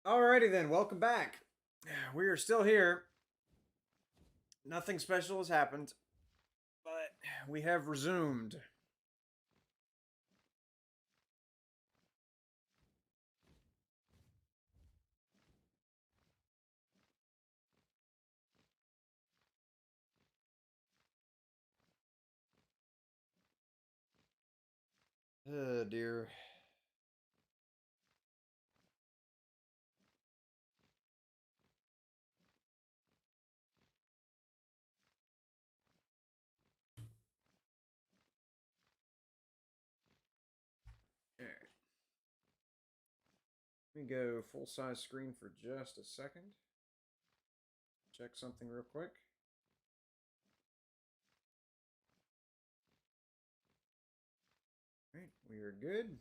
Alrighty then, welcome back. We are still here. Nothing special has happened, but we have resumed. Oh dear. Alright. Let me go full size screen for just a second. Check something real quick. Alright, we are good.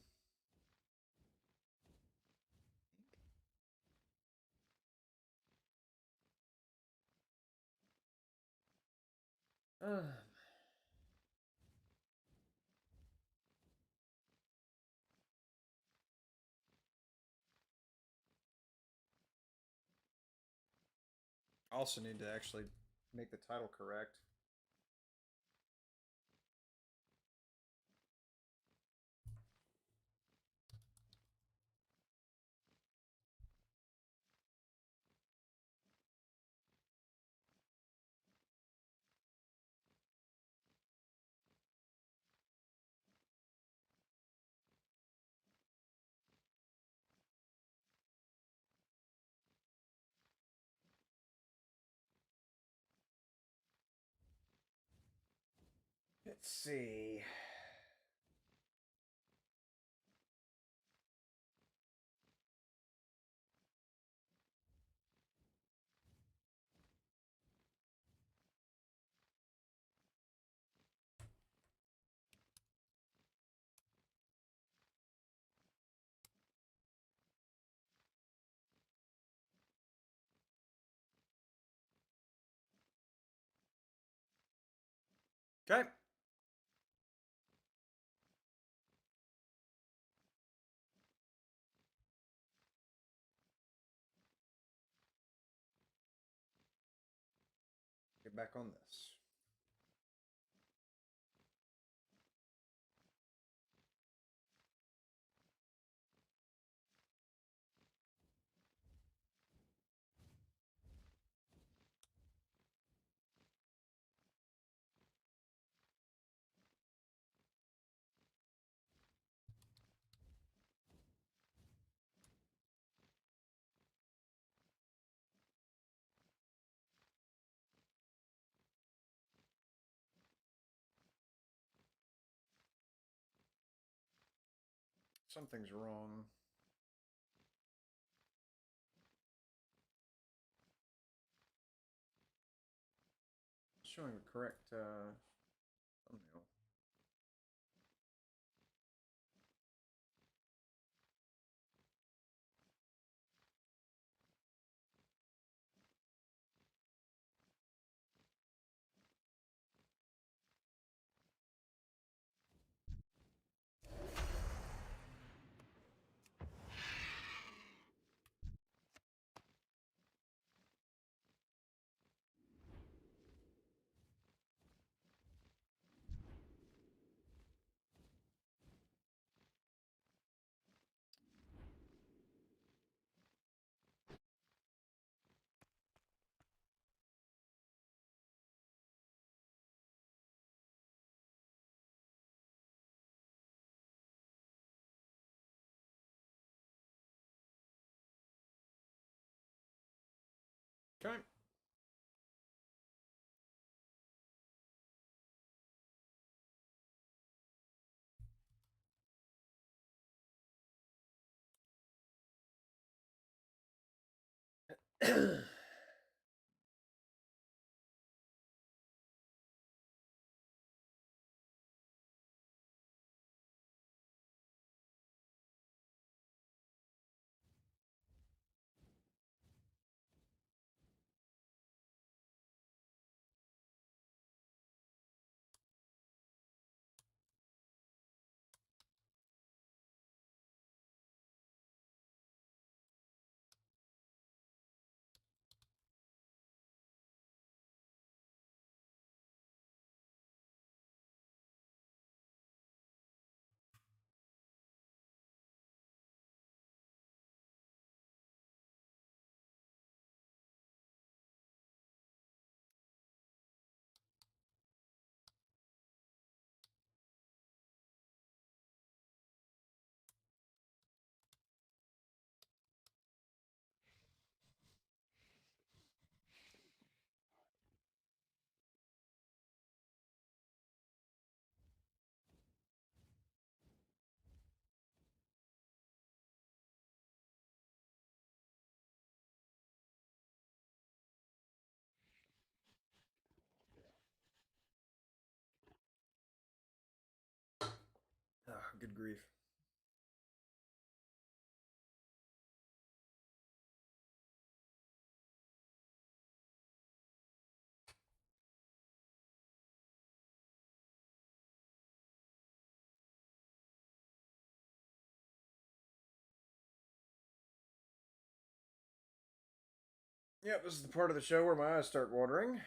Uh, also need to actually make the title correct. Let's see. Okay. Get back on this. Something's wrong. Showing the correct thumbnail. Okay. Yep, this is the part of the show where my eyes start watering.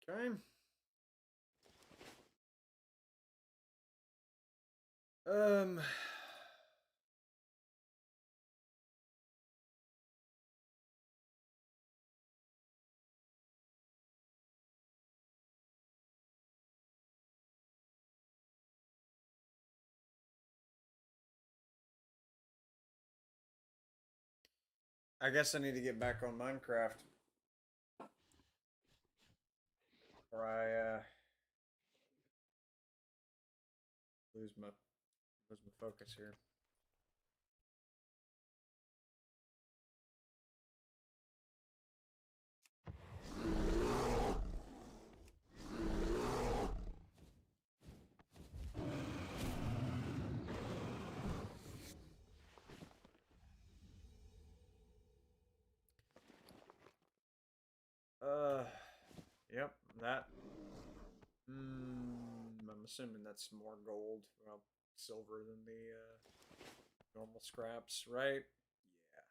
Okay. Um. I guess I need to get back on Minecraft, or I lose my focus here. Uh, yep, that. I'm assuming that's more gold, well, silver than the normal scraps, right? Yeah,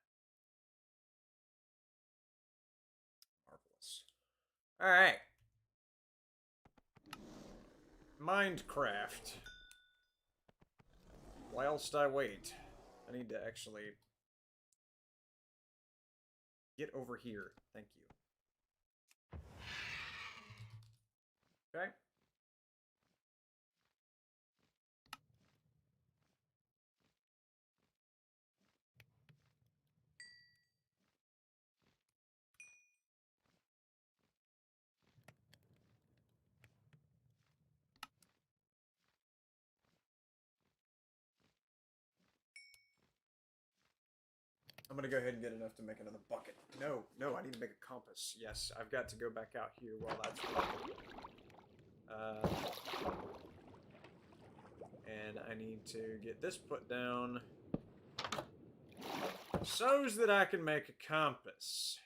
marvelous. All right, Minecraft. Whilst I wait, I need to actually get over here. Thank you. Okay. I'm gonna go ahead and get enough to make another bucket. No, I need to make a compass. Yes, I've got to go back out here while that's working. And I need to get this put down so that I can make a compass.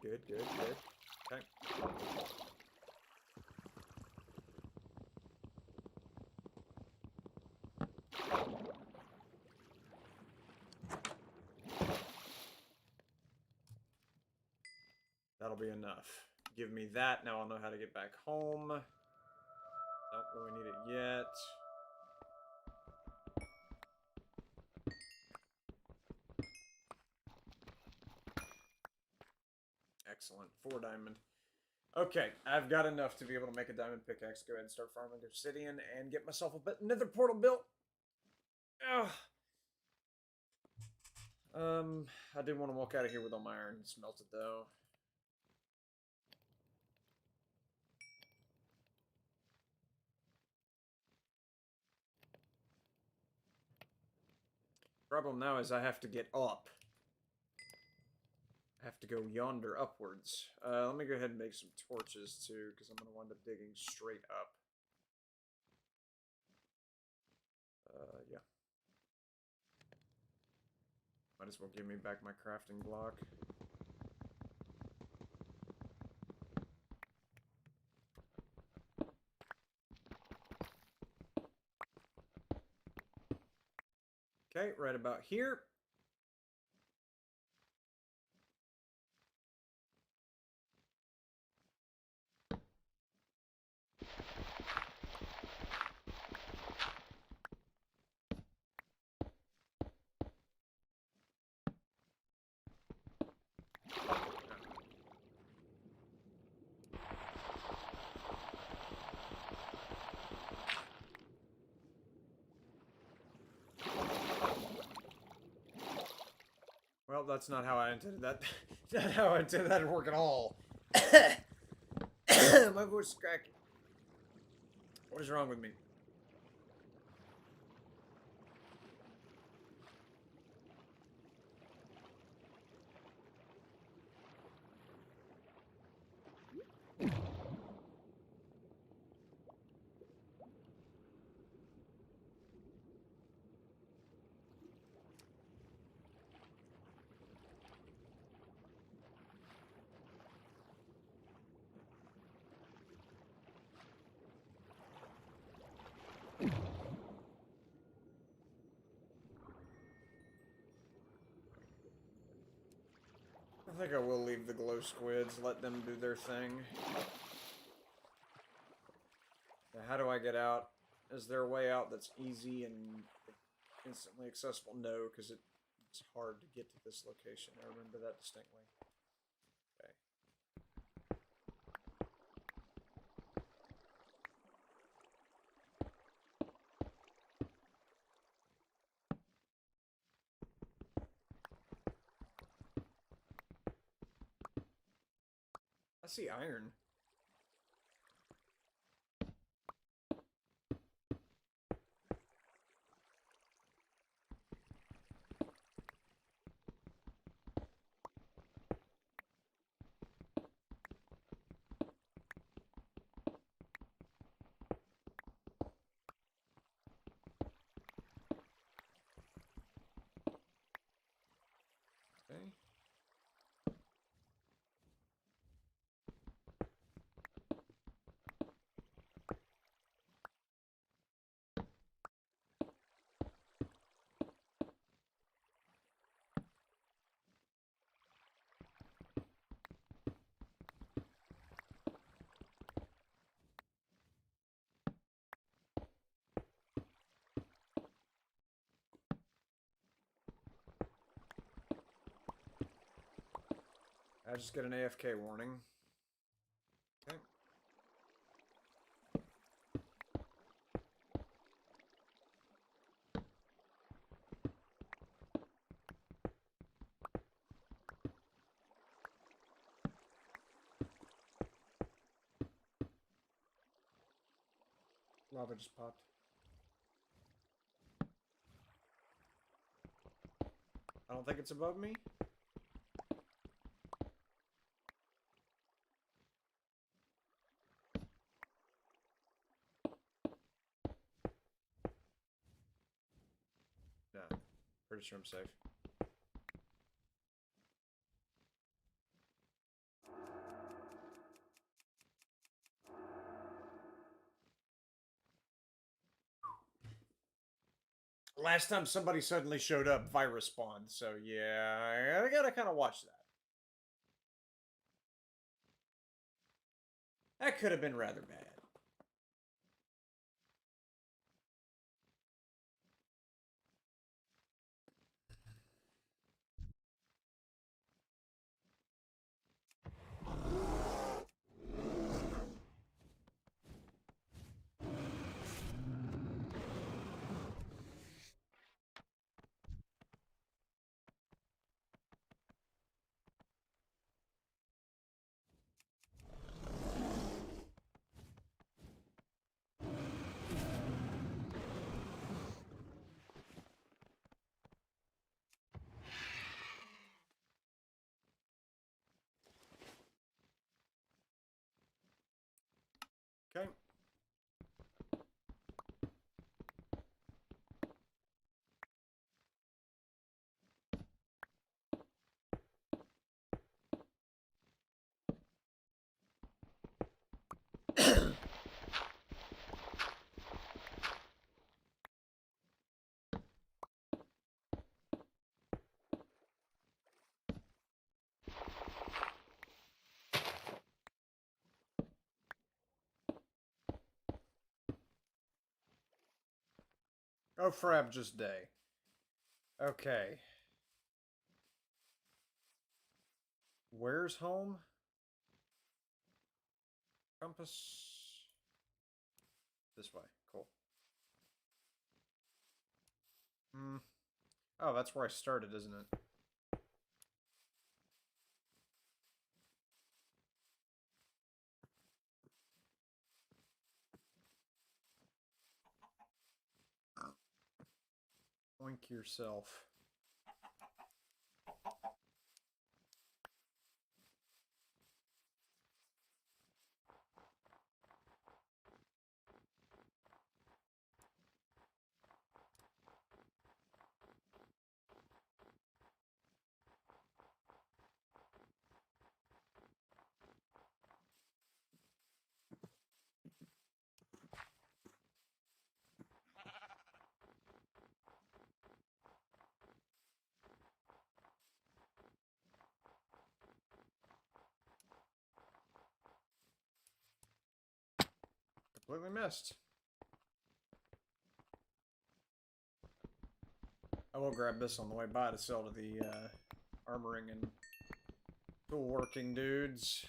Good. Okay. That'll be enough. Give me that. Now I'll know how to get back home. Don't really need it yet. Excellent. 4 diamond. Okay, I've got enough to be able to make a diamond pickaxe. Go ahead and start farming obsidian and get myself a bit nether portal built. Ugh. I did want to walk out of here with all my iron smelted though. Problem now is I have to get up. I have to go yonder upwards. Let me go ahead and make some torches too, because I'm going to wind up digging straight up. Yeah. Might as well give me back my crafting block. Okay, right about here. Well, that's not how I intended that. Not how I intended that to work at all. My voice is cracking. What is wrong with me? I think I will leave the glow squids, let them do their thing. Now, how do I get out? Is there a way out that's easy and instantly accessible? No, because it's hard to get to this location. I remember that distinctly. Okay. I see iron. Okay. I just get an AFK warning. Okay. Lava just popped. I don't think it's above me. No, pretty sure I'm safe. Last time somebody suddenly showed up, virus spawned. So yeah, I gotta kind of watch that. That could have been rather bad. Okay. Oh, frab just day. Okay. Where's home? Compass. This way. Cool. Hmm. Oh, that's where I started, isn't it? Oink yourself. Completely missed. I will grab this on the way by to sell to the armoring and tool working dudes.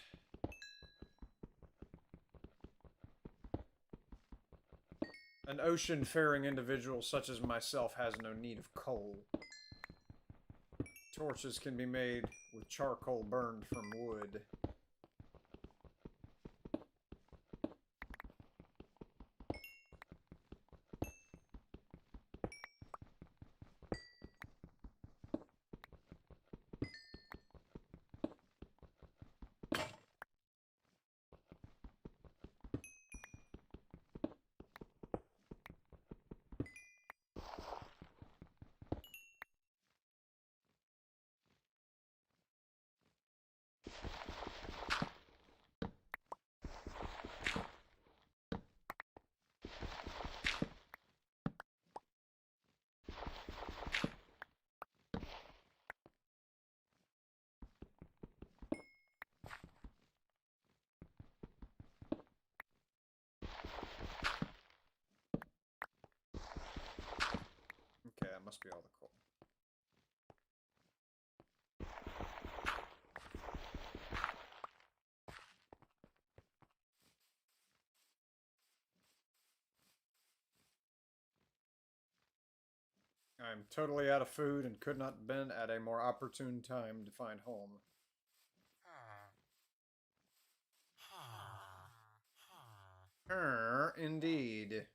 An ocean-faring individual such as myself has no need of coal. Torches can be made with charcoal burned from wood. Okay, that must be all the coal. I'm totally out of food and could not have been at a more opportune time to find home. Indeed.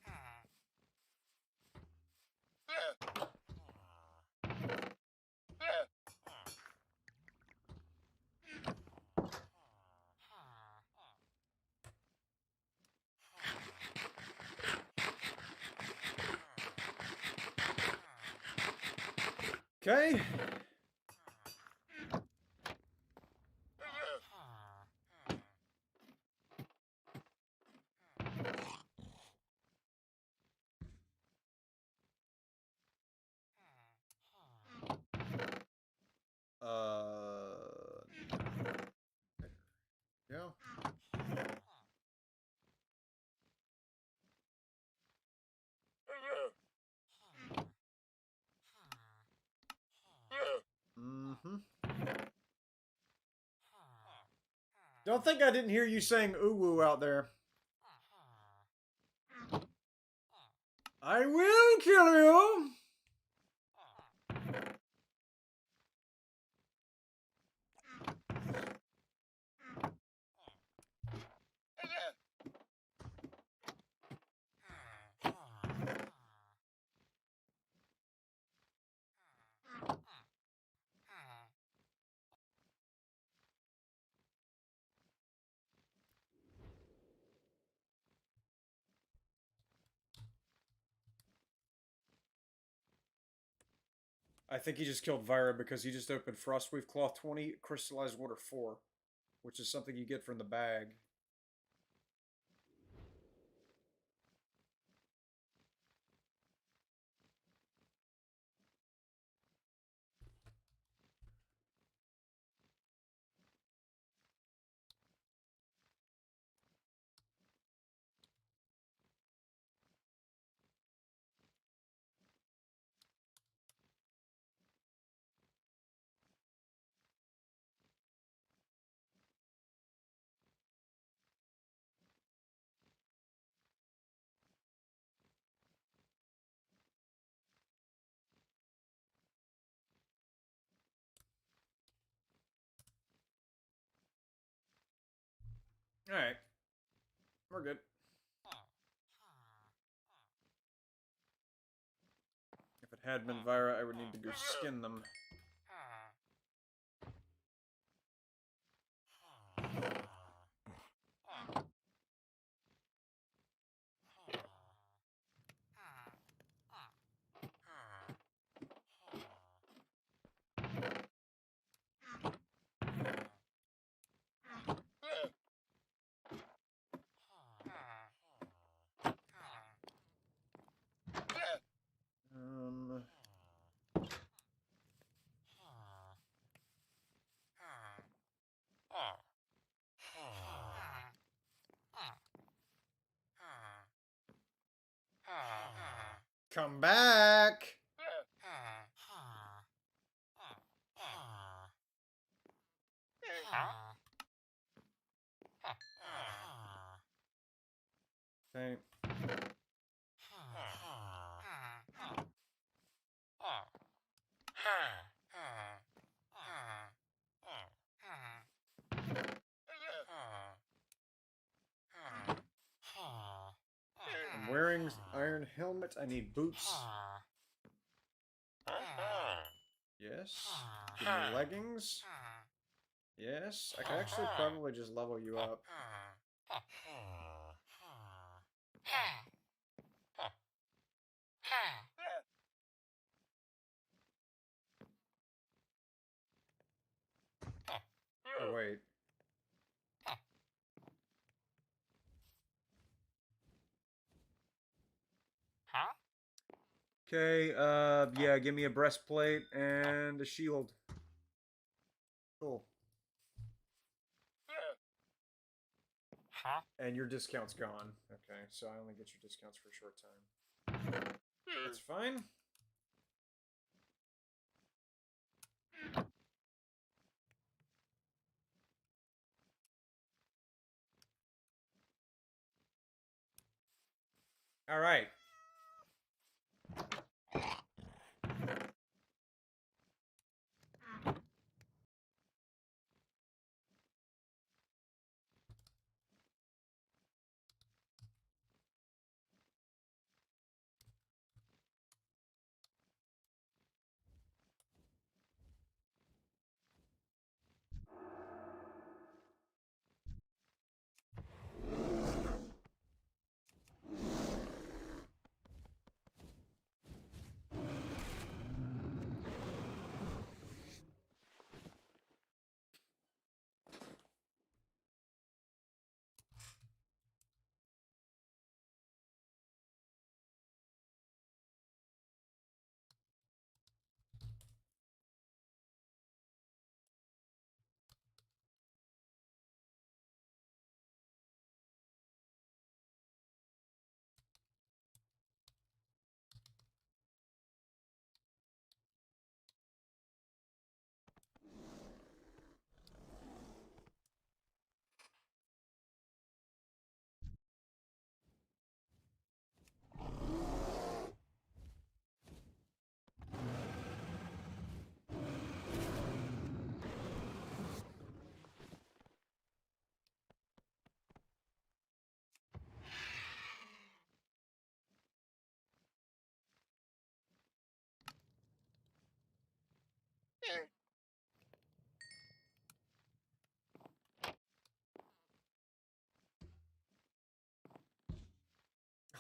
Okay. Yeah. Mm-hmm. Don't think I didn't hear you saying ooh woo out there. I will kill you! I think he just killed Vyra because he just opened Frostweave Cloth 20, Crystallized Water 4, which is something you get from the bag. Alright. We're good. If it had been Vyra, I would need to go skin them. Um... Come back! Okay. I'm wearing iron helmet. I need boots. Yes. Give me leggings. Yes. I could actually probably just level you up. Oh, wait. Okay, yeah, give me a breastplate and a shield. Cool. And your discount's gone. Okay, so I only get your discounts for a short time. That's fine. Alright.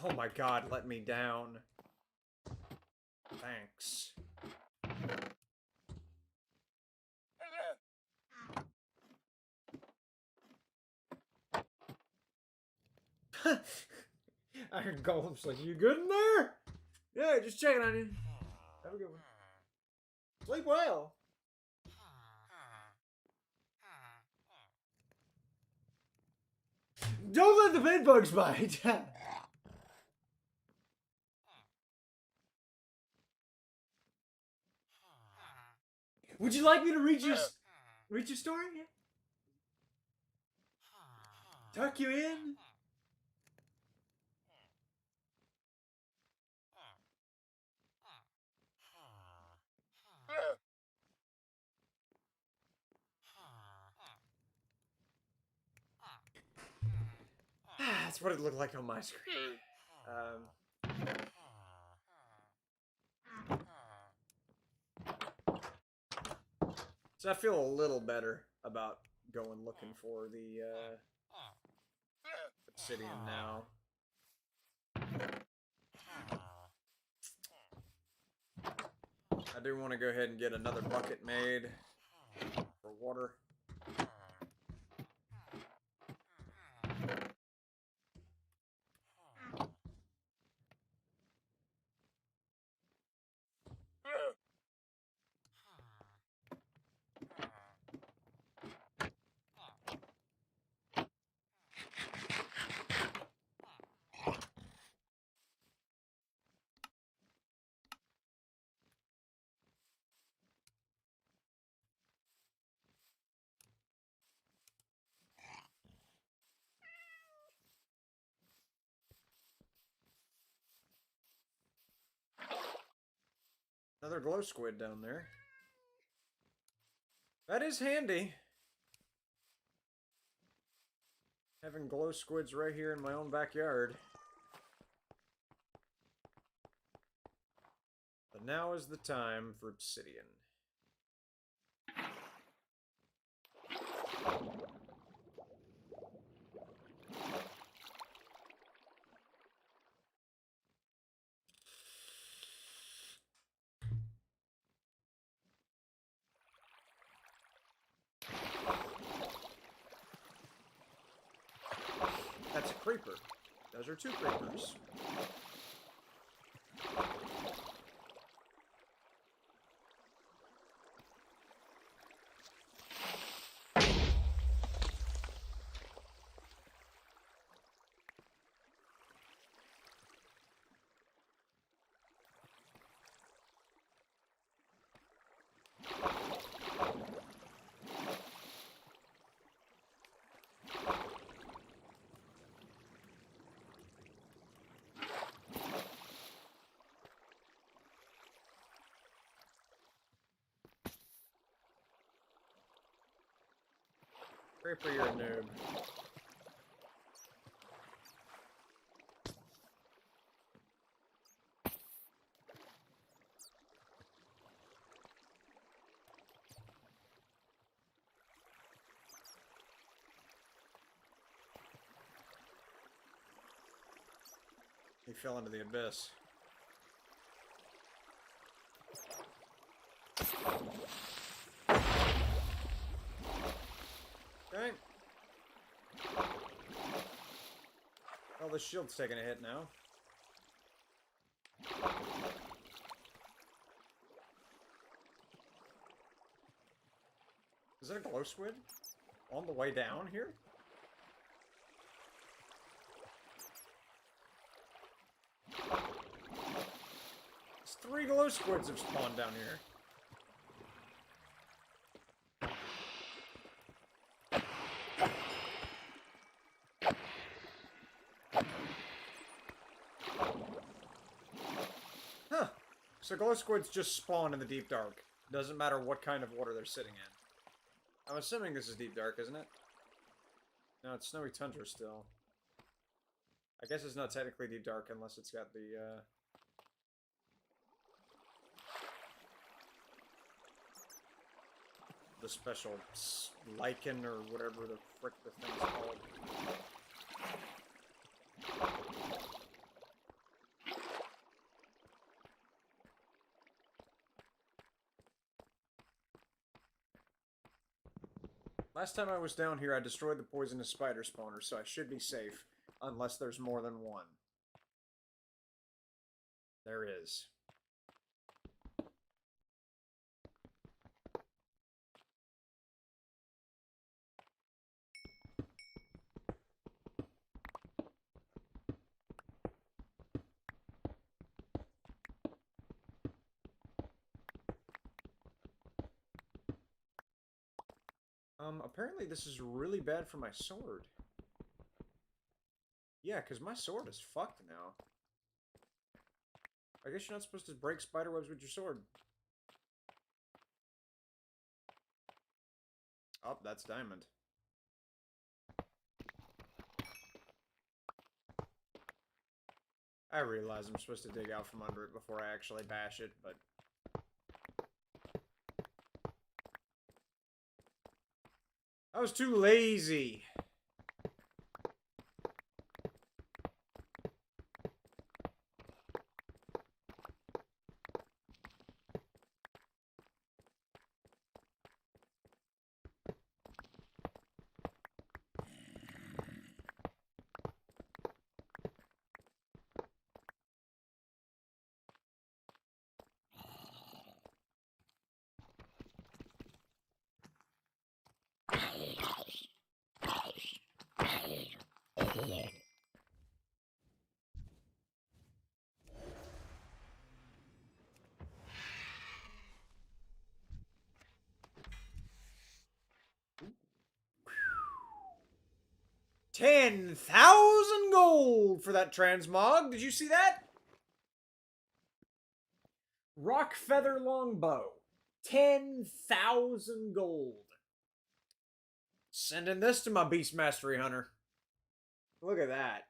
Oh my god, let me down. Thanks. Iron Golem's like, you good in there? Yeah, just checking on you. Have a good one. Sleep well. Don't let the bed bugs bite. Would you like me to read your story? Tuck you in? That's what it looked like on my screen. So I feel a little better about going looking for the obsidian now. I do want to go ahead and get another bucket made for water. Another glow squid down there. That is handy. Having glow squids right here in my own backyard. But now is the time for obsidian. That's a creeper. Those are two creepers. Creeper, you're a noob. He fell into the abyss. Okay. Well, the shield's taking a hit now. Is that a glow squid? On the way down here? There's 3 glow squids have spawned down here. Huh. So glow squids just spawn in the deep dark. Doesn't matter what kind of water they're sitting in. I'm assuming this is deep dark, isn't it? No, it's snowy tundra still. I guess it's not technically deep dark unless it's got the special lichen or whatever the frick the thing's called. Last time I was down here, I destroyed the poisonous spider spawner, so I should be safe. Unless there's more than one. There is. Apparently this is really bad for my sword. Yeah, because my sword is fucked now. I guess you're not supposed to break spiderwebs with your sword. Oh, that's diamond. I realize I'm supposed to dig out from under it before I actually bash it, but... I was too lazy. $10,000 gold for that transmog. Did you see that? Rock feather longbow. 10,000 gold. Sending this to my beast mastery hunter. Look at that.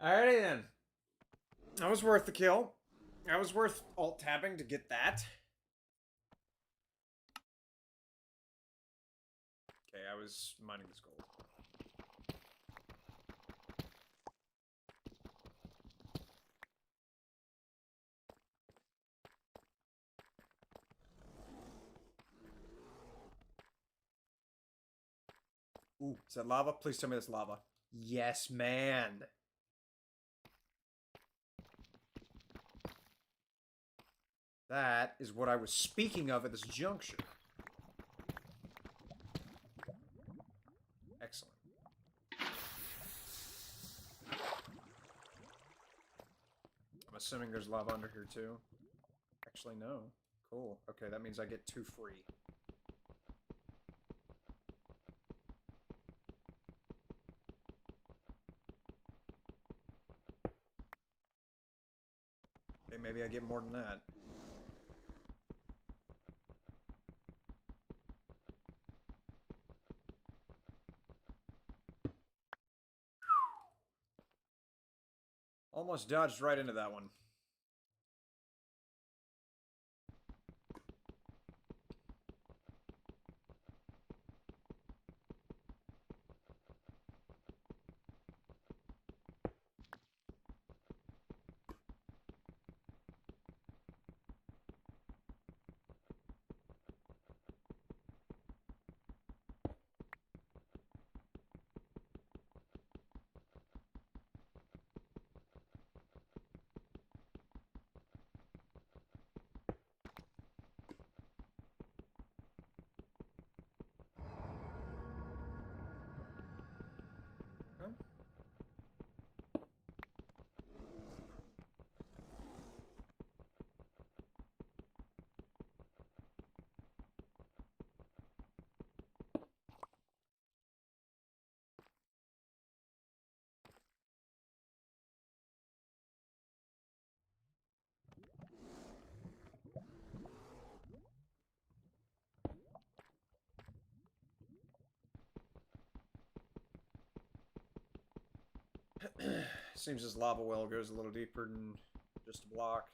Alrighty then. That was worth the kill. That was worth alt-tabbing to get that. Okay, I was mining this gold. Ooh, is that lava? Please tell me that's lava. Yes, man. That is what I was speaking of at this juncture. Excellent. I'm assuming there's lava under here too. Actually, no. Cool. Okay, that means I get 2 free. Okay, maybe I get more than that. Almost dodged right into that one. seems this lava well goes a little deeper than just a block.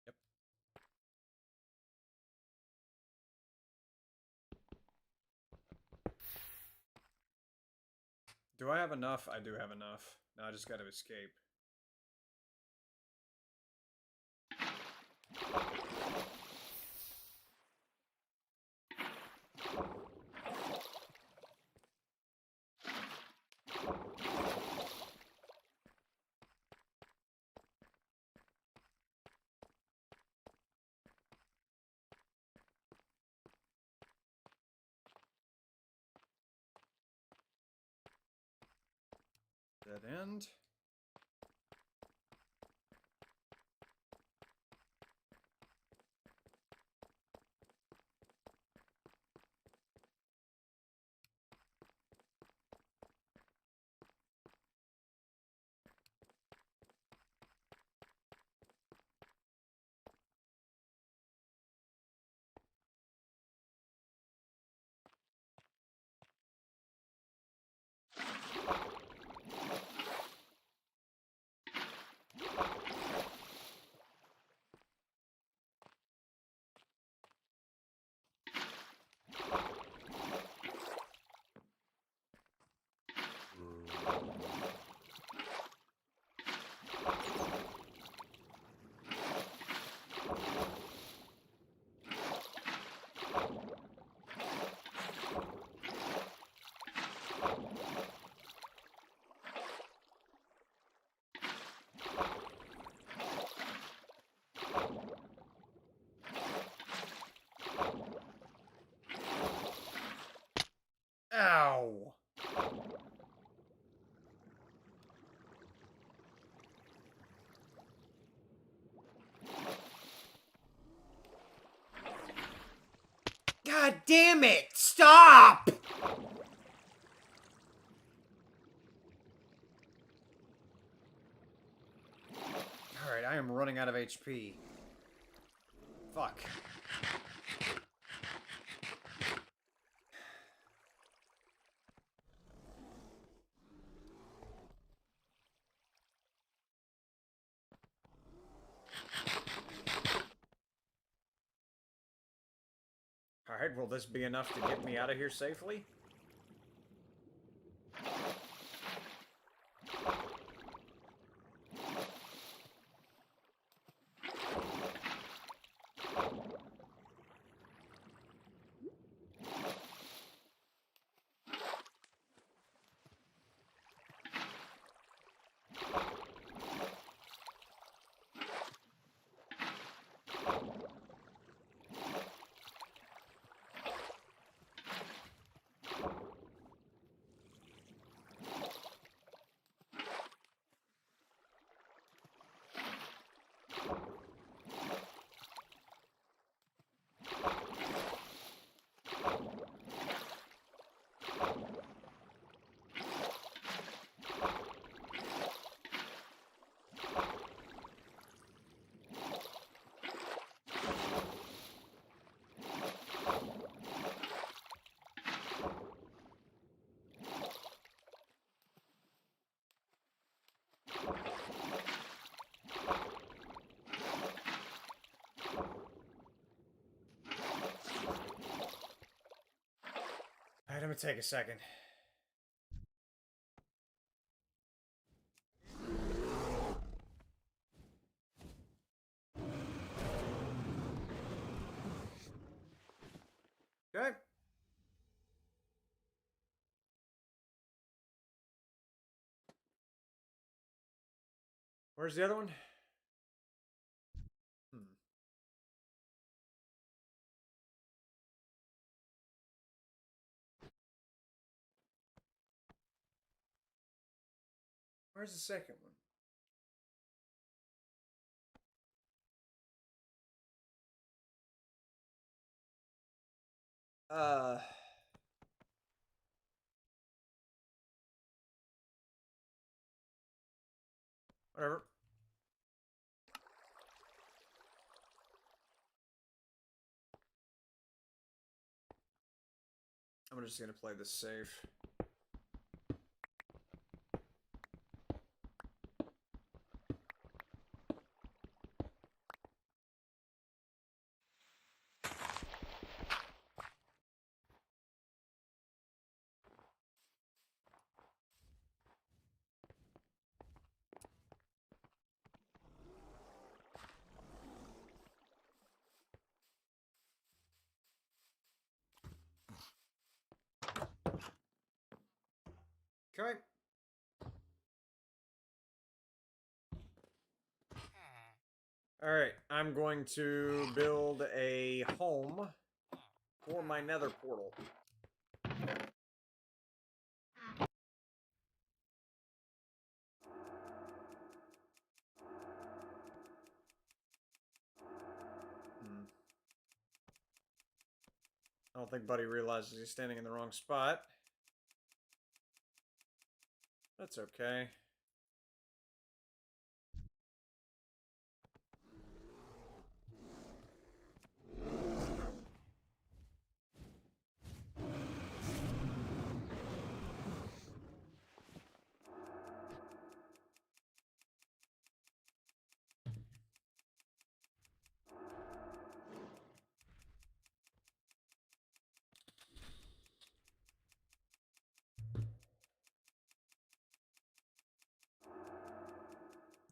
Yep. Do I have enough? I do have enough. Now I just gotta escape. Dead end. Ow! God damn it! Stop! Alright, I am running out of HP. Fuck. Alright, will this be enough to get me out of here safely? Alright, I'm gonna take a second. Okay. Where's the other one? Where's the second one? Whatever. I'm just gonna play this safe. Okay. Alright, I'm going to build a home for my nether portal. I don't think Buddy realizes he's standing in the wrong spot. That's okay.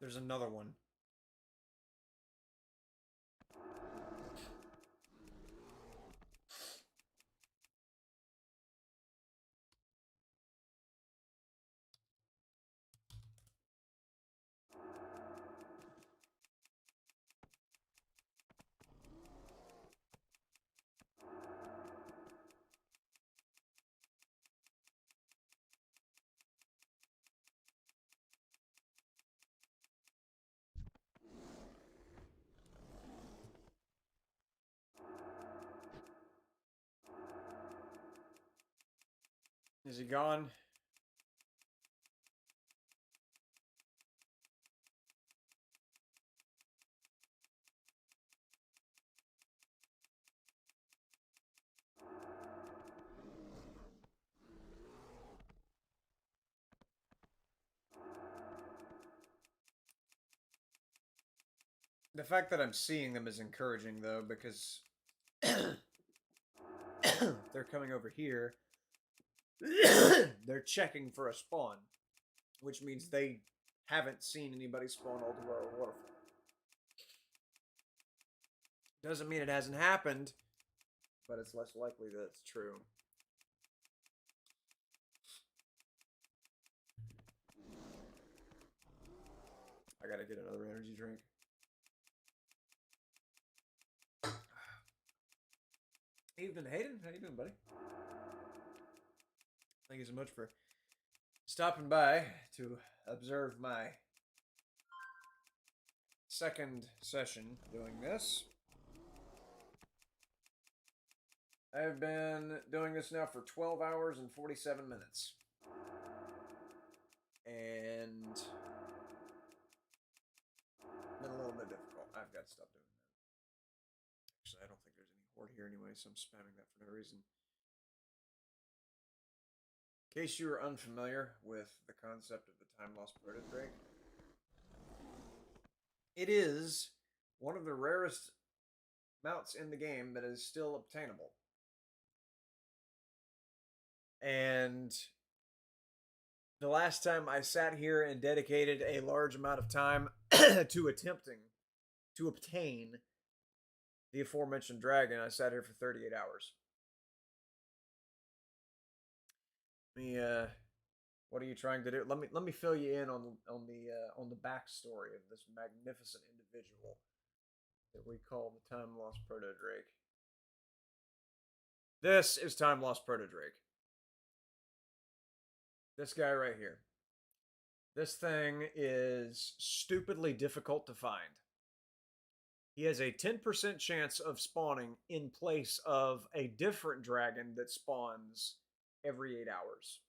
There's another one. Is he gone? The fact that I'm seeing them is encouraging, though, because they're coming over here. They're checking for a spawn, which means they haven't seen anybody spawn all through our waterfall. Doesn't mean it hasn't happened, but it's less likely that it's true. I gotta get another energy drink. Evening, Hayden. How you doing, buddy? Thank you so much for stopping by to observe my second session doing this. I've been doing this now for 12 hours and 47 minutes. And been a little bit difficult. I've got to stop doing that. Actually, I don't think there's any horde here anyway, so I'm spamming that for no reason. In case you are unfamiliar with the concept of the Time-Lost Proto-Drake, it is one of the rarest mounts in the game that is still obtainable. And the last time I sat here and dedicated a large amount of time to attempting to obtain the aforementioned dragon, I sat here for 38 hours. What are you trying to do? Let me fill you in on the backstory of this magnificent individual that we call the Time-Lost Proto-Drake. This is Time-Lost Proto-Drake. This guy right here. This thing is stupidly difficult to find. He has a 10% chance of spawning in place of a different dragon that spawns every 8 hours.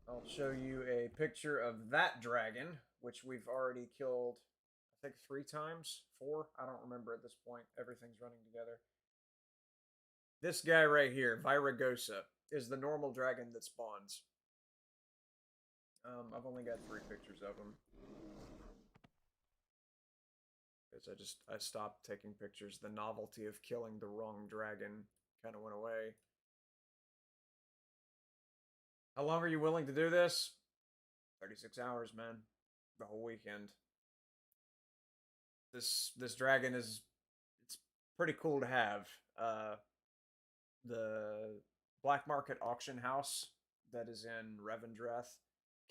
I'll show you a picture of that dragon, which we've already killed, I think 3 times? 4? I don't remember at this point. Everything's running together. This guy right here, Viragosa, is the normal dragon that spawns. I've only got 3 pictures of him. Because I stopped taking pictures. The novelty of killing the wrong dragon kind of went away. How long are you willing to do this? 36 hours, man. The whole weekend. This dragon is, it's pretty cool to have. The black market auction house that is in Revendreth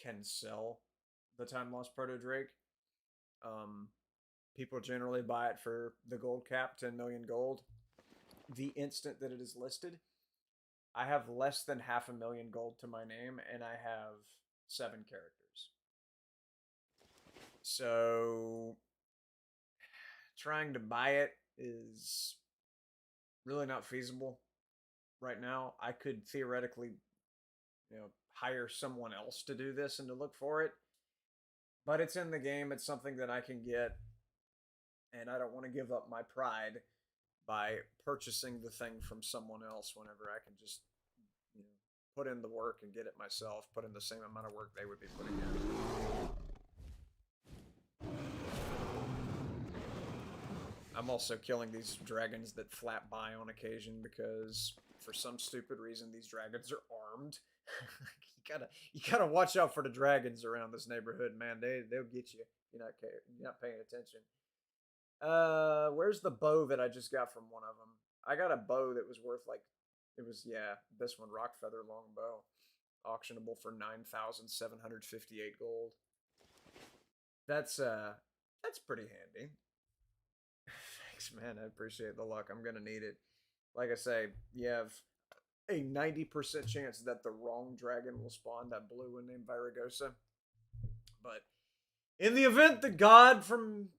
can sell the Time-Lost Proto-Drake. People generally buy it for the gold cap, 10 million gold. The instant that it is listed, I have less than 500,000 gold to my name, and I have 7 characters. So trying to buy it is really not feasible right now. I could theoretically, hire someone else to do this and to look for it, but it's in the game. It's something that I can get, and I don't want to give up my pride by purchasing the thing from someone else whenever I can just, put in the work and get it myself, put in the same amount of work they would be putting in. I'm also killing these dragons that flap by on occasion because for some stupid reason these dragons are armed. you gotta watch out for the dragons around this neighborhood, man. They'll get you. You're not paying attention. Where's the bow that I just got from one of them? I got a bow that was worth this one, rock feather longbow, auctionable for 9,758 gold. That's pretty handy. Thanks, man. I appreciate the luck. I'm gonna need it. Like I say, you have a 90% chance that the wrong dragon will spawn, that blue one named Viragosa. But in the event that God from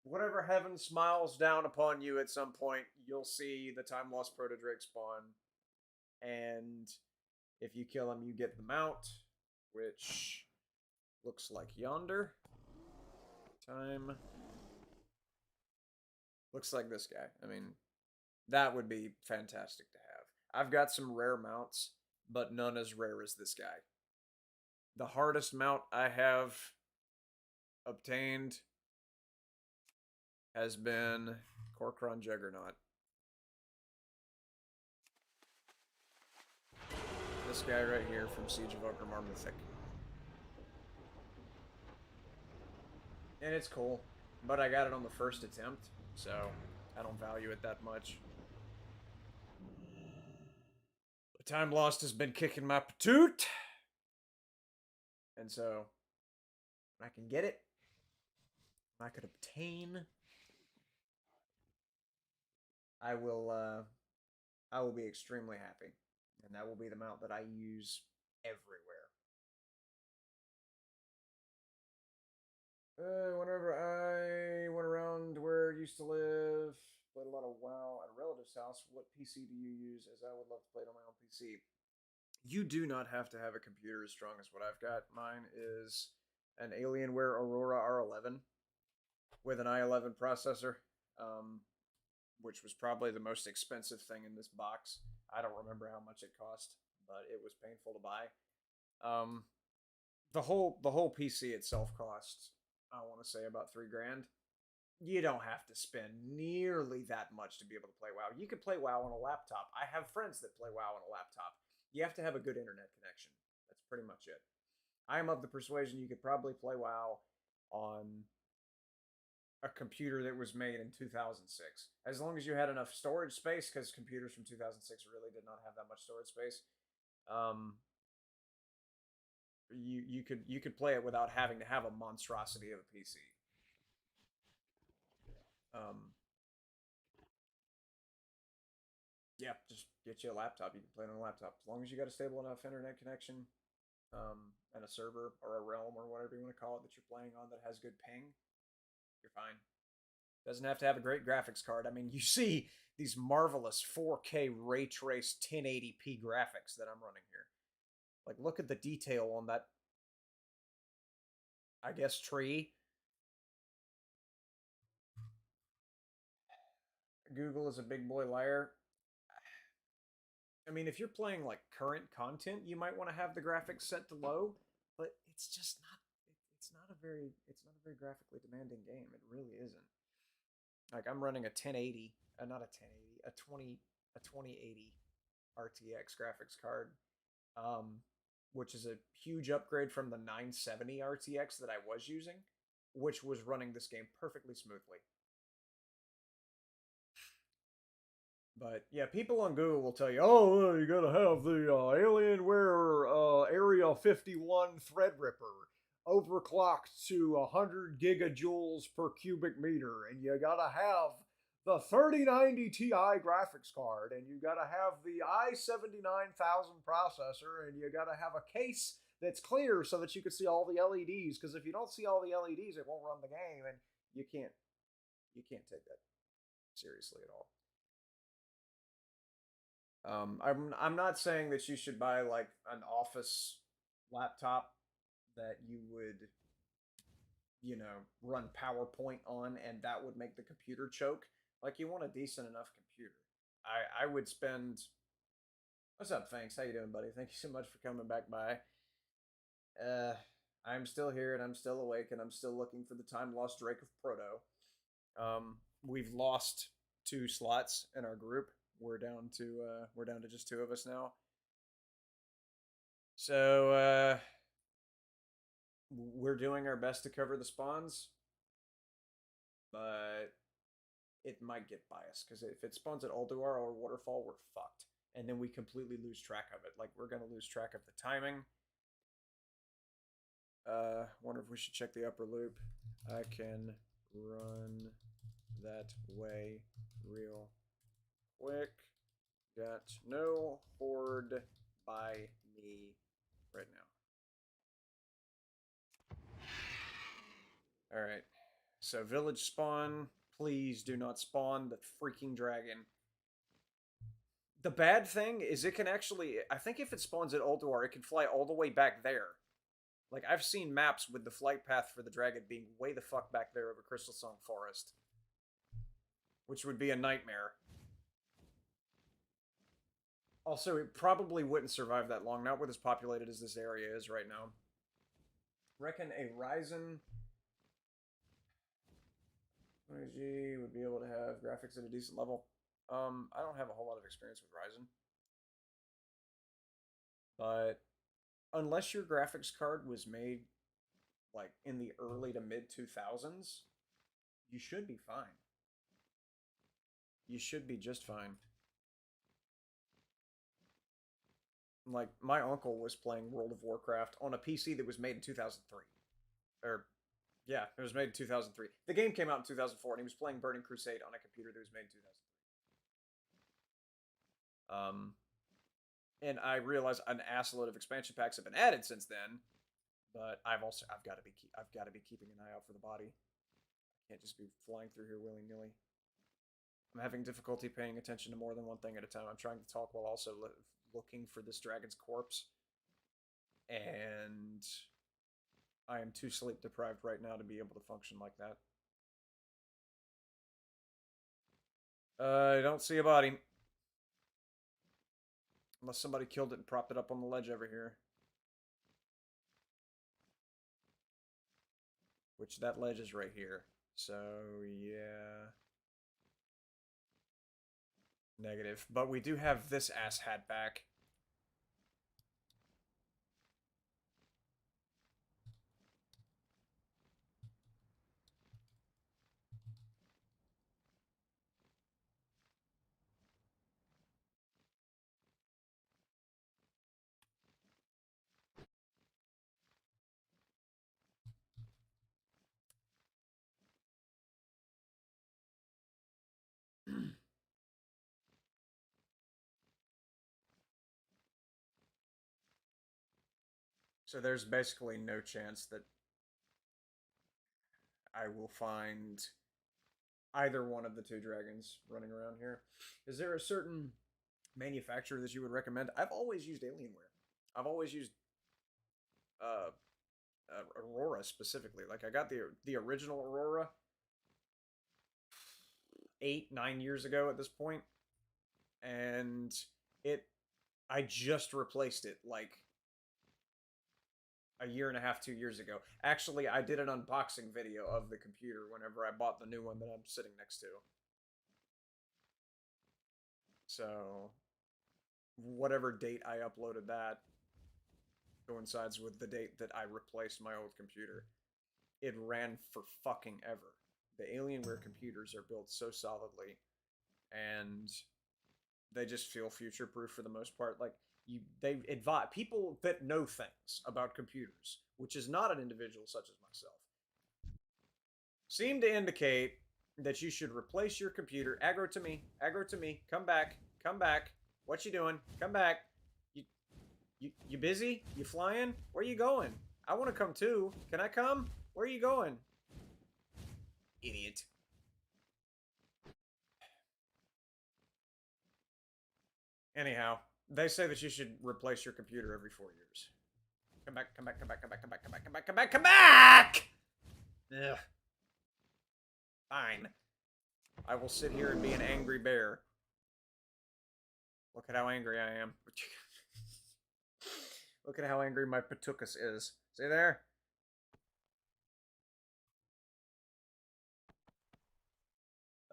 whatever heaven smiles down upon you at some point, you'll see the Time-Lost Proto-Drake spawn. And if you kill him, you get the mount, which looks like yonder. Looks like this guy. I mean, that would be fantastic to have. I've got some rare mounts, but none as rare as this guy. The hardest mount I have obtained has been Corcoran Juggernaut. This guy right here from Siege of Orgrimmar Mythic. And it's cool, but I got it on the first attempt, so I don't value it that much. The Time Lost has been kicking my patoot, and so when I can get it, when I could obtain, I will be extremely happy, and that will be the mount that I use everywhere. Whenever I went around where I used to live, played a lot of WoW at a relative's house. What PC do you use? As I would love to play it on my own PC. You do not have to have a computer as strong as what I've got. Mine is an Alienware Aurora R11 with an i11 processor, which was probably the most expensive thing in this box. I don't remember how much it cost, but it was painful to buy. The whole PC itself costs, I want to say, about $3,000. You don't have to spend nearly that much to be able to play WoW. You could play WoW on a laptop. I have friends that play WoW on a laptop. You have to have a good internet connection. That's pretty much it. I am of the persuasion you could probably play WoW on a computer that was made in 2006. As long as you had enough storage space, because computers from 2006 really did not have that much storage space. You could play it without having to have a monstrosity of a PC. Yeah, just get you a laptop. You can play it on a laptop as long as you got a stable enough internet connection, and a server or a realm or whatever you want to call it that you're playing on that has good ping. You're fine. Doesn't have to have a great graphics card. I mean, you see these marvelous 4K ray trace 1080p graphics that I'm running here. Like, look at the detail on that, I guess, tree. Google is a big boy liar. I mean, if you're playing like current content, you might want to have the graphics set to low, but it's just not. It's not a very graphically demanding game. It really isn't. Like, I'm running a 1080, not a 1080, a 2080 RTX graphics card, which is a huge upgrade from the 970 RTX that I was using, which was running this game perfectly smoothly. But yeah, people on Google will tell you, oh, you gotta have the Alienware Area 51 Threadripper overclocked to 100 gigajoules per cubic meter, and you gotta have the 3090 Ti graphics card, and you gotta have the i79000 processor, and you gotta have a case that's clear so that you can see all the LEDs. Because if you don't see all the LEDs, it won't run the game, and you can't take that seriously at all. I'm not saying that you should buy like an office laptop that you would, run PowerPoint on and that would make the computer choke. Like you want a decent enough computer. I would spend. What's up, thanks? How you doing, buddy? Thank you so much for coming back by. Uh, I'm still here and I'm still awake and I'm still looking for the time-lost Drake of Proto. We've lost 2 slots in our group. We're down to just 2 of us now. So we're doing our best to cover the spawns, but it might get biased because if it spawns at Ulduar or Waterfall, we're fucked, and then we completely lose track of it. Like we're gonna lose track of the timing. Wonder if we should check the upper loop. I can run that way real quick. Got no horde by me right now. Alright. So village spawn. Please do not spawn the freaking dragon. The bad thing is it can actually... I think if it spawns at Ulduar, it can fly all the way back there. Like, I've seen maps with the flight path for the dragon being way the fuck back there over Crystal Song Forest. Which would be a nightmare. Also, it probably wouldn't survive that long, not with as populated as this area is right now. Reckon a Ryzen 20G would be able to have graphics at a decent level. I don't have a whole lot of experience with Ryzen. But unless your graphics card was made like in the early to mid 2000s, you should be fine. You should be just fine. Like, my uncle was playing World of Warcraft on a PC that was made in 2003. Or, yeah, it was made in 2003. The game came out in 2004, and he was playing Burning Crusade on a computer that was made in 2003. And I realize an assload of expansion packs have been added since then, but I've got to be keeping an eye out for the body. I can't just be flying through here willy nilly. I'm having difficulty paying attention to more than one thing at a time. I'm trying to talk while also looking for this dragon's corpse, and I am too sleep deprived right now to be able to function like that. I don't see a body. Unless somebody killed it and propped it up on the ledge over here. Which that ledge is right here. So, yeah. Negative. But we do have this asshat back. So there's basically no chance that I will find either one of the 2 dragons running around here. Is there a certain manufacturer that you would recommend? I've always used Alienware. I've always used uh, Aurora specifically. Like I got the original Aurora 8-9 years ago at this point, and I just replaced it like a year and a half, 2 years ago. Actually, I did an unboxing video of the computer whenever I bought the new one that I'm sitting next to. So, whatever date I uploaded that coincides with the date that I replaced my old computer. It ran for fucking ever. The Alienware computers are built so solidly, and they just feel future proof for the most part. Like they advise people that know things about computers, which is not an individual such as myself, seem to indicate that you should replace your computer. Aggro to me, aggro to me. Come back, come back. What you doing? Come back. You you busy? You flying? Where you going? I want to come too. Can I come? Where are you going? Idiot. Anyhow, they say that you should replace your computer every 4 years. Come back, come back, come back, come back, come back, come back, come back, come back, come back! Ugh. Fine. I will sit here and be an angry bear. Look at how angry I am. Look at how angry my Patukas is. See there?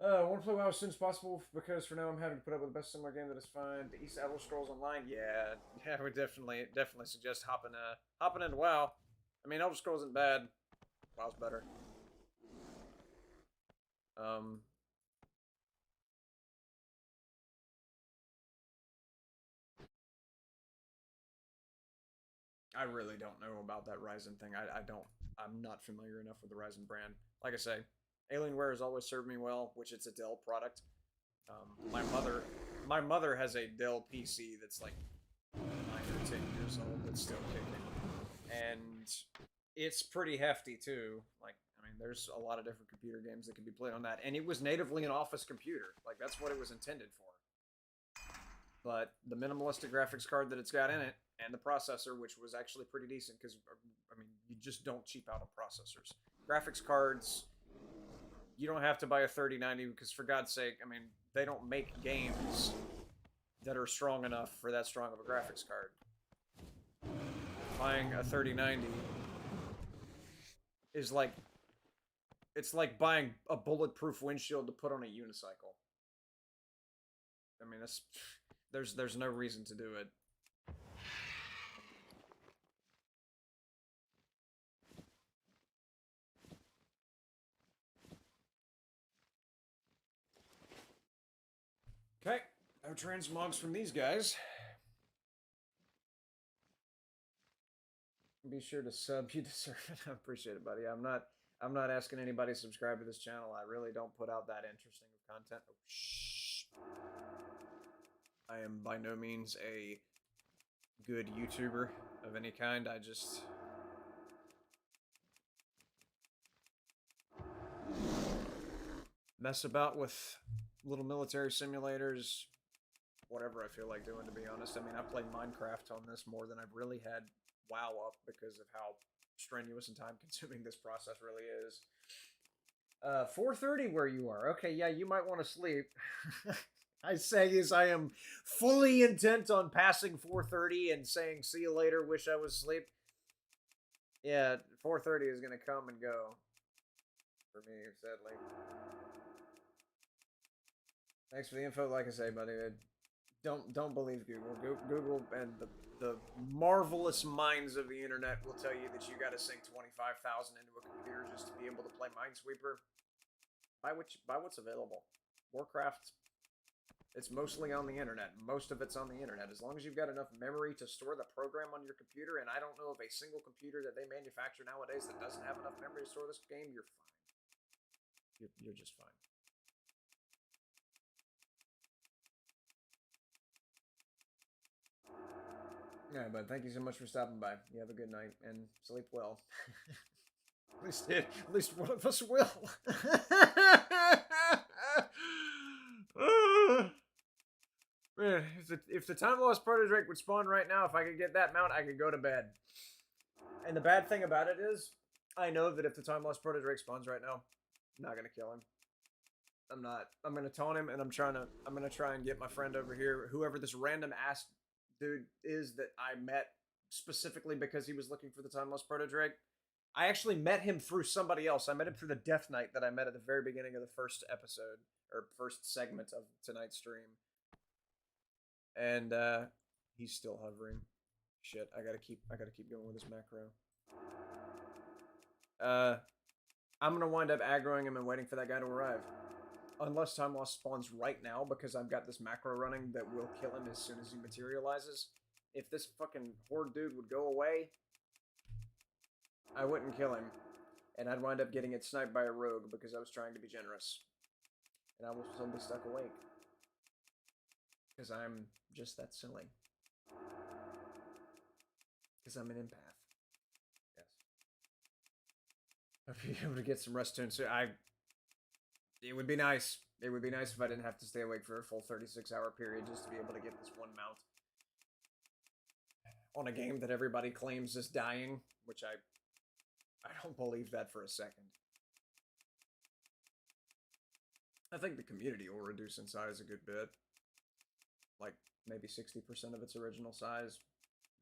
I want to play WoW as soon as possible because for now I'm having to put up with the best similar game that is fine. The East Elder Scrolls Online, yeah, I would definitely suggest hopping into WoW. I mean, Elder Scrolls isn't bad. WoW's better. I really don't know about that Ryzen thing. I'm not familiar enough with the Ryzen brand. Like I say, Alienware has always served me well, which it's a Dell product. My mother has a Dell PC that's like 9 or 10 years old that's still kicking, and it's pretty hefty too. Like, I mean, there's a lot of different computer games that can be played on that, and it was natively an office computer. Like, that's what it was intended for. But the minimalistic graphics card that it's got in it, and the processor, which was actually pretty decent, because I mean, you just don't cheap out on processors. Graphics cards, you don't have to buy a 3090 because, for God's sake, I mean, they don't make games that are strong enough for that strong of a graphics card. Buying a 3090 is like, it's like buying a bulletproof windshield to put on a unicycle. I mean, there's no reason to do it. Okay, no transmogs from these guys. Be sure to sub. You deserve it. I appreciate it, buddy. I'm not asking anybody to subscribe to this channel. I really don't put out that interesting of content. Oh, shh. I am by no means a good YouTuber of any kind. I just mess about with little military simulators, whatever I feel like doing, to be honest. I mean, I played Minecraft on this more than I've really had WoW up because of how strenuous and time-consuming this process really is. 4:30 where you are. Okay, yeah, you might want to sleep. I say as I am fully intent on passing 4:30 and saying, see you later, wish I was asleep. Yeah, 4:30 is going to come and go. For me, sadly. Thanks for the info. Like I say, buddy, don't believe Google. Google and the marvelous minds of the internet will tell you that you got to sink 25,000 into a computer just to be able to play Minesweeper. Buy what's available. Warcraft, it's mostly on the internet. Most of it's on the internet. As long as you've got enough memory to store the program on your computer, and I don't know of a single computer that they manufacture nowadays that doesn't have enough memory to store this game, you're fine. You're just fine. Yeah, but thank you so much for stopping by. You have a good night and sleep well. At least one of us will. Man, if the Time-Lost Proto-Drake would spawn right now, if I could get that mount, I could go to bed. And the bad thing about it is, I know that if the Time-Lost Proto-Drake spawns right now, I'm not gonna kill him. I'm not. I'm gonna taunt him, and I'm gonna try and get my friend over here, whoever this random ass dude is that I met specifically because he was looking for the Time-Lost Proto-Drake. I actually met him through somebody else. I met him through the Death Knight that I met at the very beginning of the first episode, or first segment of tonight's stream. And he's still hovering. Shit, I gotta keep going with this macro. I'm gonna wind up aggroing him and waiting for that guy to arrive. unless Time Lost spawns right now, because I've got this macro running that will kill him as soon as he materializes. If this fucking horde dude would go away, I wouldn't kill him. And I'd wind up getting it sniped by a rogue because I was trying to be generous. And I will still be stuck awake. Because I'm just that silly. Because I'm an empath. Yes. I'll be able to get some rest soon. So it would be nice. It would be nice if I didn't have to stay awake for a full 36-hour period just to be able to get this one mount. On a game that everybody claims is dying, which I don't believe that for a second. I think the community will reduce in size a good bit. Like, maybe 60% of its original size.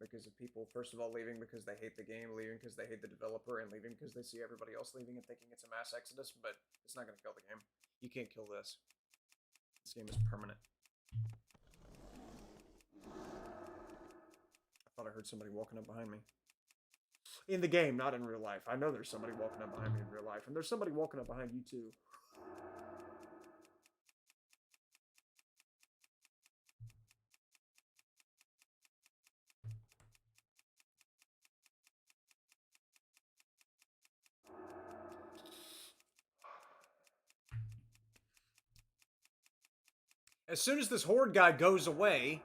Because of people, first of all, leaving because they hate the game, leaving because they hate the developer, and leaving because they see everybody else leaving and thinking it's a mass exodus, but it's not going to kill the game. You can't kill this. This game is permanent. I thought I heard somebody walking up behind me. In the game, not in real life. I know there's somebody walking up behind me in real life, and there's somebody walking up behind you too. As soon as this horde guy goes away,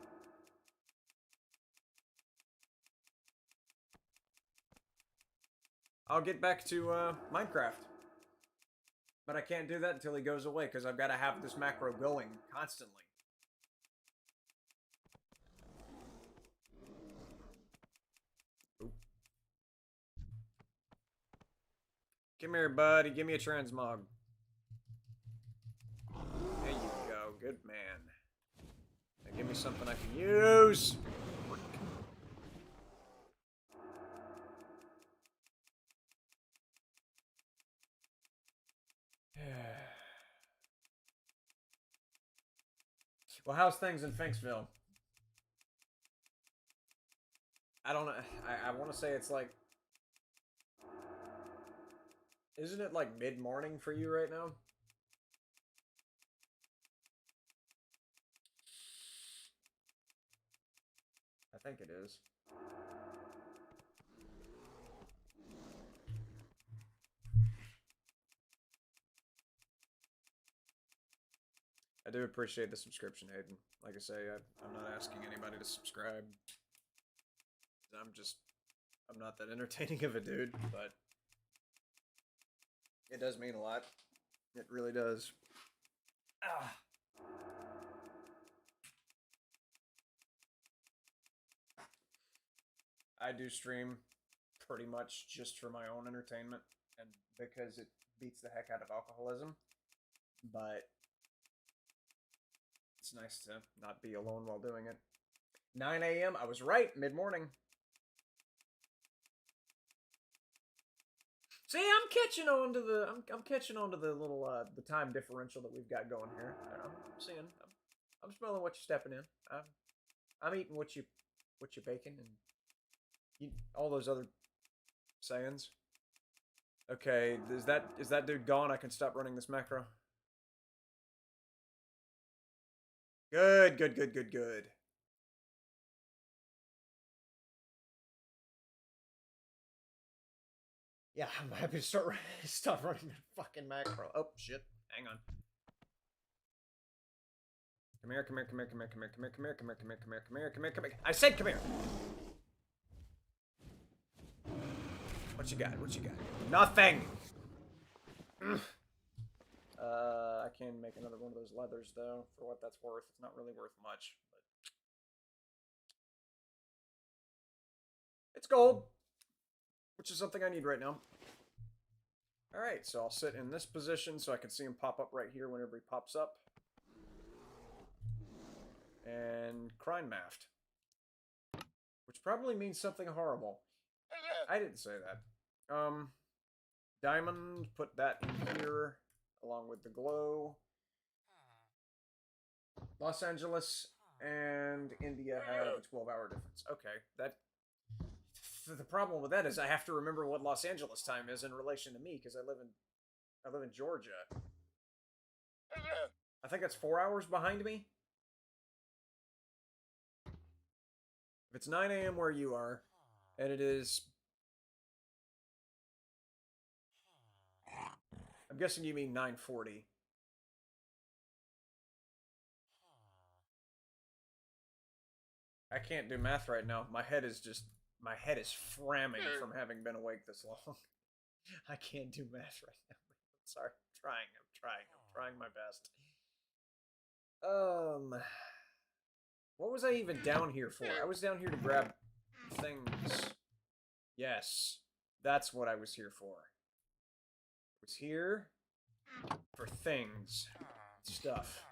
I'll get back to Minecraft. But I can't do that until he goes away, because I've got to have this macro going constantly. Ooh. Come here, buddy. Give me a transmog. There you go. Good man. Now give me something I can use. Well, how's things in Finksville? I don't know. I want to say it's like... Isn't it like mid-morning for you right now? I think it is. I do appreciate the subscription, Hayden. Like I say, I'm not asking anybody to subscribe. I'm not that entertaining of a dude, but it does mean a lot. It really does. Ah. I do stream pretty much just for my own entertainment and because it beats the heck out of alcoholism. But it's nice to not be alone while doing it. 9 a.m. I was right, mid-morning. See, I'm catching on to the I'm catching on to the little the time differential that we've got going here. I'm seeing, I'm smelling what you're stepping in. I'm eating what you're baking and all those other sayings. Okay, is that dude gone? I can stop running this macro. Good, good, good, good, good. Yeah, I'm happy to stop running the fucking macro. Oh shit! Hang on. Come here, come here, come here, come here, come here, come here, come here, come here, come here, come here, come here, come here, come here. I said come here. What you got? What you got? Nothing. I can make another one of those leathers though. For what that's worth, it's not really worth much, but it's gold, which is something I need right now. All right, so I'll sit in this position so I can see him pop up right here whenever he pops up. And Crime Maft. Which probably means something horrible. I didn't say that. Diamond, put that in here, along with the glow. Los Angeles and India have a 12-hour difference. Okay, that... The problem with that is I have to remember what Los Angeles time is in relation to me, because I live in Georgia. I think it's 4 hours behind me. If it's 9 a.m. where you are, and it is... I'm guessing you mean 9:40. I can't do math right now. My head is framming from having been awake this long. I can't do math right now. I'm sorry. I'm trying my best. What was I even down here for? I was down here to grab things. Yes, that's what I was here for. I was here for things. Stuff.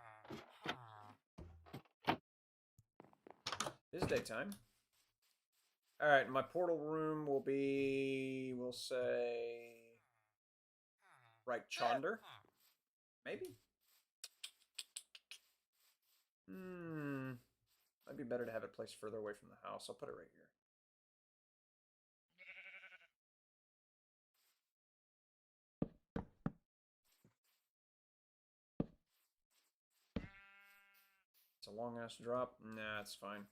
It is daytime. Alright, my portal room will be, we'll say, right Chonder. Maybe? Might be better to have it placed further away from the house. I'll put it right here. It's a long-ass drop. Nah, it's fine.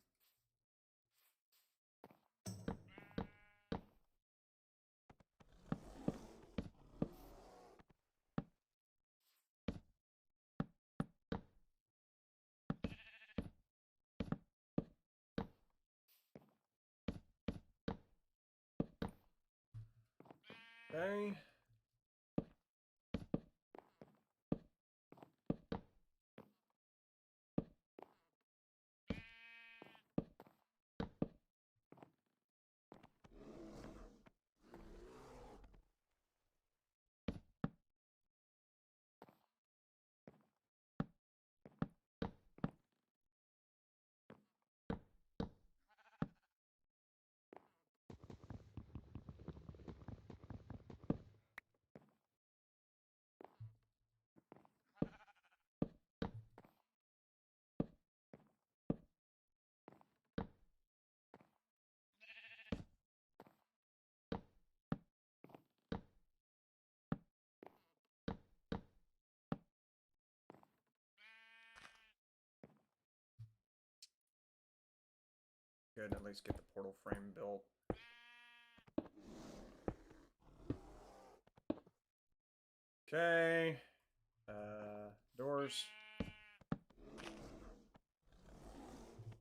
Okay. Good, at least get the portal frame built. Okay. Doors.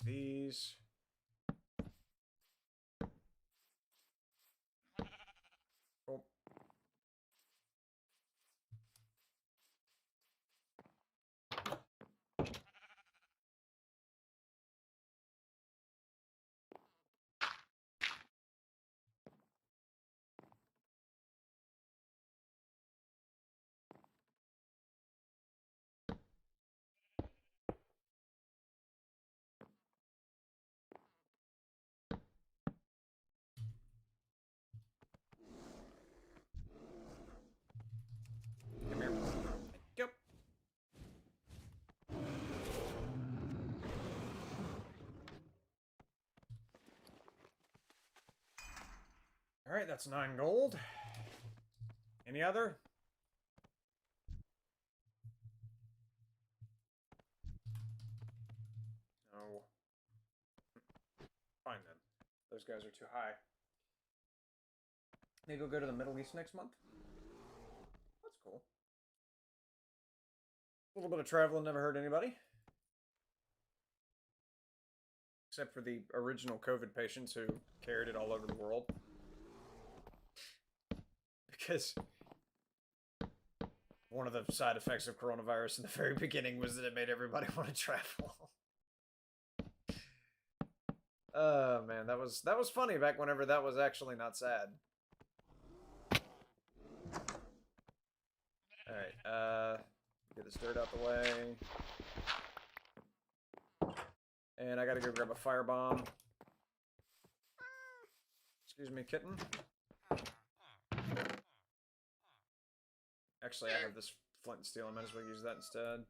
These. Oh. Come here. Yep. Alright, that's 9 gold. Any other? No. Fine then. Those guys are too high. Maybe we'll go to the Middle East next month? That's cool. A little bit of traveling never hurt anybody. Except for the original COVID patients who carried it all over the world. Because one of the side effects of coronavirus in the very beginning was that it made everybody want to travel. Oh man, that was funny back whenever that was actually not sad. Alright, get this dirt out the way. And I gotta go grab a firebomb. Excuse me, kitten. Actually, I have this flint and steel. I might as well use that instead.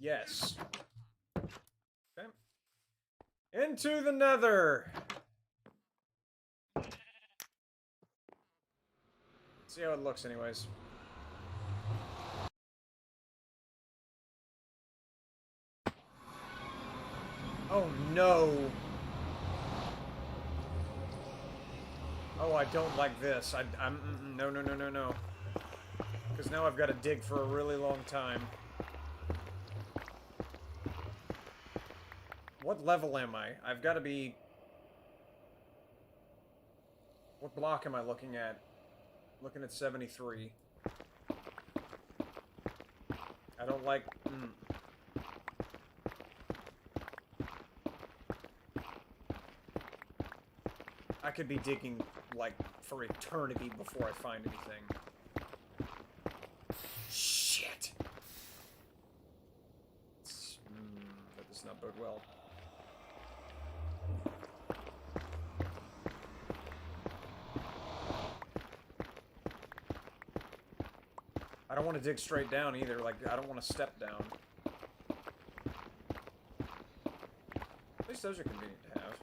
Yes. Okay. Into the nether! See how it looks anyways. Oh no! Oh, I don't like this. No, no, no, no, no. Because now I've got to dig for a really long time. What level am I? I've got to be... What block am I looking at? Looking at 73. I don't like... I could be digging, like, for eternity before I find anything. Shit! That does not bode well. I don't want to dig straight down either, like, I don't want to step down. At least those are convenient to have.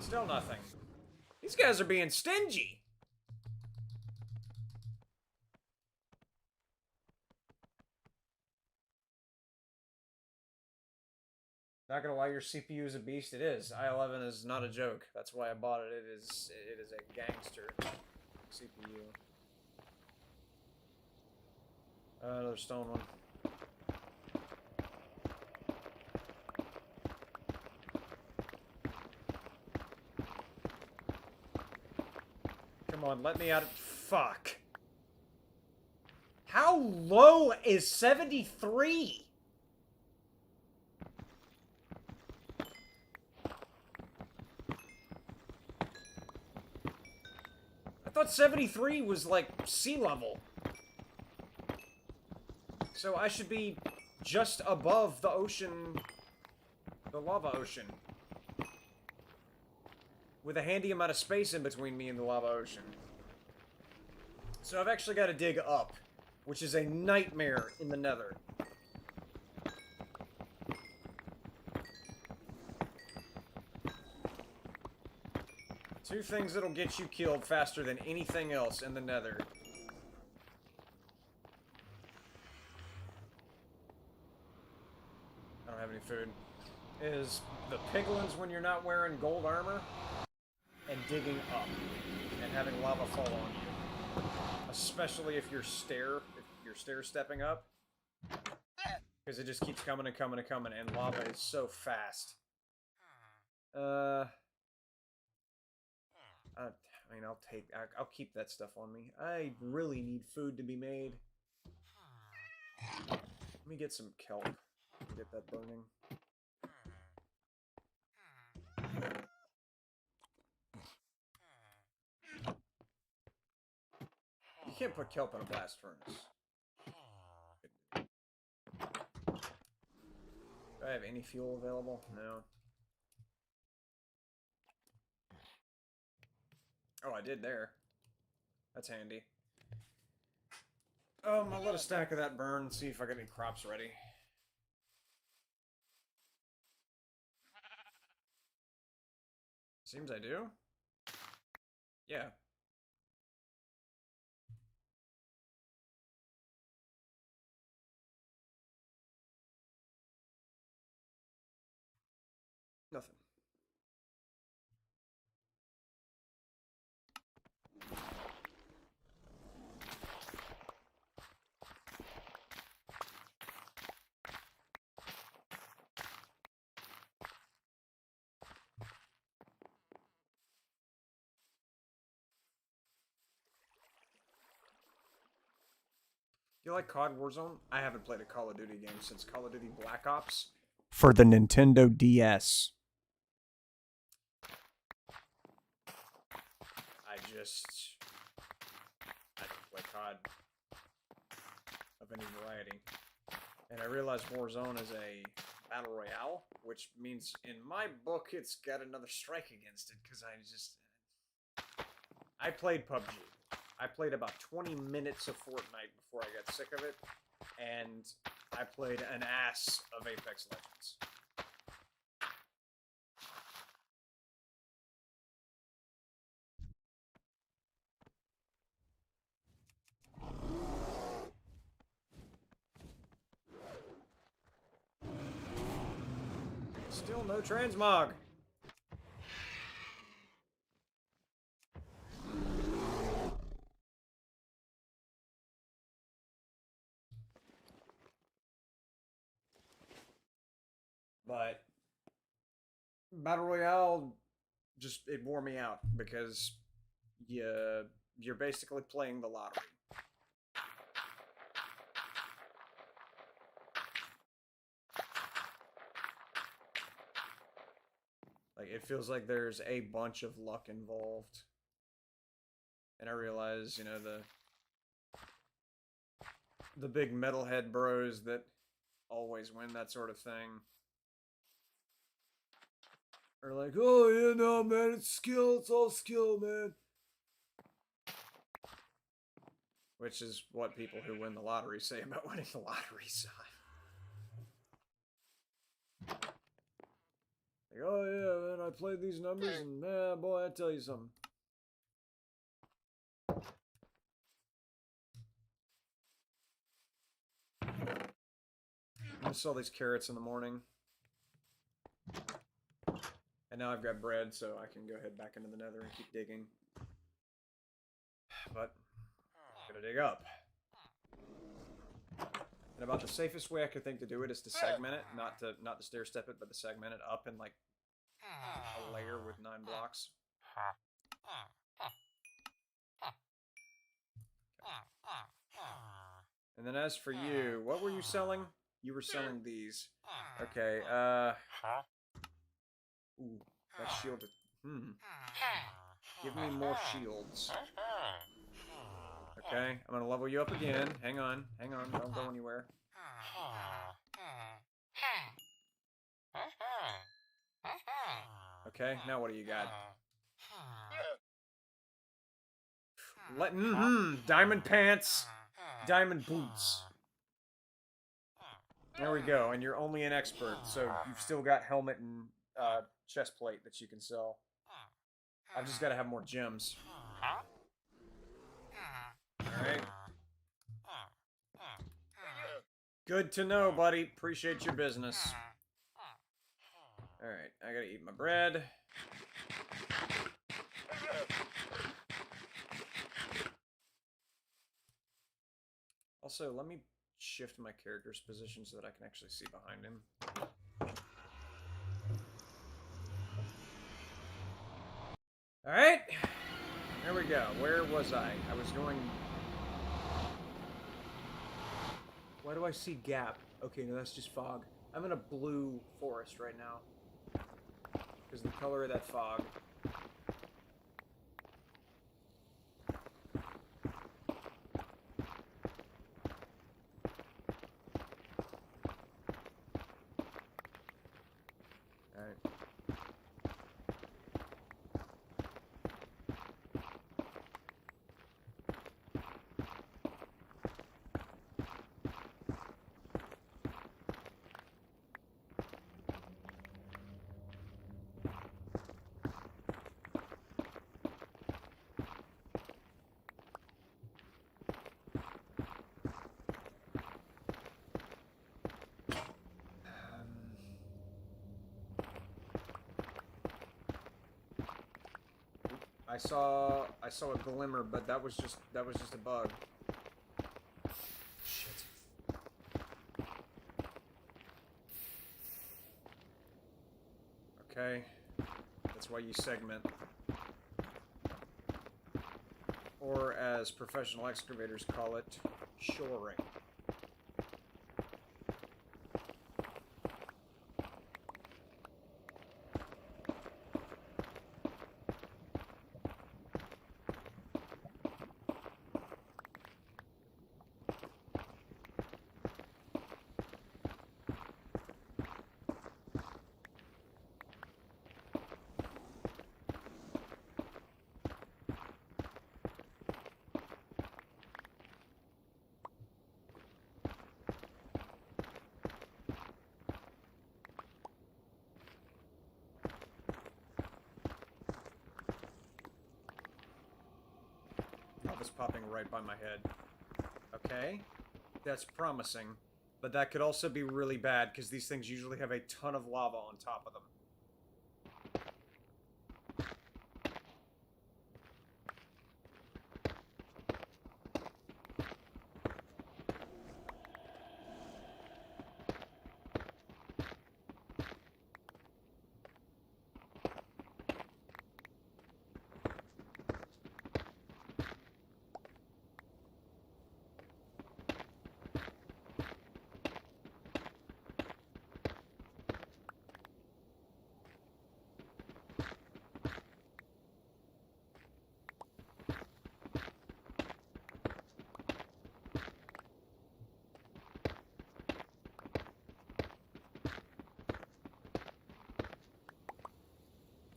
Still nothing. These guys are being stingy. Not gonna lie, your CPU is a beast. It is. i11 is not a joke. That's why I bought it. It is a gangster CPU. Another stone one. Come on, let me out of... Fuck. How low is 73? I thought 73 was, like, sea level. So I should be just above the ocean... the lava ocean. With a handy amount of space in between me and the lava ocean. So I've actually got to dig up, which is a nightmare in the nether. Two things that'll get you killed faster than anything else in the nether. I don't have any food. Is the piglins when you're not wearing gold armor, and digging up, and having lava fall on you. Especially if you're stair-stepping up. Because it just keeps coming and coming and coming, and lava is so fast. I mean, I'll keep that stuff on me. I really need food to be made. Let me get some kelp. Get that burning. You can't put kelp in a blast furnace. Do I have any fuel available? No. Oh, I did there. That's handy. I'll let a stack of that burn and see if I got any crops ready. Seems I do. Yeah. Nothing. You like COD Warzone? I haven't played a Call of Duty game since Call of Duty Black Ops for the Nintendo DS. I just I can play COD of any variety. And I realized Warzone is a battle royale, which means in my book it's got another strike against it, because I played PUBG. I played about 20 minutes of Fortnite before I got sick of it, and I played an ass of Apex Legends. Still no transmog. But Battle Royale just it wore me out because you're basically playing the lottery. Like, it feels like there's a bunch of luck involved. And I realize, you know, the big metalhead bros that always win that sort of thing are like, oh, yeah, no, man, it's skill, it's all skill, man. Which is what people who win the lottery say about winning the lottery, so... Like, oh yeah, man, I played these numbers, and man, boy, I tell you something. I saw these carrots in the morning. And now I've got bread, so I can go head back into the nether and keep digging. But, I'm gonna dig up. And about the safest way I could think to do it is to segment it, not to stair step it, but to segment it up in like a layer with 9 blocks. And then as for you, what were you selling? You were selling these. Okay, ooh, that shield. Give me more shields. Okay, I'm gonna level you up again. Hang on, don't go anywhere. Okay, now what do you got? Diamond pants, diamond boots. There we go, and you're only an expert, so you've still got helmet and chest plate that you can sell. I've just got to have more gems. Alright. Good to know, buddy. Appreciate your business. Alright, I gotta eat my bread. Also, let me shift my character's position so that I can actually see behind him. Alright. There we go. Where was I? I was going... Why do I see gap? Okay, no, that's just fog. I'm in a blue forest right now. Because the color of that fog. Alright. I saw a glimmer, but that was just a bug. Shit. Okay. That's why you segment. Or as professional excavators call it, shoring. lava's popping right by my head. Okay. That's promising. But that could also be really bad, because these things usually have a ton of lava on top of them.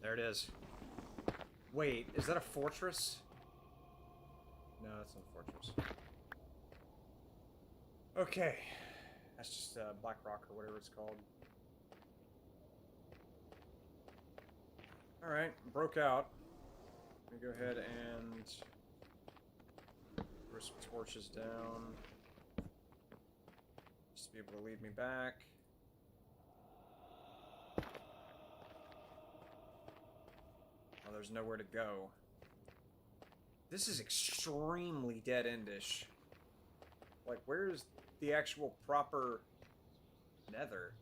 There it is. Wait, is that a fortress? No, that's not a fortress. Okay. That's just Black Rock or whatever it's called. Alright, broke out. Let me go ahead and throw some torches down. Just to be able to lead me back. Oh, there's nowhere to go. This is extremely dead-endish. Like, where's the actual proper nether?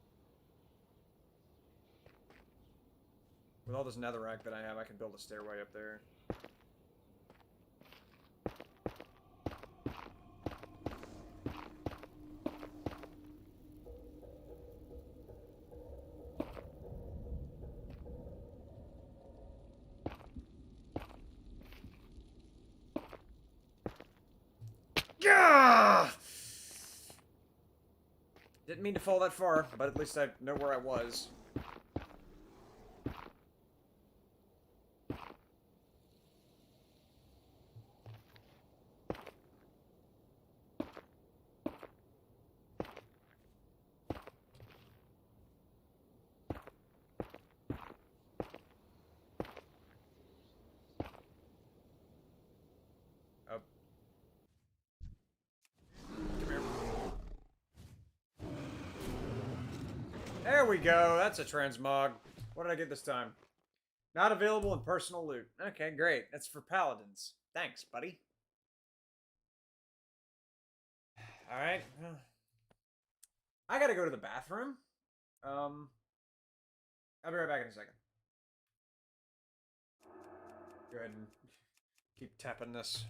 With all this netherrack that I have, I can build a stairway up there. Gah! Didn't mean to fall that far, but at least I know where I was. There we go. That's a transmog. What did I get this time? Not available in personal loot. Okay, great. That's for paladins. Thanks, buddy. Alright. I gotta go to the bathroom. I'll be right back in a second. Go ahead and keep tapping this.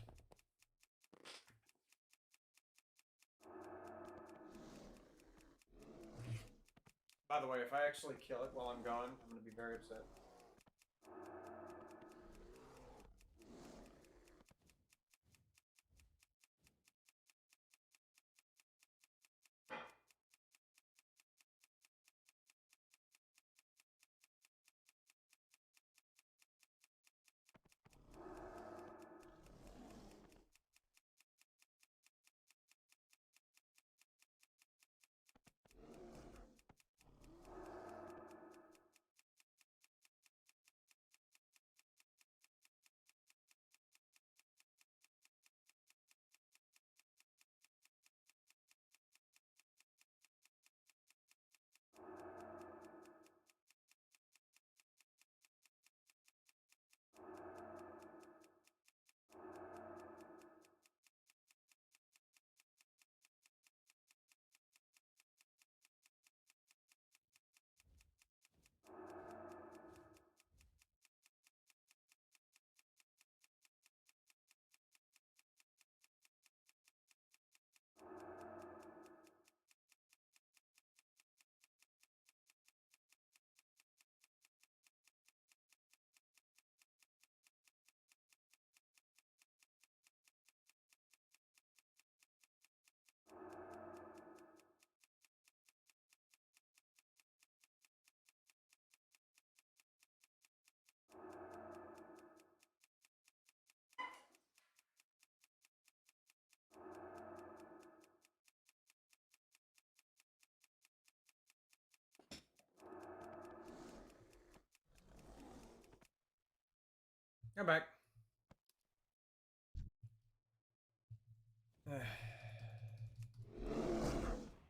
By the way, if I actually kill it while I'm gone, I'm gonna be very upset. I'm back.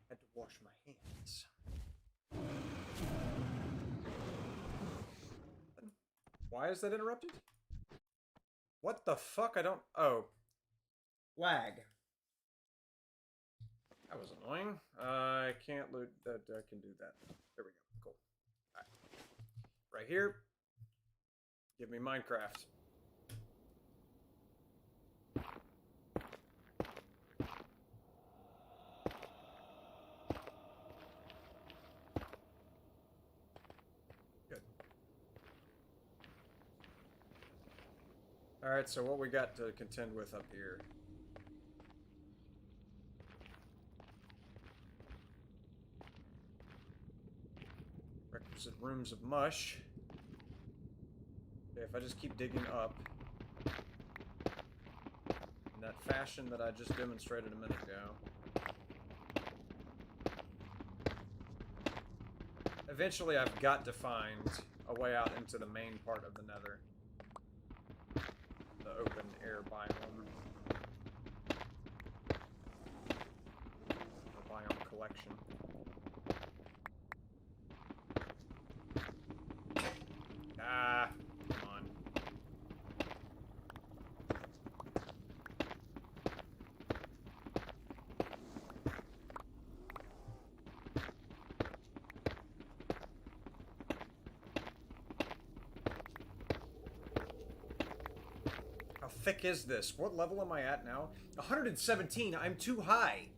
Had to wash my hands. Why is that interrupted? What the fuck? I don't... Oh. Lag. That was annoying. I can't loot that. I can do that. There we go. Cool. All right. Right here. Give me Minecraft. Good. All right. So what we got to contend with up here? Requisite rooms of mush. Okay, if I just keep digging up in that fashion that I just demonstrated a minute ago, eventually I've got to find a way out into the main part of the Nether. The open air biome. Or biome collection. Ah, come on. How thick is this? What level am I at now? 117. I'm too high.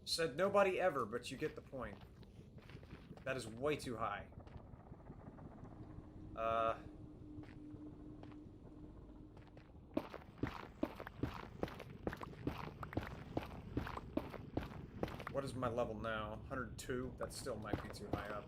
Said nobody ever, but you get the point. That is way too high. What is my level now? 102? That still might be too high up.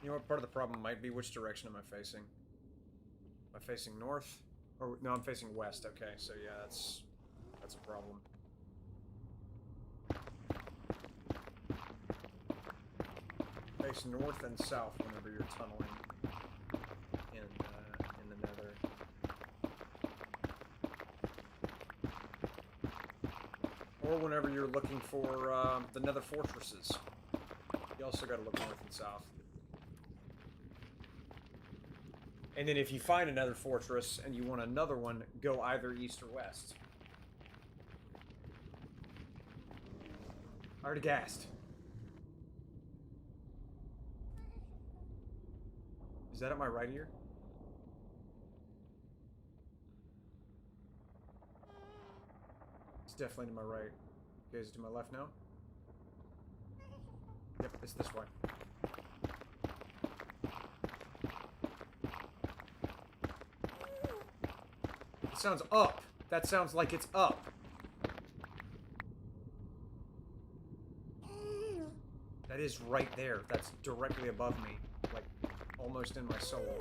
You know what part of the problem might be? Which direction am I facing? Am I facing north? Or no, I'm facing west. Okay, so yeah, that's a problem. Face north and south whenever you're tunneling in the Nether. Or whenever you're looking for the Nether fortresses. You also got to look north and south. And then if you find another fortress and you want another one, go either east or west. Already gassed. Is that at my right ear? It's definitely to my right. Okay, is it to my left now? Yep, it's this way. It sounds up. That sounds like it's up. That is right there. That's directly above me. Like, almost in my soul.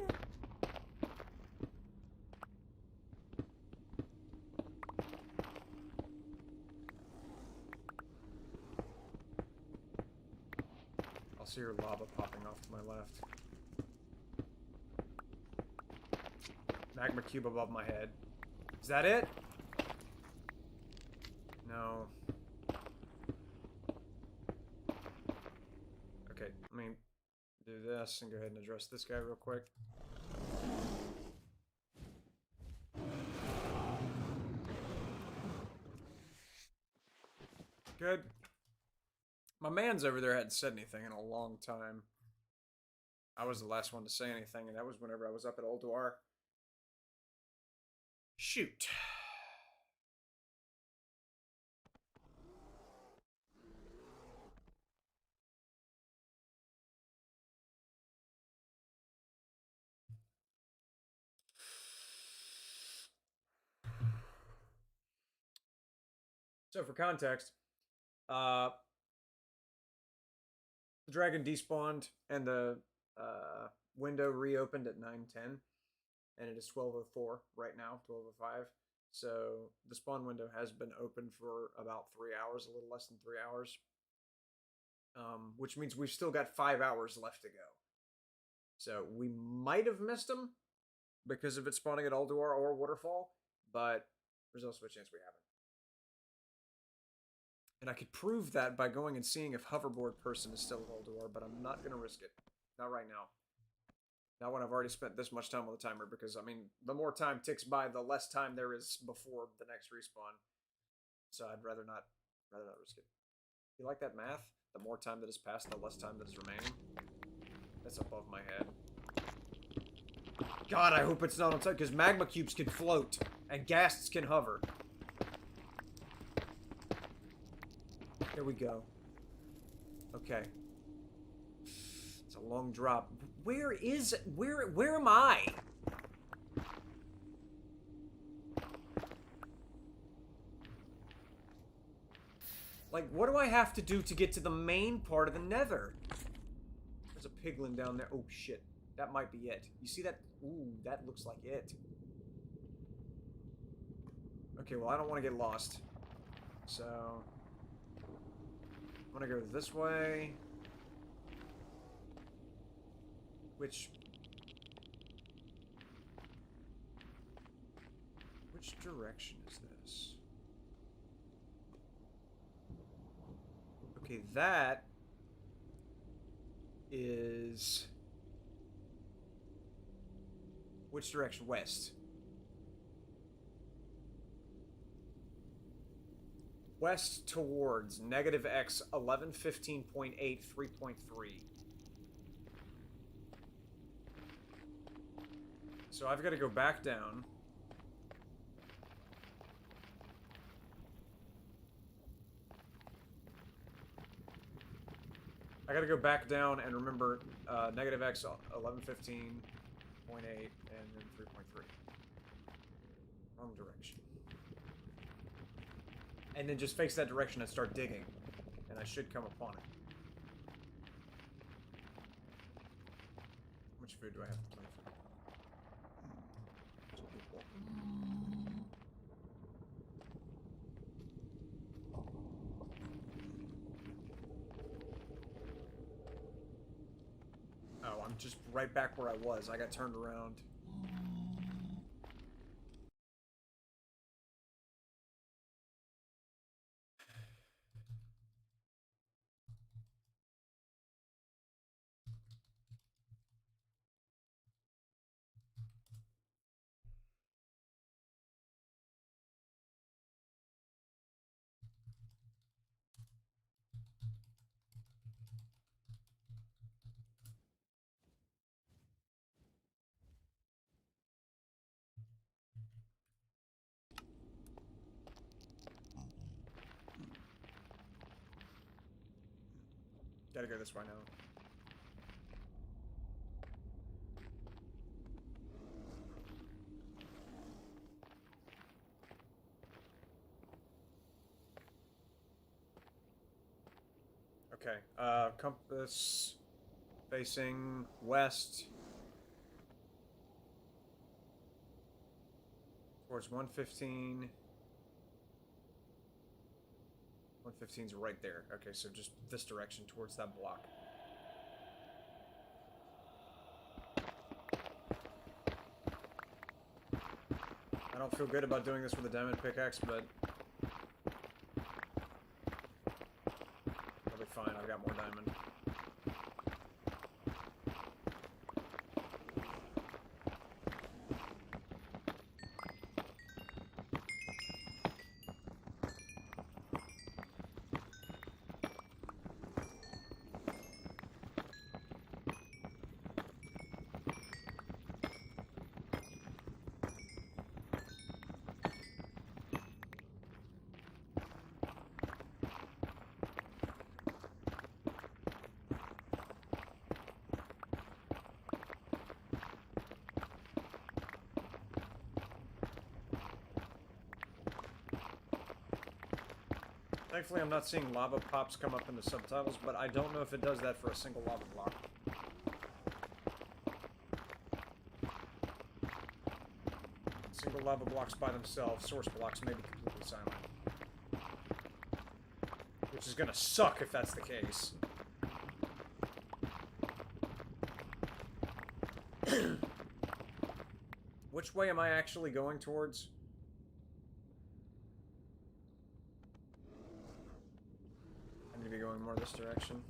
I'll see your lava popping off to my left. Magma cube above my head. Is that it? No. Okay, let me do this and go ahead and address this guy real quick. Good. My man's over there hadn't said anything in a long time. I was the last one to say anything, and that was whenever I was up at Old Dwar. Shoot. So for context, Uh, the dragon despawned and the window reopened at 9:10, and it is 12:04 right now, 12:05. So the spawn window has been open for about 3 hours, a little less than 3 hours, which means we've still got 5 hours left to go. So we might have missed them because of it spawning at Ulduar or Waterfall, but there's also a chance we haven't. And I could prove that by going and seeing if Hoverboard Person is still at Ulduar, but I'm not going to risk it. Not right now. Not when I've already spent this much time on the timer, because, I mean, the more time ticks by, the less time there is before the next respawn. So I'd rather not risk it. You like that math? The more time that has passed, the less time that is remaining? That's above my head. God, I hope it's not on time, because magma cubes can float, and ghasts can hover. There we go. Okay. It's a long drop. Where am I? Like, what do I have to do to get to the main part of the nether? There's a piglin down there. Oh, shit. That might be it. You see that? Ooh, that looks like it. Okay, well, I don't want to get lost. So... I'm gonna go this way. Which direction is this? Okay, that is... Which direction? West. West towards negative X 1115.8 3.3. So I've got to go back down. I got to go back down and remember negative X 1115.8 and then 3.3. Wrong direction. And then just face that direction and start digging. And I should come upon it. How much food do I have to play for? Oh, I'm just right back where I was. I got turned around. Gotta go this way now. Okay, compass facing west towards 115. 115's right there. Okay, so just this direction towards that block. I don't feel good about doing this with a diamond pickaxe, but I'll be fine. I've got more diamond. Thankfully, I'm not seeing lava pops come up in the subtitles, but I don't know if it does that for a single lava block. Single lava blocks by themselves, source blocks may be completely silent. Which is gonna suck if that's the case. Which way am I actually going towards? I need to be going more this direction.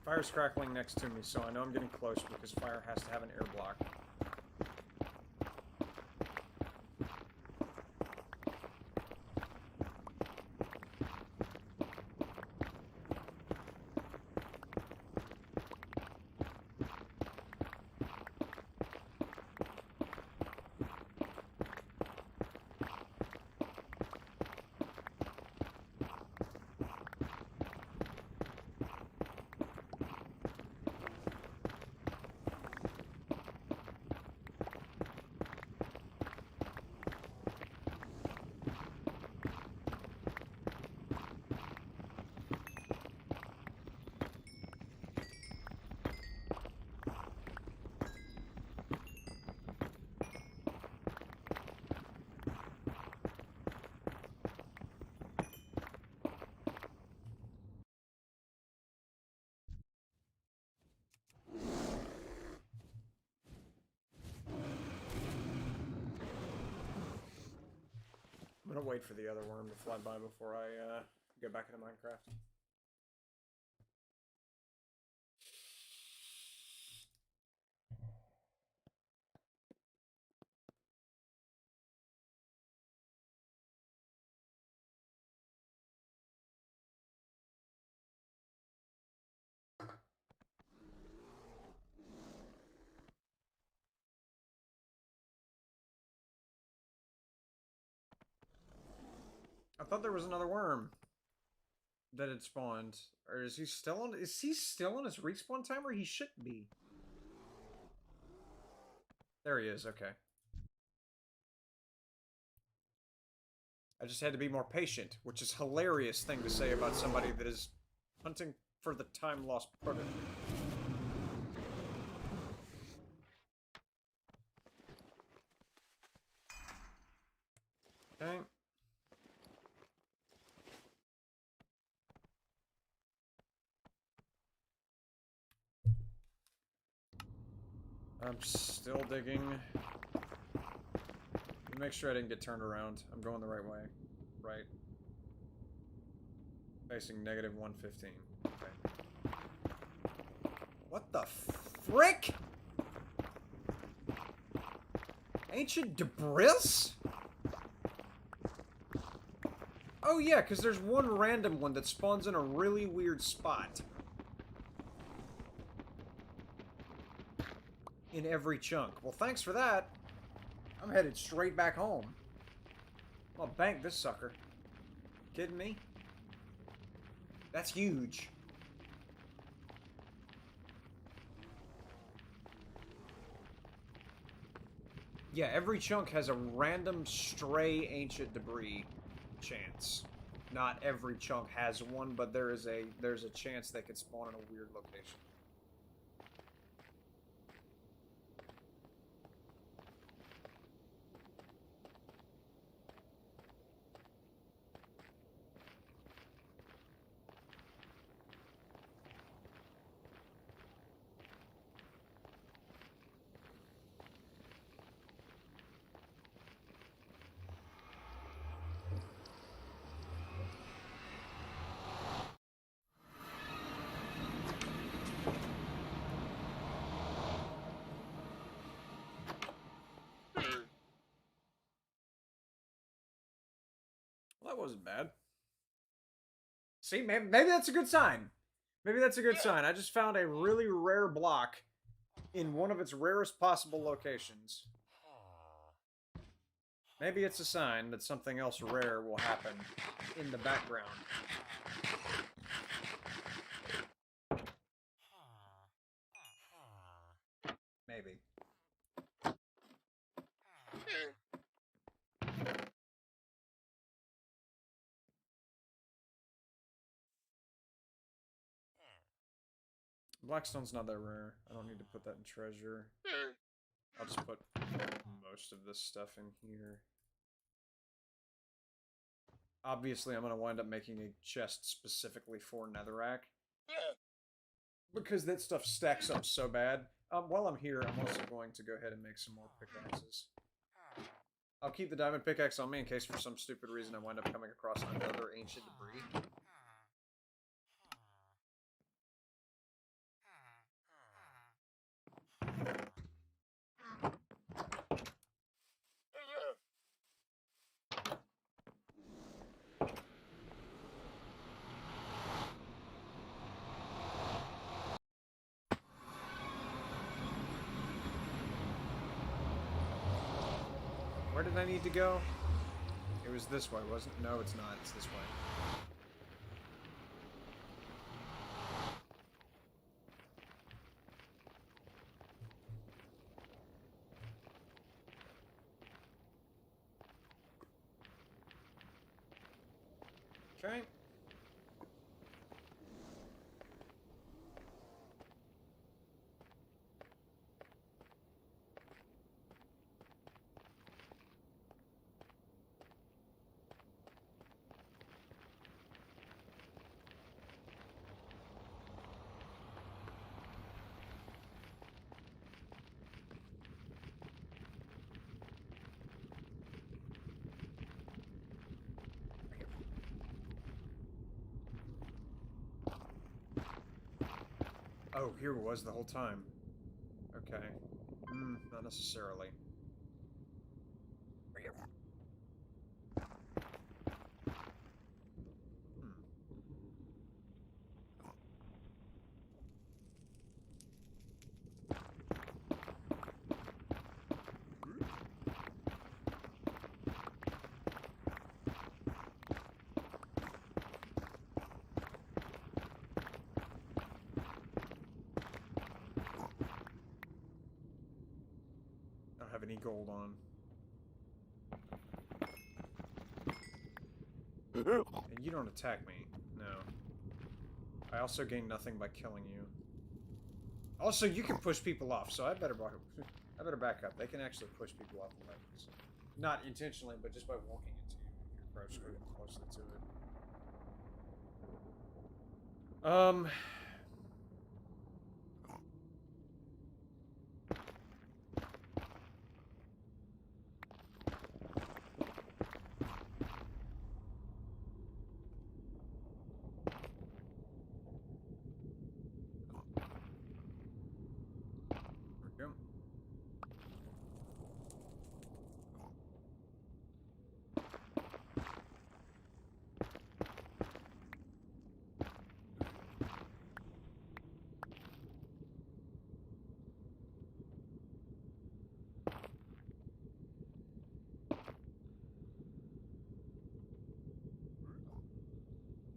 Fire's crackling next to me, so I know I'm getting close because fire has to have an air block. I'm gonna wait for the other worm to fly by before I get back into Minecraft. I thought there was another worm that had spawned. Or is he still on his respawn timer? He shouldn't be. There he is, okay. I just had to be more patient, which is a hilarious thing to say about somebody that is hunting for the time-lost proto-Drake. Okay. I'm still digging. Make sure I didn't get turned around. I'm going the right way. Right. Facing negative 115. Okay. What the frick? Ancient debris? Oh yeah, because there's one random one that spawns in a really weird spot. In every chunk. Well, thanks for that. I'm headed straight back home. I'll bank this sucker. Kidding me? That's huge. Yeah, every chunk has a random stray ancient debris chance. Not every chunk has one, but there's a chance they could spawn in a weird location. Well, that wasn't bad. See, maybe that's a good sign. Maybe that's a good sign. I just found a really rare block in one of its rarest possible locations. Maybe it's a sign that something else rare will happen in the background. Maybe. Blackstone's not that rare. I don't need to put that in treasure. I'll just put most of this stuff in here. Obviously, I'm going to wind up making a chest specifically for netherrack. Because that stuff stacks up so bad. While I'm here, I'm also going to go ahead and make some more pickaxes. I'll keep the diamond pickaxe on me in case for some stupid reason I wind up coming across another ancient debris. Where did I need to go? It was this way, wasn't it? No, it's not. It's this way. Okay. Oh, here it was the whole time. Okay. Not necessarily. Have any gold on. And you don't attack me. No. I also gain nothing by killing you. Also, you can push people off, so I better back up. They can actually push people off the ledges. Not intentionally, but just by walking into you if you're crouched closely to it.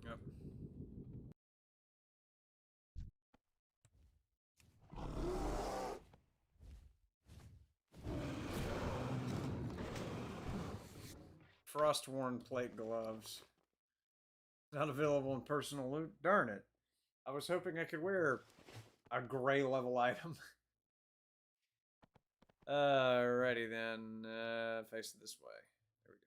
Yep. Frost-worn plate gloves. Not available in personal loot? Darn it. I was hoping I could wear a gray level item. Alrighty then. Face it this way. There we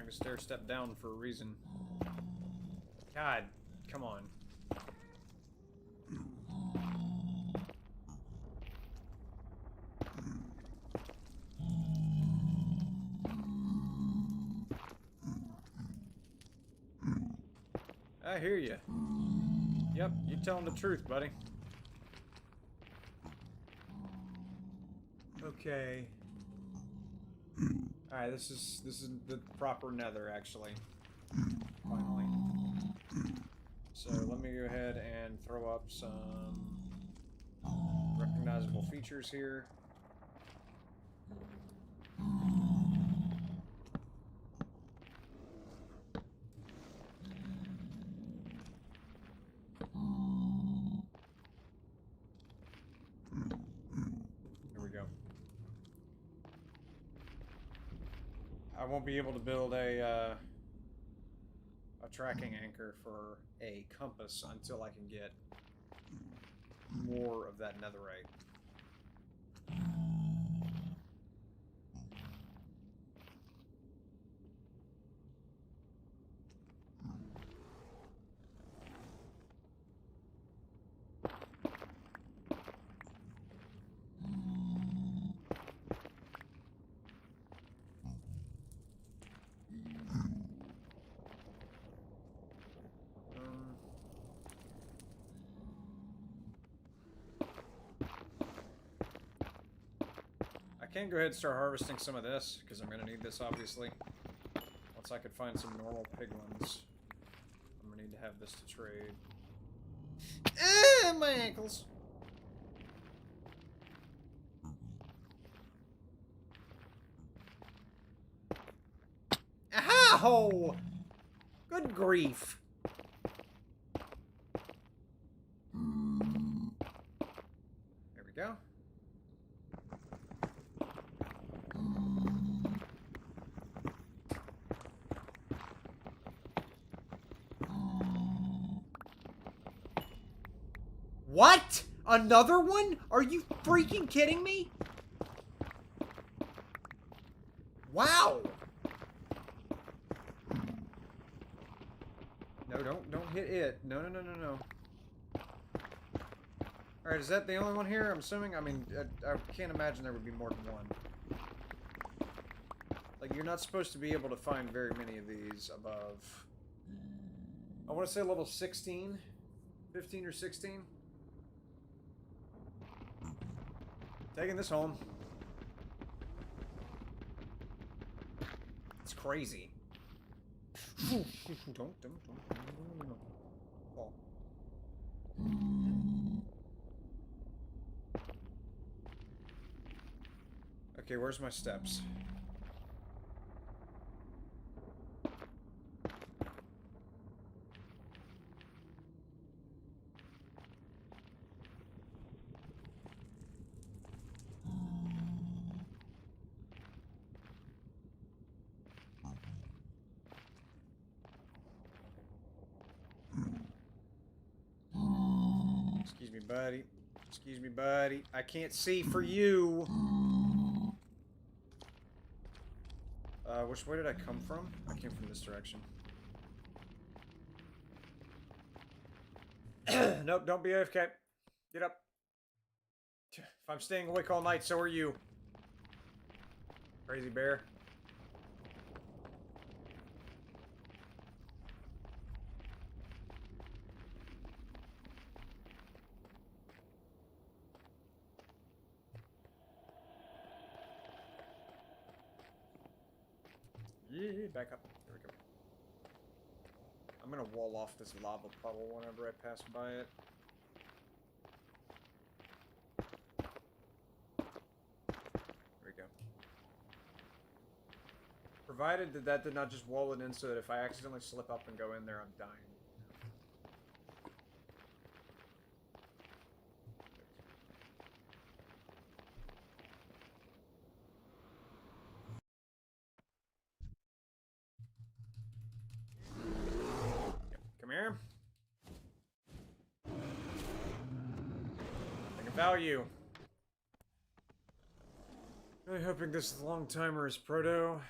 trying to stair step down for a reason. God, come on. I hear you. Yep, you telling the truth, buddy. Okay. Alright, this is the proper nether, actually. Finally. So let me go ahead and throw up some recognizable features here. Here we go. I won't be able to build a tracking anchor for a compass until I can get more of that netherite. I can go ahead and start harvesting some of this, because I'm going to need this, obviously. Once I could find some normal piglins, I'm going to need to have this to trade. My ankles! Ow! Good grief! There we go. What? Another one? Are you freaking kidding me? Wow. No, don't hit it. No. Alright, is that the only one here? I'm assuming? I mean, I can't imagine there would be more than one. Like, you're not supposed to be able to find very many of these above... I want to say level 16? 15 or 16? Taking this home. It's crazy. Don't. Oh. Okay, where's my steps? Excuse me, buddy. Excuse me, buddy. I can't see for you. Which way did I come from? I came from this direction. Nope, don't be AFK. Get up. If I'm staying awake all night, so are you. Crazy bear. Yeah, back up. There we go. I'm gonna wall off this lava puddle whenever I pass by it. There we go. Provided that that did not just wall it in so that if I accidentally slip up and go in there, I'm dying. Come here. Think of value. Really hoping this long timer is proto.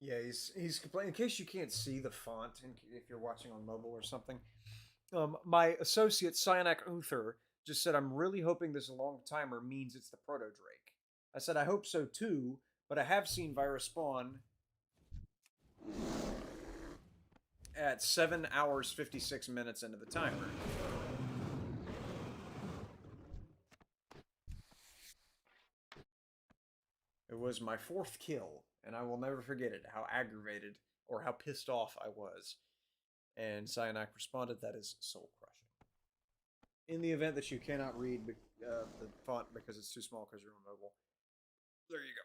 Yeah, he's complaining. In case you can't see the font, if you're watching on mobile or something, my associate Cyanak Uther just said, "I'm really hoping this long timer means it's the Proto-Drake." I said, "I hope so too, but I have seen virus spawn at 7 hours 56 minutes into the timer." It was my fourth kill, and I will never forget it. How aggravated or how pissed off I was. And Cyanak responded, "That is soul crushing." In the event that you cannot read the font because it's too small because you're on mobile, there you go.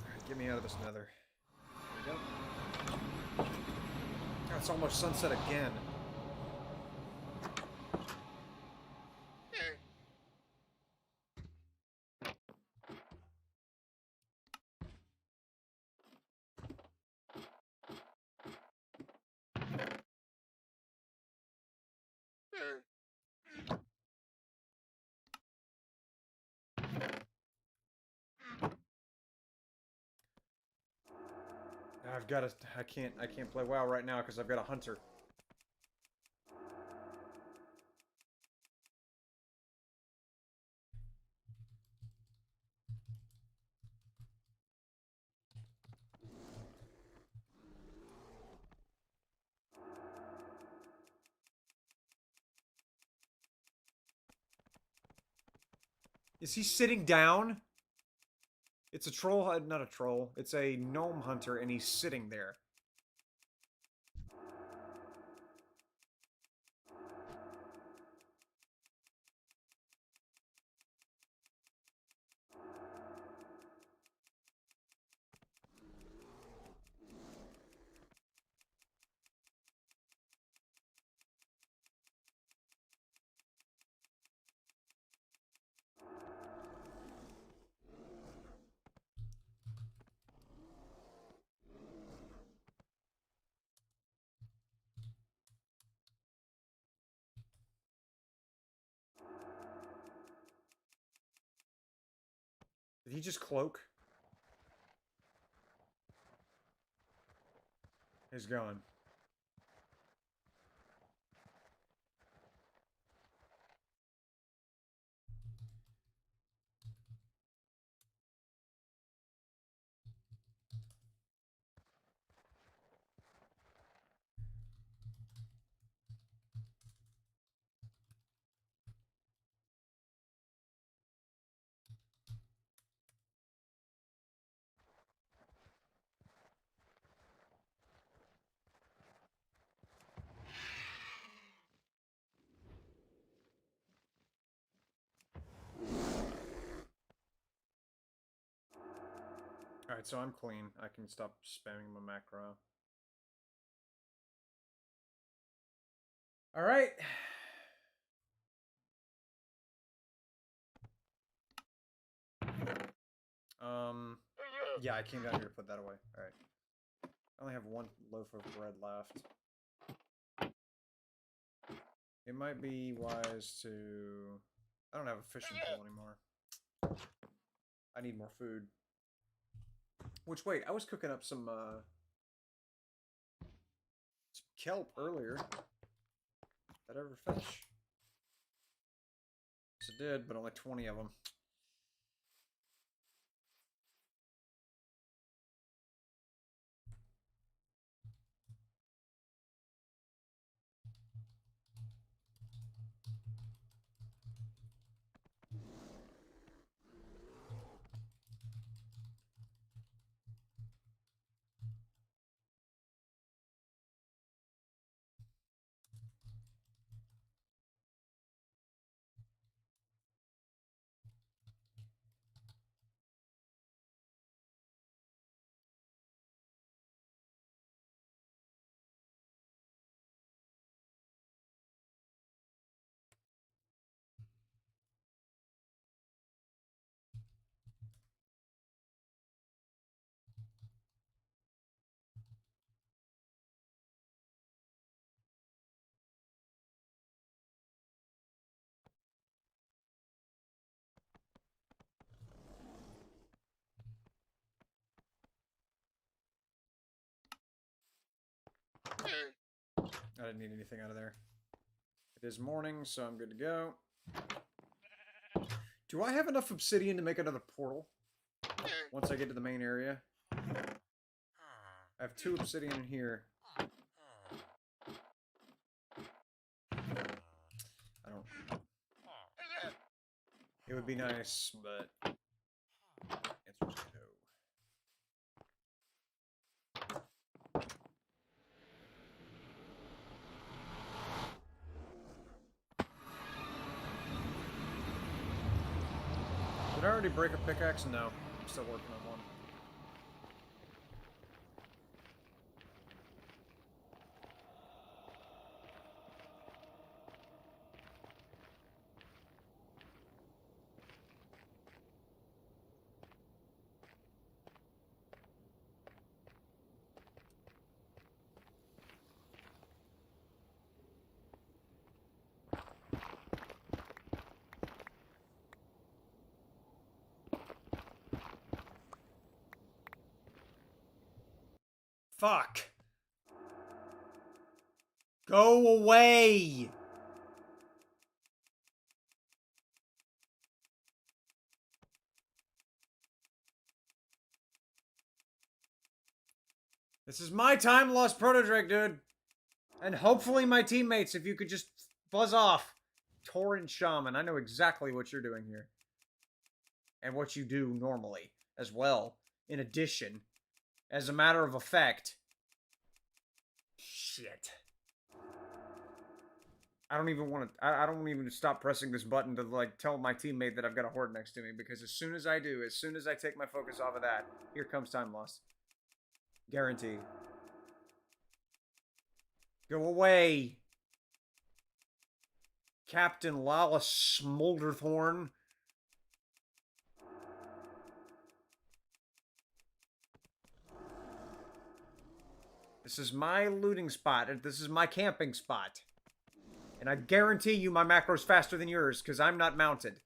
Alright, get me out of this nether. There we go. God, it's almost sunset again. I've got to. I can't play WoW right now because I've got a hunter. Is he sitting down? It's a troll, not a troll. It's a gnome hunter, and he's sitting there. Did he just cloak? He's gone. Alright, so I'm clean. I can stop spamming my macro. Alright. Yeah, I came down here to put that away. Alright. I only have one loaf of bread left. It might be wise to... I don't have a fishing pole anymore. I need more food. Which, wait, I was cooking up some kelp earlier. Did I ever finish? Yes, it did, but only 20 of them. didn't need anything out of there. It is morning, so I'm good to go. Do I have enough obsidian to make another portal? Once I get to the main area? I have 2 obsidian in here. I don't... It would be nice, but... Answer's no. Did I already break a pickaxe? No. I'm still working on one. Fuck! Go away! This is my time-lost Proto-Drake, dude! And hopefully my teammates, if you could just buzz off. Tauren Shaman, I know exactly what you're doing here. And what you do normally, as well. In addition. As a matter of effect. Shit. I don't even want to... I don't even stop pressing this button to, like, tell my teammate that I've got a horde next to me. Because as soon as I do, as soon as I take my focus off of that, here comes time loss. Guaranteed. Go away! Captain Lala Smolderthorn. This is my looting spot, and this is my camping spot. And I guarantee you my macro's faster than yours, because I'm not mounted.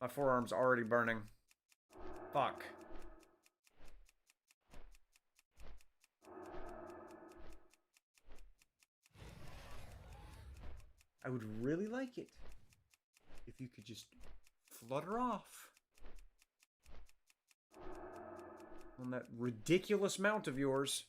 My forearm's already burning. Fuck. I would really like it if you could just flutter off on that ridiculous mount of yours.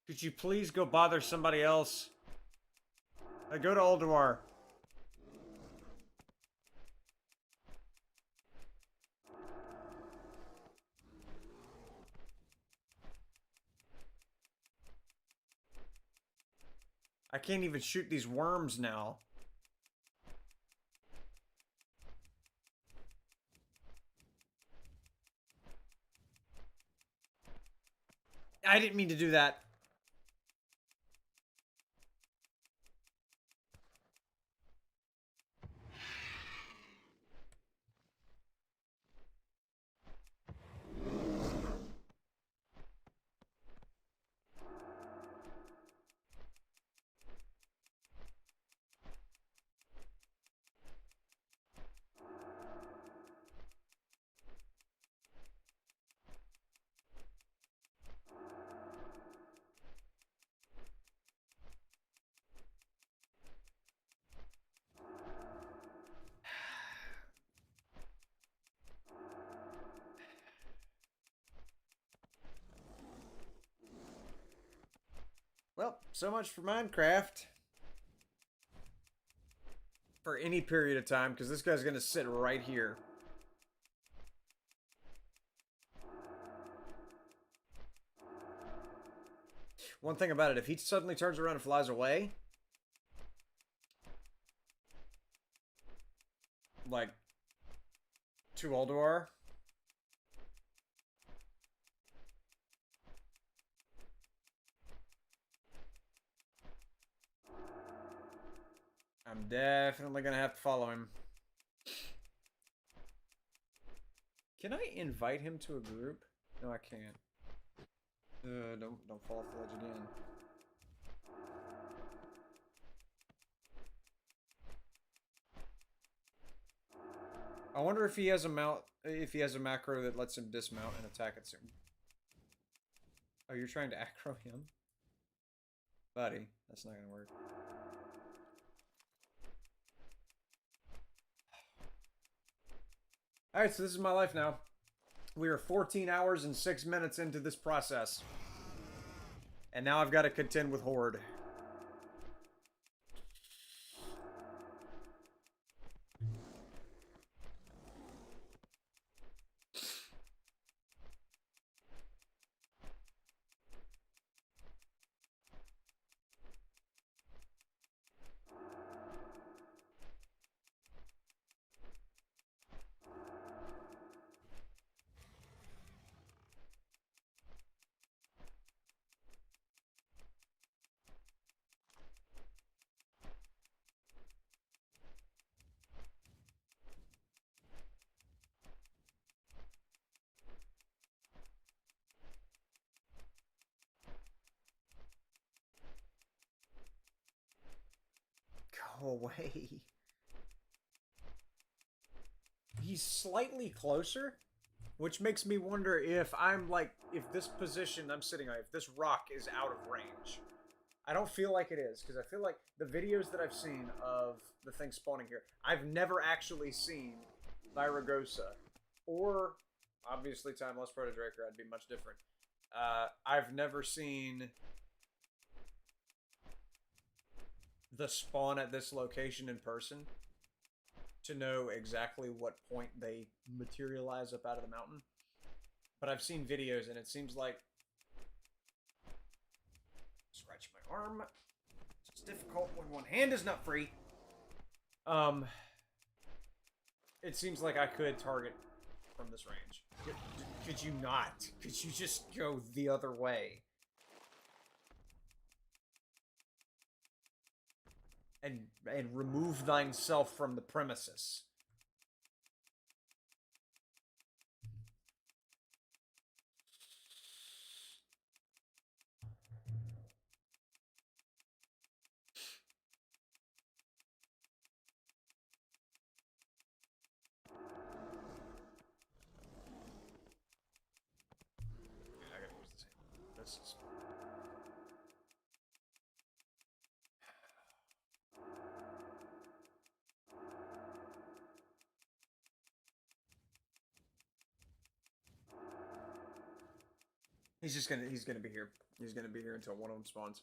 Could you please go bother somebody else? I go to Ulduar. I can't even shoot these worms now. I didn't mean to do that. Well, so much for Minecraft. For any period of time, because this guy's gonna sit right here. One thing about it, if he suddenly turns around and flies away, like, to Ulduar, I'm definitely gonna have to follow him. Can I invite him to a group? No, I can't. Don't fall off the ledge again. I wonder if he has a macro that lets him dismount and attack it soon. Oh, you're trying to aggro him? Buddy, that's not gonna work. Alright, so this is my life now. We are 14 hours and 6 minutes into this process. And now I've got to contend with Horde. Go away. He's slightly closer, which makes me wonder if if this position I'm sitting on, if this rock is out of range. I don't feel like it is, because I feel like the videos that I've seen of the thing spawning here, I've never actually seen Viragosa, or obviously Time-Lost Proto-Drake, or I'd be much different. I've never seen the spawn at this location in person to know exactly what point they materialize up out of the mountain. But I've seen videos, and it seems like... Scratch my arm. It's difficult when one hand is not free. It seems like I could target from this range. Could you not? Could you just go the other way? And remove thyself from the premises. I gotta use this hand. This is... He's gonna be here. He's gonna be here until one of them spawns.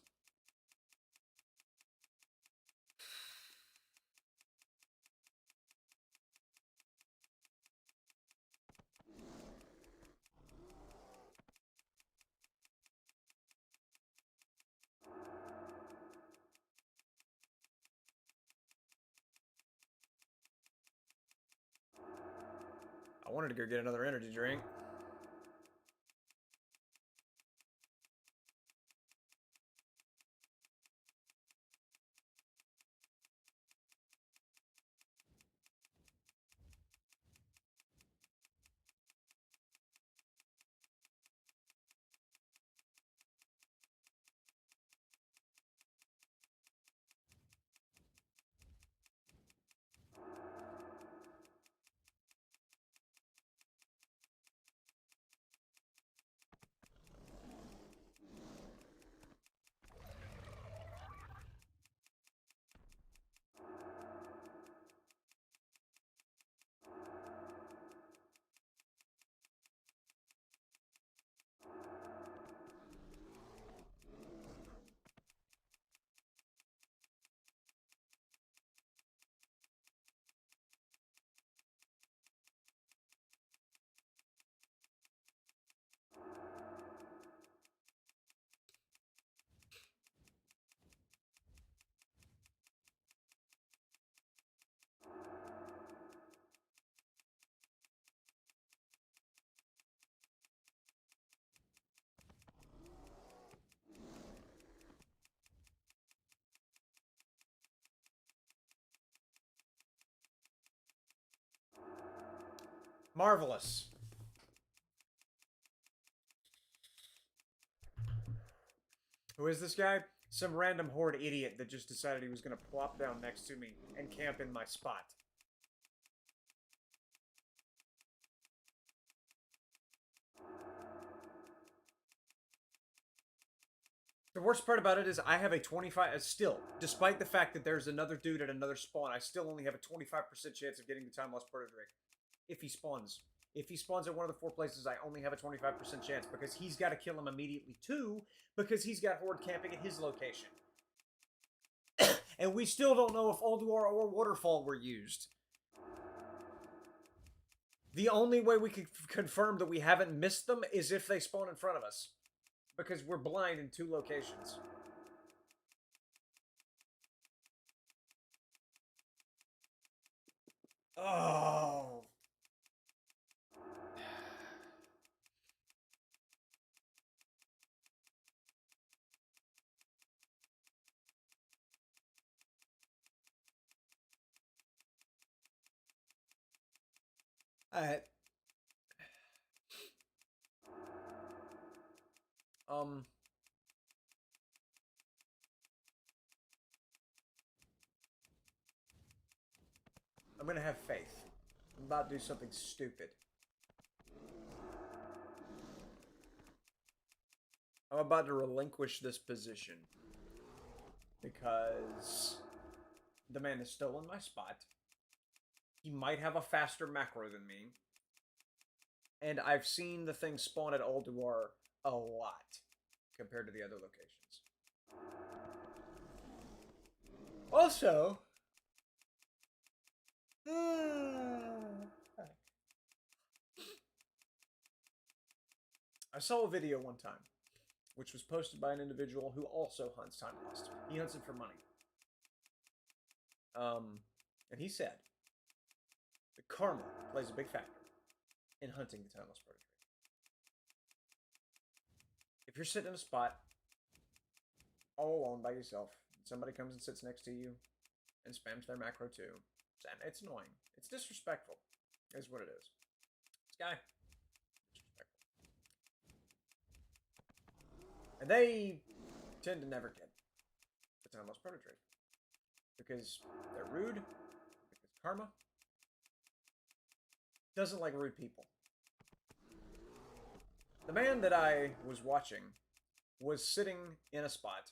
I wanted to go get another energy drink. Marvelous. Who is this guy? Some random horde idiot that just decided he was going to plop down next to me and camp in my spot. The worst part about it is I have a 25... Still, despite the fact that there's another dude at another spawn, I still only have a 25% chance of getting the Time-Lost Proto-Drake. If he spawns. If he spawns at one of the 4 places, I only have a 25% chance because he's got to kill him immediately too, because he's got horde camping at his location. And we still don't know if Ulduar or Waterfall were used. The only way we could confirm that we haven't missed them is if they spawn in front of us. Because we're blind in 2 locations. Oh. Alright. I'm gonna have faith. I'm about to do something stupid. I'm about to relinquish this position. Because the man has stolen my spot. He might have a faster macro than me. And I've seen the thing spawn at Ulduar a lot compared to the other locations. Also, I saw a video one time, which was posted by an individual who also hunts Time Lost. He hunts it for money. And he said that karma plays a big factor in hunting the Time Lost Proto-Drake. If you're sitting in a spot all alone by yourself, and somebody comes and sits next to you and spams their macro too, it's annoying. It's disrespectful, is what it is. This guy, disrespectful. And they tend to never get the Time Lost Proto-Drake. Because they're rude, because karma doesn't like rude people. The man that I was watching was sitting in a spot.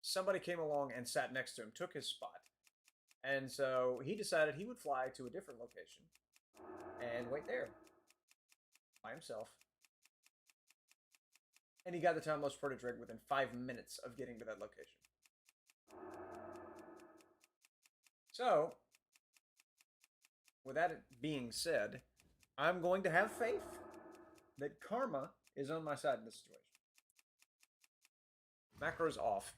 Somebody came along and sat next to him, took his spot. And so he decided he would fly to a different location and wait there by himself. And he got the Time-Lost Proto-Drake within 5 minutes of getting to that location. So, with that being said, I'm going to have faith that karma is on my side in this situation. Macro's off.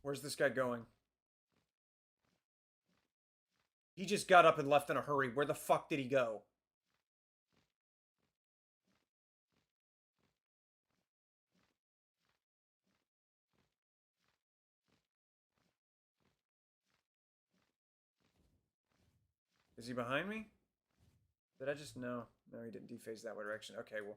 Where's this guy going? He just got up and left in a hurry. Where the fuck did he go? Is he behind me? Did I just... No. No, he didn't dephase that direction. Okay, well.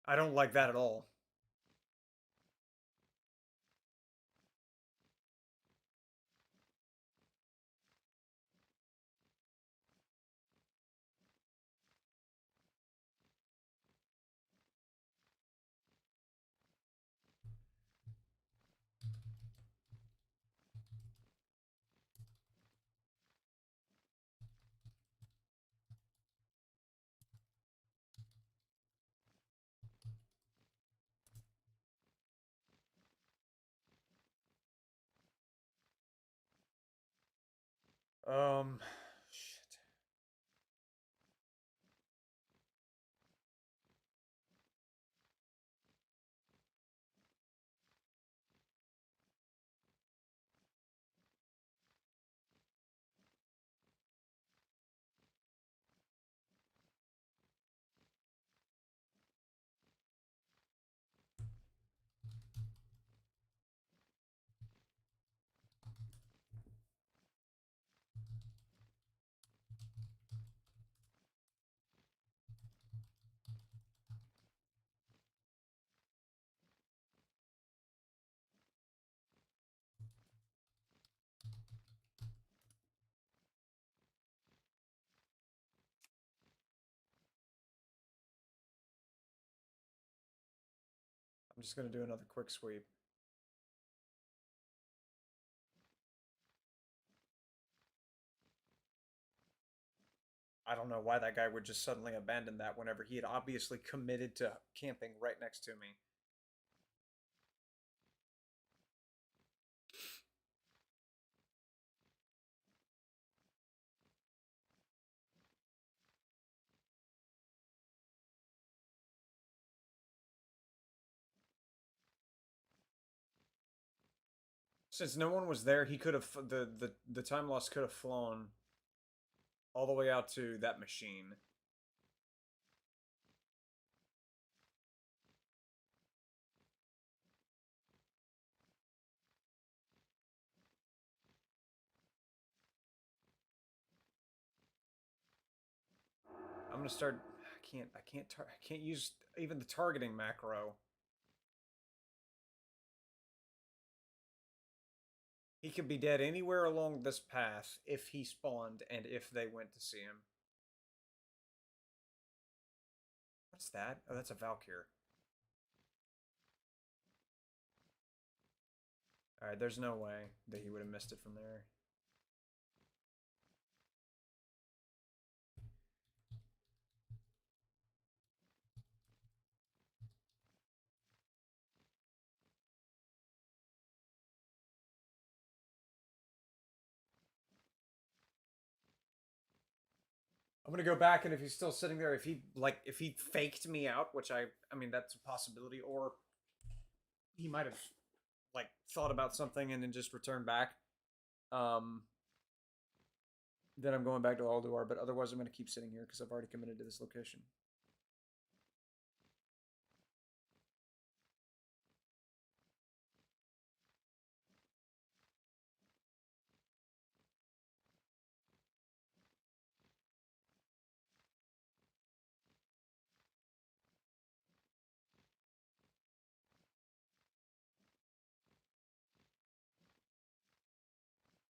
I don't like that at all. Shit. I'm just gonna do another quick sweep. I don't know why that guy would just suddenly abandon that whenever he had obviously committed to camping right next to me. Since no one was there, he could have the time lost could have flown all the way out to that machine. I'm gonna start. I can't use even the targeting macro. He could be dead anywhere along this path if he spawned and if they went to see him. What's that? Oh, that's a Valkyr. Alright, there's no way that he would have missed it from there. I'm gonna go back, and if he's still sitting there, if he faked me out, which I mean that's a possibility, or he might have like thought about something and then just returned back. Um, then I'm going back to Alduar, but otherwise I'm gonna keep sitting here because I've already committed to this location.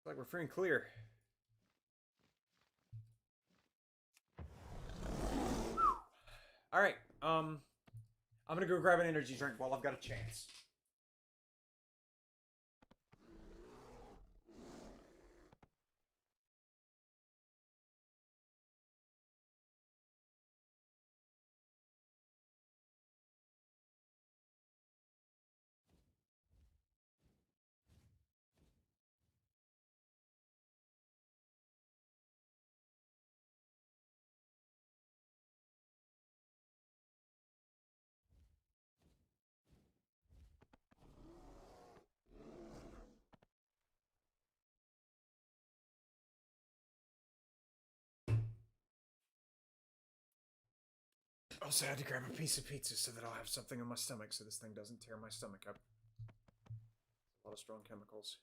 Like we're free and clear. All right. I'm gonna go grab an energy drink while I've got a chance. Also, I had to grab a piece of pizza so that I'll have something in my stomach so this thing doesn't tear my stomach up. A lot of strong chemicals.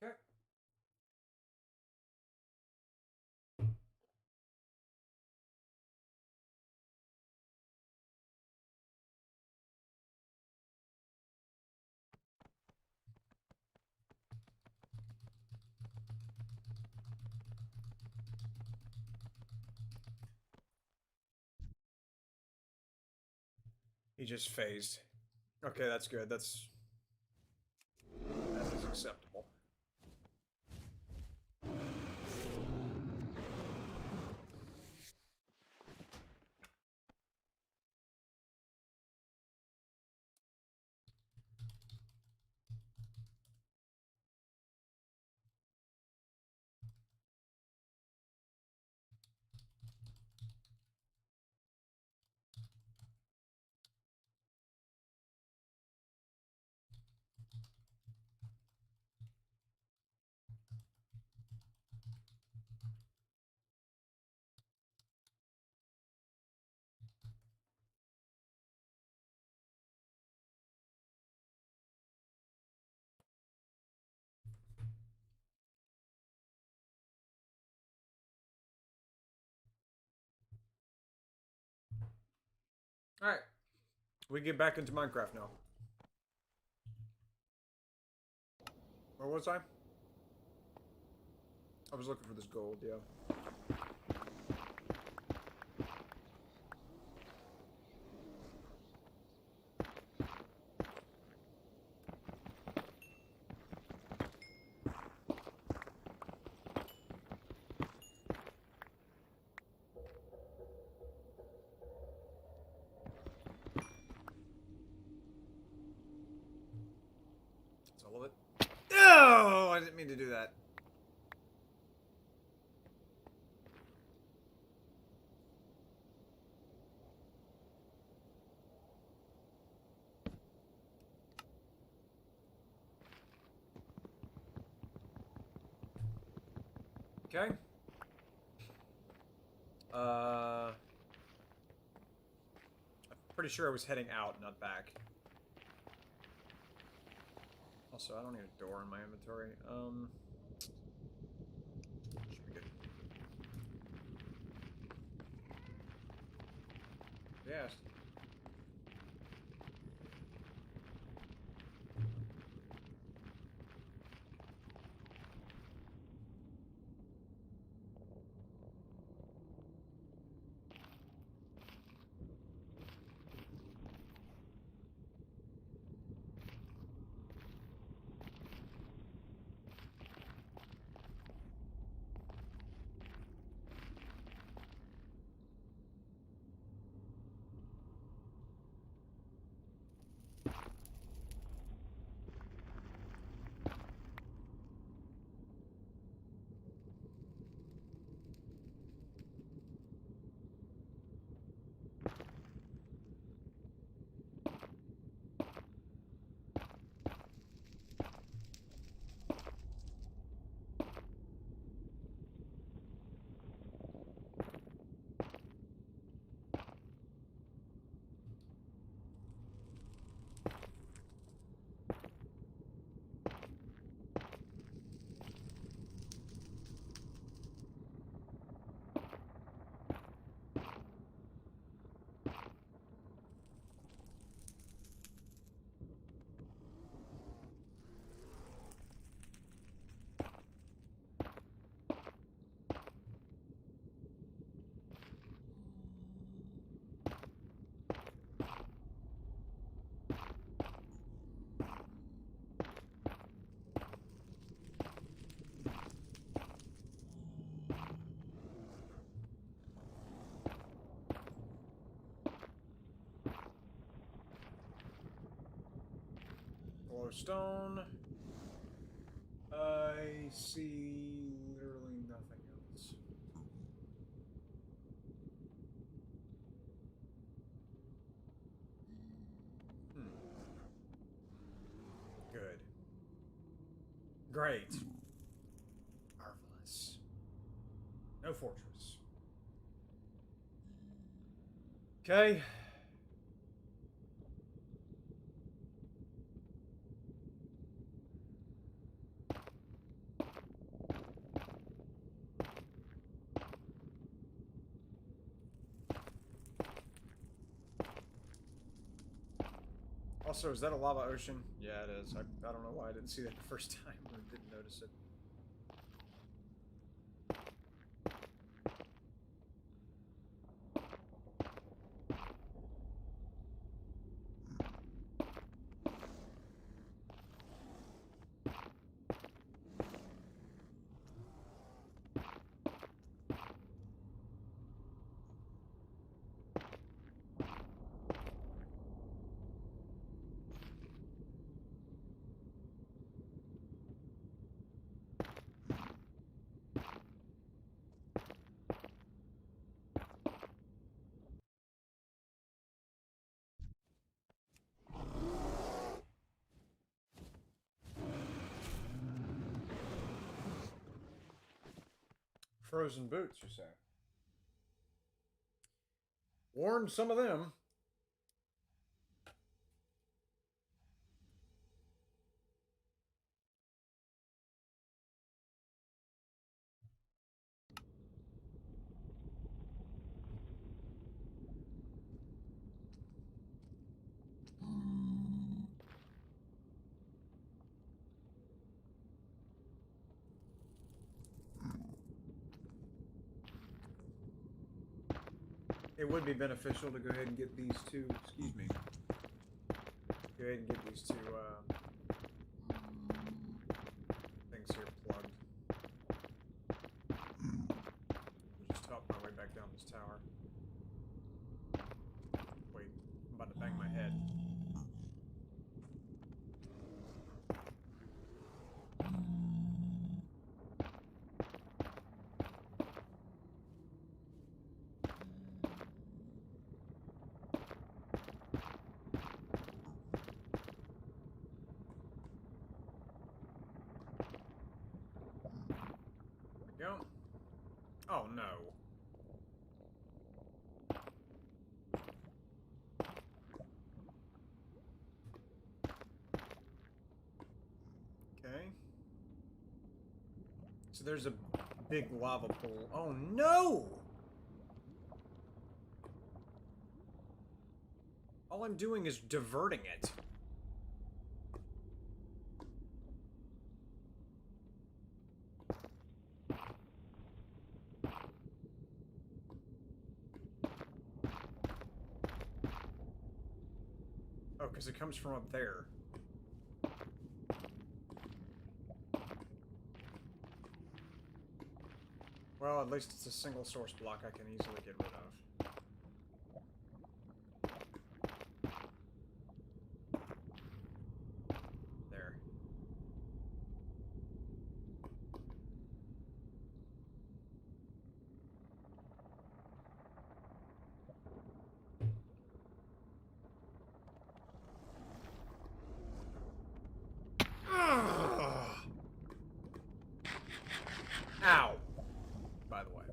Okay. He just phased. Okay, that's good. That is acceptable. Alright. We get back into Minecraft now. Where was I? I was looking for this gold, yeah. That's all of it. Oh, I didn't mean to do that. Okay. I'm pretty sure I was heading out, not back. Also, I don't need a door in my inventory. Should be good. Yes. Stone. I see literally nothing else. Good. Great. Marvelous. No fortress. Okay. Also, is that a lava ocean? Yeah, it is. I don't know why I didn't see that the first time or didn't notice it. Frozen boots, you say? Warned some of them. it would be beneficial to go ahead and get these two, excuse me, go ahead and get these two things here plugged. I'll just talk my way back down this tower. Wait, I'm about to bang my head. Go. Oh no. Okay. So there's a big lava pool. Oh no! All I'm doing is diverting it. Oh, because it comes from up there. Well, at least it's a single source block I can easily get rid of. There. Ow! By the way.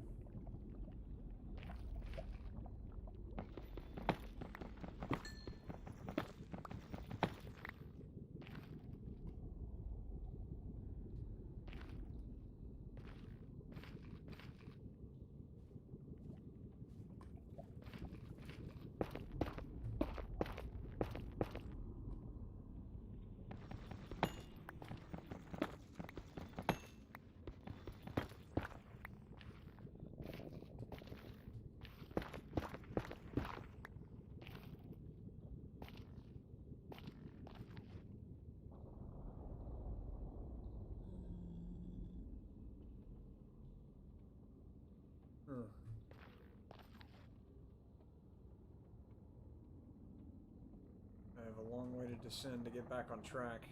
I have a long way to descend to get back on track.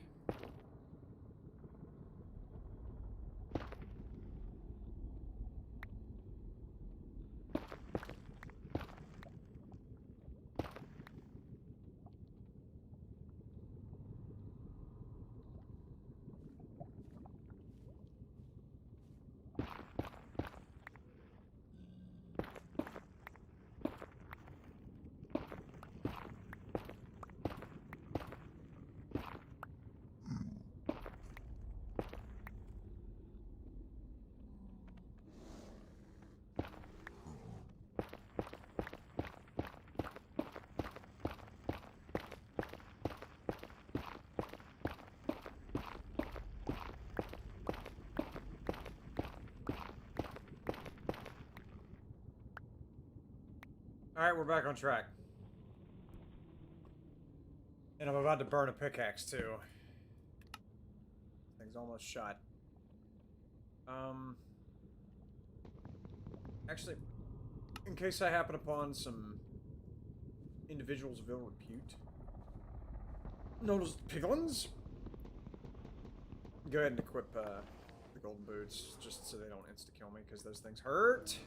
Alright, we're back on track. And I'm about to burn a pickaxe, too. Thing's almost shot. Actually, in case I happen upon some individuals of ill repute, known as piglins, go ahead and equip the golden boots, just so they don't insta-kill me, because those things hurt.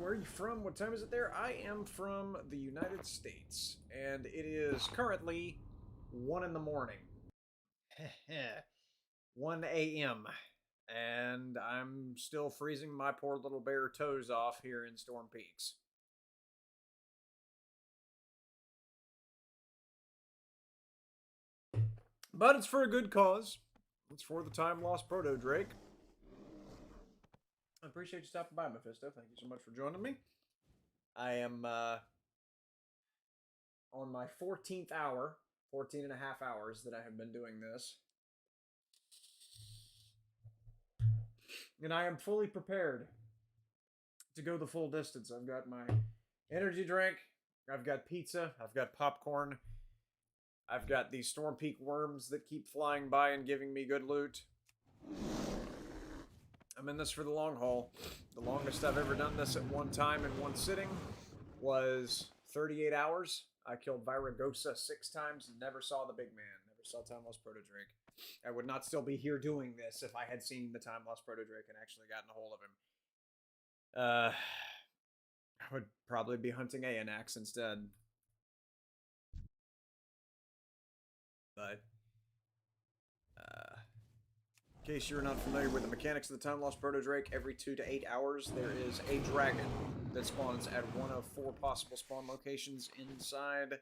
Where are you from? What time is it there? I am from the United States, and it is currently 1 in the morning. 1 a.m. And I'm still freezing my poor little bare toes off here in Storm Peaks. But it's for a good cause. It's for the Time-Lost Proto-Drake. I appreciate you stopping by, Mephisto. Thank you so much for joining me. I am on my 14th hour, 14 and a half hours that I have been doing this. And I am fully prepared to go the full distance. I've got my energy drink, I've got pizza, I've got popcorn, I've got these Storm Peak worms that keep flying by and giving me good loot. I'm in this for the long haul. The longest I've ever done this at one time in one sitting was 38 hours. I killed Viragosa 6 times and never saw the big man. Never saw Time-Lost Proto-Drake. I would not still be here doing this if I had seen the Time-Lost Proto-Drake and actually gotten a hold of him. I would probably be hunting Aeonax instead. But, in case you're not familiar with the mechanics of the Time-Lost Proto-Drake, every 2 to 8 hours there is a dragon that spawns at one of 4 possible spawn locations inside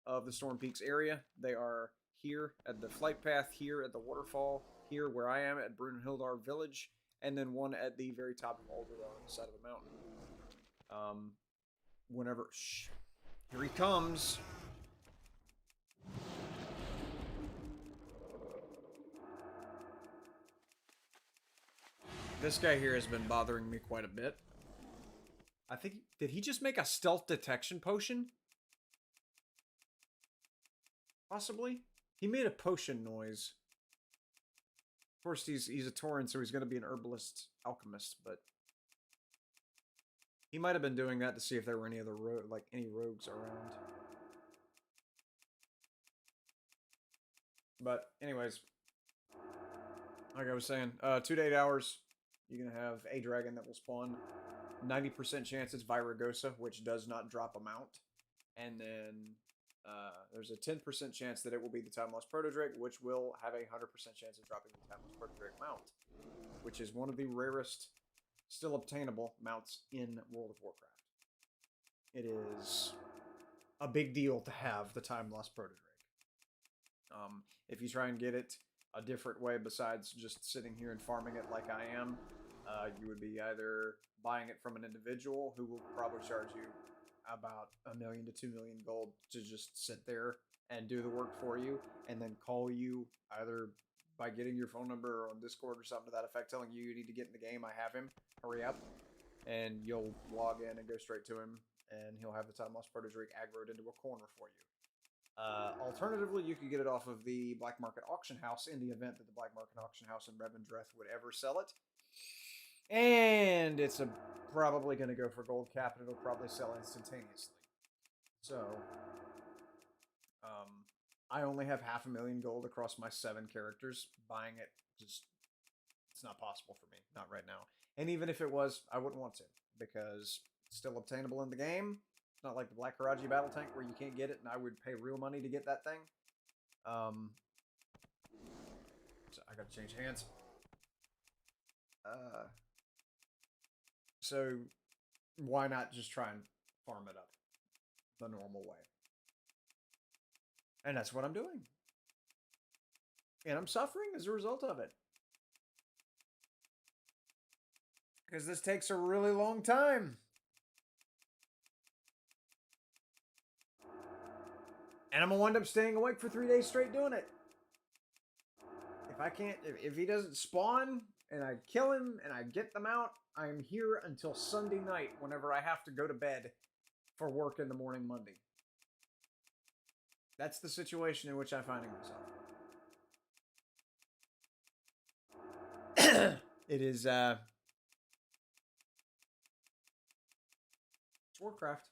of the Storm Peaks area. They are here at the flight path, here at the waterfall, here where I am at Brunhildar Village, and then one at the very top of Alderaan on the side of a mountain. Whenever... Shh. Here he comes. This guy here has been bothering me quite a bit. I think... Did he just make a stealth detection potion? Possibly? He made a potion noise. Of course, he's a Tauren, so he's going to be an herbalist alchemist, but... He might have been doing that to see if there were any other any rogues around. But, anyways. Like I was saying, 2 to 8 hours... You're going to have a dragon that will spawn. 90% chance it's Viragosa, which does not drop a mount. And then there's a 10% chance that it will be the Time-Lost Proto-Drake, which will have a 100% chance of dropping the Time-Lost Proto-Drake mount. Which is one of the rarest, still obtainable mounts in World of Warcraft. It is a big deal to have the Time-Lost Proto-Drake. If you try and get it a different way besides just sitting here and farming it like I am, you would be either buying it from an individual who will probably charge you about 1 million to 2 million gold to just sit there and do the work for you, and then call you either by getting your phone number on Discord or something to that effect, telling you need to get in the game, I have him, hurry up, and you'll log in and go straight to him, and he'll have the Time-Lost Proto-Drake aggroed into a corner for you. Alternatively, you could get it off of the Black Market Auction House in the event that the Black Market Auction House in Revendreth would ever sell it. And it's probably going to go for gold cap, and it'll probably sell instantaneously. So, I only have 500,000 gold across my 7 characters. Buying it, it's not possible for me. Not right now. And even if it was, I wouldn't want to, because it's still obtainable in the game. It's not like the Black Karaji battle tank where you can't get it, and I would pay real money to get that thing. So I gotta change hands. So why not just try and farm it up the normal way? And that's what I'm doing. And I'm suffering as a result of it. Because this takes a really long time. And I'm going to wind up staying awake for 3 days straight doing it. If I can't, if he doesn't spawn and I kill him and I get them out, I'm here until Sunday night whenever I have to go to bed for work in the morning Monday. That's the situation in which I'm finding myself. It is, it's Warcraft.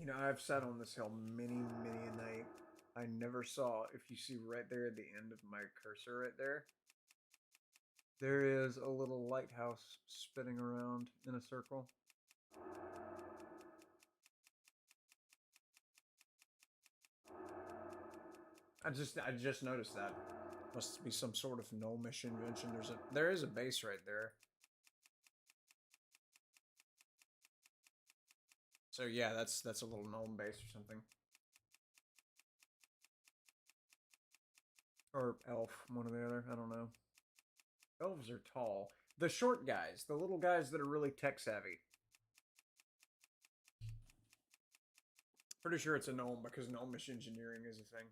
You know, I've sat on this hill many, many a night. I never saw, if you see right there at the end of my cursor right there, there is a little lighthouse spinning around in a circle. I just noticed that. Must be some sort of gnomish invention. There is a base right there. So yeah, that's a little gnome base or something. Or elf, one or the other. I don't know. Elves are tall. The short guys, the little guys that are really tech savvy. Pretty sure it's a gnome because gnomish engineering is a thing.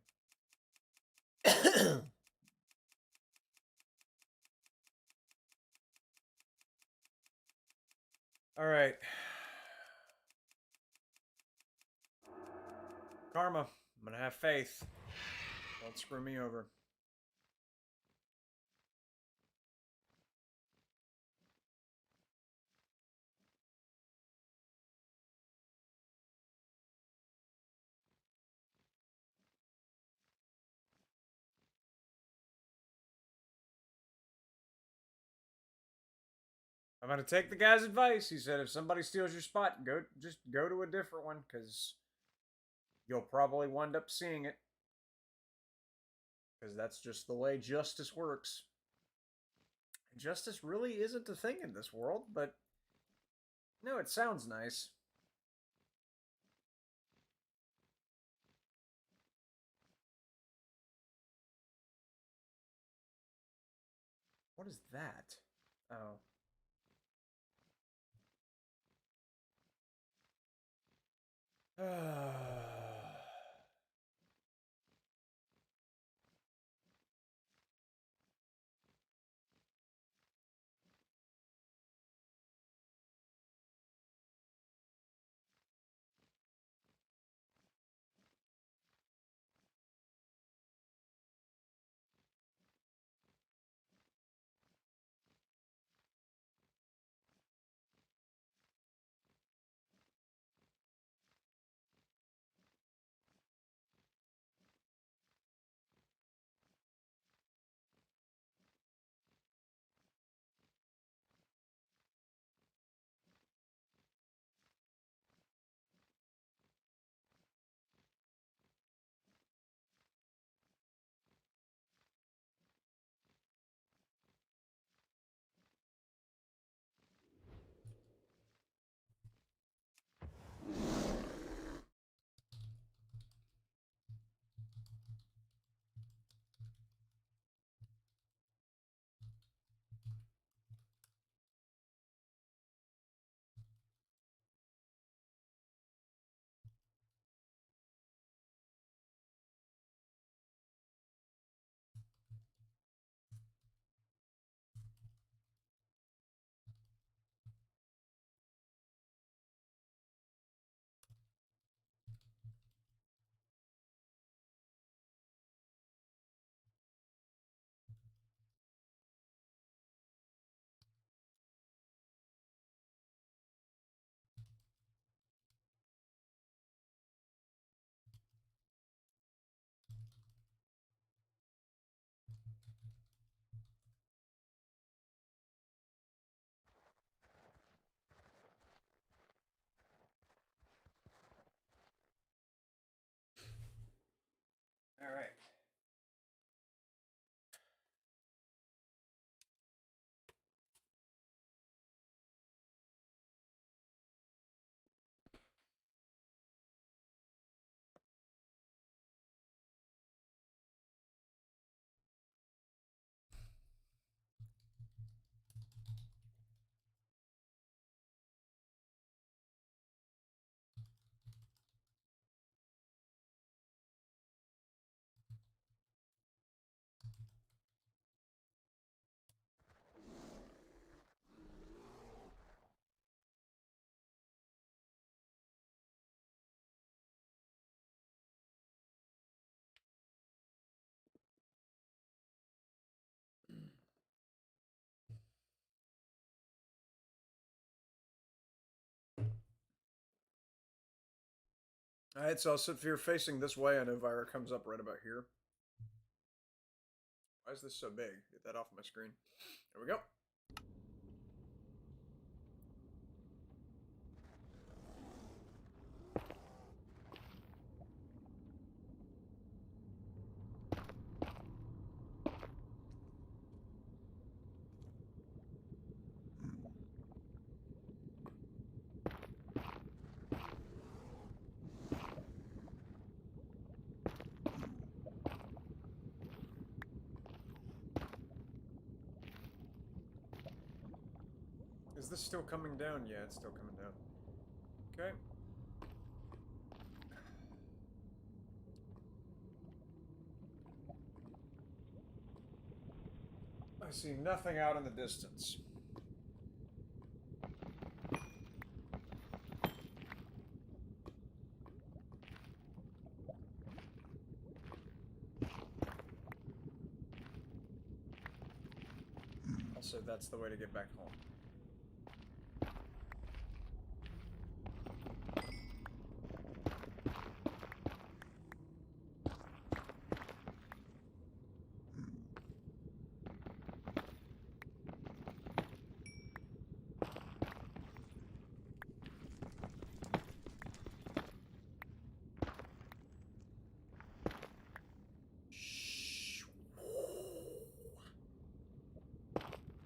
All right. Karma. I'm gonna have faith. Don't screw me over. I'm gonna take the guy's advice. He said if somebody steals your spot, just go to a different one, because you'll probably wind up seeing it. Because that's just the way justice works. Justice really isn't a thing in this world, but no, it sounds nice. What is that? Oh. Alright, so if you're facing this way, I know Vira comes up right about here. Why is this so big? Get that off my screen. There we go. Is this still coming down? Yeah, it's still coming down. Okay. I see nothing out in the distance. Also, that's the way to get back home.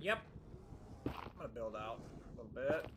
Yep. I'm gonna build out a little bit.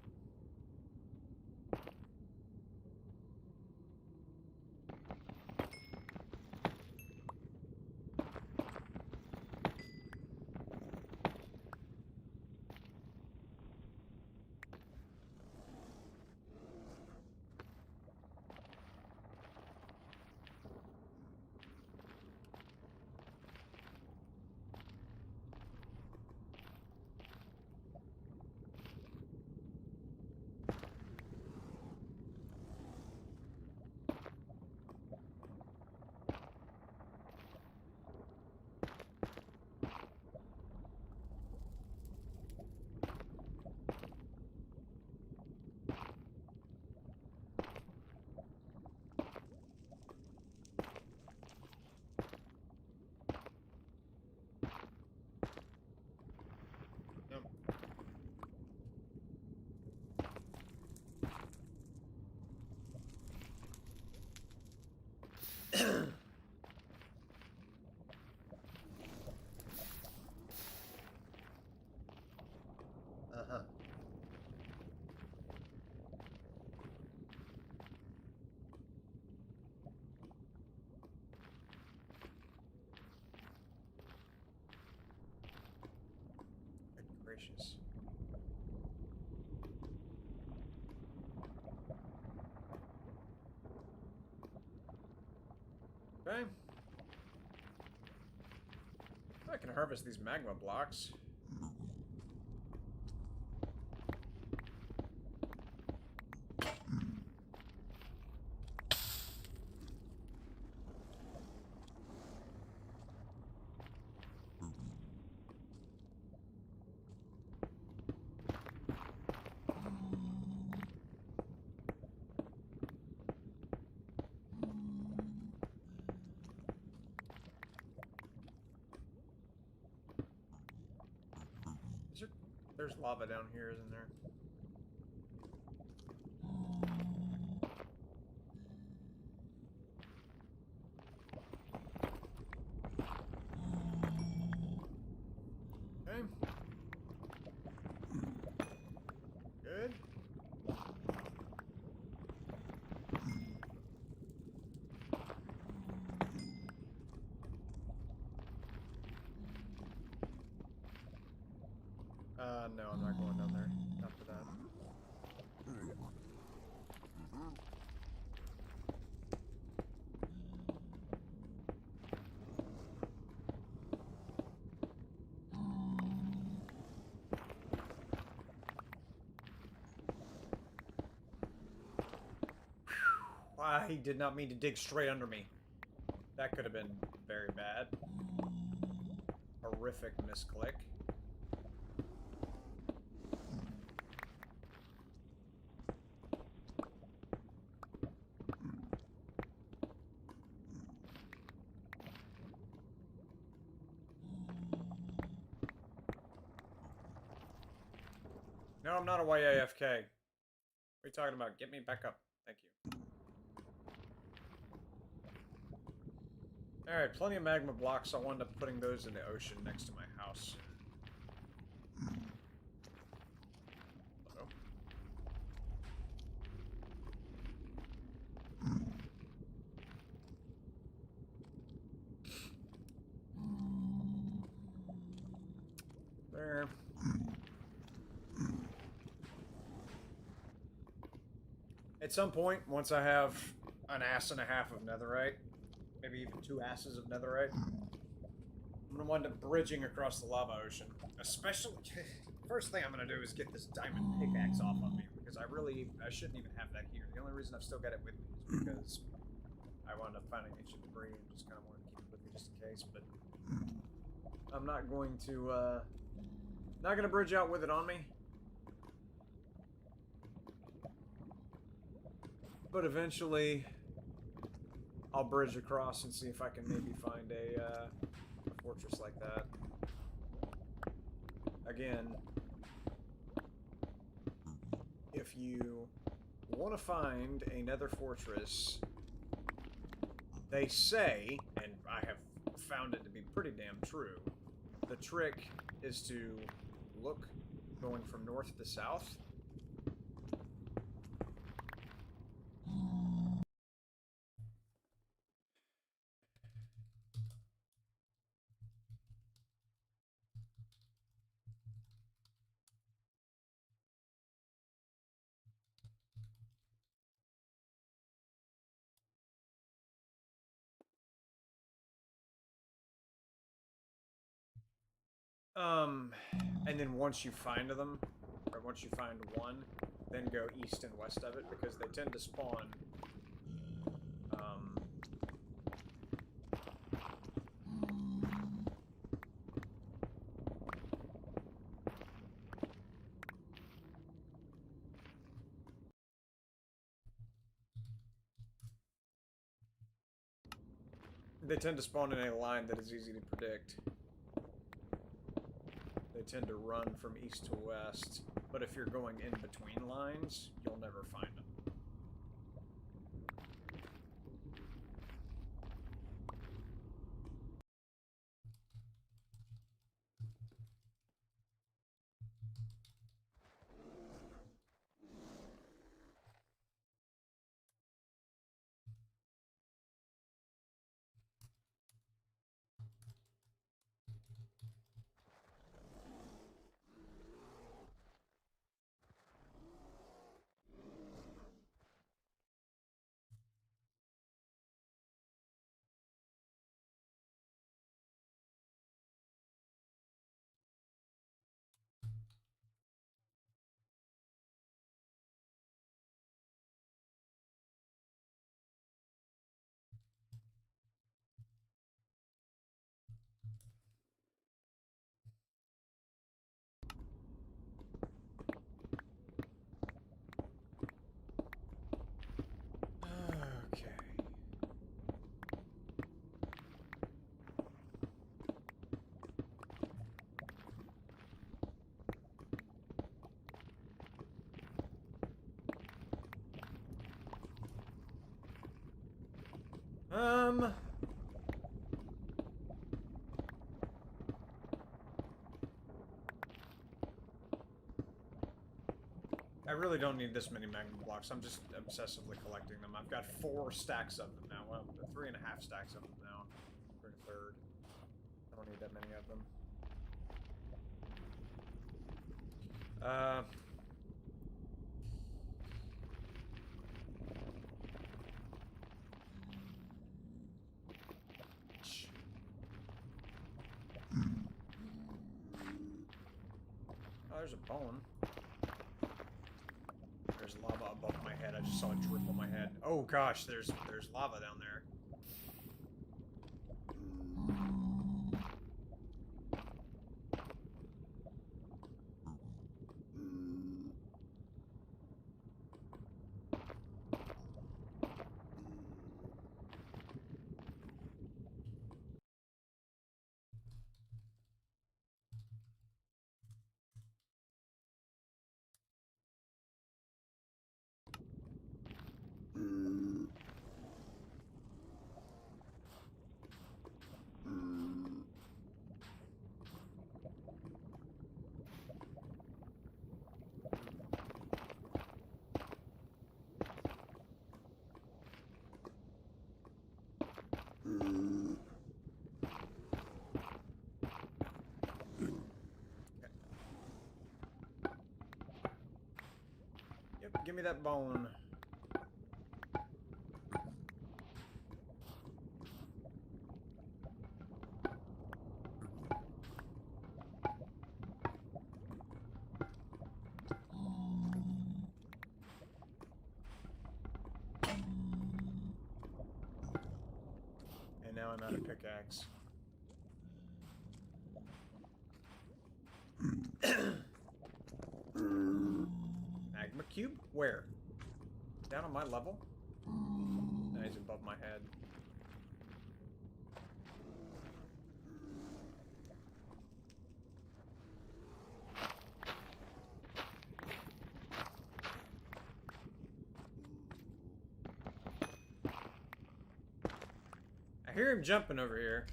Uh-huh. Good gracious. Okay. I can harvest these magma blocks. There's lava down here, isn't there? Okay. Good. No, I'm not going down there. Not for that. I did not mean to dig straight under me. That could have been very bad. Horrific misclick. No, I'm not a YAFK. What are you talking about? Get me back up. Thank you. Alright, plenty of magma blocks. I'll wind up putting those in the ocean next to my house. Hello? There. At some point, once I have an ass and a half of netherite, maybe even 2 asses of netherite, I'm gonna wind up bridging across the lava ocean. Especially, first thing I'm gonna do is get this diamond pickaxe off of me, because I shouldn't even have that here. The only reason I've still got it with me is because I wound up finding ancient debris and just kind of wanted to keep it with me just in case, but I'm not going to, not gonna bridge out with it on me. But eventually, I'll bridge across and see if I can maybe find a fortress like that. Again, if you want to find a nether fortress, they say, and I have found it to be pretty damn true, the trick is to look going from north to south. And then once you find them, or once you find one, then go east and west of it, because they tend to spawn, they tend to spawn in a line that is easy to predict. They tend to run from east to west, but if you're going in between lines, you'll never find them. I really don't need this many magma blocks. I'm just obsessively collecting them. I've got 4 stacks of them now. Well, 3.5 stacks of them now. For a third. I don't need that many of them. Oh, there's a bone. There's lava above my head. I just saw a drip on my head. Oh gosh, there's lava down there. Give me that bone. And now I'm out of pickaxe. Magma cube? Where? Down on my level? No, he's above my head. I hear him jumping over here.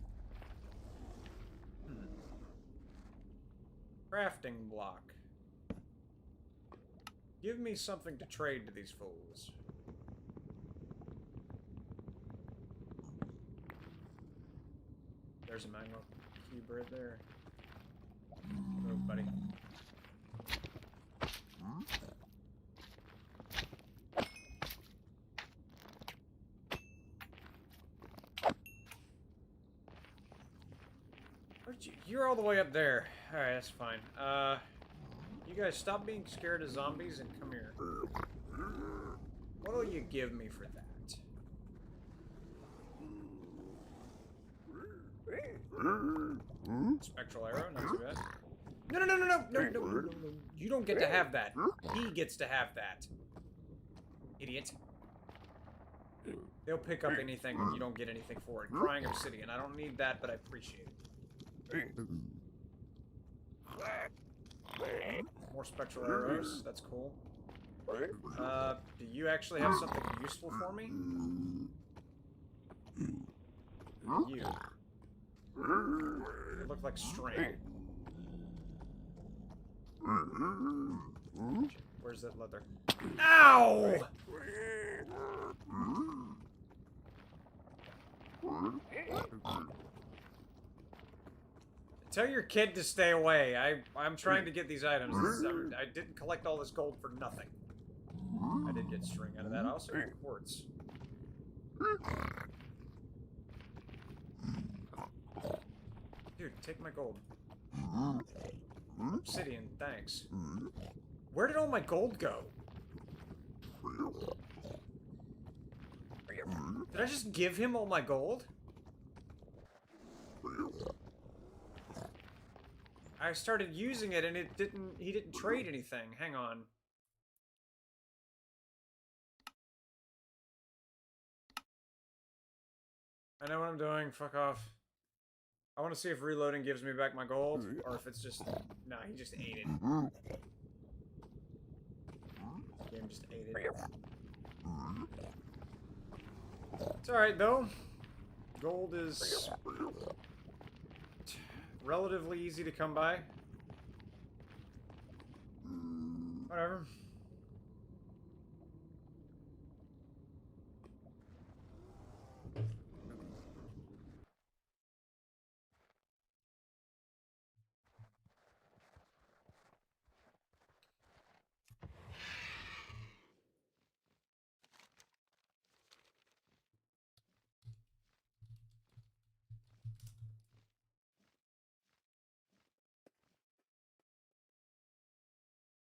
Crafting block. Give me something to trade to these fools. There's a magma cube right there. Oh, buddy. You're all the way up there. Alright, that's fine. You guys stop being scared of zombies and come here. What'll you give me for that? Spectral arrow, not too bad. No. You don't get to have that. He gets to have that. Idiot. They'll pick up anything when you don't get anything for it. Crying obsidian. I don't need that, but I appreciate it. More spectral arrows. That's cool. Do you actually have something useful for me? You. You look like string. Where's that leather? Ow! Tell your kid to stay away. I'm trying to get these items. I didn't collect all this gold for nothing. I did get string out of that. I also got quartz. Dude, take my gold. Obsidian, thanks. Where did all my gold go? Did I just give him all my gold? I started using it and he didn't trade anything. Hang on. I know what I'm doing. Fuck off. I want to see if reloading gives me back my gold, or if it's just... Nah, he just ate it. Game just ate it. It's alright, though. Gold is... relatively easy to come by. Whatever.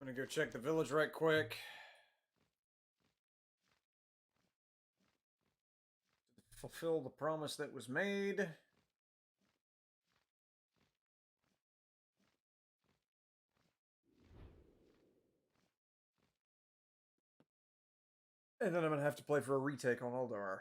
I'm gonna go check the village right quick. Fulfill the promise that was made. And then I'm gonna have to play for a retake on Eldar.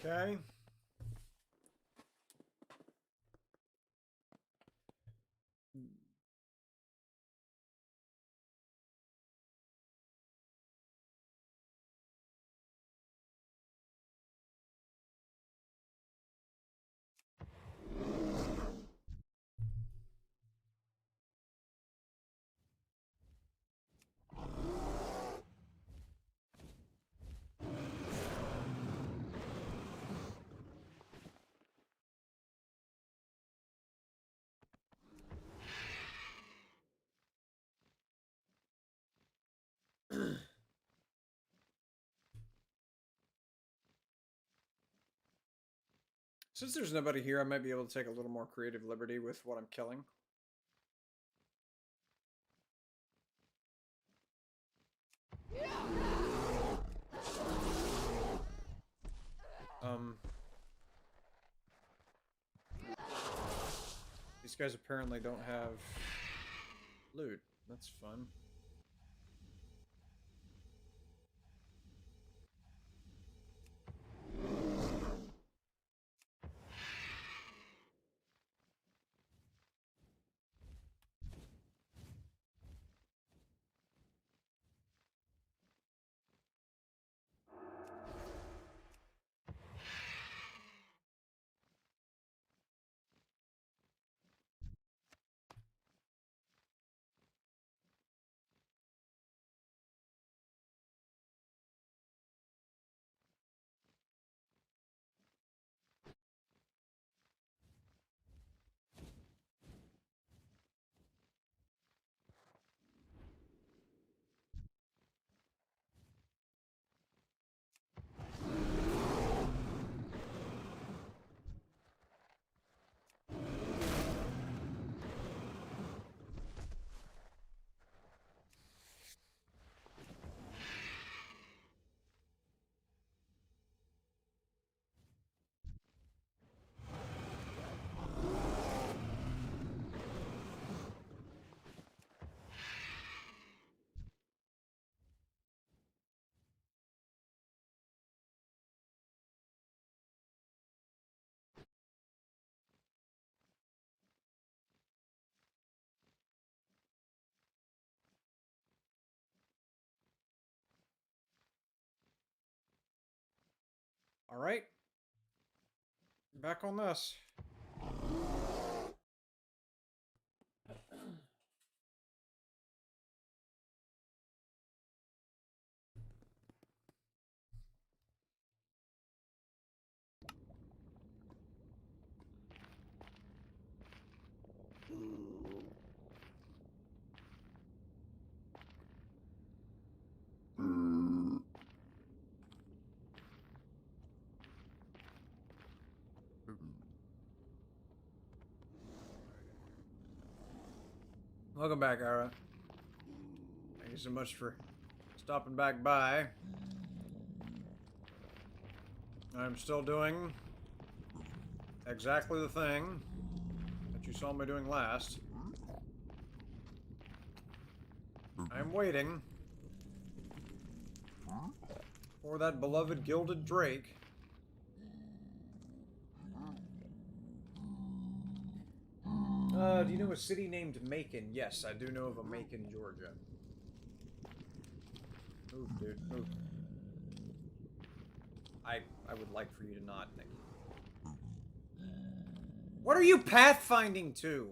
Okay. Since there's nobody here, I might be able to take a little more creative liberty with what I'm killing. These guys apparently don't have loot. That's fun. All right. Back on this. Welcome back, Ara. Thank you so much for stopping back by. I'm still doing exactly the thing that you saw me doing last. I'm waiting for that beloved gilded drake. Do you know a city named Macon? Yes, I do know of a Macon, Georgia. Move, dude, move. I would like for you to not, thank you. What are you pathfinding to?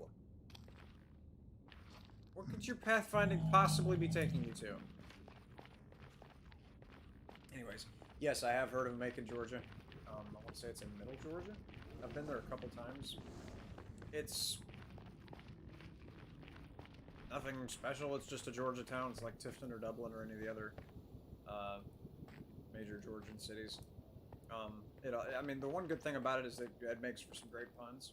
What could your pathfinding possibly be taking you to? Anyways, yes, I have heard of Macon, Georgia. I want to say it's in Middle Georgia. I've been there a couple times. It's Nothing special. It's just a Georgia town. It's like Tifton or Dublin or any of the other major Georgian cities. I mean, the one good thing about it is that it makes for some great puns.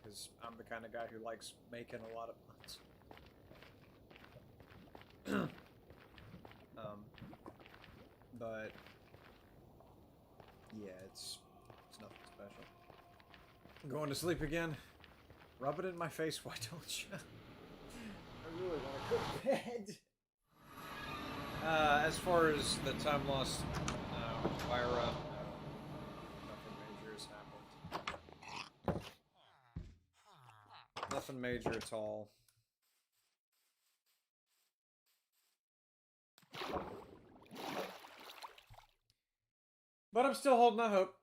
Because I'm the kind of guy who likes making a lot of puns. But yeah, it's nothing special. Going to sleep again. Rub it in my face, why don't you? I really want to go to bed. As far as the time lost, fire up, nothing major has happened. Nothing major at all. But I'm still holding out hope.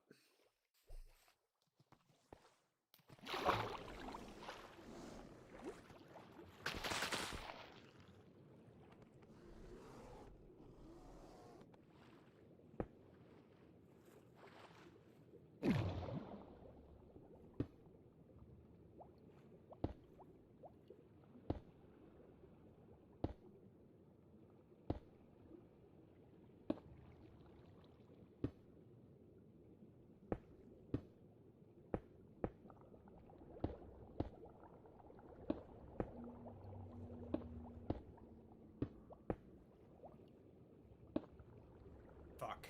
Fuck.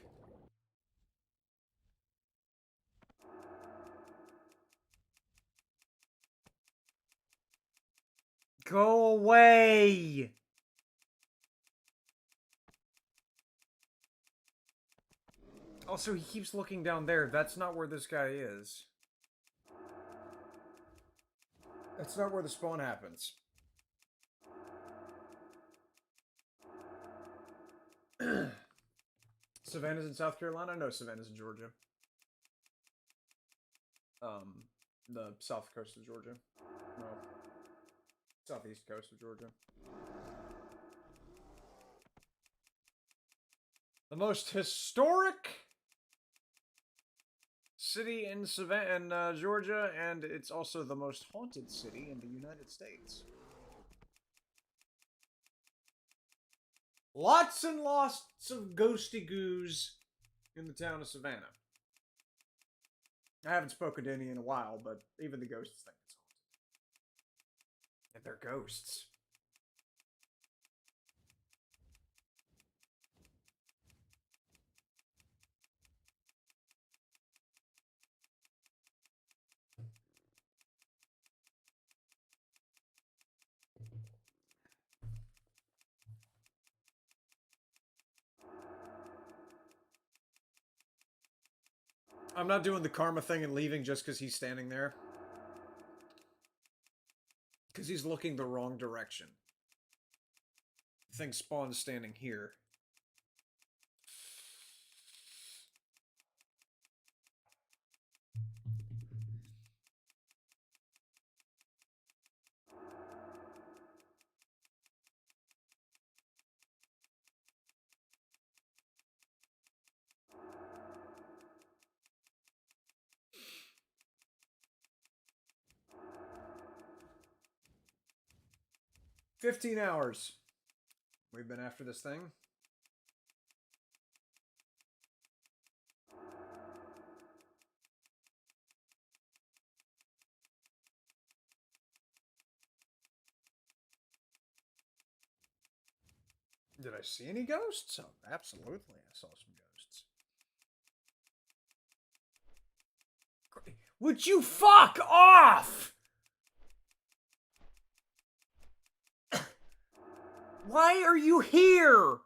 Go away! Also, he keeps looking down there. That's not where this guy is. That's not where the spawn happens. Savannah's in South Carolina? No, Savannah's in Georgia. The south coast of Georgia. Well, southeast coast of Georgia. The most historic city in Savannah, Georgia, and it's also the most haunted city in the United States. Lots and lots of ghosty goos in the town of Savannah. I haven't spoken to any in a while, but even the ghosts think it's haunted. And they're ghosts. I'm not doing the karma thing and leaving just because he's standing there. Because he's looking the wrong direction. The thing spawns standing here. $15 hours. We've been after this thing. Did I see any ghosts? Oh, absolutely, I saw some ghosts. Would you fuck off? Why are you here?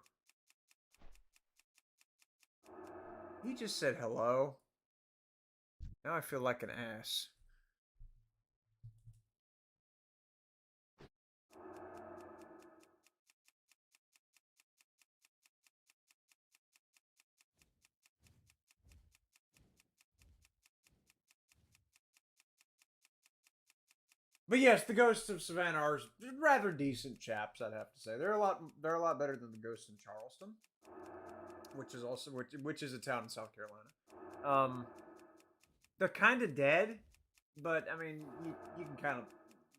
He just said hello. Now I feel like an ass. But yes, the ghosts of Savannah are rather decent chaps, I'd have to say. They're a lot better than the ghosts in Charleston, which is a town in South Carolina. They're kind of dead, but I mean, you can kind of,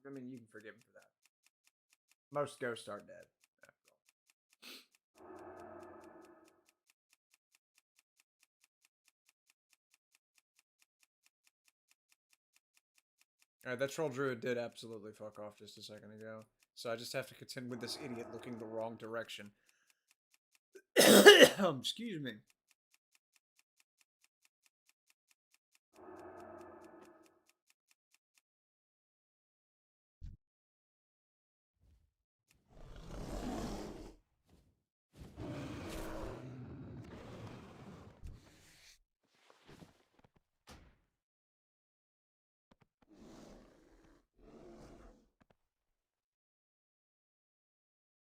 I mean, you can forgive them for that. Most ghosts are dead, after all. Alright, that troll druid did absolutely fuck off just a second ago. So I just have to contend with this idiot looking the wrong direction. Excuse me.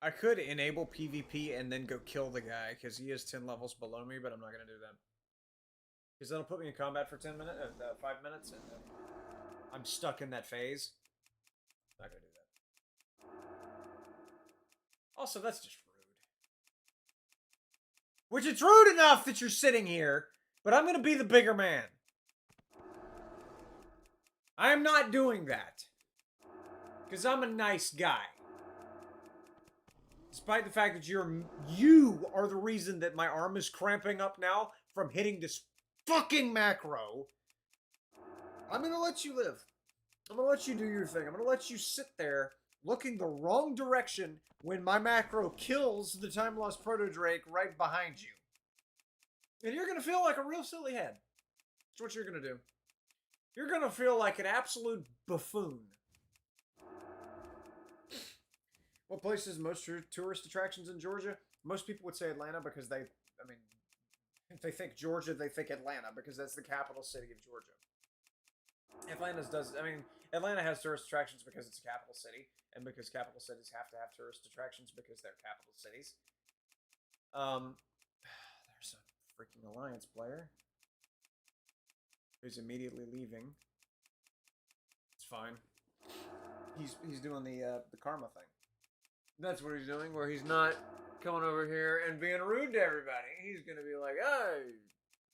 I could enable PvP and then go kill the guy because he is 10 levels below me, but I'm not going to do that. Because that'll put me in combat for 10 minutes, 5 minutes, and then I'm stuck in that phase. Not going to do that. Also, that's just rude. Which it's rude enough that you're sitting here, but I'm going to be the bigger man. I am not doing that. Because I'm a nice guy. Despite the fact that you are the reason that my arm is cramping up now from hitting this fucking macro. I'm gonna let you live. I'm gonna let you do your thing. I'm gonna let you sit there looking the wrong direction when my macro kills the Time-Lost Proto-Drake right behind you. And you're gonna feel like a real silly head. That's what you're gonna do. You're gonna feel like an absolute buffoon. What place is most tourist attractions in Georgia? Most people would say Atlanta because if they think Georgia, they think Atlanta because that's the capital city of Georgia. Atlanta has tourist attractions because it's a capital city, and because capital cities have to have tourist attractions because they're capital cities. There's a freaking Alliance player who's immediately leaving. It's fine. He's doing the karma thing. That's what he's doing, where he's not coming over here and being rude to everybody. He's gonna be like, "Hey,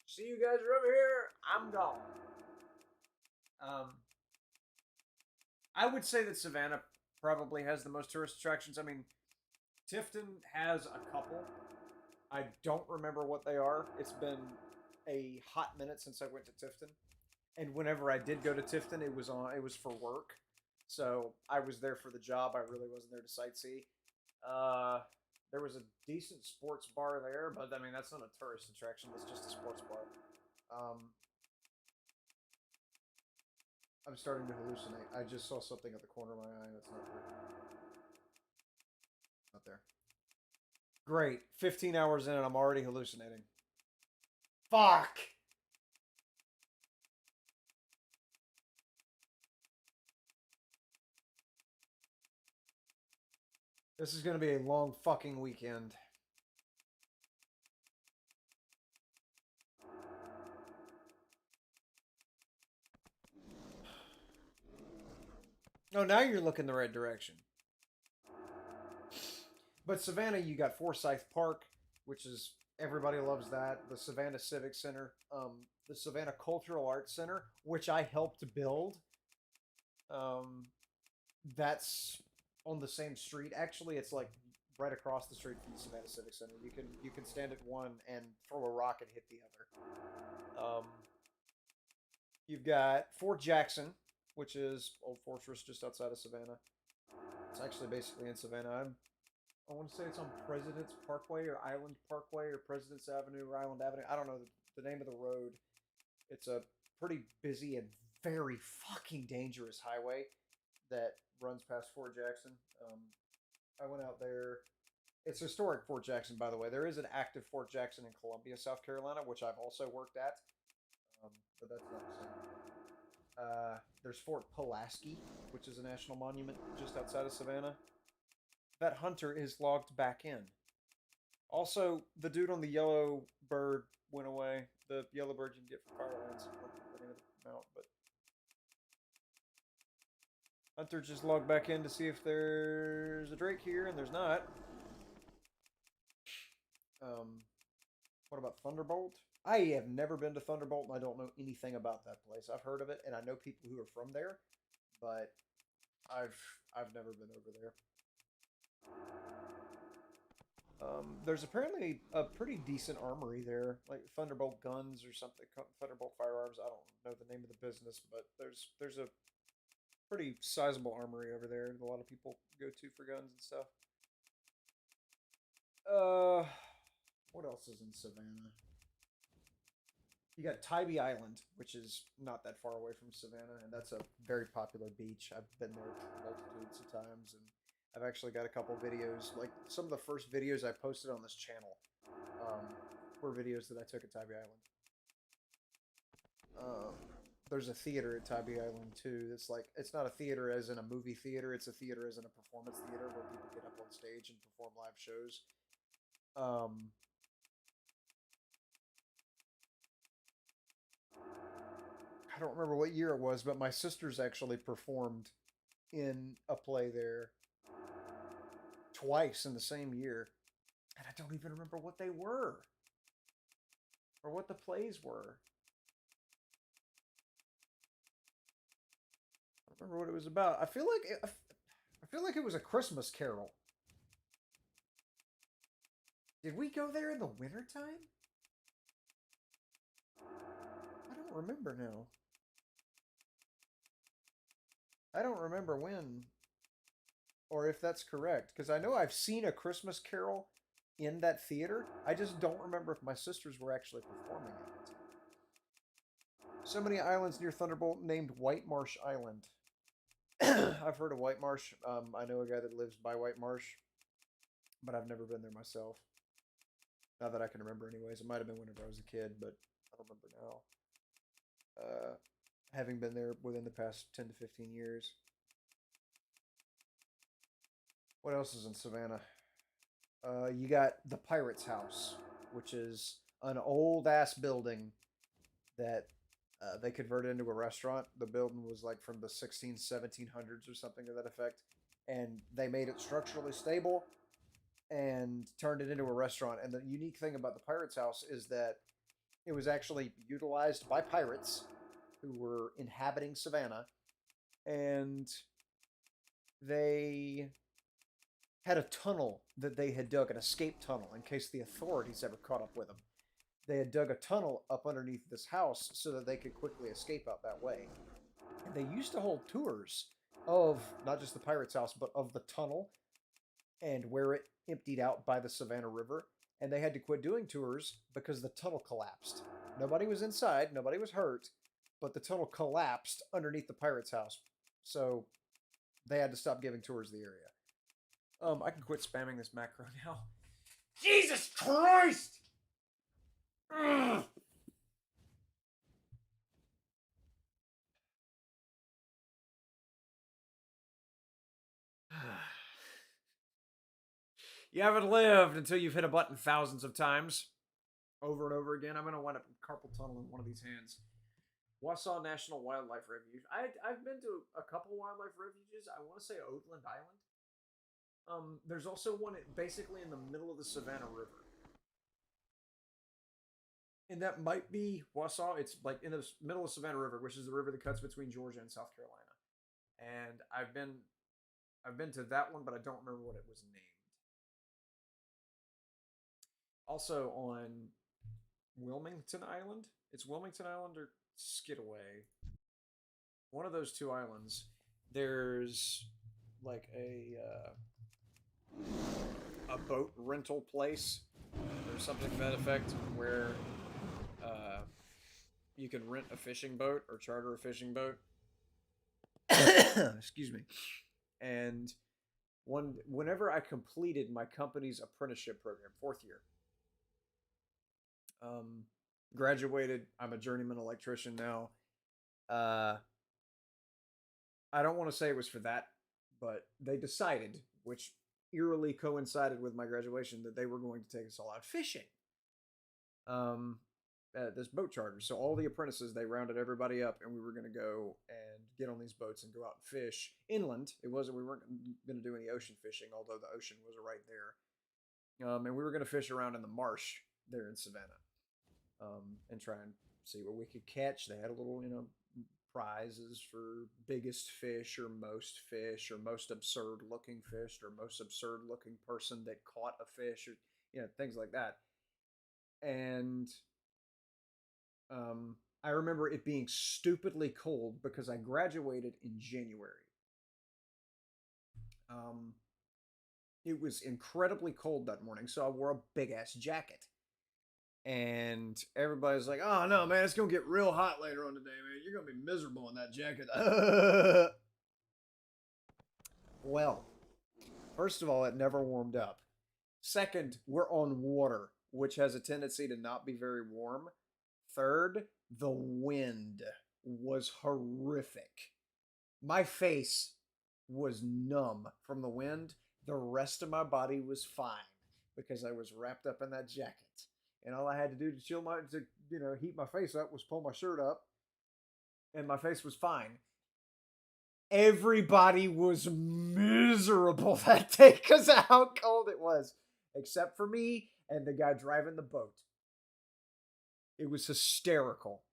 see you guys are over here. I'm gone." I would say that Savannah probably has the most tourist attractions. I mean, Tifton has a couple. I don't remember what they are. It's been a hot minute since I went to Tifton, and whenever I did go to Tifton, it was for work. So I was there for the job. I really wasn't there to sightsee. There was a decent sports bar there, but I mean that's not a tourist attraction. That's just a sports bar. I'm starting to hallucinate. I just saw something at the corner of my eye that's not there. Not there. Great. 15 hours in and I'm already hallucinating. Fuck! This is going to be a long fucking weekend. Oh, now you're looking the right direction. But Savannah, you got Forsyth Park, which is everybody loves that. The Savannah Civic Center, the Savannah Cultural Arts Center, which I helped build. That's on the same street. Actually, it's like right across the street from the Savannah Civic Center. You can stand at one and throw a rock and hit the other. You've got Fort Jackson, which is Old Fortress just outside of Savannah. It's actually basically in Savannah. I want to say it's on President's Parkway or Island Parkway or President's Avenue or Island Avenue. I don't know the name of the road. It's a pretty busy and very fucking dangerous highway that runs past Fort Jackson. I went out there. It's historic Fort Jackson, by the way. There is an active Fort Jackson in Columbia, South Carolina, which I've also worked at, but that's not the same. There's Fort Pulaski, which is a national monument just outside of Savannah. That hunter is logged back in. Also, the dude on the yellow bird went away. The yellow bird you can get from Firelands. But hunter just logged back in to see if there's a drake here, and there's not. What about Thunderbolt? I have never been to Thunderbolt, and I don't know anything about that place. I've heard of it, and I know people who are from there, but I've never been over there. There's apparently a pretty decent armory there, like Thunderbolt guns or something. Thunderbolt firearms. I don't know the name of the business, but there's a pretty sizable armory over there that a lot of people go to for guns and stuff. Uh, what else is in Savannah? You got Tybee Island, which is not that far away from Savannah, and that's a very popular beach. I've been there multitudes of times, and I've actually got a couple videos. Like some of the first videos I posted on this channel um, were videos that I took at Tybee Island. Um, there's a theater at Tybee Island too. That's like it's not a theater as in a movie theater. It's a theater as in a performance theater where people get up on stage and perform live shows. Um, I don't remember what year it was, but my sisters actually performed in a play there twice in the same year, and I don't even remember what they were or what the plays were. I don't remember what it was about. I feel like it was a Christmas Carol. Did we go there in the wintertime? I don't remember now. I don't remember when or if that's correct because I know I've seen a Christmas Carol in that theater. I just don't remember if my sisters were actually performing it. So many islands near Thunderbolt named White Marsh Island. I've heard of White Marsh. I know a guy that lives by White Marsh, but I've never been there myself. Not that I can remember, anyways. It might have been whenever I was a kid, but I don't remember now. Having been there within the past 10 to 15 years. What else is in Savannah? You got the Pirate's House, which is an old ass building that they converted into a restaurant. The building was like from the 1700s or something to that effect. And they made it structurally stable and turned it into a restaurant. And the unique thing about the Pirate's House is that it was actually utilized by pirates who were inhabiting Savannah. And they had a tunnel that they had dug, an escape tunnel, in case the authorities ever caught up with them. They had dug a tunnel up underneath this house so that they could quickly escape out that way. And they used to hold tours of not just the Pirate's House, but of the tunnel and where it emptied out by the Savannah River. And they had to quit doing tours because the tunnel collapsed. Nobody was inside, nobody was hurt, but the tunnel collapsed underneath the Pirate's House. So they had to stop giving tours of the area. I can quit spamming this macro now. Jesus Christ! Ugh. You haven't lived until you've hit a button thousands of times. Over and over again. I'm going to wind up in carpal tunnel in one of these hands. Wausau National Wildlife Refuge. I've been to a couple wildlife refuges. I want to say Oatland Island. There's also one basically in the middle of the Savannah River. And that might be Wausau. It's like in the middle of Savannah River, which is the river that cuts between Georgia and South Carolina. And I've been to that one, but I don't remember what it was named. Also on Wilmington Island. It's Wilmington Island or Skidaway. One of those two islands. There's like a boat rental place or something to that effect where you can rent a fishing boat or charter a fishing boat. Excuse me. And whenever I completed my company's apprenticeship program, 4th year, graduated. I'm a journeyman electrician now. I don't want to say it was for that, but they decided, which eerily coincided with my graduation, that they were going to take us all out fishing. At this boat charter. So all the apprentices, they rounded everybody up, and we were going to go and get on these boats and go out and fish inland. We weren't going to do any ocean fishing, although the ocean was right there. And we were going to fish around in the marsh there in Savannah, and try and see what we could catch. They had a little, prizes for biggest fish or most absurd looking fish or most absurd looking person that caught a fish or things like that. And I remember it being stupidly cold because I graduated in January. It was incredibly cold that morning, so I wore a big ass jacket. And everybody's like, "Oh no, man, it's gonna get real hot later on today, man. You're gonna be miserable in that jacket." Well, first of all, it never warmed up. Second, we're on water, which has a tendency to not be very warm. Third, the wind was horrific. My face was numb from the wind. The rest of my body was fine because I was wrapped up in that jacket. And all I had to do to heat my face up was pull my shirt up, and my face was fine. Everybody was miserable that day because of how cold it was, except for me and the guy driving the boat. It was hysterical.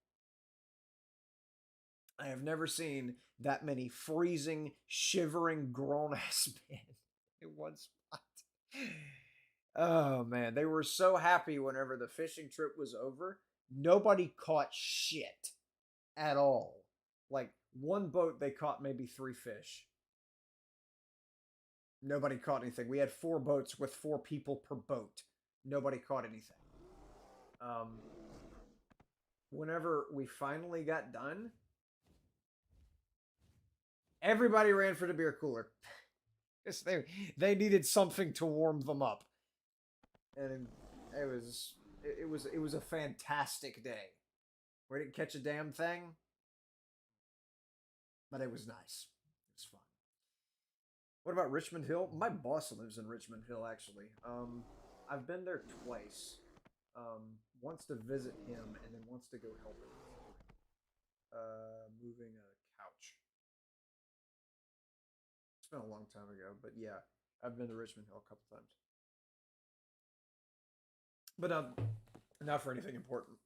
I have never seen that many freezing, shivering, grown-ass men in one spot. Oh, man. They were so happy whenever the fishing trip was over. Nobody caught shit at all. Like, one boat, they caught maybe 3 fish. Nobody caught anything. We had 4 boats with 4 people per boat. Nobody caught anything. Whenever we finally got done, everybody ran for the beer cooler. They needed something to warm them up, and it was a fantastic day. We didn't catch a damn thing, but it was nice. It was fun. What about Richmond Hill? My boss lives in Richmond Hill, actually. I've been there twice. Once to visit him, and then once to go help him moving a couch. It's been a long time ago, but yeah, I've been to Richmond Hill a couple times. But not for anything important.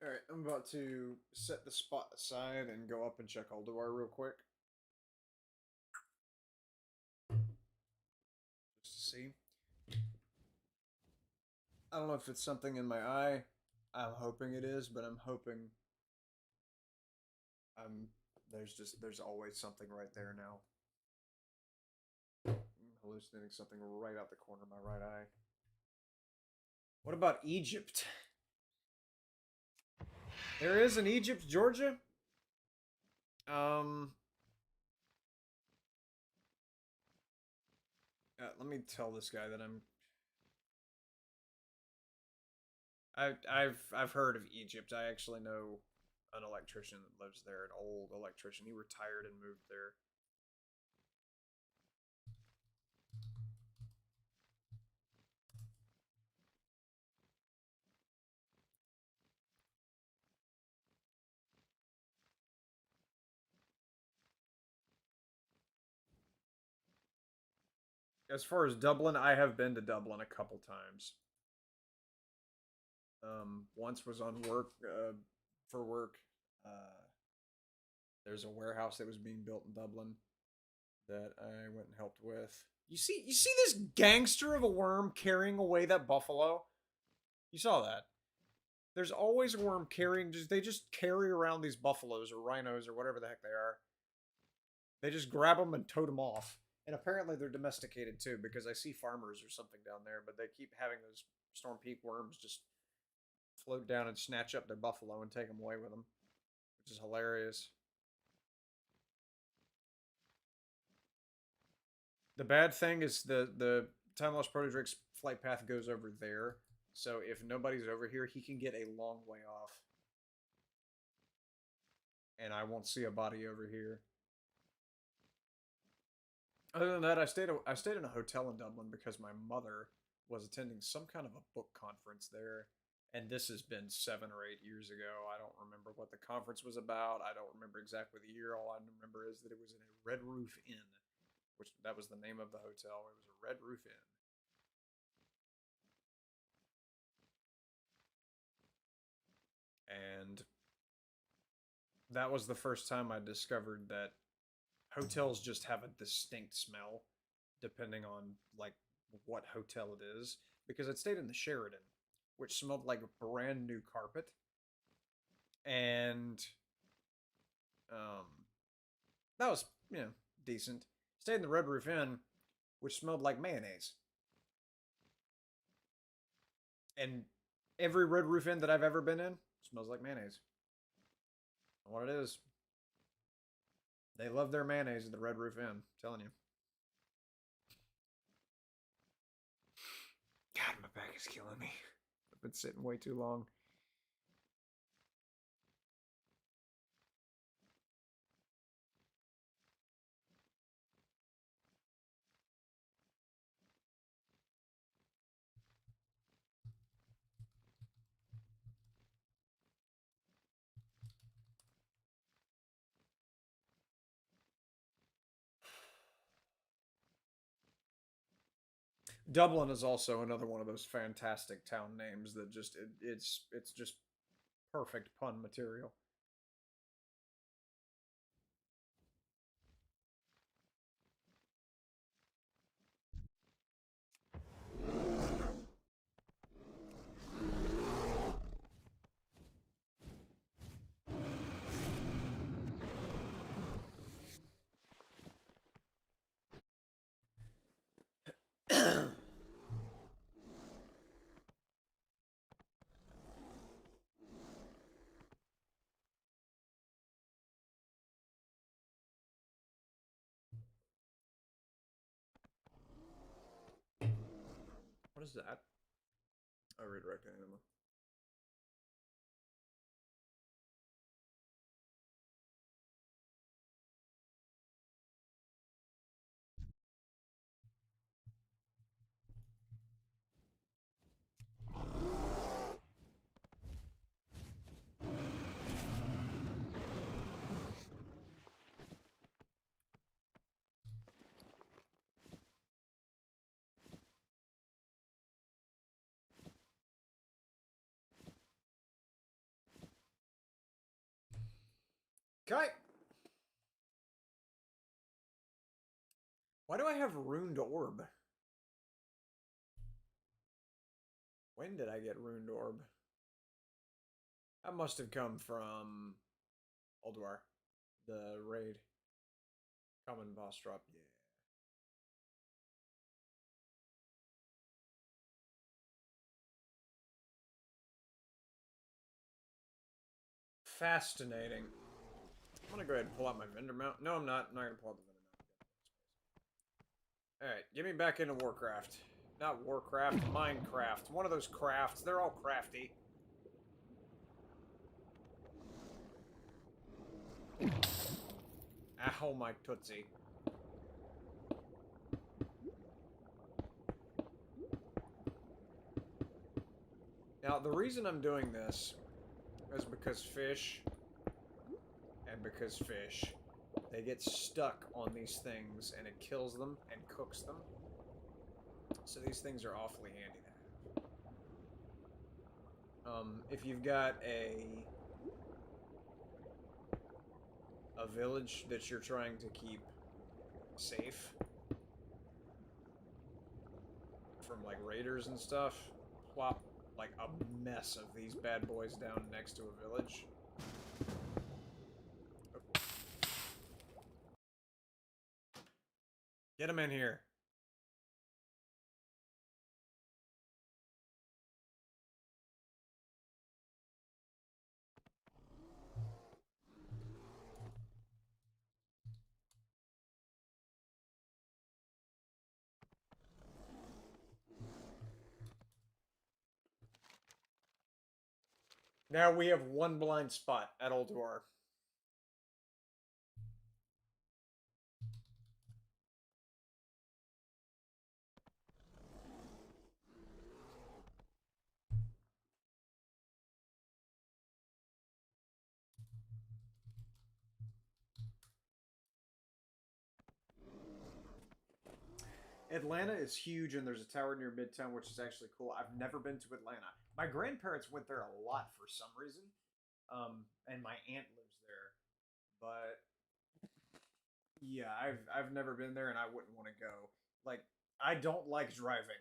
Alright, I'm about to set the spot aside and go up and check Alduar real quick. Just to see. I don't know if it's something in my eye. I'm hoping it is, but I'm hoping there's always something right there now. I'm hallucinating something right out the corner of my right eye. What about Egypt? There is in Egypt, Georgia. Let me tell this guy that I've heard of Egypt. I actually know an electrician that lives there, an old electrician. He retired and moved there. As far as Dublin, I have been to Dublin a couple times. Once was on work for work. There's a warehouse that was being built in Dublin that I went and helped with. You see this gangster of a worm carrying away that buffalo? You saw that. There's always a worm carrying, they just carry around these buffaloes or rhinos or whatever the heck they are. They just grab them and tote them off. And apparently they're domesticated too, because I see farmers or something down there, but they keep having those storm peak worms just float down and snatch up their buffalo and take them away with them, which is hilarious. The bad thing is the Time-Lost Proto-Drake's flight path goes over there, so if nobody's over here, he can get a long way off. And I won't see a body over here. Other than that, I stayed in a hotel in Dublin because my mother was attending some kind of a book conference there, and this has been 7 or 8 years ago. I don't remember what the conference was about. I don't remember exactly the year. All I remember is that it was in a Red Roof Inn, which that was the name of the hotel. It was a Red Roof Inn. And that was the first time I discovered that hotels just have a distinct smell depending on like what hotel it is, because I'd stayed in the Sheridan, which smelled like brand new carpet, and um that was, decent. Stayed in the Red Roof Inn, which smelled like mayonnaise. And every Red Roof Inn that I've ever been in smells like mayonnaise. What it is. They love their mayonnaise at the Red Roof Inn. I'm telling you. God, my back is killing me. I've been sitting way too long. Dublin is also another one of those fantastic town names that just it's just perfect pun material. What is that? I redirect animal. Okay. Why do I have Ruined Orb? When did I get Ruined Orb? That must have come from Ulduar, the raid. Common boss drop, yeah. Fascinating. I'm gonna go ahead and pull out my vendor mount. No, I'm not. I'm not gonna pull out the vendor mount. Alright, get me back into Warcraft. Not Warcraft, Minecraft. One of those crafts. They're all crafty. Ow, my tootsie. Now, the reason I'm doing this is because fish, they get stuck on these things and it kills them and cooks them. So these things are awfully handy to have. If you've got a village that you're trying to keep safe from like raiders and stuff, plop like a mess of these bad boys down next to a village. Get him in here. Now we have one blind spot at Ulduar. Atlanta is huge, and there's a tower near Midtown, which is actually cool. I've never been to Atlanta. My grandparents went there a lot for some reason, and my aunt lives there. But yeah, I've never been there, and I wouldn't want to go. Like, I don't like driving.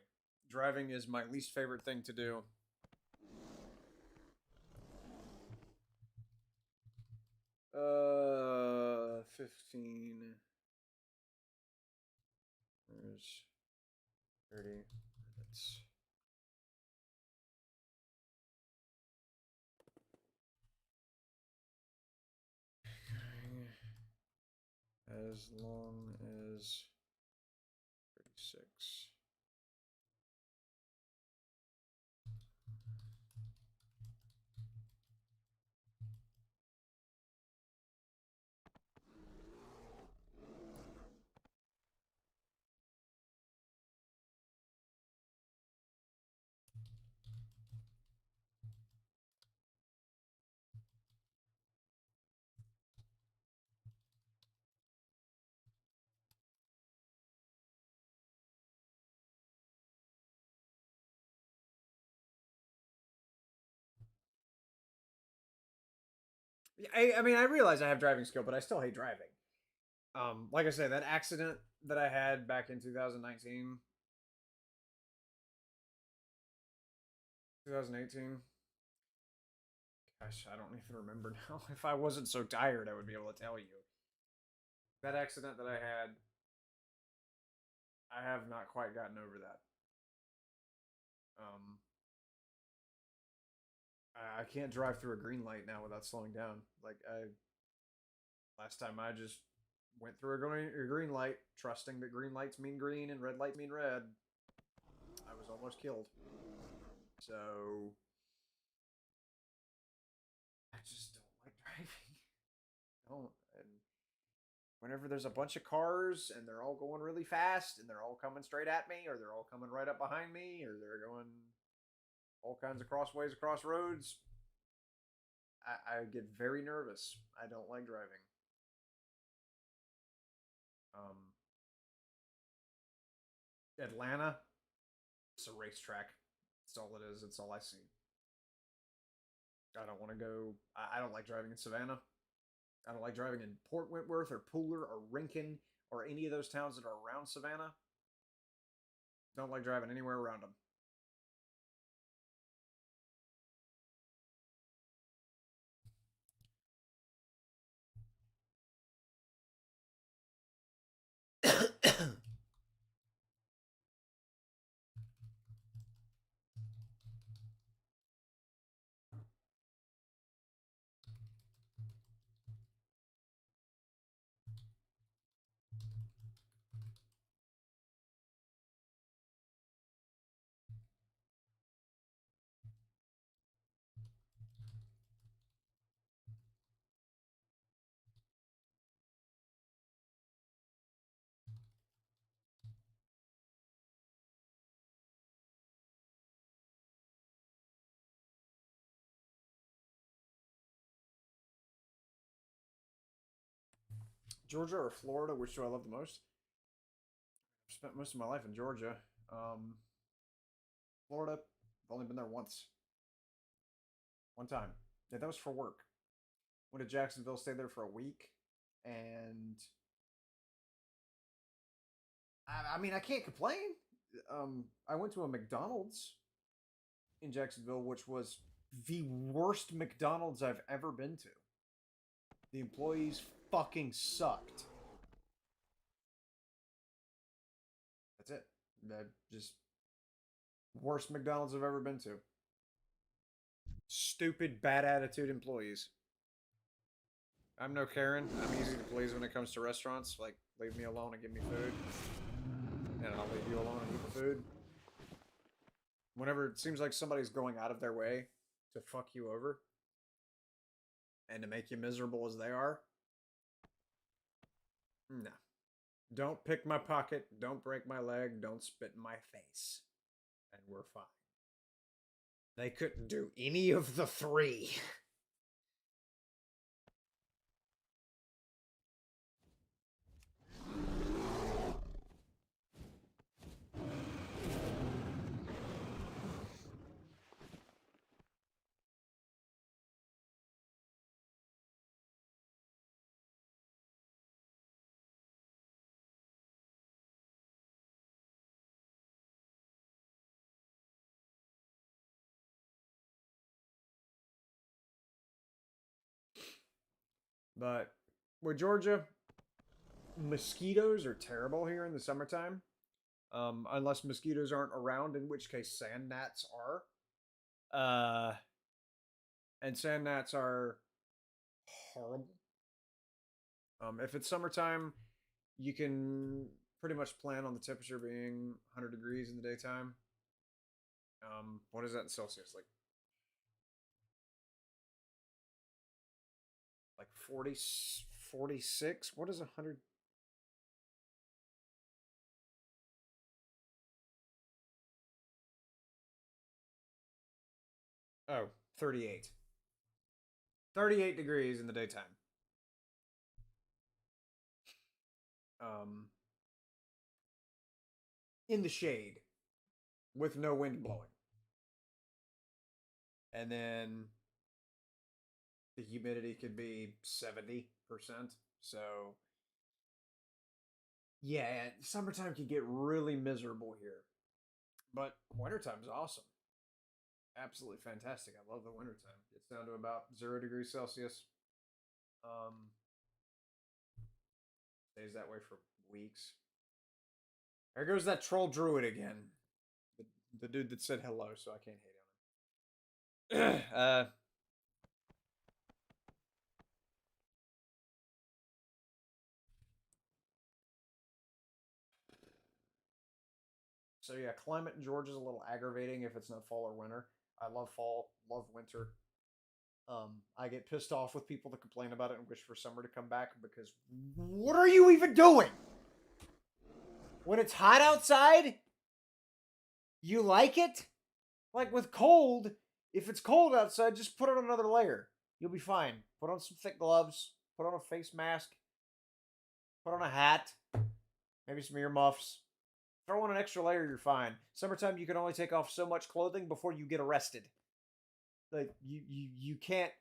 Driving is my least favorite thing to do. 15. There's 30 minutes. As long as 36. I mean, I realize I have driving skill, but I still hate driving. Like I said, that accident that I had back in 2019, 2018. Gosh, I don't even remember now. If I wasn't so tired, I would be able to tell you. That accident that I had, I have not quite gotten over that. Um, I can't drive through a green light now without slowing down. Like last time I just went through a green light, trusting that green lights mean green and red lights mean red. I was almost killed. So I just don't like driving. Don't. And whenever there's a bunch of cars and they're all going really fast and they're all coming straight at me, or they're all coming right up behind me, or they're going all kinds of crossways across roads, I get very nervous. I don't like driving. Um, Atlanta, it's a racetrack. That's all it is. It's all I see. I don't want to go. I don't like driving in Savannah. I don't like driving in Port Wentworth or Pooler or Rincon or any of those towns that are around Savannah. Don't like driving anywhere around them. Georgia or Florida? Which do I love the most? I've spent most of my life in Georgia. Um, Florida, I've only been there once. One time. Yeah, that was for work. Went to Jacksonville, stayed there for a week, and I mean, I can't complain. I went to a McDonald's in Jacksonville, which was the worst McDonald's I've ever been to. The employees fucking sucked. Just worst McDonald's I've ever been to. Stupid, bad attitude employees. I'm no Karen. I'm easy to please when it comes to restaurants. Like, leave me alone and give me food. And I'll leave you alone and eat the food. Whenever it seems like somebody's going out of their way to fuck you over and to make you miserable as they are, no. Don't pick my pocket. Don't break my leg. Don't spit in my face. And we're fine. They couldn't do any of the three. But with Georgia, mosquitoes are terrible here in the summertime. Unless mosquitoes aren't around, in which case sand gnats are. And sand gnats are horrible. If it's summertime, you can pretty much plan on the temperature being 100 degrees in the daytime. What is that in Celsius? Like 40, 46? What is 100? Oh, 38. 38 degrees in the daytime. Um, in the shade with no wind blowing. And then the humidity could be 70%. So, yeah, summertime can get really miserable here. But wintertime's awesome. Absolutely fantastic. I love the wintertime. It's down to about 0 degrees Celsius. Stays that way for weeks. There goes that troll druid again. The dude that said hello, so I can't hate on him. So yeah, climate in Georgia is a little aggravating if it's not fall or winter. I love fall, love winter. I get pissed off with people that complain about it and wish for summer to come back because what are you even doing? When it's hot outside, you like it? Like with cold, if it's cold outside, just put on another layer. You'll be fine. Put on some thick gloves, put on a face mask, put on a hat, maybe some earmuffs. Throw on an extra layer, you're fine. Summertime, you can only take off so much clothing before you get arrested. Like you can't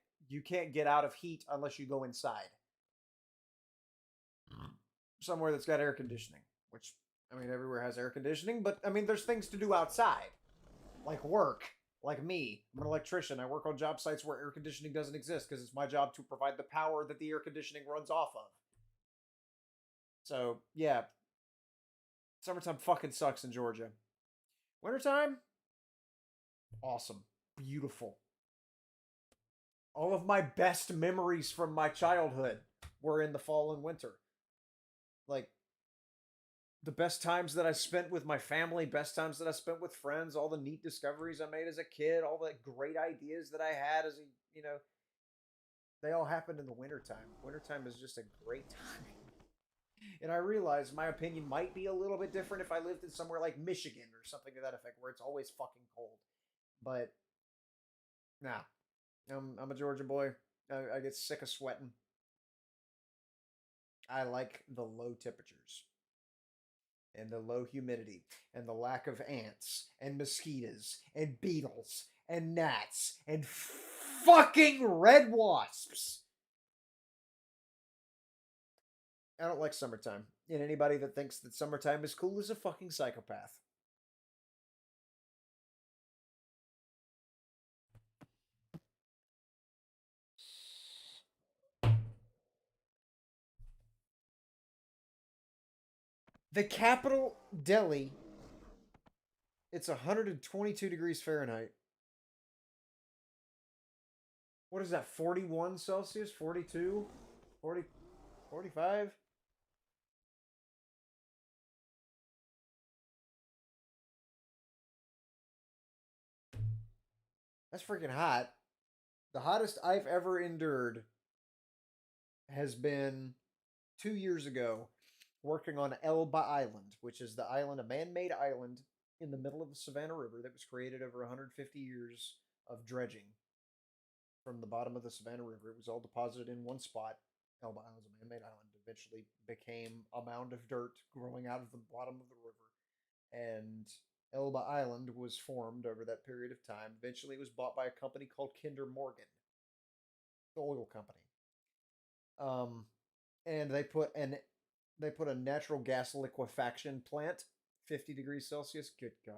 get out of heat unless you go inside somewhere that's got air conditioning. Which I mean, everywhere has air conditioning, but I mean, there's things to do outside, like work. Like me, I'm an electrician. I work on job sites where air conditioning doesn't exist because it's my job to provide the power that the air conditioning runs off of. So yeah, summertime fucking sucks in Georgia. Wintertime, awesome, beautiful. All of my best memories from my childhood were in the fall and winter. Like the best times that I spent with my family, best times that I spent with friends, all the neat discoveries I made as a kid, all the great ideas that I had as a, they all happened in the wintertime. Wintertime is just a great time. And I realize my opinion might be a little bit different if I lived in somewhere like Michigan or something to that effect where it's always fucking cold. But, nah. I'm a Georgia boy. I get sick of sweating. I like the low temperatures and the low humidity and the lack of ants and mosquitoes and beetles and gnats and fucking red wasps. I don't like summertime. And anybody that thinks that summertime is cool is a fucking psychopath. The capital, Delhi, It's 122 degrees Fahrenheit. What is that, 41 Celsius? 42? 40, 45? That's freaking hot. The hottest I've ever endured has been 2 years ago working on Elba Island, which is the island, a man-made island in the middle of the Savannah River that was created over 150 years of dredging from the bottom of the Savannah River. It was all deposited in one spot. Elba Island is a man-made island. Eventually became a mound of dirt growing out of the bottom of the river. And Elba Island was formed over that period of time. Eventually it was bought by a company called Kinder Morgan, the oil company. And they put a natural gas liquefaction plant, 50 degrees Celsius. Good God.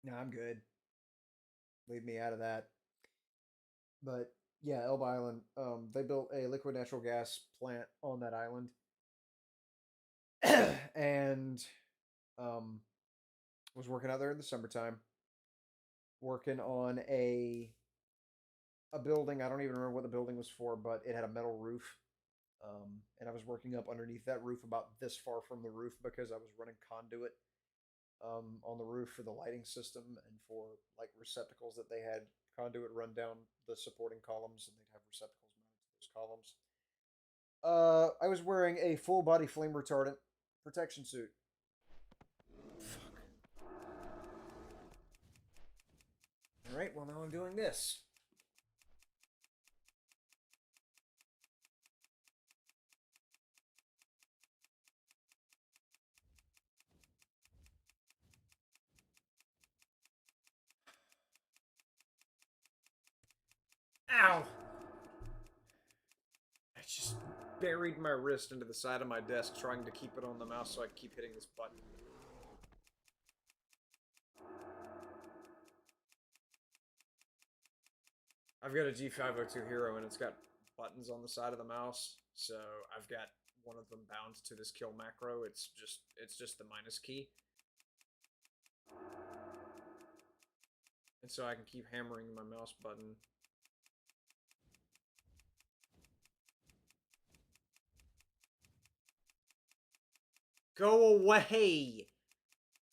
No, I'm good. Leave me out of that. But yeah, Elba Island. They built a liquid natural gas plant on that island, and was working out there in the summertime, working on a building. I don't even remember what the building was for, but it had a metal roof. And I was working up underneath that roof about this far from the roof because I was running conduit on the roof for the lighting system and for like receptacles that they had conduit run down the supporting columns, and they'd have receptacles mounted to those columns. I was wearing a full body flame retardant protection suit. Fuck. All right, well now I'm doing this. Ow! I just buried my wrist into the side of my desk trying to keep it on the mouse so I can keep hitting this button. I've got a G502 Hero and it's got buttons on the side of the mouse, so I've got one of them bound to this kill macro. It's just the minus key. And so I can keep hammering my mouse button. Go away!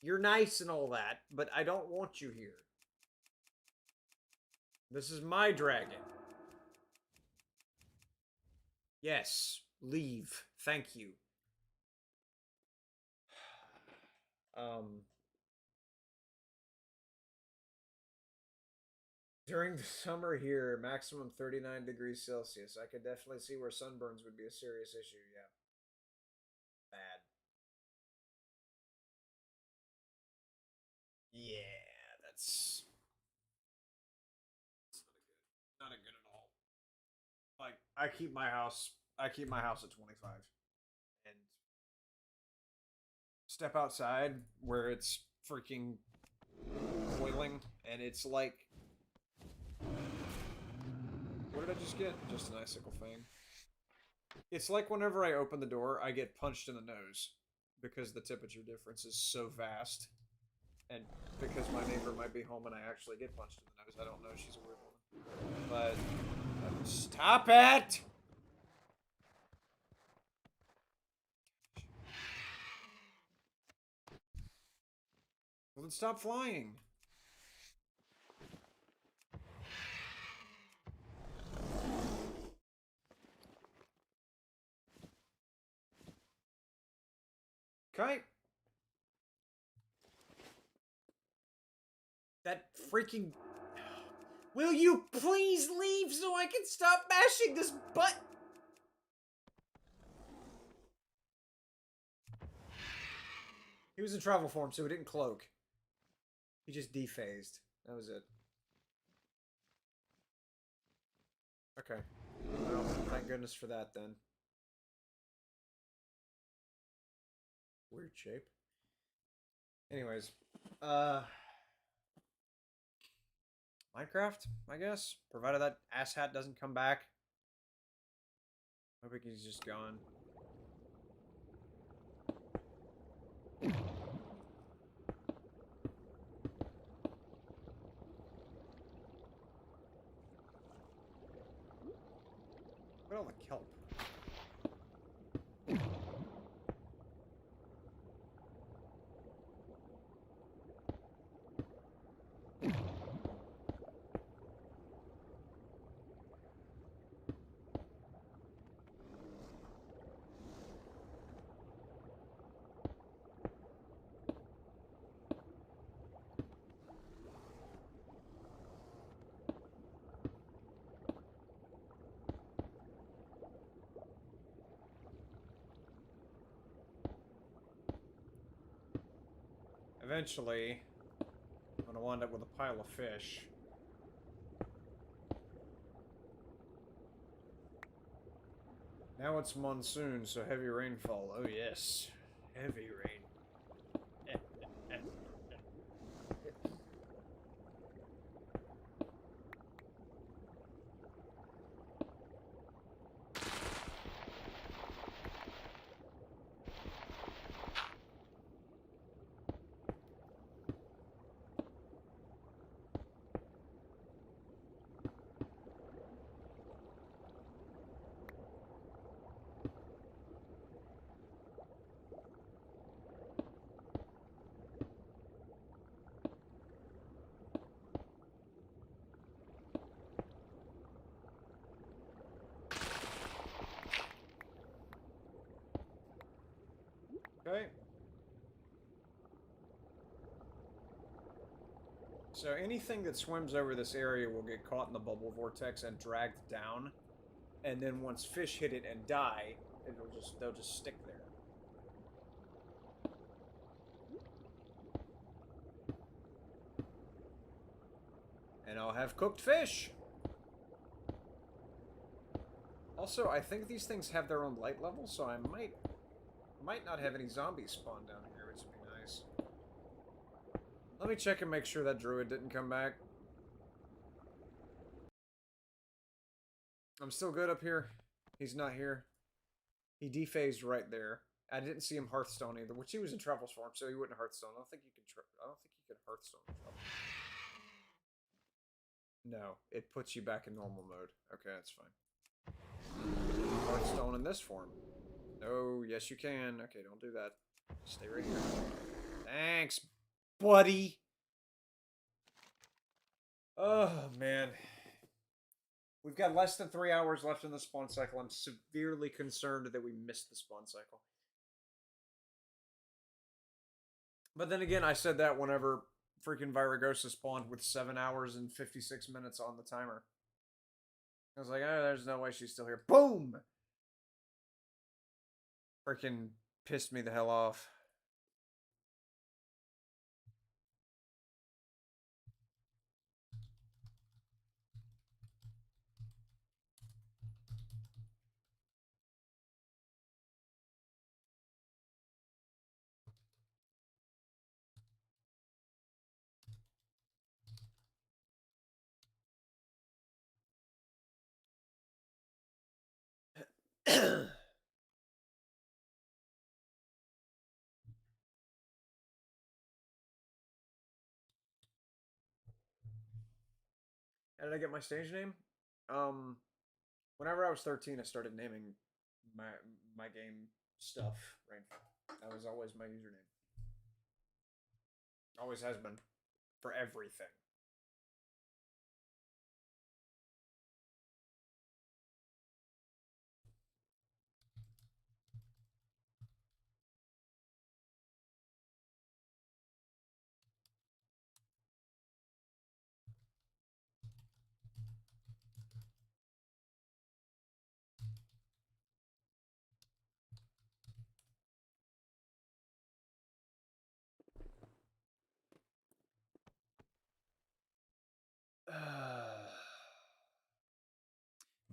You're nice and all that, but I don't want you here. This is my dragon. Yes, leave. Thank you. During the summer here, maximum 39 degrees Celsius. I could definitely see where sunburns would be a serious issue, yeah. Bad. Yeah, that's not a good at all. Like I keep my house at 25 and step outside where it's freaking boiling and it's like, what did I just get? Just an icicle fang. It's like whenever I open the door, I get punched in the nose because the temperature difference is so vast. And because my neighbor might be home and I actually get punched in the nose, I don't know, she's a weird woman. But stop it! Well, then stop flying. Okay. That freaking... Will you please leave so I can stop mashing this button? He was in travel form, so he didn't cloak. He just dephased. That was it. Okay. Well, thank goodness for that, then. Weird shape. Anyways. Minecraft, I guess? Provided that asshat doesn't come back. I think he's just gone. eventually, I'm going to wind up with a pile of fish. Now it's monsoon, so heavy rainfall. Oh yes, heavy rain. Okay. So anything that swims over this area will get caught in the bubble vortex and dragged down, and then once fish hit it and die, they'll just stick there. And I'll have cooked fish. Also, I think these things have their own light level, so I might not have any zombies spawn down here, which would be nice. Let me check and make sure that druid didn't come back. I'm still good up here. He's not here. He dephased right there. I didn't see him Hearthstone either, which he was in Truffles form, so he wouldn't Hearthstone. I don't think you can Hearthstone in Truffles. No, it puts you back in normal mode. Okay, that's fine. Hearthstone in this form. No, yes you can. Okay, don't do that. Stay right here. Thanks, buddy. Oh, man. We've got less than 3 hours left in the spawn cycle. I'm severely concerned that we missed the spawn cycle. But then again, I said that whenever freaking Viragosa spawned with 7 hours and 56 minutes on the timer. I was like, oh, there's no way she's still here. Boom! Freaking pissed me the hell off. How did I get my stage name? Whenever I was 13, I started naming my game stuff. Rainfall. That was always my username. Always has been. For everything.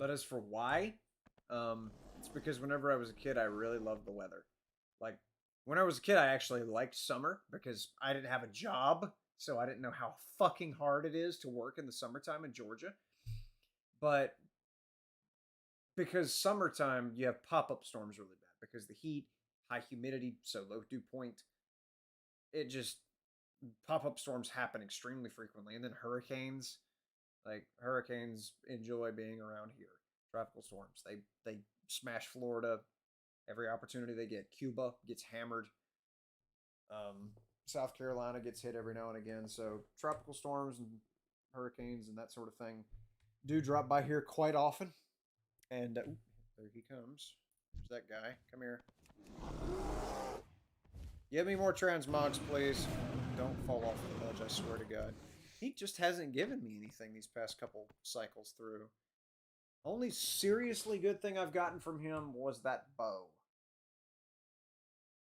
But as for why, it's because whenever I was a kid, I really loved the weather. Like, when I was a kid, I actually liked summer because I didn't have a job, so I didn't know how fucking hard it is to work in the summertime in Georgia. But because summertime, you have pop-up storms really bad because the heat, high humidity, so low dew point. It just pop-up storms happen extremely frequently, and then hurricanes. Like hurricanes enjoy being around here. Tropical storms, they smash Florida every opportunity they get. Cuba gets hammered. South Carolina gets hit every now and again. So tropical storms and hurricanes and that sort of thing do drop by here quite often. And there he comes. There's that guy. Come here. Give me more transmogs, please. Don't fall off the ledge, I swear to God. He just hasn't given me anything these past couple cycles through. Only seriously good thing I've gotten from him was that bow.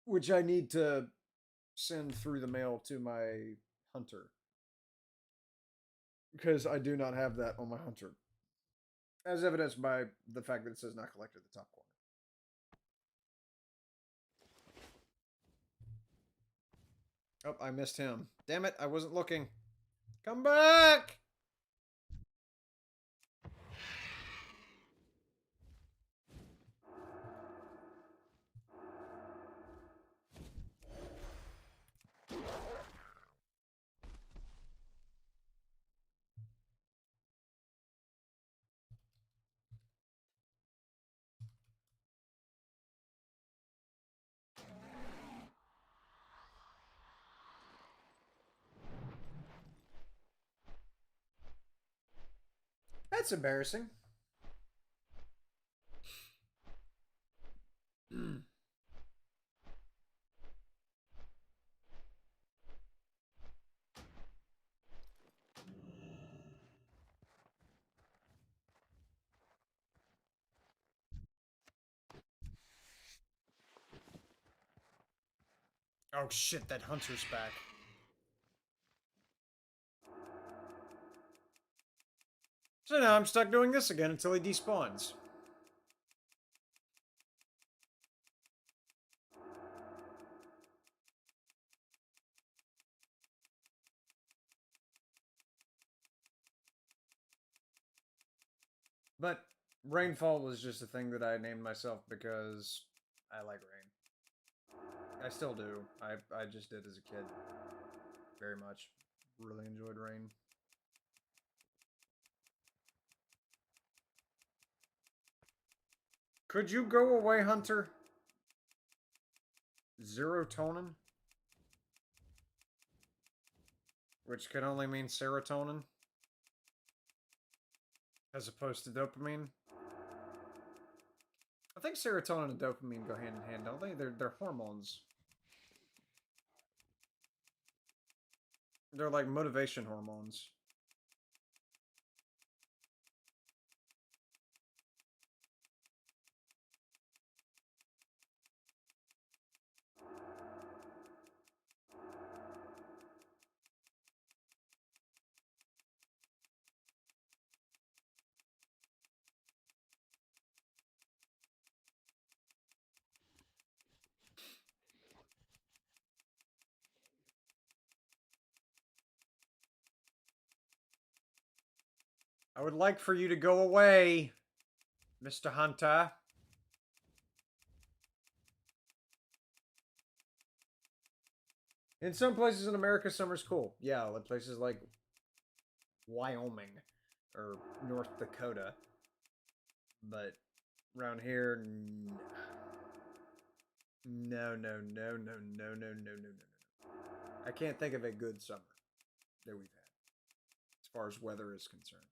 Which I need to send through the mail to my hunter. Because I do not have that on my hunter. As evidenced by the fact that it says not collected at the top corner. Oh, I missed him. Damn it, I wasn't looking. Come back! That's embarrassing. Oh shit, that hunter's back. So now I'm stuck doing this again until he despawns. But Rainfall was just a thing that I named myself because I like rain. I still do. I just did as a kid. Very much. Really enjoyed rain. Could you go away, Hunter? Serotonin? Which can only mean serotonin. As opposed to dopamine. I think serotonin and dopamine go hand in hand, don't they? They're hormones. They're like motivation hormones. I would like for you to go away, Mr. Hunter. In some places in America, summer's cool. Yeah, like places like Wyoming or North Dakota. But around here, no, no, no, no, no, no, no, no, no, no. I can't think of a good summer that we've had as far as weather is concerned.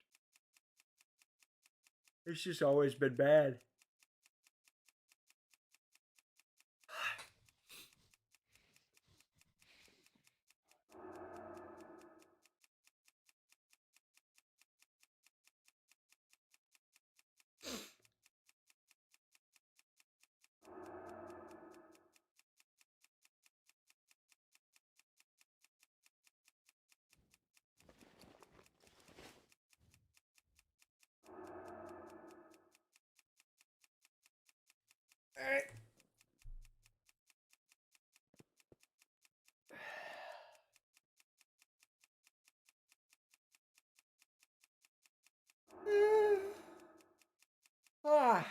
It's just always been bad. Ah.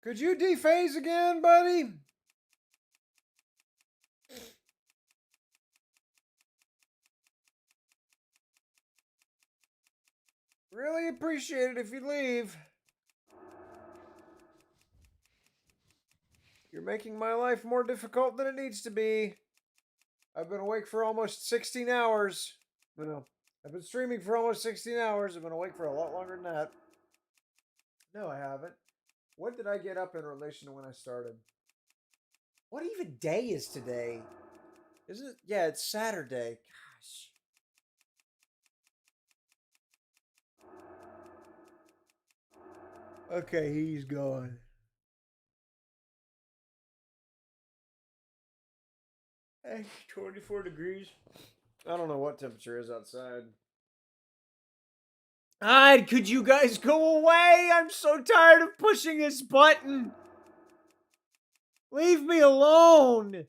Could you dephase again, buddy? Really appreciate it if you leave. You're making my life more difficult than it needs to be. I've been awake for almost 16 hours. No, I've been streaming for almost 16 hours. I've been awake for a lot longer than that. No, I haven't. What did I get up in relation to when I started? What even day is today? Is it? Yeah, it's Saturday. Gosh. Okay, he's gone. Hey, 24 degrees. I don't know what temperature is outside. God, could you guys go away? I'm so tired of pushing this button. Leave me alone.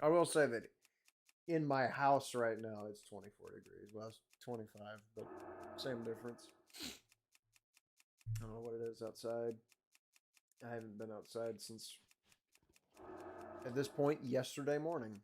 I will say that in my house right now it's 24 degrees. Well, it's 25, but same difference. I don't know what it is outside. I haven't been outside since, at this point, yesterday morning.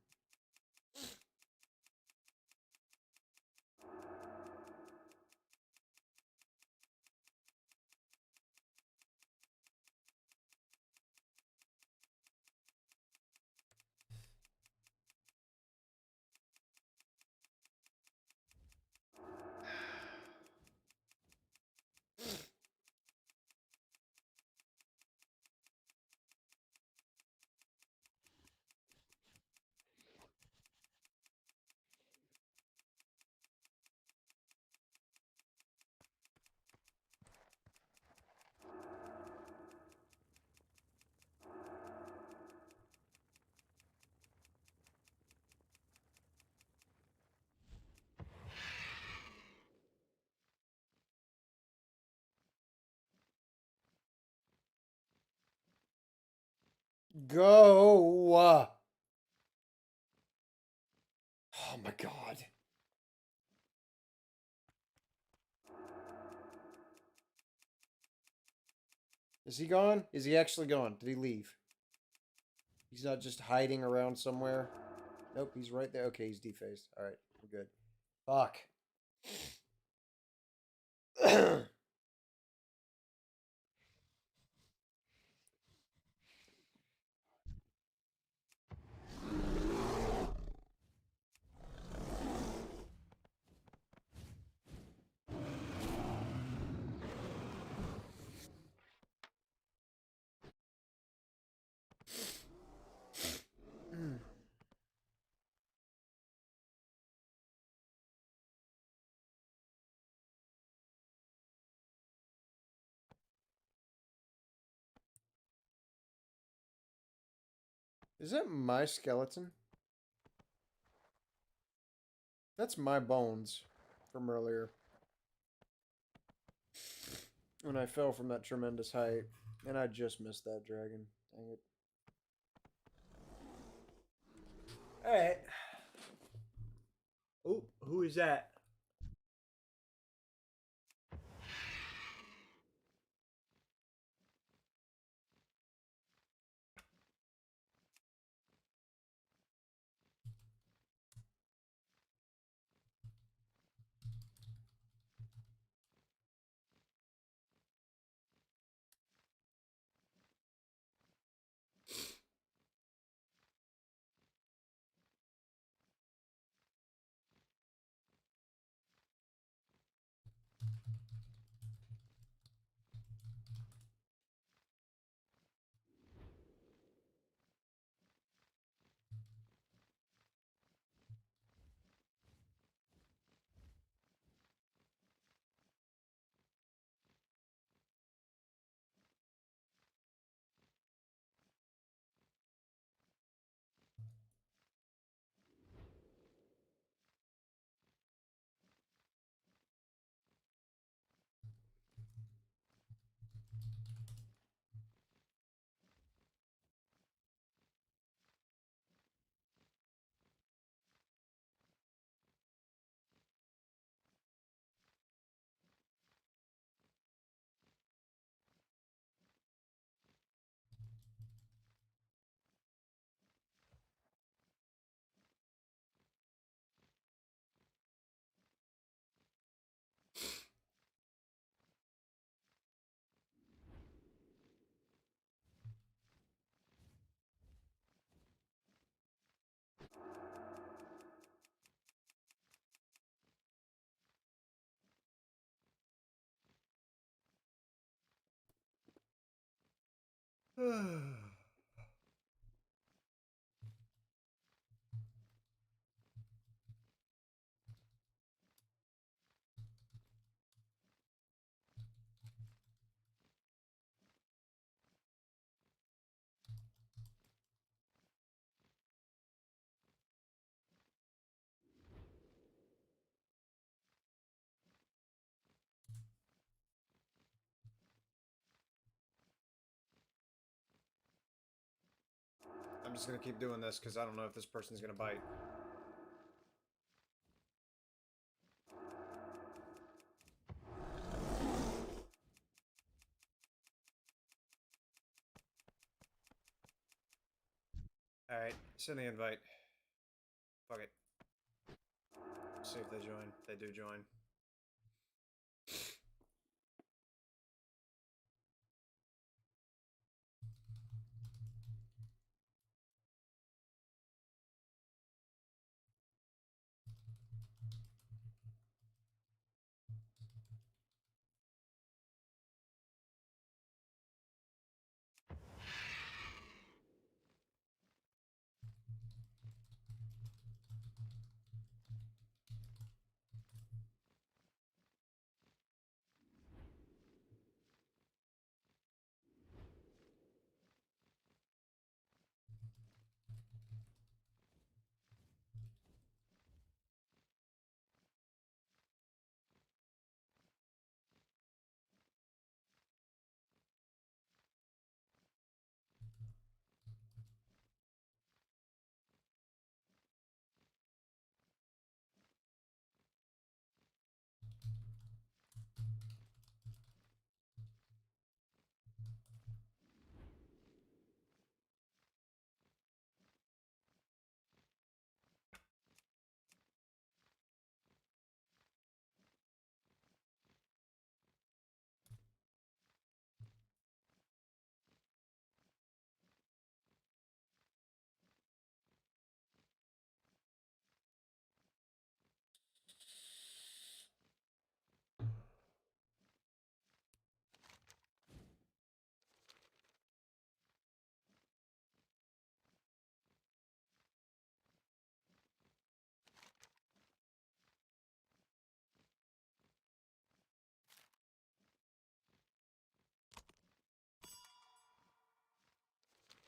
Go. Oh my god. Is he gone? Is he actually gone? Did he leave? He's not just hiding around somewhere. Nope, he's right there. Okay, he's defaced. All right, we're good. Fuck. Is that my skeleton? That's my bones from earlier. When I fell from that tremendous height. And I just missed that dragon. Dang it. Alright. Oh, who is that? I'm just gonna keep doing this because I don't know if this person's gonna bite. Alright, send the invite. Fuck it. See if they join. They do join.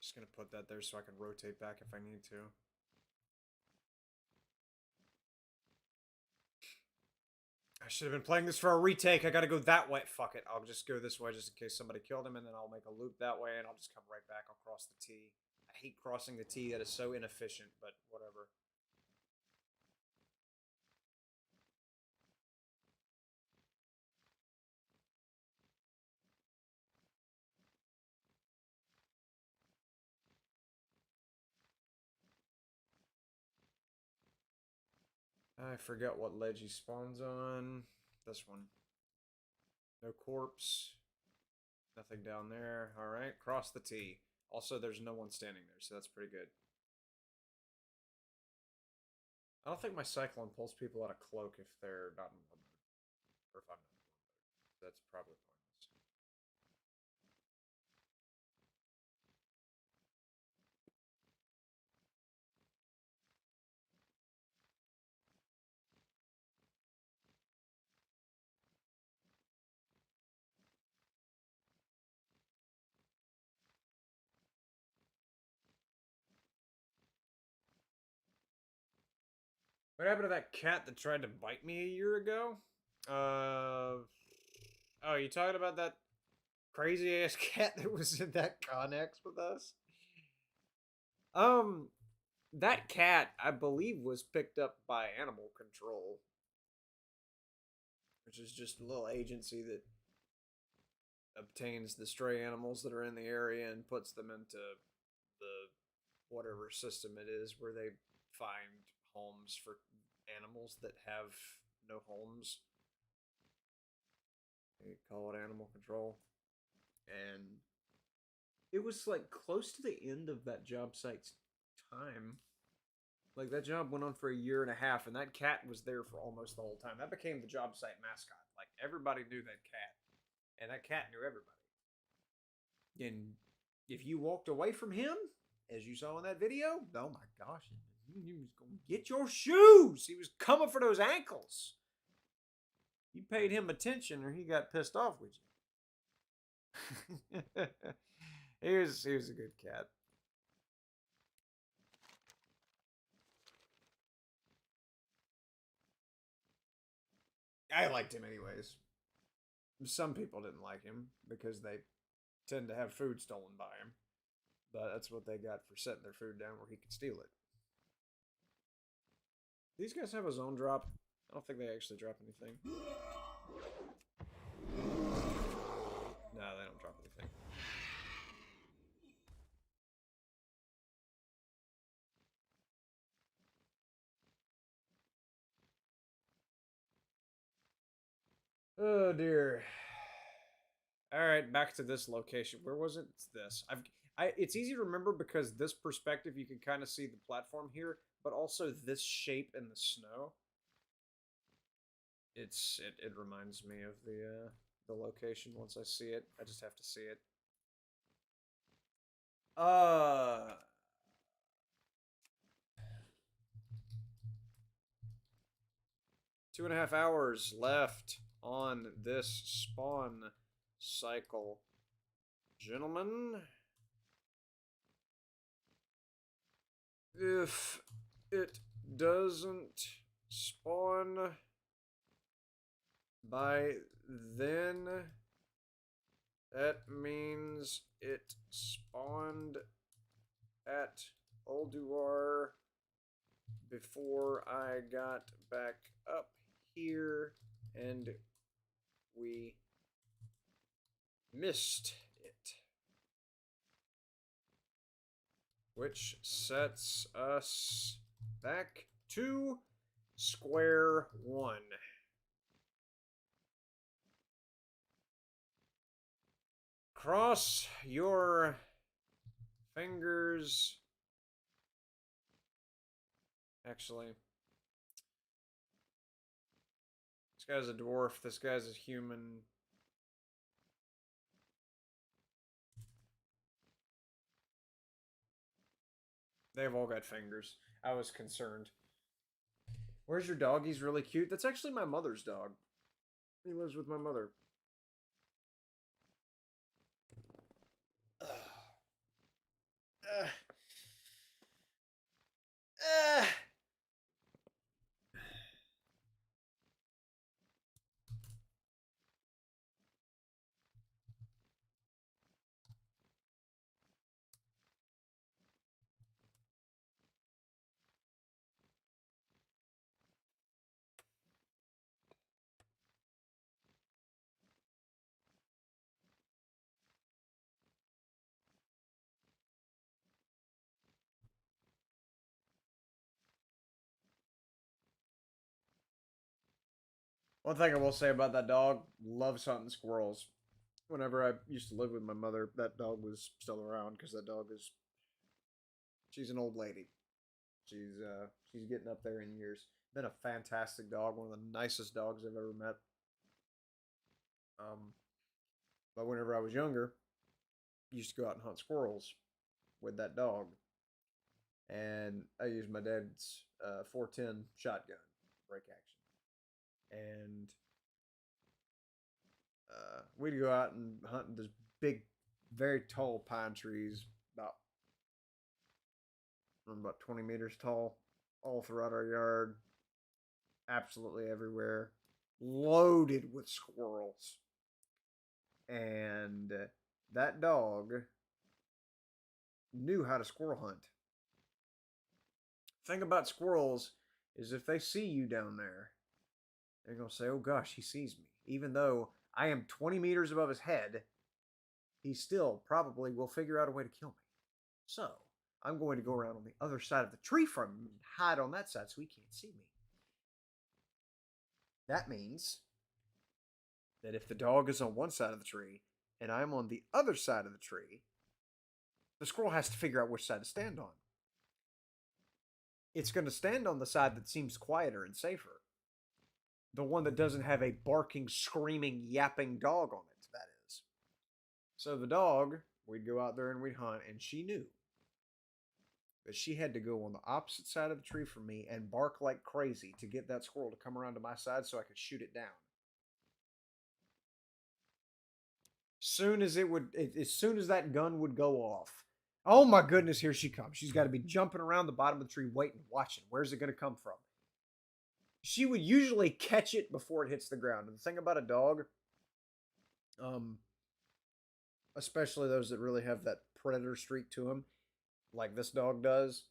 Just gonna put that there so I can rotate back if I need to. I should have been playing this for a retake. I gotta go that way. Fuck it. I'll just go this way just in case somebody killed him, and then I'll make a loop that way, and I'll just come right back. I'll cross the T. I hate crossing the T. That is so inefficient, but whatever. I forget what ledge he spawns on. This one. No corpse. Nothing down there. Alright, cross the T. Also, there's no one standing there, so that's pretty good. I don't think my Cyclone pulls people out of cloak if they're not in war mode. Or if I'm not in war mode. That's probably pointless. What happened to that cat that tried to bite me a year ago? Oh, you talking about that crazy ass cat that was in that Connex with us? Um, that cat, I believe, was picked up by Animal Control, which is just a little agency that obtains the stray animals that are in the area and puts them into the whatever system it is where they find homes for animals that have no homes. They call it Animal Control. And it was like close to the end of that job site's time. Like that job went on for a year and a half, and that cat was there for almost the whole time. That became the job site mascot. Like everybody knew that cat, and that cat knew everybody. And if you walked away from him, as you saw in that video, oh my gosh, he was going to get your shoes. He was coming for those ankles. You paid him attention or he got pissed off with you. he was a good cat. I liked him anyways. Some people didn't like him because they tend to have food stolen by him. But that's what they got for setting their food down where he could steal it. These guys have a zone drop. I don't think they actually drop anything. No, they don't drop anything. Oh dear. All right, back to this location. Where was it? It's this. It's easy to remember because this perspective you can kind of see the platform here, but also this shape in the snow. It reminds me of the location once I see it. I just have to see it. 2.5 hours left on this spawn cycle. Gentlemen, if it doesn't spawn by then, that means it spawned at Ulduar before I got back up here and we missed it. Which sets us back to square one. Cross your fingers. Actually, this guy's a dwarf, this guy's a human. They've all got fingers. I was concerned. Where's your dog? He's really cute. That's actually my mother's dog. He lives with my mother. One thing I will say about that dog, loves hunting squirrels. Whenever I used to live with my mother, that dog was still around because that dog is, she's an old lady. She's getting up there in years. Been a fantastic dog, one of the nicest dogs I've ever met. But whenever I was younger, I used to go out and hunt squirrels with that dog. And I used my dad's 410 shotgun, break action. And we'd go out and hunt in this big, very tall pine trees, about 20 meters tall, all throughout our yard, absolutely everywhere, loaded with squirrels. And that dog knew how to squirrel hunt. Thing about squirrels is if they see you down there, they're going to say, oh gosh, he sees me. Even though I am 20 meters above his head, he still probably will figure out a way to kill me. So, I'm going to go around on the other side of the tree from him and hide on that side so he can't see me. That means that if the dog is on one side of the tree and I'm on the other side of the tree, the squirrel has to figure out which side to stand on. It's going to stand on the side that seems quieter and safer. The one that doesn't have a barking, screaming, yapping dog on it, that is. So the dog We'd go out there and we'd hunt, and she knew that she had to go on the opposite side of the tree from me and bark like crazy to get that squirrel to come around to my side so I could shoot it down. As soon as that gun would go off, oh my goodness, here she comes. She's got to be jumping around the bottom of the tree, waiting, watching. Where's it going to come from? She would usually catch it before it hits the ground. And the thing about a dog, um, especially those that really have that predator streak to them, like this dog does,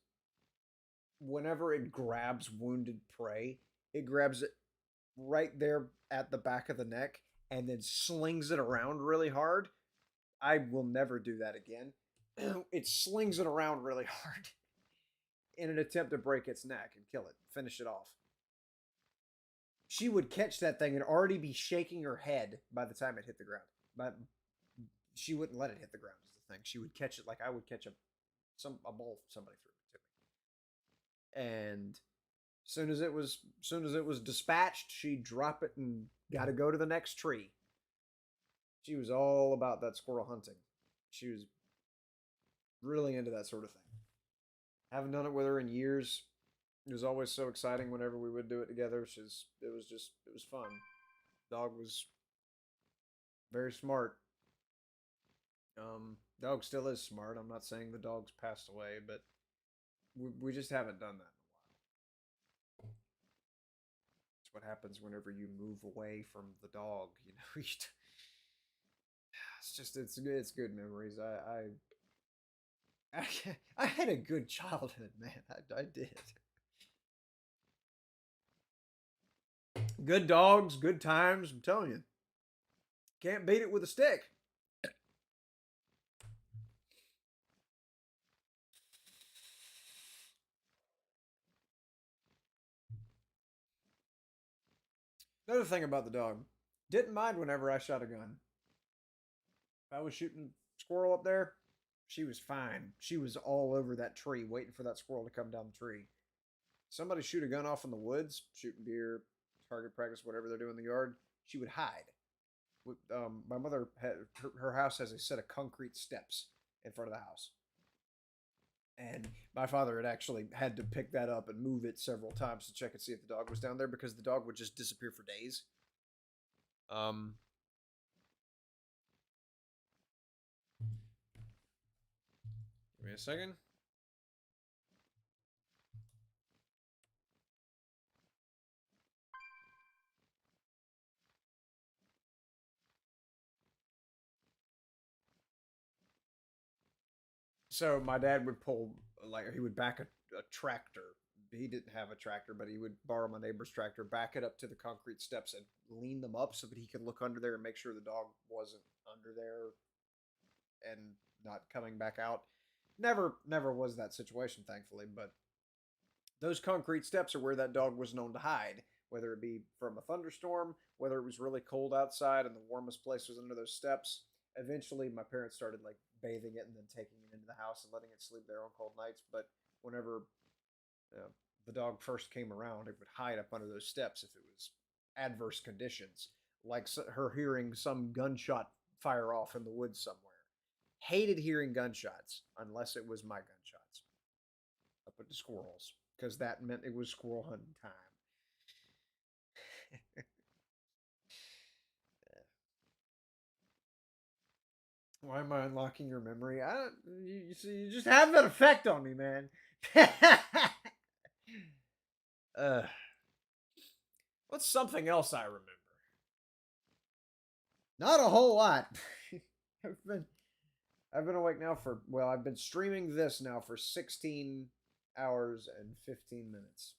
whenever it grabs wounded prey, it grabs it right there at the back of the neck and then slings it around really hard. I will never do that again. It slings it around really hard in an attempt to break its neck and kill it, finish it off. She would catch that thing and already be shaking her head by the time it hit the ground. But she wouldn't let it hit the ground is the thing. She would catch it like I would catch a ball somebody threw it to me. And soon as it was dispatched, she'd drop it and gotta go to the next tree. She was all about that squirrel hunting. She was really into that sort of thing. Haven't done it with her in years. It was always so exciting whenever we would do it together. It was fun. Dog was very smart. Dog still is smart. I'm not saying the dog's passed away, but we just haven't done that in a while. It's what happens whenever you move away from the dog. You know, it's good memories. I had a good childhood, man. I did. Good dogs, good times. I'm telling you, can't beat it with a stick. Another thing about the dog, didn't mind whenever I shot a gun. If I was shooting squirrel up there, she was fine. She was all over that tree, waiting for that squirrel to come down the tree. Somebody shoot a gun off in the woods, shooting deer, target practice, whatever they're doing in the yard. She would hide. My mother had her house has a set of concrete steps in front of the house, and my father had actually had to pick that up and move it several times to check and see if the dog was down there because the dog would just disappear for days. Give me a second. So my dad would pull, like, he would back a tractor. He didn't have a tractor, but he would borrow my neighbor's tractor, back it up to the concrete steps, and lean them up so that he could look under there and make sure the dog wasn't under there and not coming back out. Never was that situation, thankfully, but those concrete steps are where that dog was known to hide, whether it be from a thunderstorm, whether it was really cold outside and the warmest place was under those steps. Eventually, my parents started like bathing it and then taking it into the house and letting it sleep there on cold nights. But whenever the dog first came around, it would hide up under those steps if it was adverse conditions, like her hearing some gunshot fire off in the woods somewhere. Hated hearing gunshots unless it was my gunshots up at the squirrels because that meant it was squirrel hunting time. Why am I unlocking your memory? I don't. You see, you just have that effect on me, man. uh, what's something else I remember? Not a whole lot. I've been awake now for I've been streaming this now for 16 hours and 15 minutes.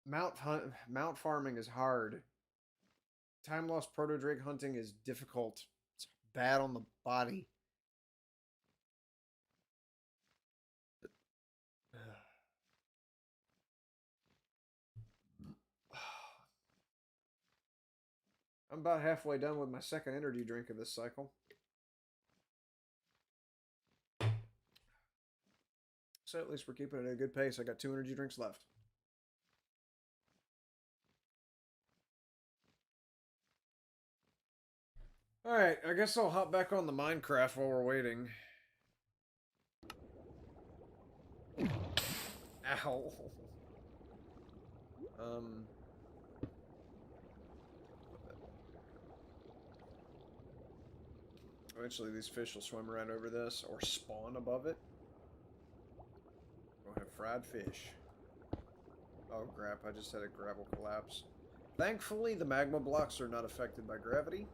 Mount farming is hard. Time-Lost Proto-Drake hunting is difficult. It's bad on the body. I'm about halfway done with my second energy drink of this cycle. So at least we're keeping it at a good pace. I got 2 energy drinks left. Alright, I guess I'll hop back on the Minecraft while we're waiting. Ow. Eventually these fish will swim right over this, or spawn above it. We'll have fried fish. Oh crap, I just had a gravel collapse. Thankfully, the magma blocks are not affected by gravity.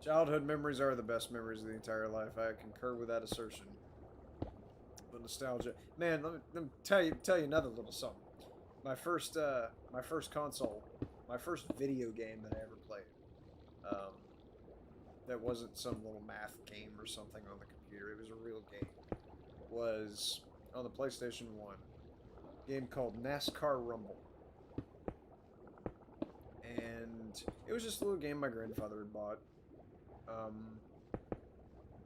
Childhood memories are the best memories of the entire life. I concur with that assertion. But nostalgia, man. Let me tell you another little something. My first console, my first video game that I ever played. That wasn't some little math game or something on the computer. It was a real game. Was on the PlayStation 1. A game called NASCAR Rumble. And it was just a little game my grandfather had bought.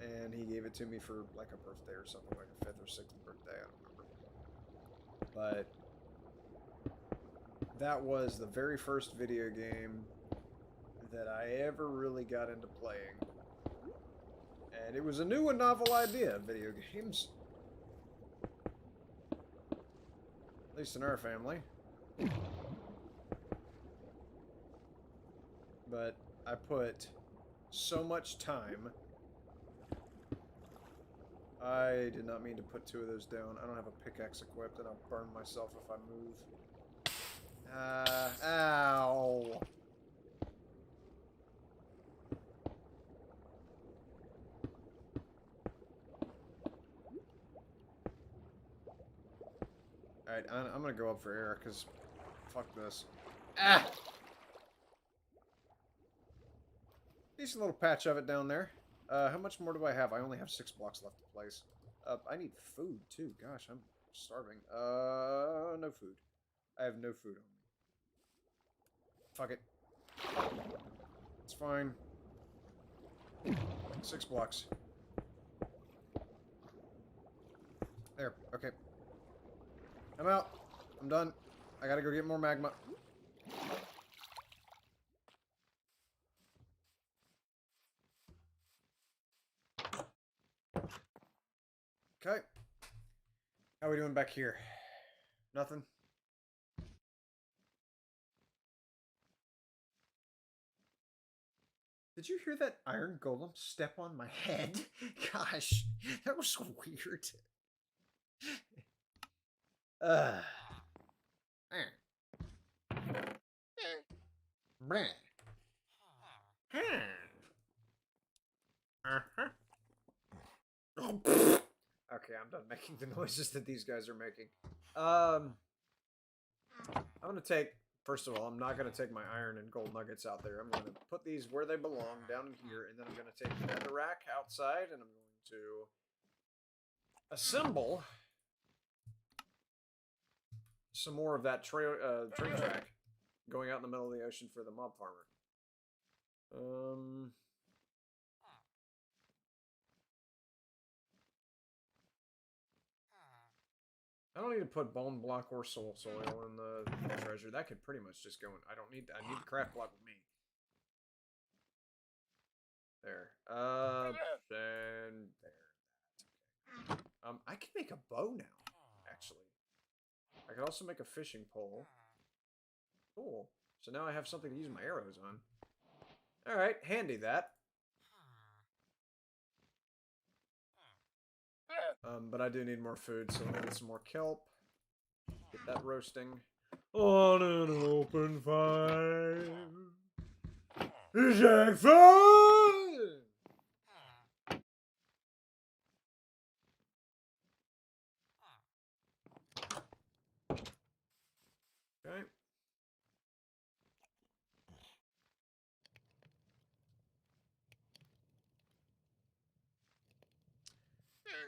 And he gave it to me for like a birthday or something, like a 5th or 6th birthday, I don't remember. But that was the very first video game that I ever really got into playing. And it was a new and novel idea, video games. At least in our family. But I put so much time. I did not mean to put 2 of those down. I don't have a pickaxe equipped and I'll burn myself if I move. Ow. Alright, I'm gonna go up for air, because fuck this. Ah! Decent little patch of it down there. How much more do I have? I only have 6 blocks left to place. I need food, too. Gosh, I'm starving. No food. I have no food on me. Fuck it. It's fine. 6 blocks. There, okay. I'm out. I'm done. I gotta go get more magma. Okay. How are we doing back here? Nothing? Did you hear that iron golem step on my head? Gosh, that was so weird. Okay, I'm done making the noises that these guys are making. I'm gonna take, first of all, I'm not gonna take my iron and gold nuggets out there. I'm gonna put these where they belong, down in here, and then I'm gonna take the netherrack outside, and I'm going to assemble some more of that train track going out in the middle of the ocean for the mob farmer. I don't need to put bone block or soul soil in the treasure. That could pretty much just go in. I need the craft block with me. There. And there. Okay. I can make a bow now, actually. I could also make a fishing pole. Cool. So now I have something to use my arrows on. Alright, handy that. But I do need more food, so I'm gonna get some more kelp. Get that roasting. On an open fire. Jack fire! Okay.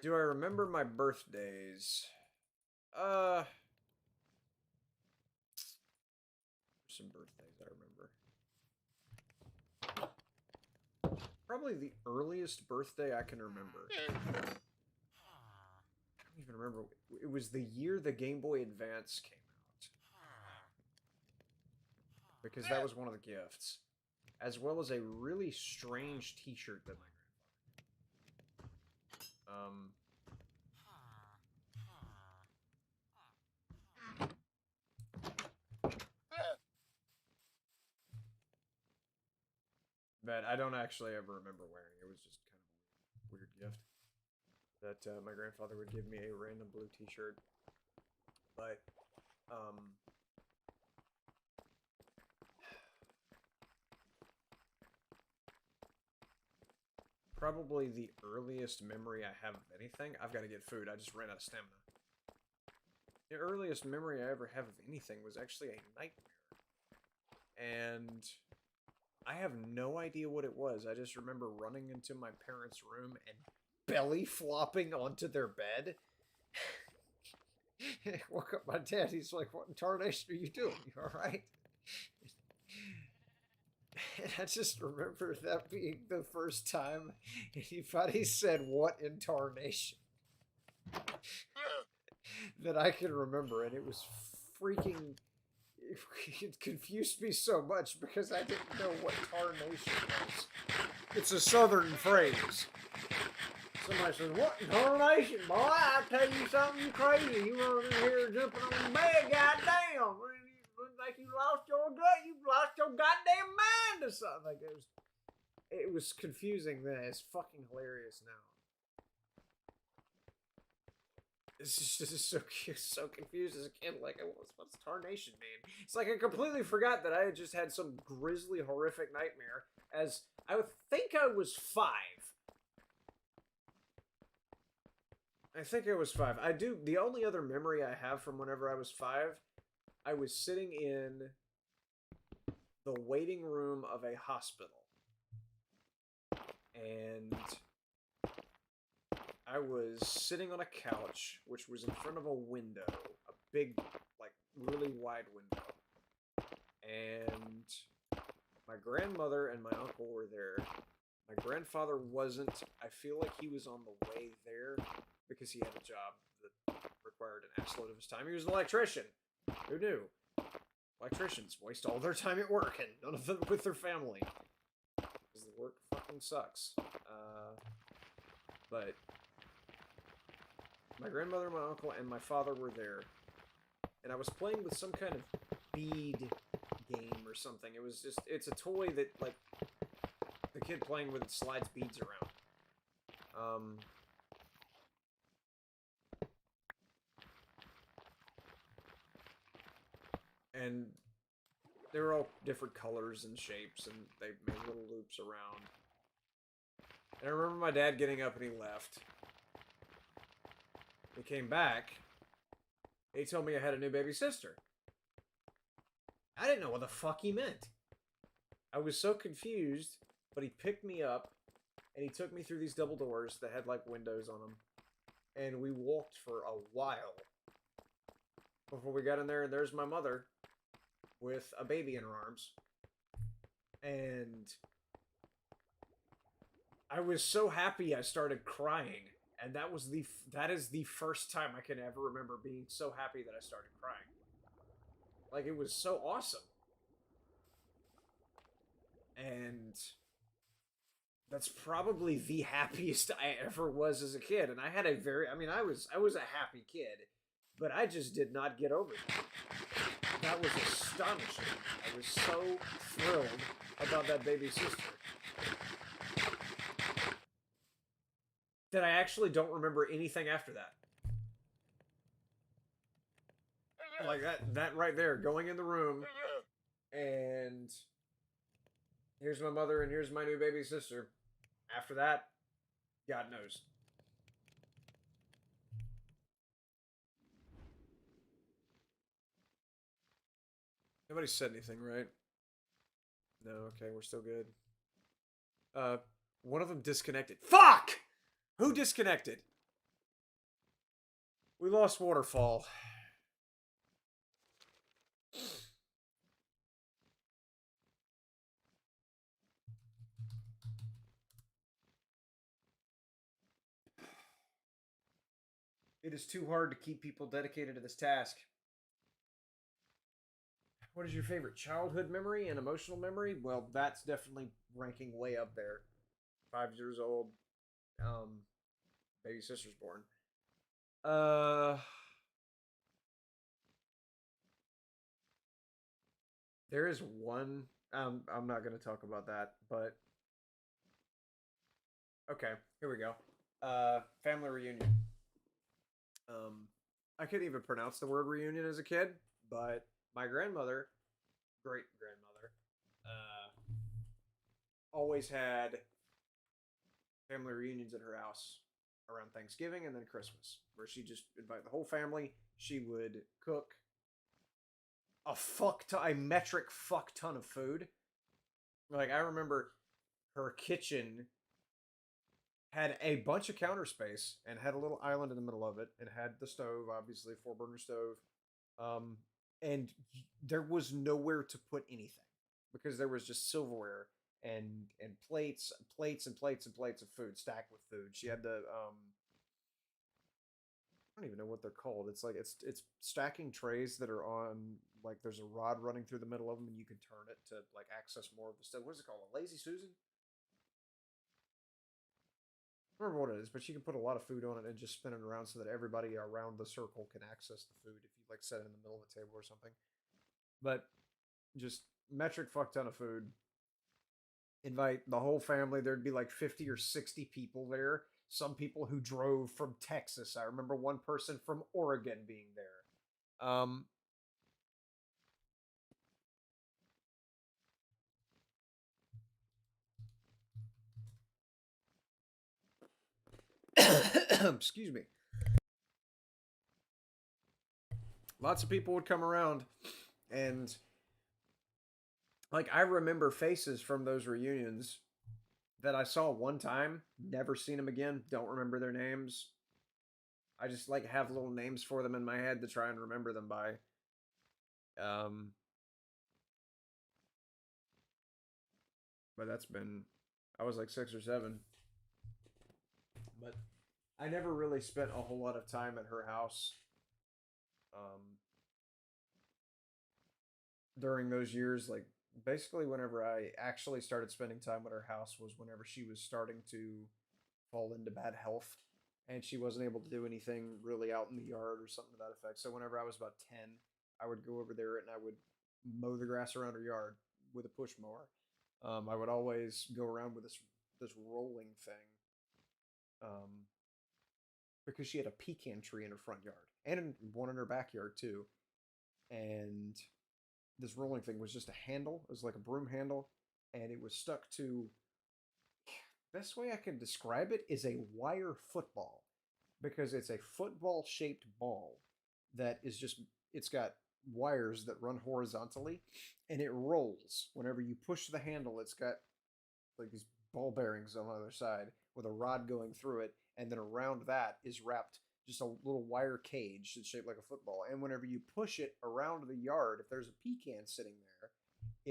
Do I remember my birthdays? Some birthdays I remember. Probably the earliest birthday I can remember. I don't even remember. It was the year the Game Boy Advance came out. Because that was one of the gifts. as well as a really strange T-shirt that my grandfather. That I don't actually ever remember wearing. It was just kind of a weird gift that my grandfather would give me, a random blue T-shirt. But probably the earliest memory I have of anything. I've got to get food. I just ran out of stamina. The earliest memory I ever have of anything was actually a nightmare. And I have no idea what it was. I just remember running into my parents' room and belly flopping onto their bed. I woke up my dad. He's like, "What in tarnation are you doing? You all right?" And I just remember that being the first time anybody said "what in tarnation" that I can remember, and it was freaking. It confused me so much because I didn't know what tarnation was. It's a southern phrase. Somebody says, "What in tarnation, boy? I tell you something, you crazy. You were in here jumping on the bed, goddamn. Like you lost your gut, you lost your goddamn mind or something." Like it was confusing then. It's fucking hilarious now. This is so confused as a kid. Like, what's tarnation mean? It's like I completely forgot that I had just had some grisly, horrific nightmare. As I would think I was 5. I think I was 5. I do. The only other memory I have from whenever I was 5, I was sitting in the waiting room of a hospital, and I was sitting on a couch, which was in front of a window, a big, like, really wide window. And my grandmother and my uncle were there. My grandfather wasn't. I feel like he was on the way there because he had a job that required an assload of his time. He was an electrician. Who knew? Electricians waste all their time at work and none of them with their family. Because the work fucking sucks. But my grandmother, my uncle, and my father were there. And I was playing with some kind of bead game or something. It was just, it's a toy that, like, the kid playing with it slides beads around. And they were all different colors and shapes, and they made little loops around. And I remember my dad getting up and he left. He came back. He told me I had a new baby sister. I didn't know what the fuck he meant. I was so confused, but he picked me up, and he took me through these double doors that had, like, windows on them. And we walked for a while before we got in there, and there's my mother with a baby in her arms. And I was so happy I started crying. And that is the first time I can ever remember being so happy that I started crying. Like, it was so awesome. And that's probably the happiest I ever was as a kid. And I had a very, I mean, I was a happy kid, but I just did not get over that. That was astonishing. I was so thrilled about that baby sister that I actually don't remember anything after that. Like that right there, going in the room, and here's my mother and here's my new baby sister. After that, God knows. Nobody said anything, right? No, okay, we're still good. One of them disconnected. Fuck! Who disconnected? We lost Waterfall. It is too hard to keep people dedicated to this task. what is your favorite childhood memory and emotional memory? Well, that's definitely ranking way up there. 5 years old, um, baby sister's born. Uh, there is one. I'm not gonna talk about that, but okay, here we go. Family reunion. Um, I couldn't even pronounce the word reunion as a kid, but my grandmother, great grandmother, always had family reunions at her house around Thanksgiving and then Christmas, where she just invite the whole family. She would cook a metric fuck ton of food. Like I remember her kitchen had a bunch of counter space and had a little island in the middle of it and had the stove, obviously 4 burner stove. Um, and there was nowhere to put anything because there was just silverware and plates and plates and plates of food stacked with food. She had the I don't even know what they're called. It's like it's stacking trays that are on like there's a rod running through the middle of them and you can turn it to like access more of the stuff. What is it called? A lazy Susan? I don't remember what it is, but you can put a lot of food on it and just spin it around so that everybody around the circle can access the food if you like set it in the middle of a table or something. But just metric fuck ton of food. Invite the whole family. There'd be like 50 or 60 people there. Some people who drove from Texas. I remember one person from Oregon being there. Excuse me. Lots of people would come around, and like I remember faces from those reunions that I saw one time, never seen them again, don't remember their names. I just like have little names for them in my head to try and remember them by. Um, but that's been, I was like 6 or 7, but I never really spent a whole lot of time at her house. Um, during those years, like basically whenever I actually started spending time at her house was whenever she was starting to fall into bad health and she wasn't able to do anything really out in the yard or something to that effect. So whenever I was about 10, I would go over there and I would mow the grass around her yard with a push mower. I would always go around with this rolling thing um, because she had a pecan tree in her front yard and one in her backyard too. And this rolling thing was just a handle. It was like a broom handle, and it was stuck to. Best way I can describe it is a wire football because it's a football shaped ball that is just it's got wires that run horizontally and it rolls whenever you push the handle. It's got like these ball bearings on the other side with a rod going through it, and then around that is wrapped just a little wire cage that's shaped like a football. And whenever you push it around the yard, if there's a pecan sitting there,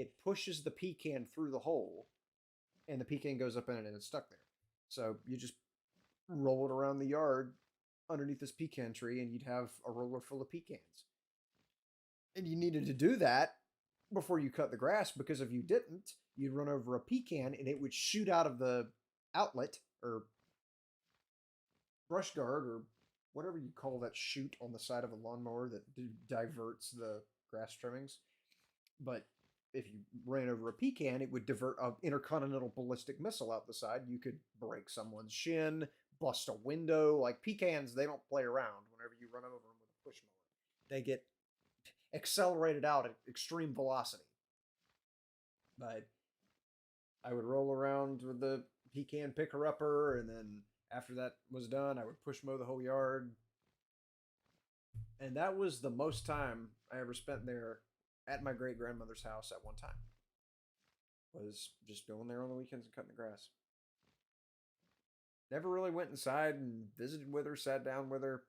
it pushes the pecan through the hole, and the pecan goes up in it and it's stuck there. So you just roll it around the yard underneath this pecan tree, and you'd have a roller full of pecans. And you needed to do that before you cut the grass because if you didn't, you'd run over a pecan and it would shoot out of the outlet or brush guard or whatever you call that chute on the side of a lawnmower that diverts the grass trimmings. But if you ran over a pecan, it would divert an intercontinental ballistic missile out the side. You could break someone's shin, bust a window. Like pecans, they don't play around whenever you run over them with a push mower. They get accelerated out at extreme velocity. But I would roll around with the pecan picker upper, and then after that was done, I would push mow the whole yard. And that was the most time I ever spent there at my great grandmother's house at one time. Was just going there on the weekends and cutting the grass. Never really went inside and visited with her, sat down with her.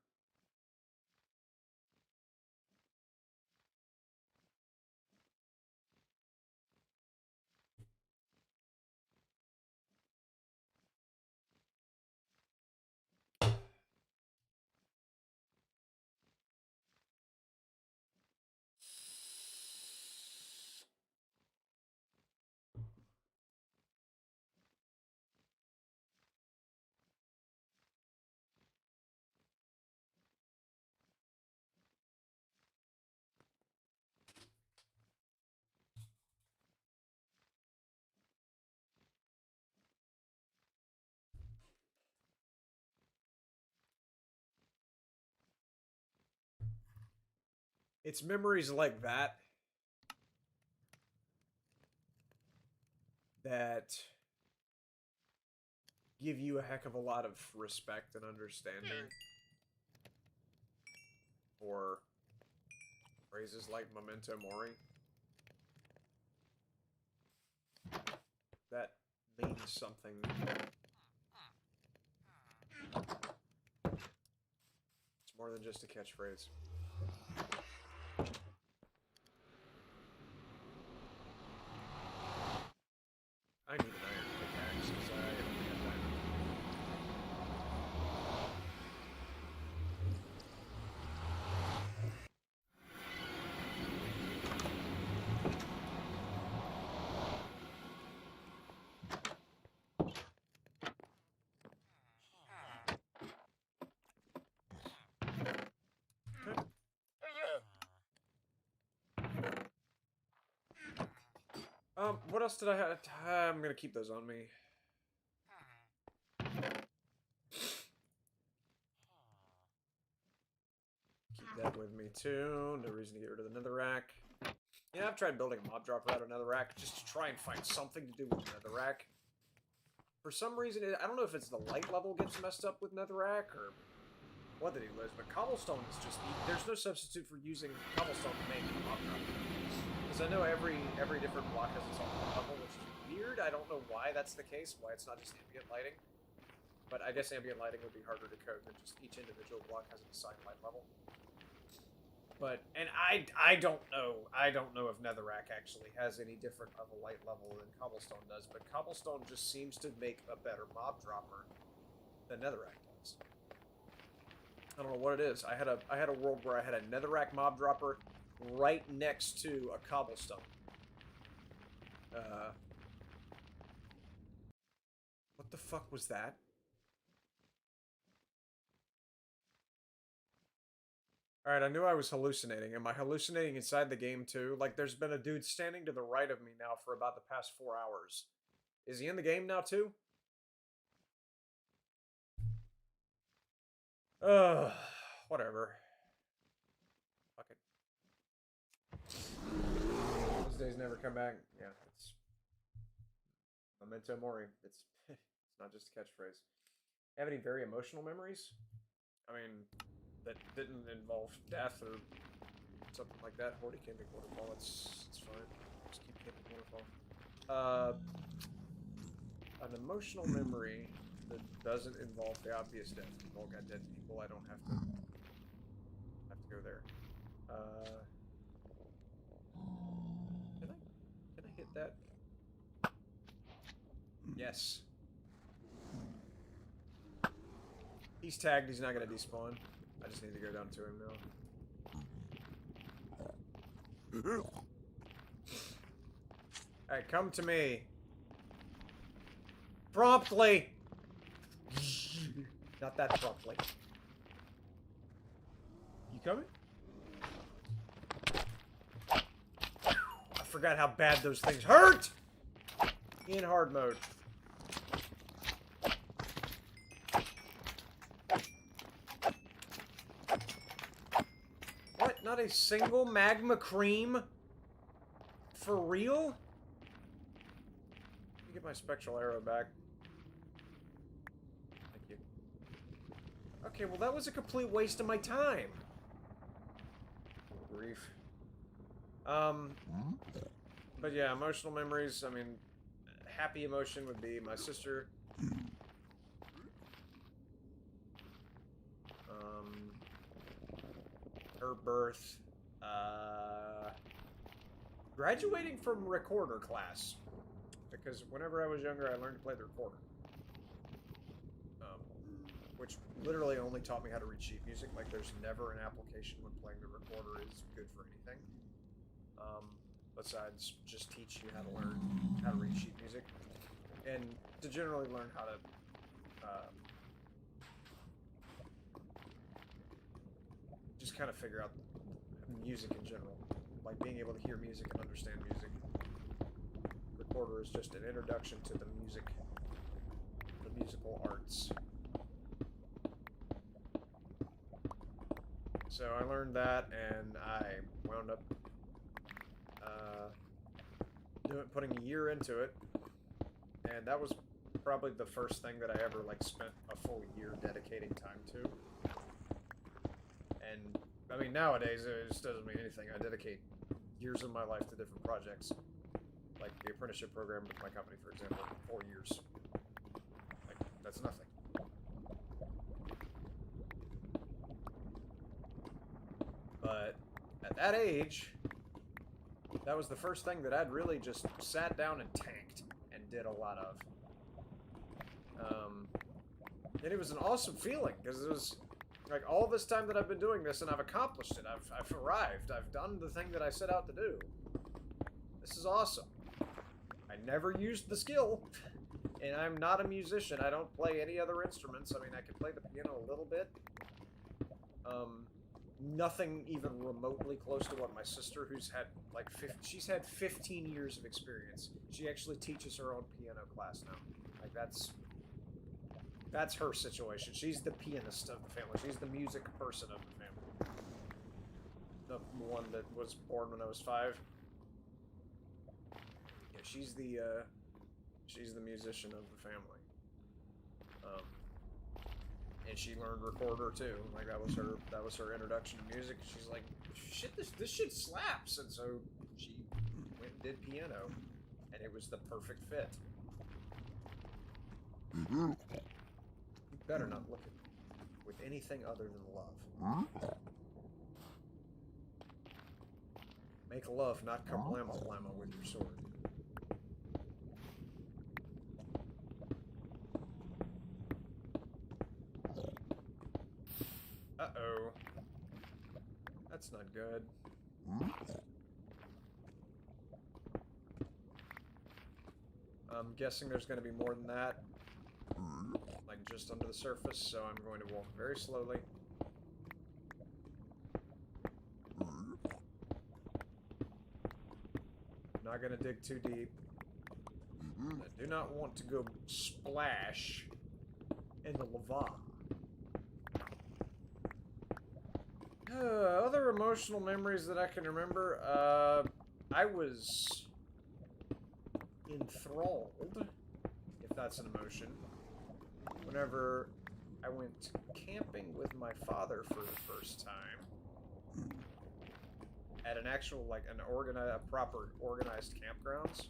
It's memories like that that give you a heck of a lot of respect and understanding for phrases like memento mori. That means something. It's more than just a catchphrase. I need an iron pickaxe because I don't have diamond. What else did I have? I'm gonna keep those on me. Keep that with me too. No reason to get rid of the netherrack. Yeah, I've tried building a mob dropper out of netherrack just to try and find something to do with netherrack. For some reason, I don't know if it's the light level gets messed up with netherrack or what that he lives, but cobblestone is just... There's no substitute for using cobblestone to make a mob dropper. Because I know every different block has its own level, which is weird. I don't know why that's the case, why it's not just ambient lighting. But I guess ambient lighting would be harder to code than just each individual block has an assigned light level. But, and I don't know if netherrack actually has any different of a light level than cobblestone does, but cobblestone just seems to make a better mob dropper than netherrack does. I don't know what it is. I had a world where I had a netherrack mob dropper right next to a cobblestone. What the fuck was that? Alright, I knew I was hallucinating. Am I hallucinating inside the game too? Like, there's been a dude standing to the right of me now for about the past 4 hours. Is he in the game now too? Whatever. Fuck it. Those days never come back. Yeah, it's memento mori. It's not just a catchphrase. Have any very emotional memories? I mean, that didn't involve death or something like that. Horty camping waterfall. It's fine. Just keep camping waterfall. An emotional memory that doesn't involve the obvious death. We've all got dead people. I don't have to go there. Can I hit that? Yes. He's tagged. He's not gonna despawn. I just need to go down to him now. Alright, come to me. Promptly! Not that promptly. You coming? I forgot how bad those things hurt! In hard mode. What? Not a single magma cream? For real? Let me get my spectral arrow back. Thank you. Okay, well that was a complete waste of my time. Grief. But yeah, emotional memories, I mean, happy emotion would be my sister. Her birth. Graduating from recorder class. Because whenever I was younger, I learned to play the recorder. Which literally only taught me how to read sheet music. Like, there's never an application when playing the recorder is good for anything. Besides just teach you how to learn how to read sheet music. And to generally learn how to just kind of figure out music in general. Like being able to hear music and understand music. Recorder is just an introduction to the music, the musical arts. So I learned that, and I wound up putting a year into it, and that was probably the first thing that I ever like spent a full year dedicating time to. And I mean, nowadays it just doesn't mean anything. I dedicate years of my life to different projects, like the apprenticeship program with my company, for example, 4 years. Like, that's nothing. But at that age, that was the first thing that I'd really just sat down and tanked and did a lot of. And it was an awesome feeling, because it was like all this time that I've been doing this and I've accomplished it. I've arrived. I've done the thing that I set out to do. This is awesome. I never used the skill, and I'm not a musician. I don't play any other instruments. I mean, I can play the piano a little bit. Nothing even remotely close to what my sister, who's had like she's had 15 years of experience. She actually teaches her own piano class now. Like that's her situation. She's the pianist of the family. She's the music person of the family. The one that was born when I was 5. Yeah, she's the musician of the family. And she learned recorder too. Like that was her introduction to music. She's like, shit, this shit slaps. And so she went and did piano, and it was the perfect fit. You better not look at me with anything other than love. Make love, not kablama with your sword. Uh-oh. That's not good. I'm guessing there's going to be more than that. Like just under the surface, so I'm going to walk very slowly. Not going to dig too deep. I do not want to go splash in the lava. Other emotional memories that I can remember, I was enthralled, if that's an emotion, whenever I went camping with my father for the first time at an actual, like, a proper organized campgrounds,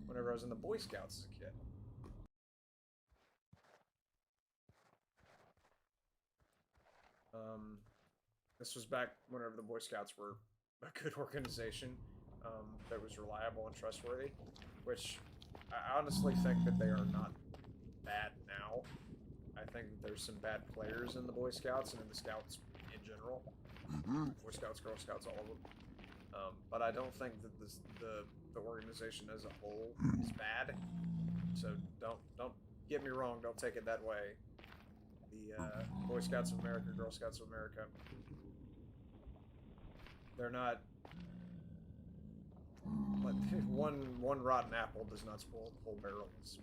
whenever I was in the Boy Scouts as a kid. This was back whenever the Boy Scouts were a good organization that was reliable and trustworthy, which I honestly think that they are not bad now. I think that there's some bad players in the Boy Scouts and in the Scouts in general. Boy Scouts, Girl Scouts, all of them. But I don't think that the organization as a whole is bad. So don't get me wrong. Don't take it that way. The Boy Scouts of America, Girl Scouts of America, they're not. One rotten apple does not spoil the whole barrel. It's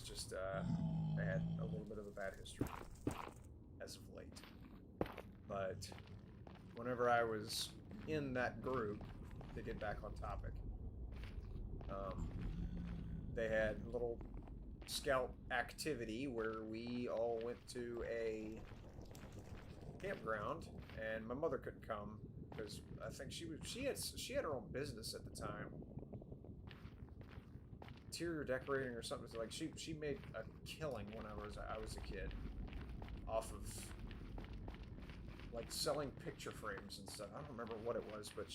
just they had a little bit of a bad history as of late. But whenever I was in that group, to get back on topic, they had a little scout activity where we all went to a campground, and my mother couldn't come because I think she had her own business at the time, interior decorating or something. Like she made a killing when I was a kid off of like selling picture frames and stuff. I don't remember what it was, but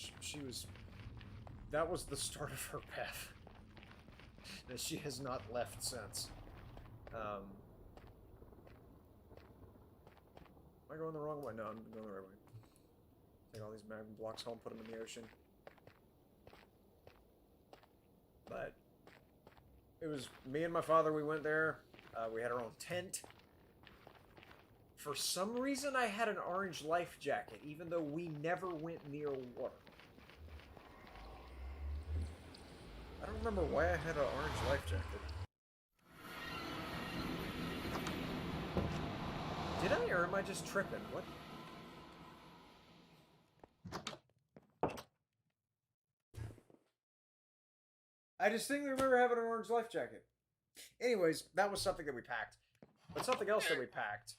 that was the start of her path. That she has not left since. Am I going the wrong way? No, I'm going the right way. Take all these magma blocks home, put them in the ocean. But it was me and my father, we went there. We had our own tent. For some reason, I had an orange life jacket, even though we never went near water. I don't remember why I had an orange life jacket. Did I, or am I just tripping? What? I distinctly remember having an orange life jacket. Anyways, that was something that we packed. But something else that we packed.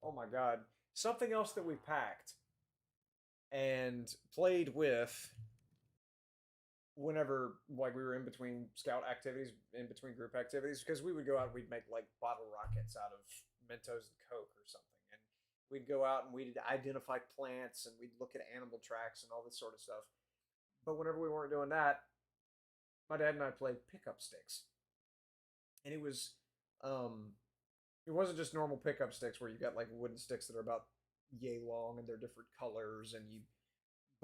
Oh my god. Something else that we packed and played with whenever like we were in between scout activities, in between group activities, because we would go out and we'd make like bottle rockets out of Mentos and Coke or something. And we'd go out and we'd identify plants and we'd look at animal tracks and all this sort of stuff. But whenever we weren't doing that, my dad and I played pickup sticks. And it wasn't just normal pickup sticks where you got like wooden sticks that are about yay long and they're different colors and you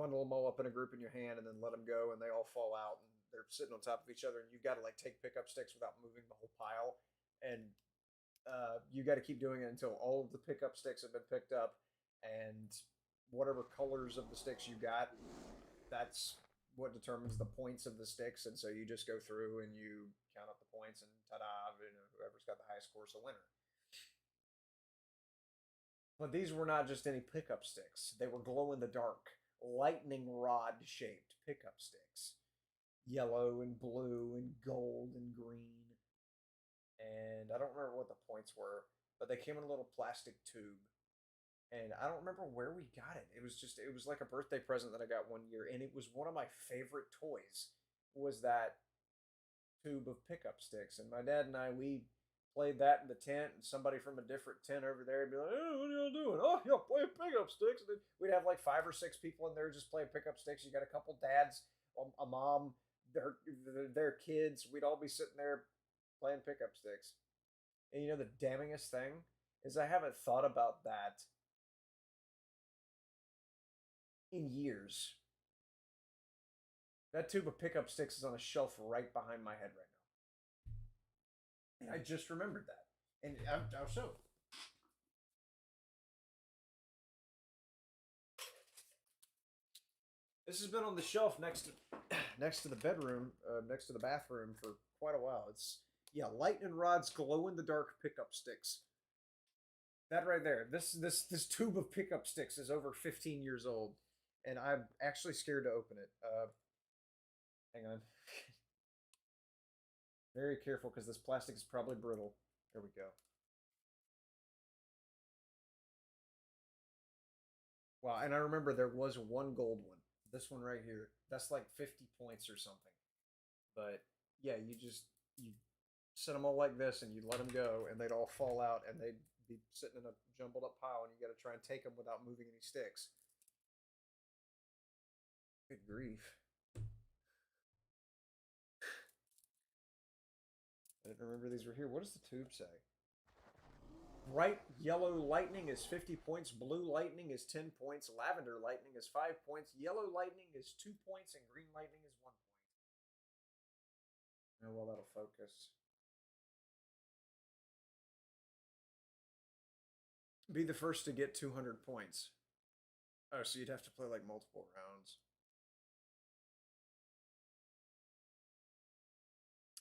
bundle them all up in a group in your hand and then let them go and they all fall out and they're sitting on top of each other and you've got to like take pickup sticks without moving the whole pile and you got to keep doing it until all of the pickup sticks have been picked up and whatever colors of the sticks you got, that's what determines the points of the sticks. And so you just go through and you count up the points and ta-da, you know, whoever's got the highest score is a winner. But these were not just any pickup sticks. They were glow in the dark, lightning rod shaped pickup sticks. Yellow and blue and gold and green. And I don't remember what the points were, but they came in a little plastic tube. And I don't remember where we got it. It was like a birthday present that I got one year, and it was one of my favorite toys. Was that tube of pickup sticks, and my dad and I we played that in the tent, and somebody from a different tent over there would be like, "Hey, what are y'all doing? Oh, y'all playing pickup sticks?" And then we'd have like 5 or 6 people in there just playing pickup sticks. You got a couple dads, a mom, their kids. We'd all be sitting there playing pickup sticks. And you know the damningest thing is I haven't thought about that in years. That tube of pickup sticks is on a shelf right behind my head right now. And I just remembered that. And I'll show it. This has been on the shelf next to the bedroom, next to the bathroom for quite a while. It's lightning rods, glow in the dark pickup sticks. That right there. This tube of pickup sticks is over 15 years old, and I'm actually scared to open it. Hang on. Very careful because this plastic is probably brittle. There we go. Wow, and I remember there was one gold one. This one right here. That's like 50 points or something. But yeah, you set them all like this and you let them go and they'd all fall out and they'd be sitting in a jumbled up pile and you got to try and take them without moving any sticks. Good grief. I didn't remember these were here. What does the tube say? Bright yellow lightning is 50 points. Blue lightning is 10 points. Lavender lightning is 5 points. Yellow lightning is 2 points. And green lightning is 1 point. Oh, well, that'll focus. Be the first to get 200 points. Oh, so you'd have to play like multiple rounds.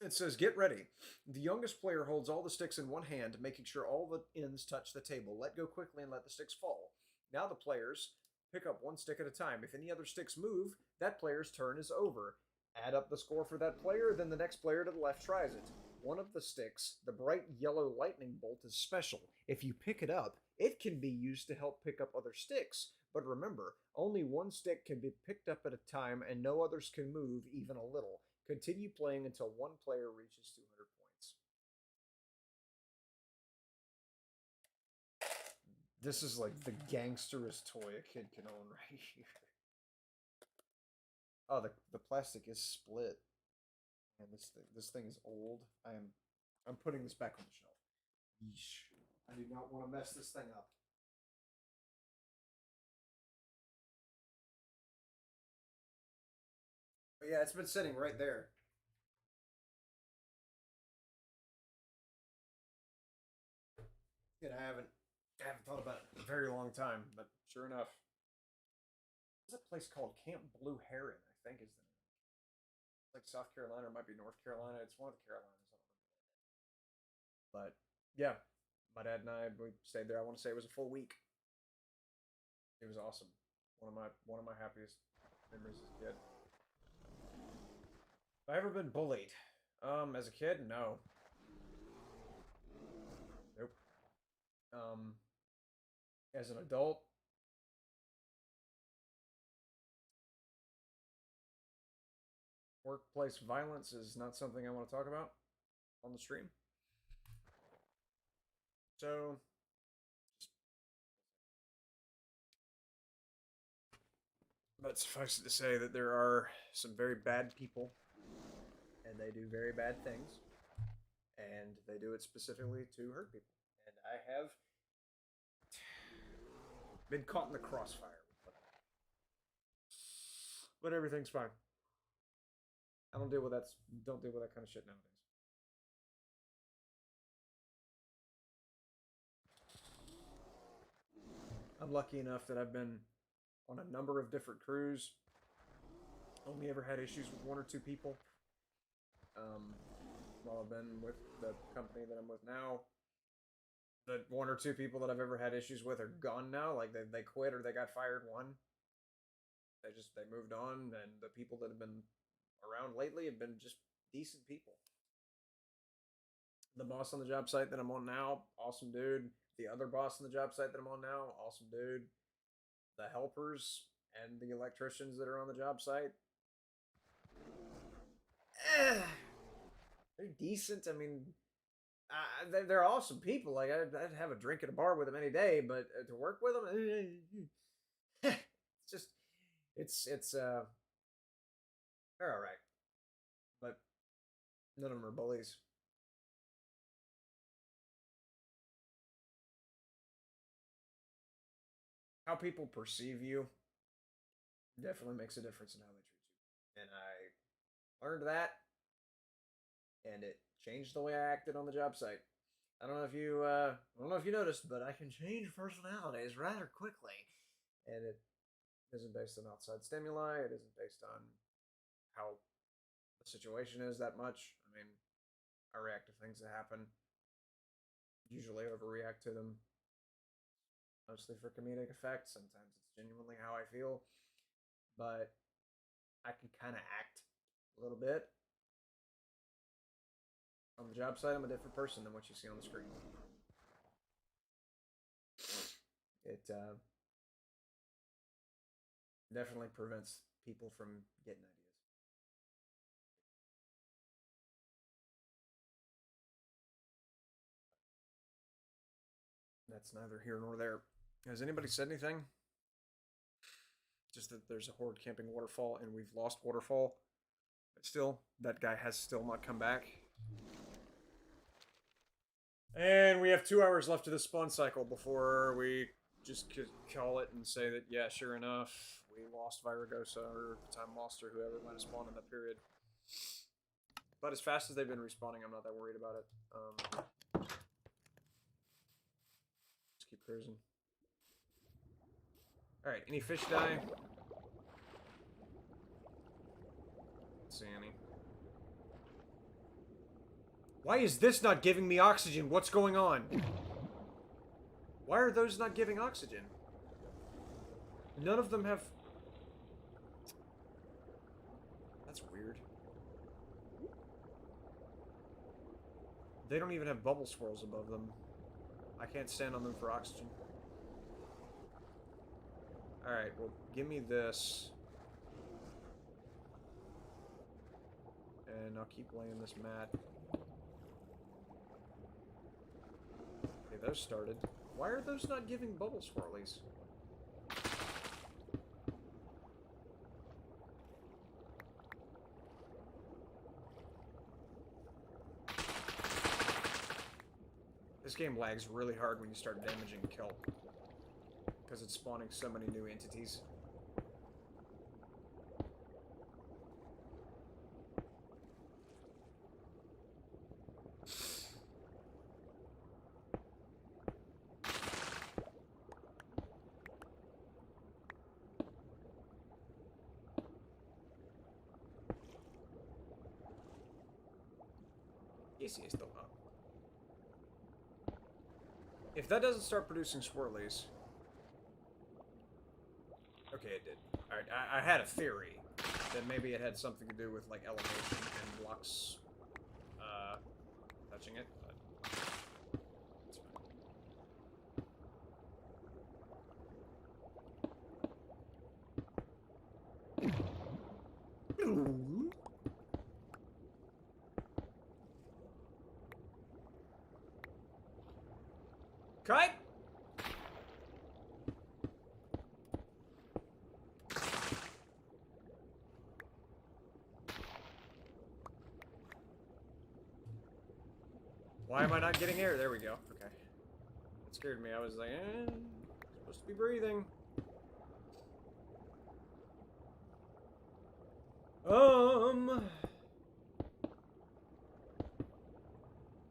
It says, get ready. The youngest player holds all the sticks in one hand, making sure all the ends touch the table. Let go quickly and let the sticks fall. Now the players pick up one stick at a time. If any other sticks move, that player's turn is over. Add up the score for that player, then the next player to the left tries it. One of the sticks, the bright yellow lightning bolt, is special. If you pick it up, it can be used to help pick up other sticks. But remember, only one stick can be picked up at a time and no others can move even a little. Continue playing until one player reaches 200 points. This is like the gangsterest toy a kid can own right here. Oh, the plastic is split. And this thing is old. I'm putting this back on the shelf. Yeesh. I do not want to mess this thing up. But yeah, it's been sitting right there. And I haven't thought about it in a very long time, but sure enough. There's a place called Camp Blue Heron, I think is the name. It's like South Carolina, or it might be North Carolina. It's one of the Carolinas. I don't remember. But yeah, my dad and I we stayed there. I want to say it was a full week. It was awesome. One of my happiest memories as a kid. Have I ever been bullied? As a kid, no. Nope. As an adult, workplace violence is not something I want to talk about on the stream. So, but suffice it to say that there are some very bad people, and they do very bad things, and they do it specifically to hurt people. And I have been caught in the crossfire. But everything's fine. I don't deal with that. Don't deal with that kind of shit nowadays. I'm lucky enough that I've been on a number of different crews. Only ever had issues with one or two people. While I've been with the company that I'm with now, the one or two people that I've ever had issues with are gone now. Like they quit or they got fired. One, they moved on, and the people that have been around lately have been just decent people. The boss on the job site that I'm on now, awesome dude. The other boss on the job site that I'm on now, awesome dude. The helpers and the electricians that are on the job site, they're decent. I mean, they're awesome people. Like I'd have a drink at a bar with them any day, but to work with them, it's just they're all right, but none of them are bullies. How people perceive you definitely makes a difference in how they treat you, and I learned that, and it changed the way I acted on the job site. I don't know if you noticed, but I can change personalities rather quickly, and it isn't based on outside stimuli. It isn't based on how the situation is that much. I mean, I react to things that happen. Usually overreact to them, mostly for comedic effect. Sometimes it's genuinely how I feel, but I can kind of act a little bit. On the job site, I'm a different person than what you see on the screen. It definitely prevents people from getting ideas. That's neither here nor there. Has anybody said anything? Just that there's a horde camping Waterfall and we've lost Waterfall. But still, that guy has still not come back. And we have 2 hours left of the spawn cycle before we just could call it and say that, yeah, sure enough, we lost Viragosa or Time-Lost or whoever might have spawned in that period. But as fast as they've been respawning, I'm not that worried about it. Just keep cruising. Alright, any fish die? Don't see any. Why is this not giving me oxygen? What's going on? Why are those not giving oxygen? None of them have... That's weird. They don't even have bubble swirls above them. I can't stand on them for oxygen. Alright, well, give me this. And I'll keep laying this mat. Okay, those started. Why are those not giving bubble swirlies? This game lags really hard when you start damaging kelp. Because it's spawning so many new entities. AC is still up. If that doesn't start producing swirlies... Okay, it did. Alright, I had a theory then maybe it had something to do with like elevation and blocks touching it, but it's fine. Kite! Why am I not getting air? There we go. Okay. That scared me. I was like, supposed to be breathing.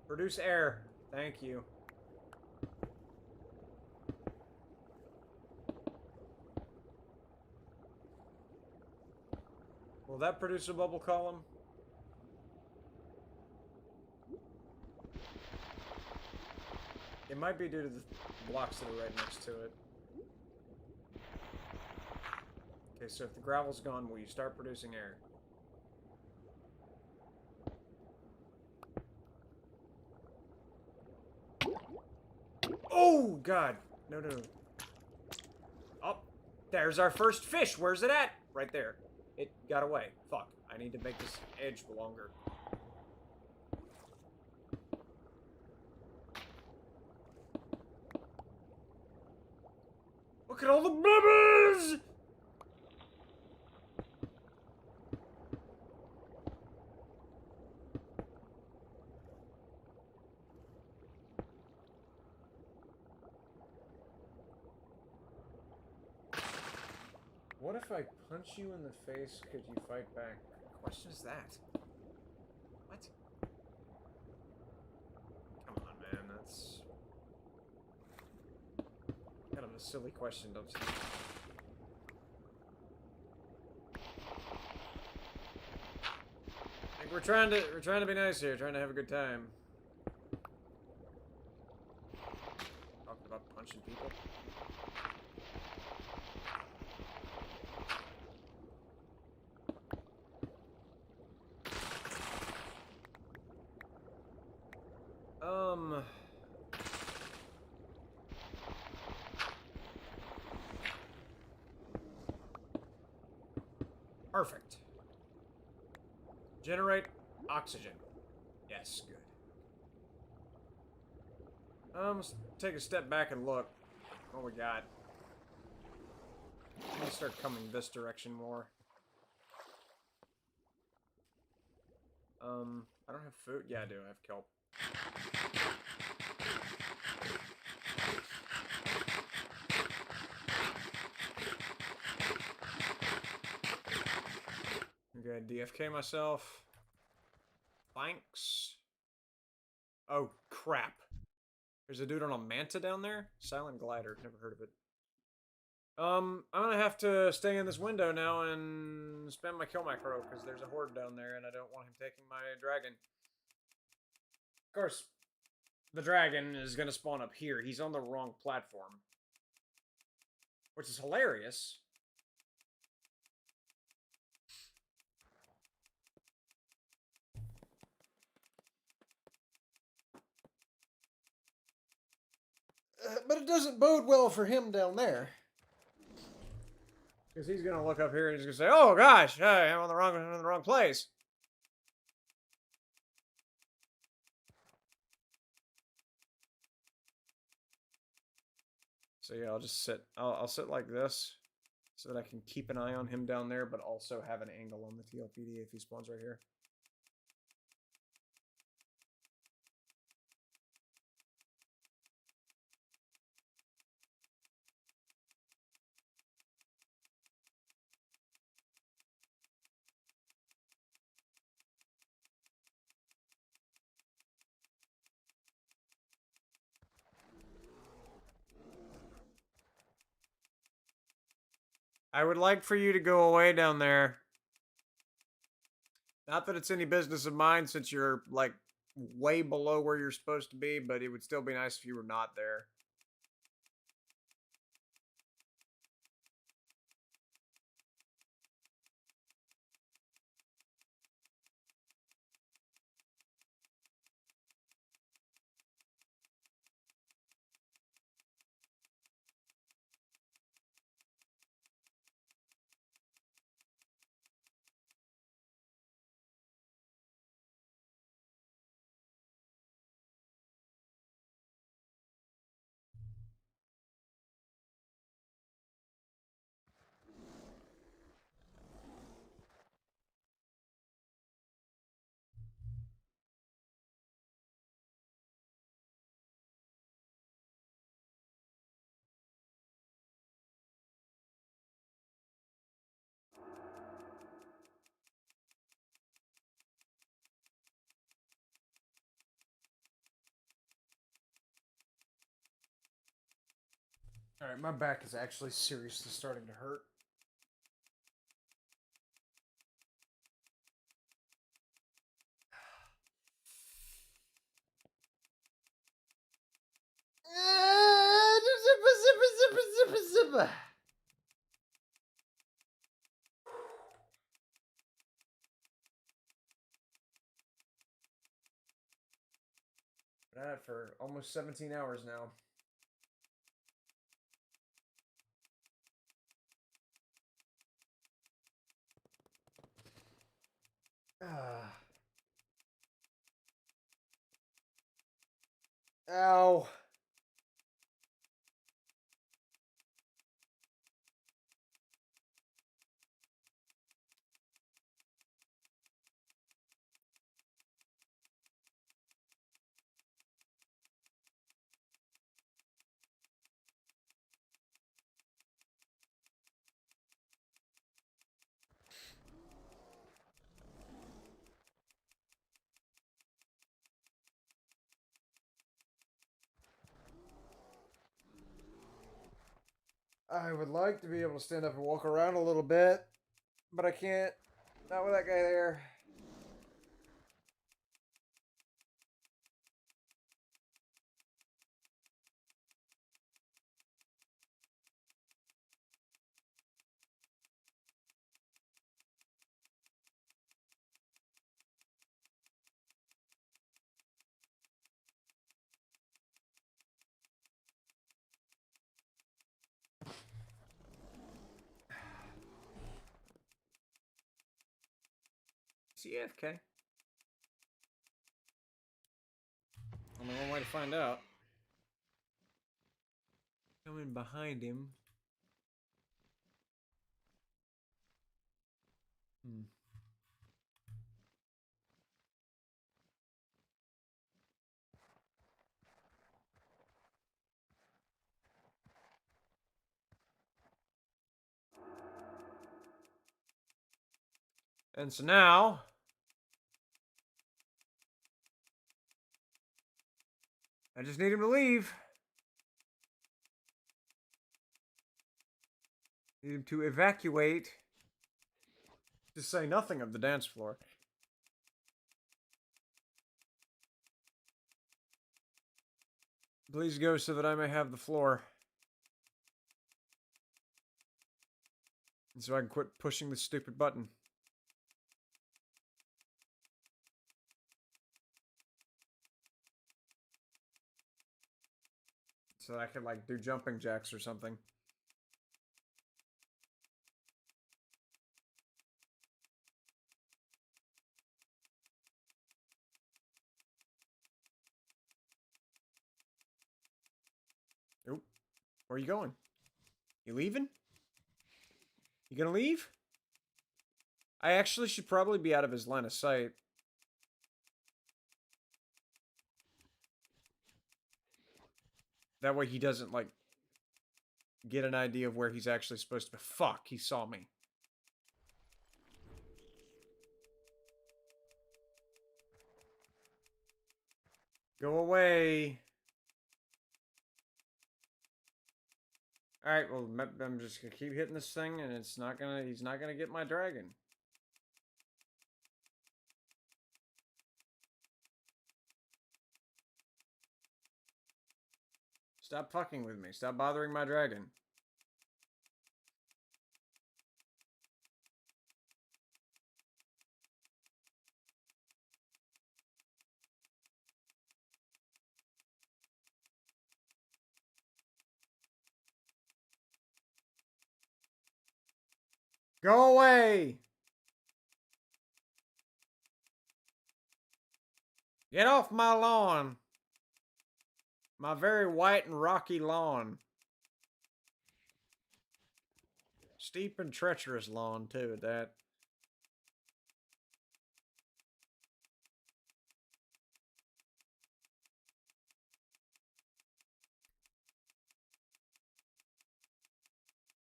Produce air. Thank you. Will that produce a bubble column? It might be due to the blocks that are right next to it. Okay, so if the gravel's gone, will you start producing air? Oh, God. No, no, no. Oh, there's our first fish. Where's it at? Right there. It got away. Fuck. I need to make this edge longer. Look at all the bubbles! What if I punch you in the face? Could you fight back? What question is that? What? Come on, man. That's kind of a silly question, don't you think? I think we're trying to be nice here, trying to have a good time. Talking about punching people. Perfect. Generate oxygen. Yes, good. Let's take a step back and look what we got. Let's start coming this direction more. I don't have food. Yeah, I do. I have kelp. Okay, DFK myself. Thanks. Oh, crap. There's a dude on a manta down there? Silent glider. Never heard of it. I'm gonna have to stay in this window now and spam my kill macro, because there's a horde down there and I don't want him taking my dragon. Of course, the dragon is gonna spawn up here. He's on the wrong platform. Which is hilarious. But it doesn't bode well for him down there. Because he's gonna look up here and he's gonna say, "Oh gosh, I'm on the wrong place." So yeah, I'll just sit. I'll sit like this, so that I can keep an eye on him down there, but also have an angle on the TLPD if he spawns right here. I would like for you to go away down there. Not that it's any business of mine, since you're, like, way below where you're supposed to be, but it would still be nice if you were not there. Alright, my back is actually seriously starting to hurt. Been at it for almost 17 hours now. Ow. I would like to be able to stand up and walk around a little bit, but I can't. Not with that guy there. CFK. Only one way to find out. Coming behind him. And so now, I just need him to leave. Need him to evacuate. To say nothing of the dance floor. Please go so that I may have the floor. And so I can quit pushing the stupid button. So that I could, like, do jumping jacks or something. Nope. Where are you going? You leaving? You gonna leave? I actually should probably be out of his line of sight. That way he doesn't, like, get an idea of where he's actually supposed to be. Fuck, he saw me. Go away. Alright, well, I'm just gonna keep hitting this thing, and he's not gonna get my dragon. Stop fucking with me. Stop bothering my dragon. Go away! Get off my lawn! My very white and rocky lawn. Steep and treacherous lawn, too, at that.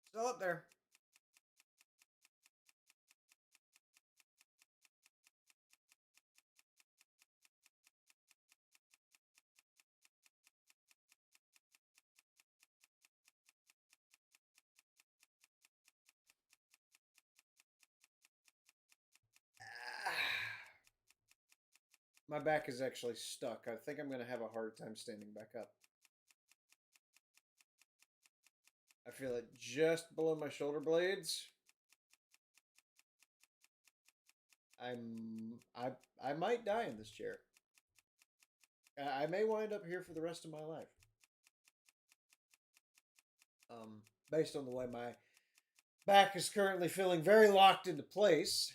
Still up there. My back is actually stuck. I think I'm going to have a hard time standing back up. I feel it just below my shoulder blades. I might die in this chair. I may wind up here for the rest of my life. Based on the way my back is currently feeling very locked into place.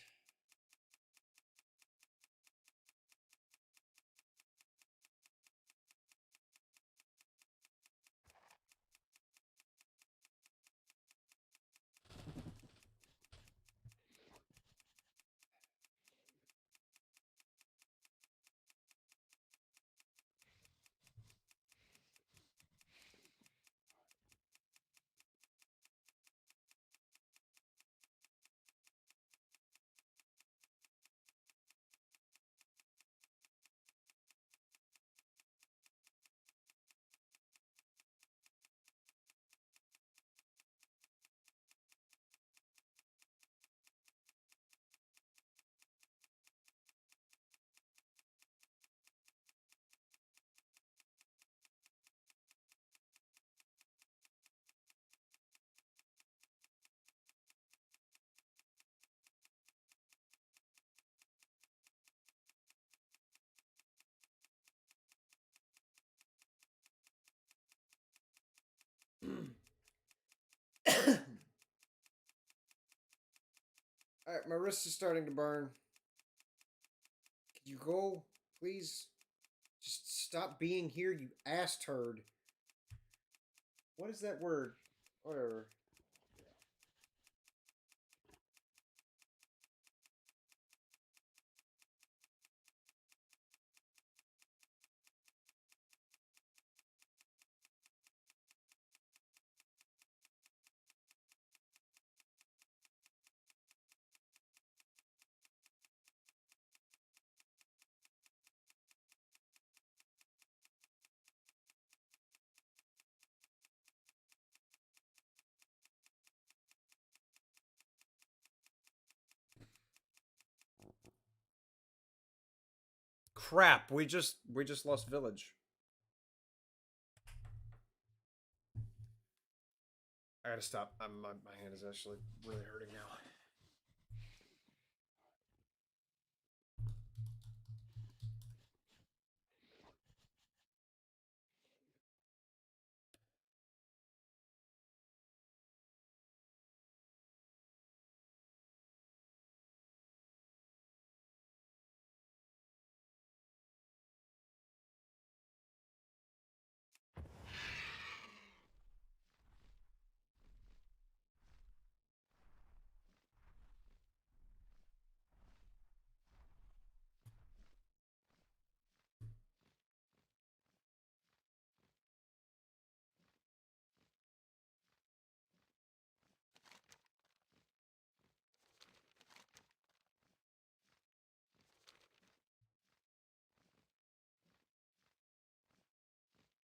Alright, my wrist is starting to burn. Can you go, please? Just stop being here, you ass turd. What is that word? Whatever. Crap, we just lost village. I gotta stop. My hand is actually really hurting now.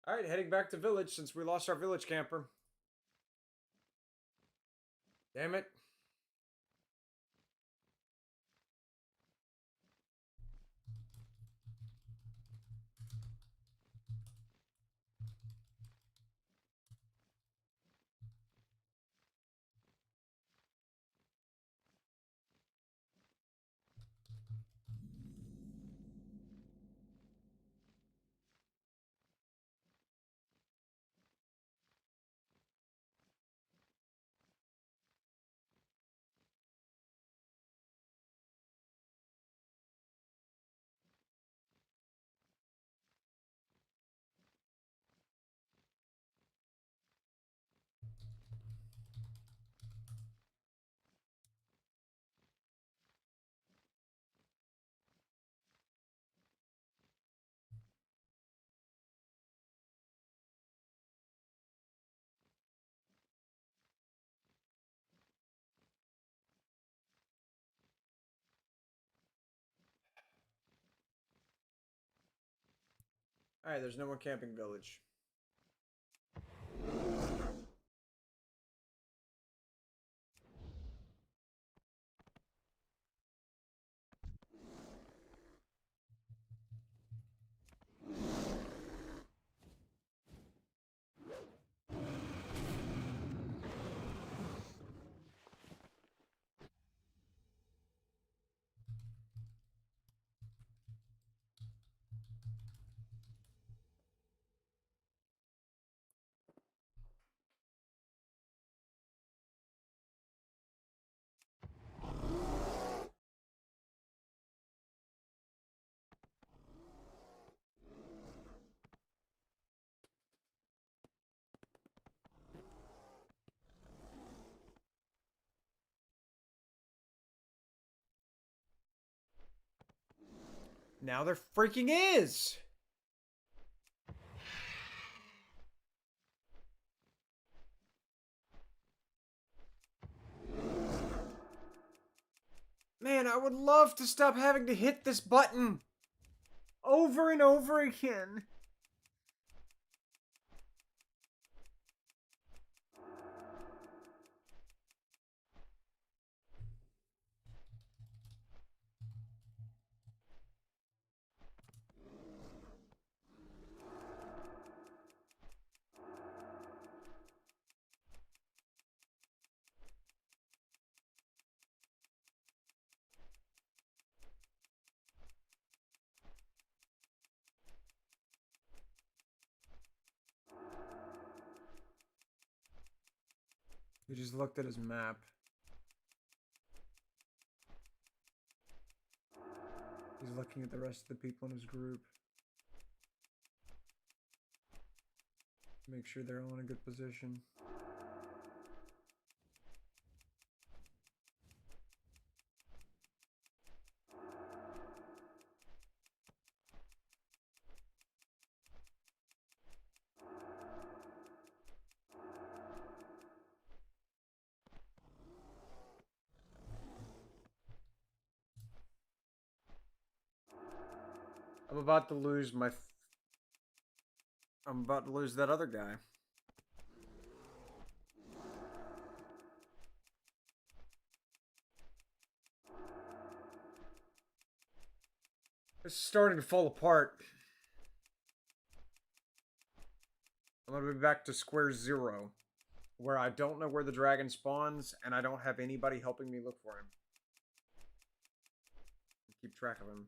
Alright, heading back to village since we lost our village camper. Damn it. Alright, there's no more camping village. Now there freaking is! Man, I would love to stop having to hit this button over and over again. He just looked at his map. He's looking at the rest of the people in his group. Make sure they're all in a good position. I'm about to lose my... I'm about to lose that other guy. It's starting to fall apart. I'm gonna be back to square zero, where I don't know where the dragon spawns, and I don't have anybody helping me look for him. Keep track of him.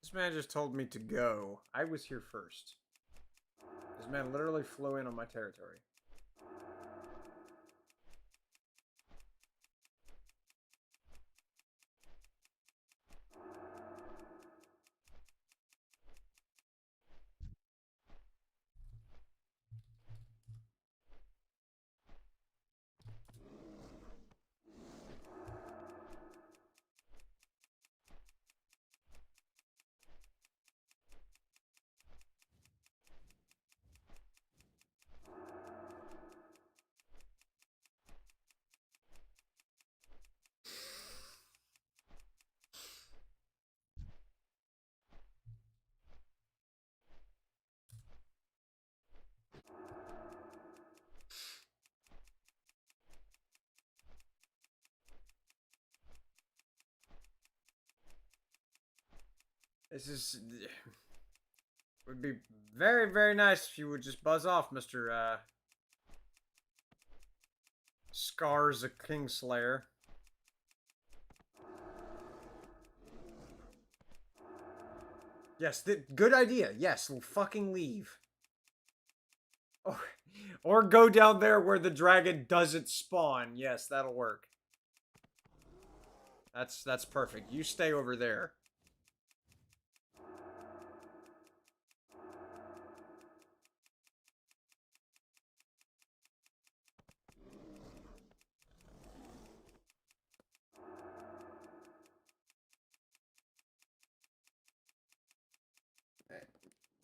This man just told me to go. I was here first. This man literally flew in on my territory. This is... would be very, very nice if you would just buzz off, Mr. Scars a Kingslayer. Yes, good idea. Yes, we'll fucking leave. Or go down there where the dragon doesn't spawn. Yes, that'll work. That's perfect. You stay over there.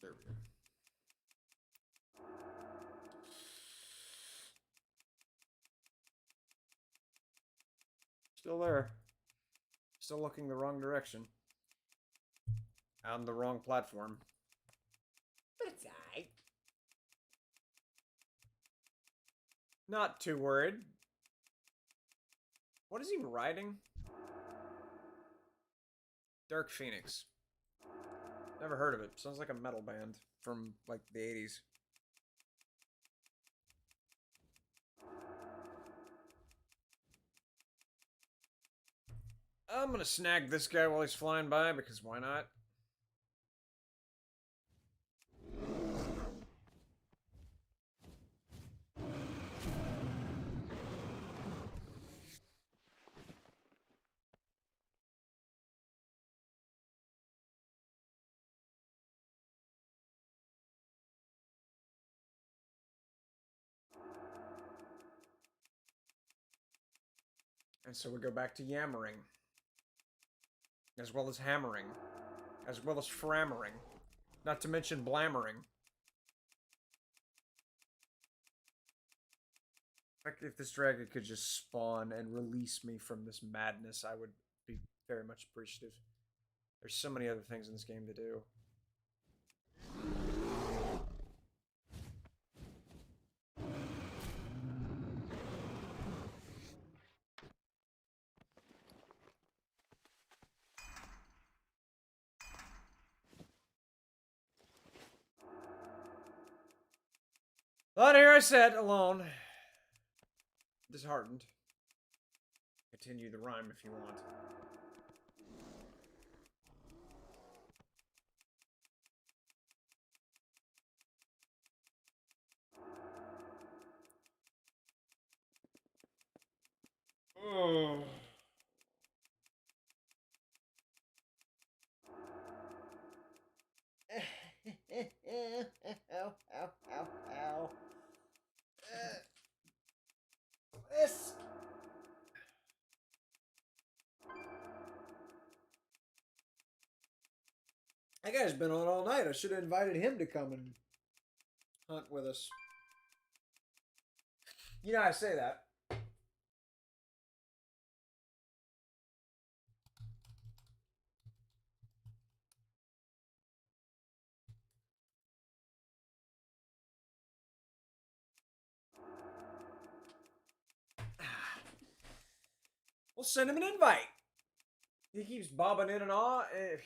There we go. Still there. Still looking the wrong direction. On the wrong platform. But it's alright. Not too worried. What is he riding? Dark Phoenix. Never heard of it. Sounds like a metal band from, like, the 80s. I'm gonna snag this guy while he's flying by, because why not? And so we go back to yammering. As well as hammering. As well as frammering. Not to mention blammering. Like, if this dragon could just spawn and release me from this madness, I would be very much appreciative. There's so many other things in this game to do. But here I sat, alone. Disheartened. Continue the rhyme if you want. Oh. Ow, ow, ow, ow. This. That guy's been on all night. I should have invited him to come and hunt with us. You know, I say that. We'll send him an invite. He keeps bobbing in and off.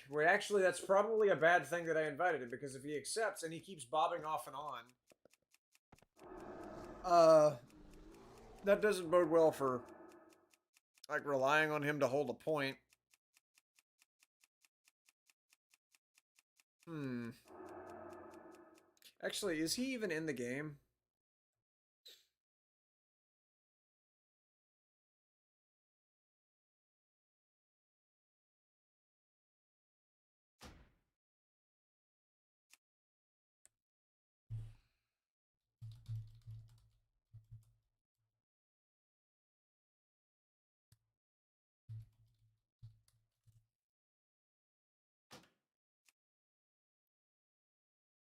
Well, actually, that's probably a bad thing that I invited him, because if he accepts and he keeps bobbing off and on, that doesn't bode well for, like, relying on him to hold a point. Actually, is he even in the game?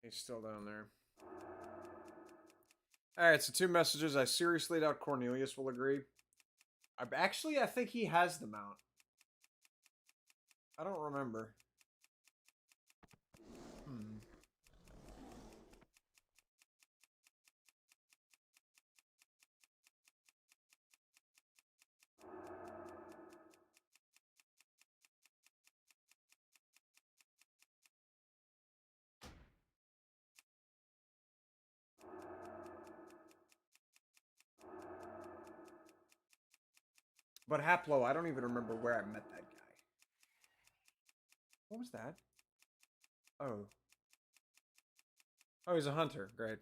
He's still down there. Alright, so 2 messages. I seriously doubt Cornelius will agree. I think he has the mount. I don't remember. But Haplo, I don't even remember where I met that guy. What was that? Oh. Oh, he's a hunter. Great.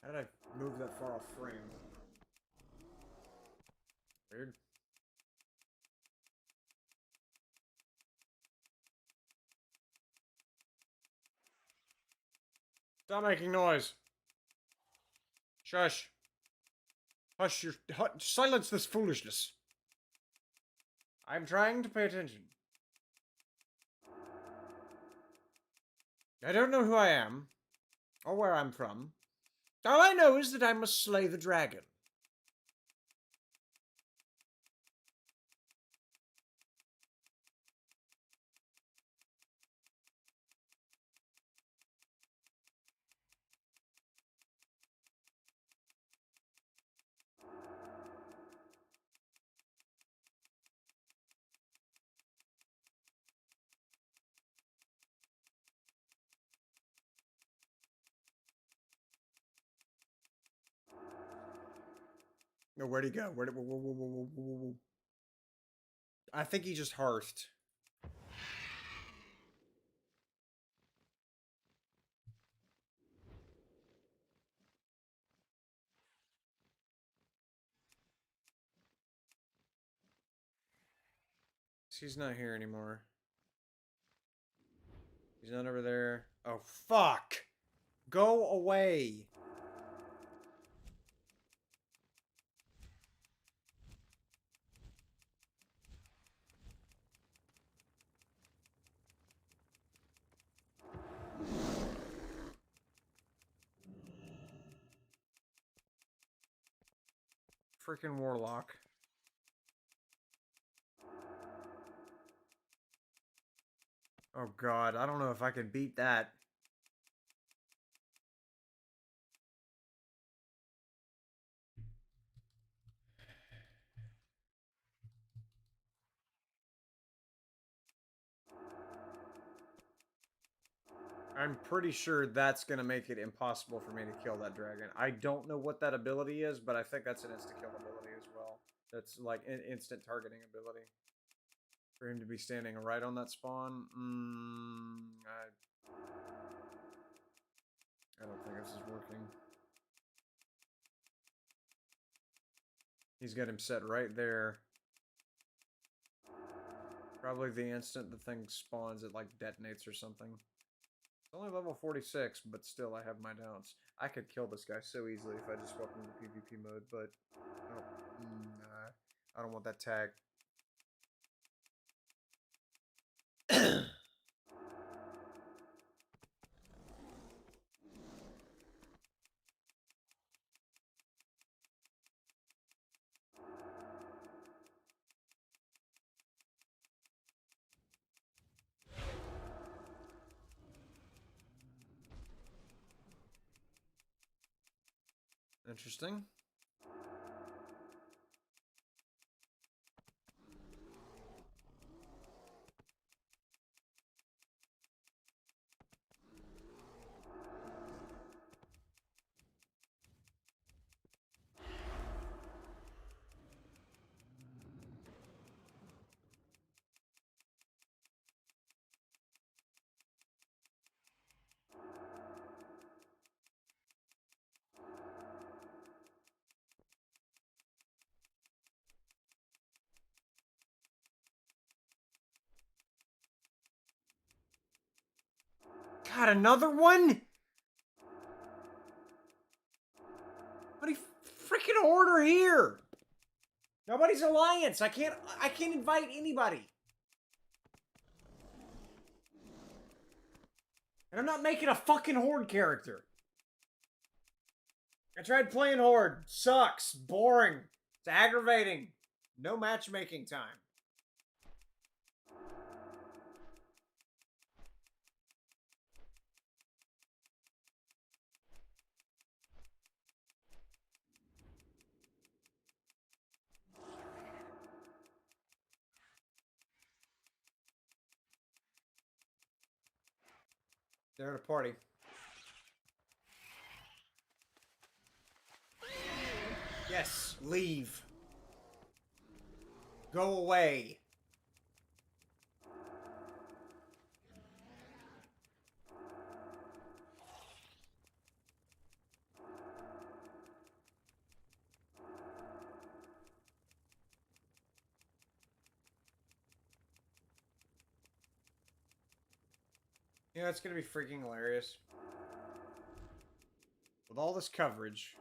How did I move that far off frame? Weird. Stop making noise. Shush. Hush your... Silence this foolishness. I'm trying to pay attention. I don't know who I am, or where I'm from. All I know is that I must slay the dragon. No, where'd he go? Where'd it... Whoa. I think he just hearthed. He's not here anymore. He's not over there. Oh, fuck! Go away! Freaking warlock. Oh god, I don't know if I can beat that. I'm pretty sure that's going to make it impossible for me to kill that dragon. I don't know what that ability is, but I think that's an insta-kill ability as well. That's like an instant targeting ability. For him to be standing right on that spawn, I don't think this is working. He's got him set right there. Probably the instant the thing spawns, it like detonates or something. It's only level 46, but still I have my doubts. I could kill this guy so easily if I just swapped him to PvP mode, but I don't want that tag. Interesting. God, another one? What freaking order here? Nobody's alliance. I can't invite anybody. And I'm not making a fucking Horde character. I tried playing Horde. Sucks. Boring. It's aggravating. No matchmaking time. They're at a party. Yes, leave. Go away. You know, it's gonna be freaking hilarious. With all this coverage.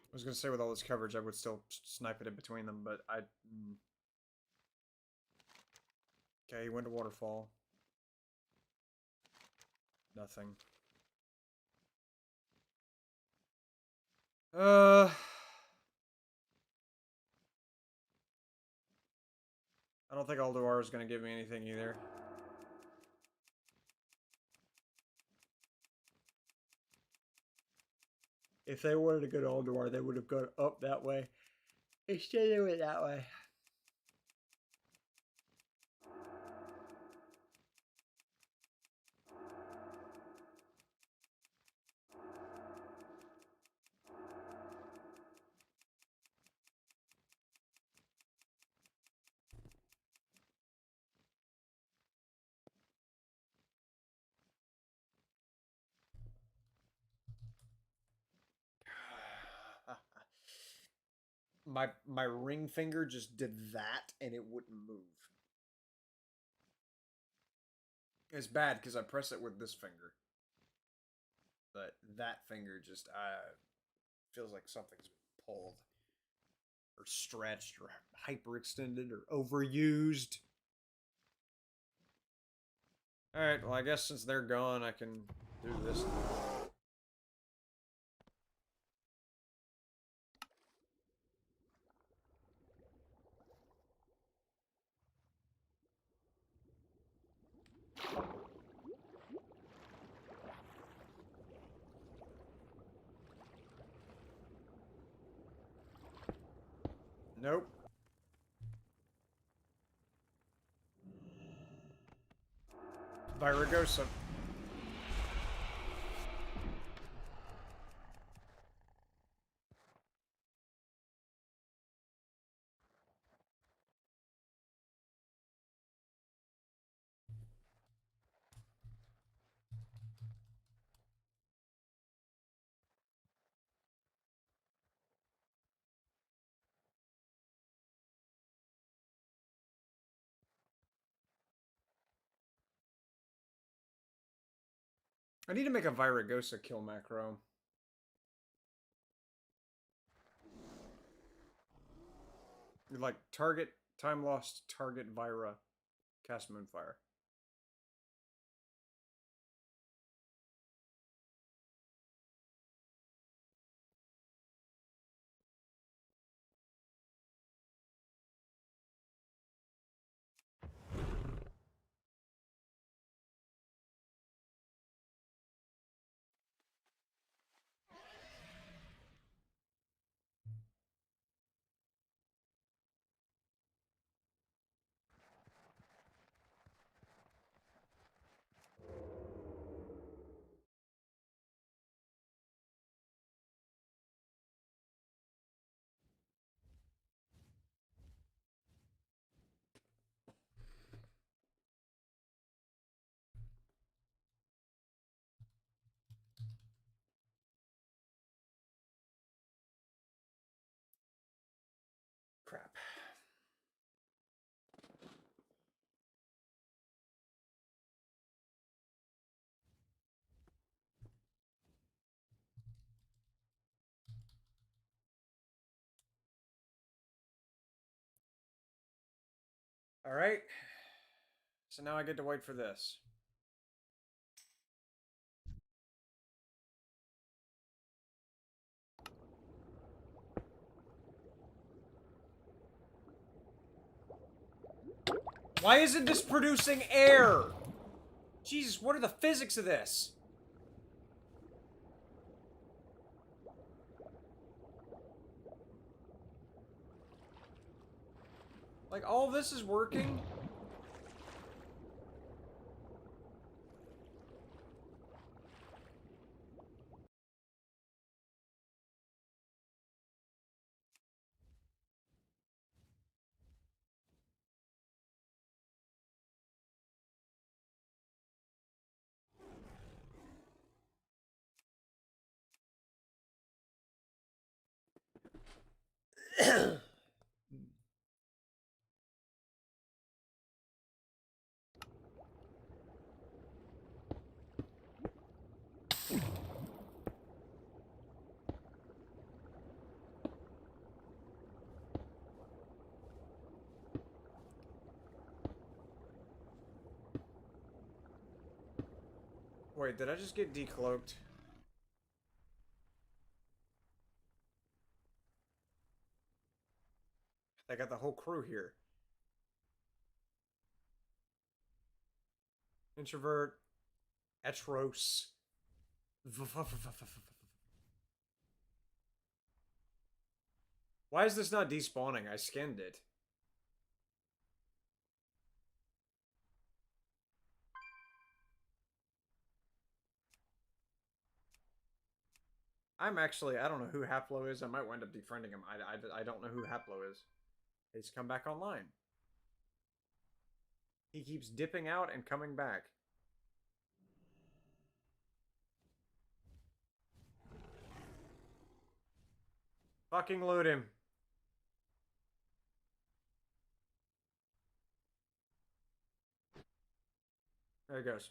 I was gonna say with all this coverage, I would still snipe it in between them, but I. Okay, he went to waterfall. Nothing. I don't think Alduar is gonna give me anything either. If they wanted to go to Alduar, they would have gone up that way. Instead, they went that way. my ring finger just did that and it wouldn't move. It's bad because I press it with this finger, but that finger just feels like something's pulled or stretched or hyperextended or overused. Alright, well I guess since they're gone I can do this now. Nope. Viragosa. I need to make a Viragosa kill macro. Like, target, time lost, target Vira, cast Moonfire. Crap. Alright. So now I get to wait for this. Why isn't this producing air? Jesus, what are the physics of this? Like, all this is working? Wait, did I just get decloaked? I got the whole crew here. Introvert. Etros. Why is this not despawning? I skinned it. I'm actually, I don't know who Haplo is. I might wind up defriending him. I don't know who Haplo is. He's come back online. He keeps dipping out and coming back. Fucking loot him. There it goes.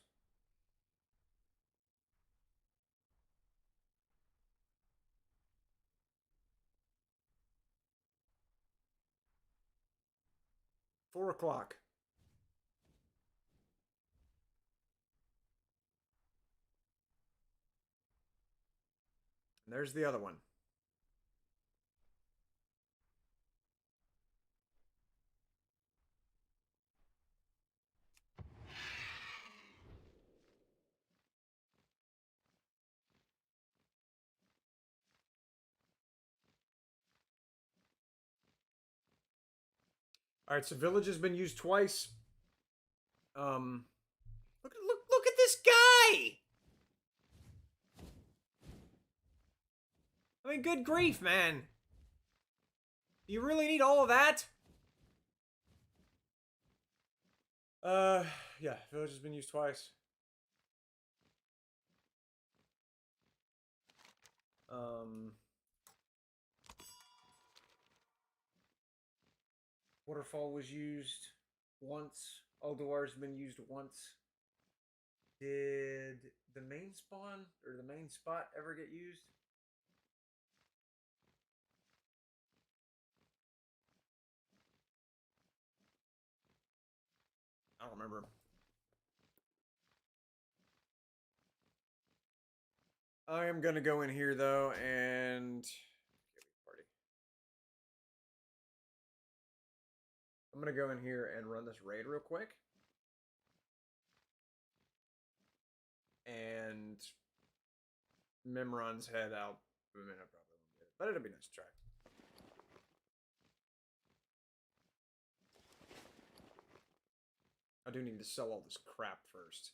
Four o'clock. And there's the other one. All right, so village has been used twice. Look at this guy. I mean, good grief, man. Do you really need all of that? Yeah, village has been used twice. Waterfall was used once. Alduar's been used once. Did the main spawn or the main spot ever get used? I don't remember. I am gonna go in here though and I'm gonna go in here and run this raid real quick. And Memron's head out. I mean, I probably won't get it, but it'll be nice to try. I do need to sell all this crap first.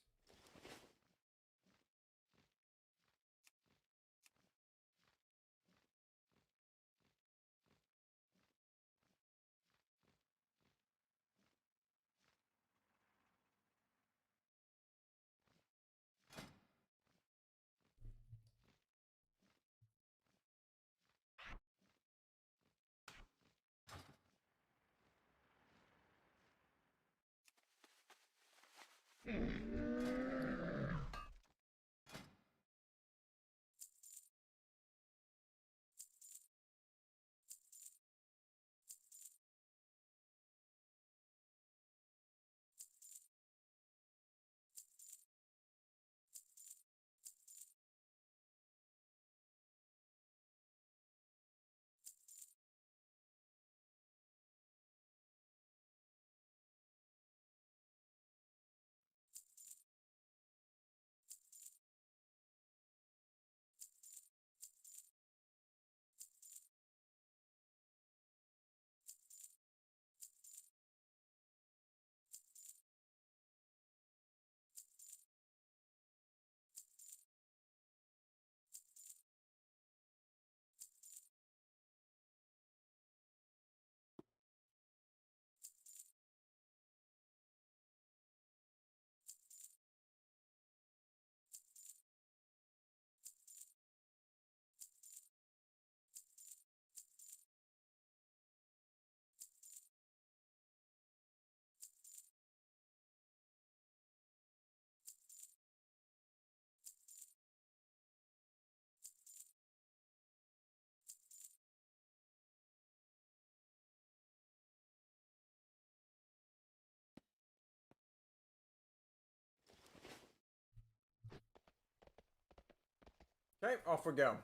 Okay, off we go.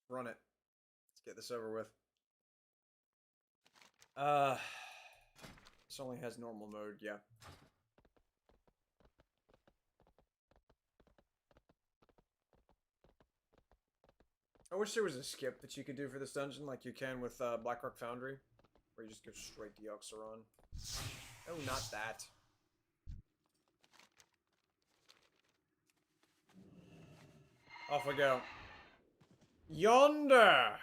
Run it. Let's get this over with. This only has normal mode, yeah. I wish there was a skip that you could do for this dungeon like you can with Blackrock Foundry, where you just go straight to Yoxaron. Oh, not that. Off we go. Yonder!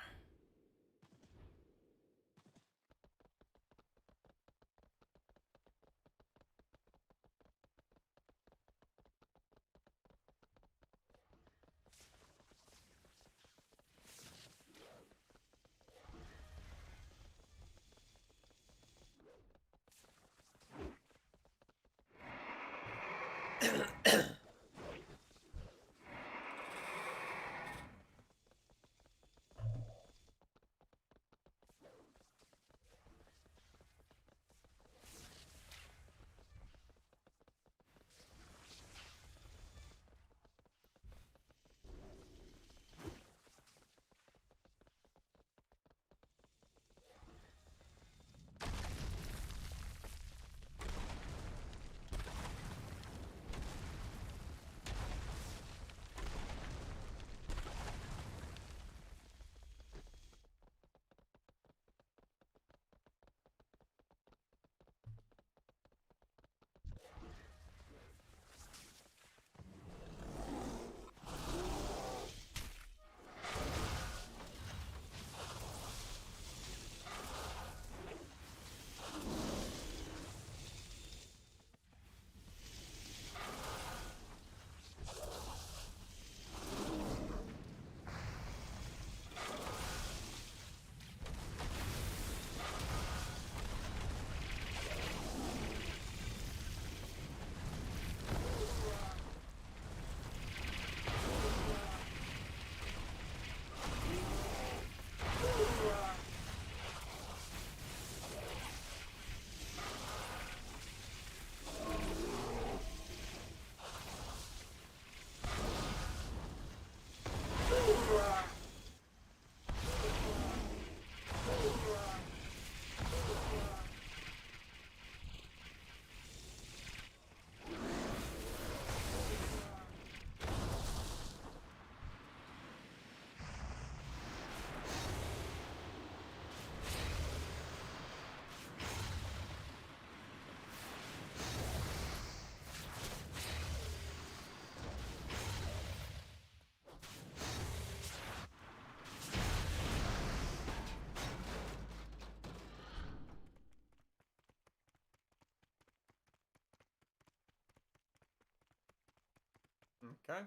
Okay.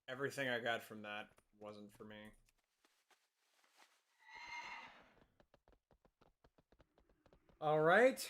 Everything I got from that wasn't for me. All right.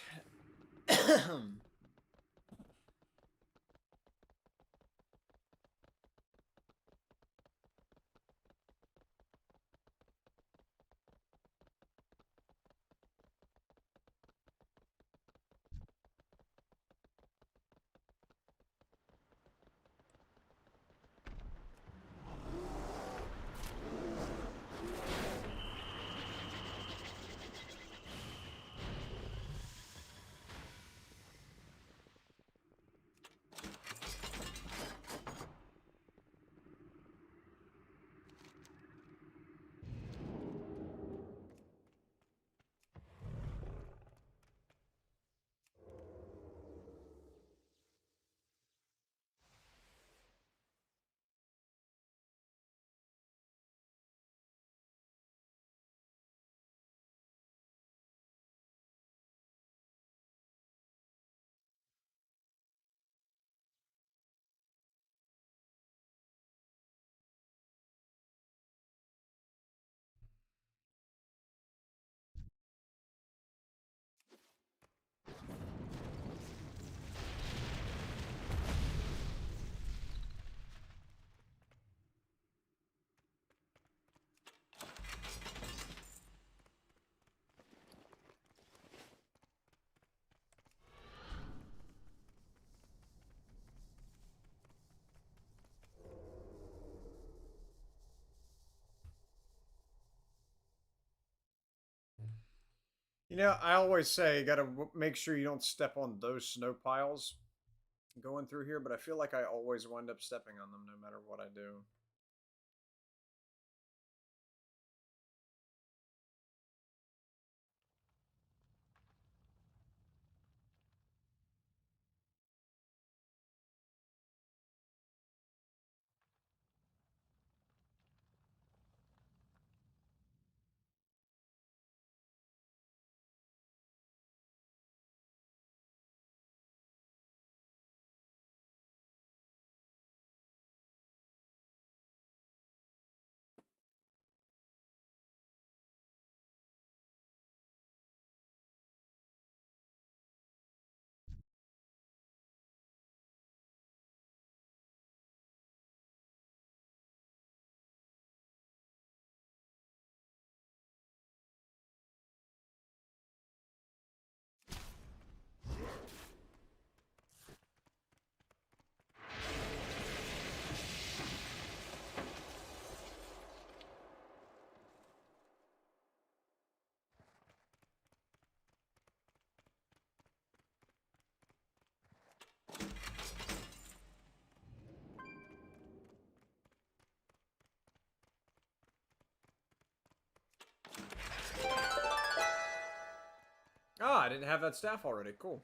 You know, I always say you gotta make sure you don't step on those snow piles going through here, but I feel like I always wind up stepping on them no matter what I do. didn't have that staff already. Cool.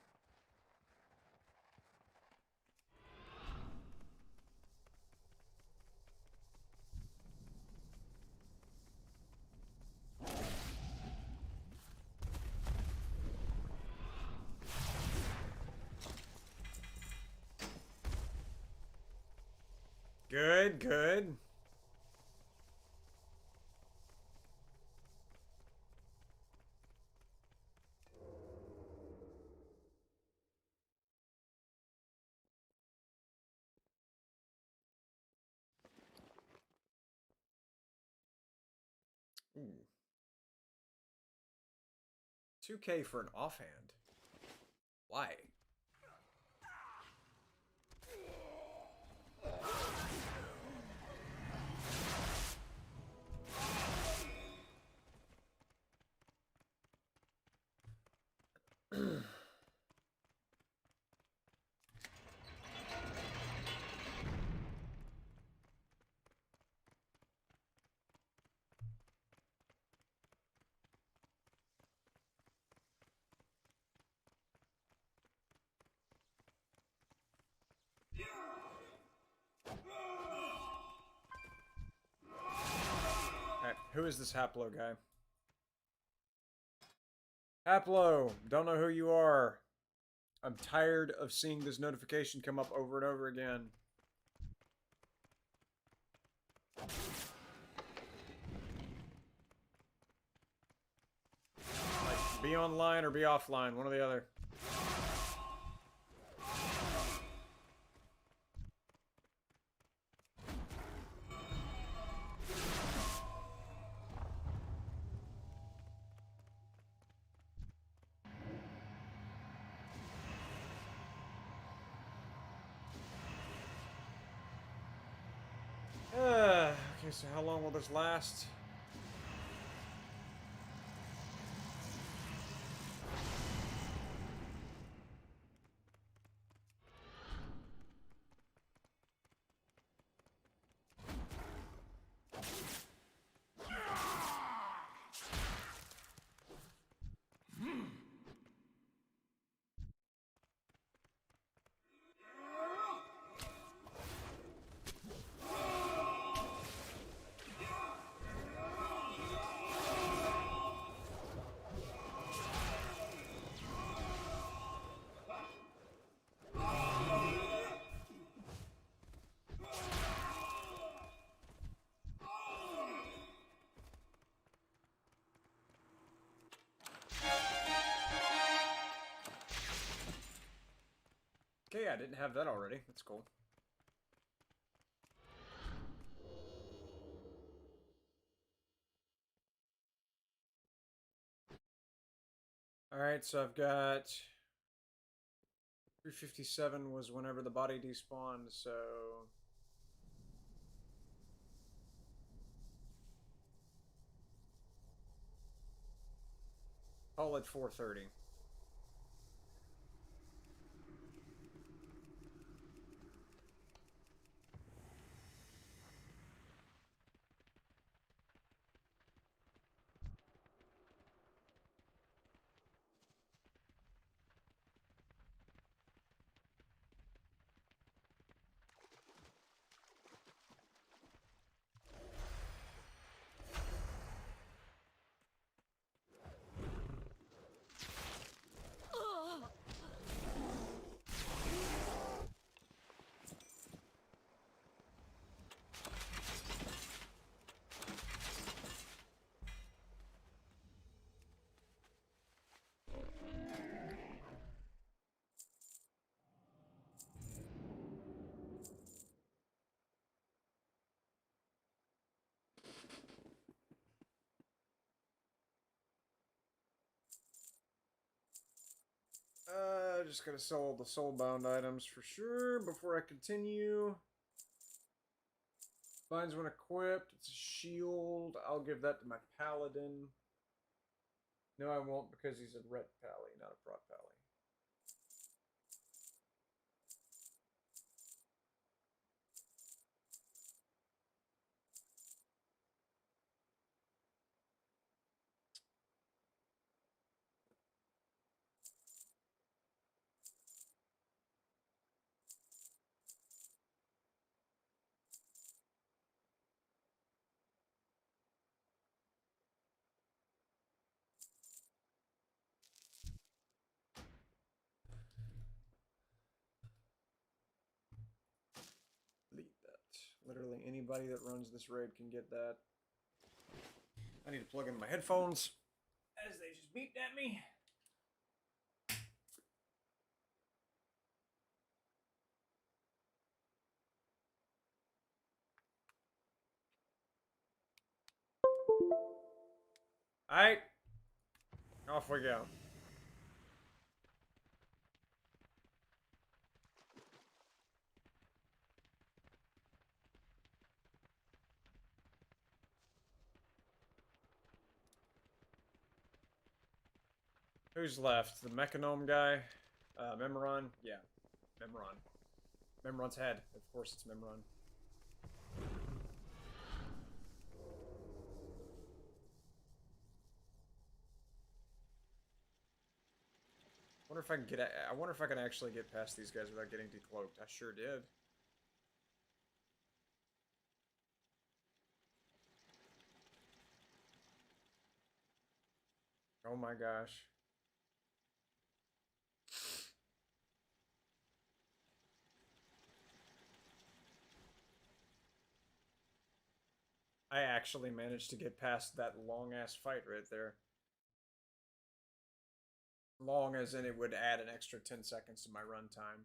Good, good. Ooh. 2K for an offhand. Why? Alright, who is this Haplo guy? Haplo, don't know who you are. I'm tired of seeing this notification come up over and over again. Like, be online or be offline, one or the other. Okay, so how long will this last? Okay, I didn't have that already. That's cool. Alright, so I've got 357 was whenever the body despawned, so call it 430. Just gotta sell all the soulbound items for sure before I continue. Finds when equipped. It's a shield. I'll give that to my paladin. No, I won't because he's a ret pally, not a prot pally. Literally anybody that runs this raid can get that. I need to plug in my headphones as they just beeped at me. Alright. Off we go. Who's left? The Mechanome guy? Memoron? Yeah. Memoron. Memoron's head. Of course it's Memoron. I wonder if I can I wonder if I can actually get past these guys without getting decloaked. I sure did. Oh my gosh. I actually managed to get past that long-ass fight right there. Long as in it would add an extra 10 seconds to my runtime.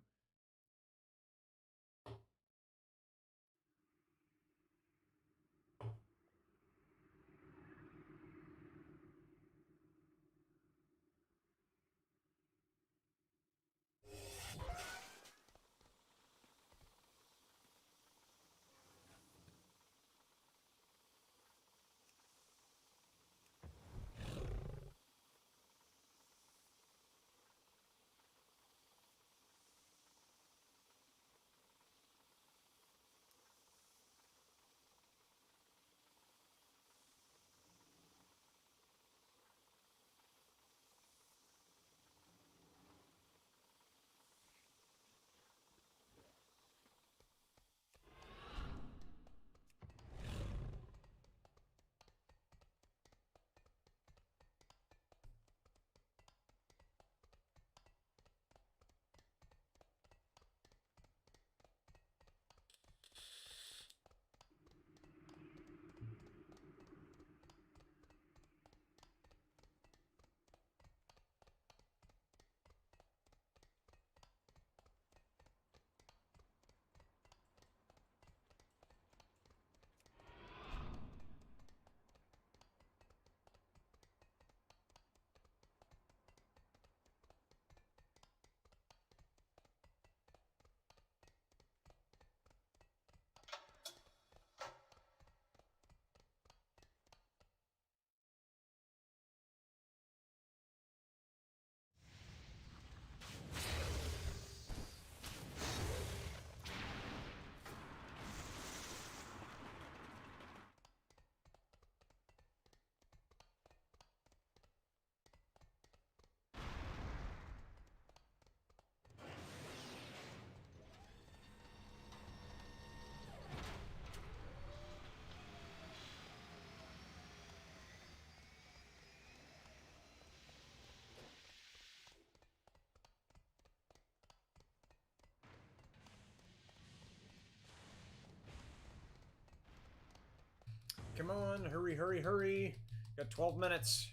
Come on, hurry, hurry, hurry. Got 12 minutes.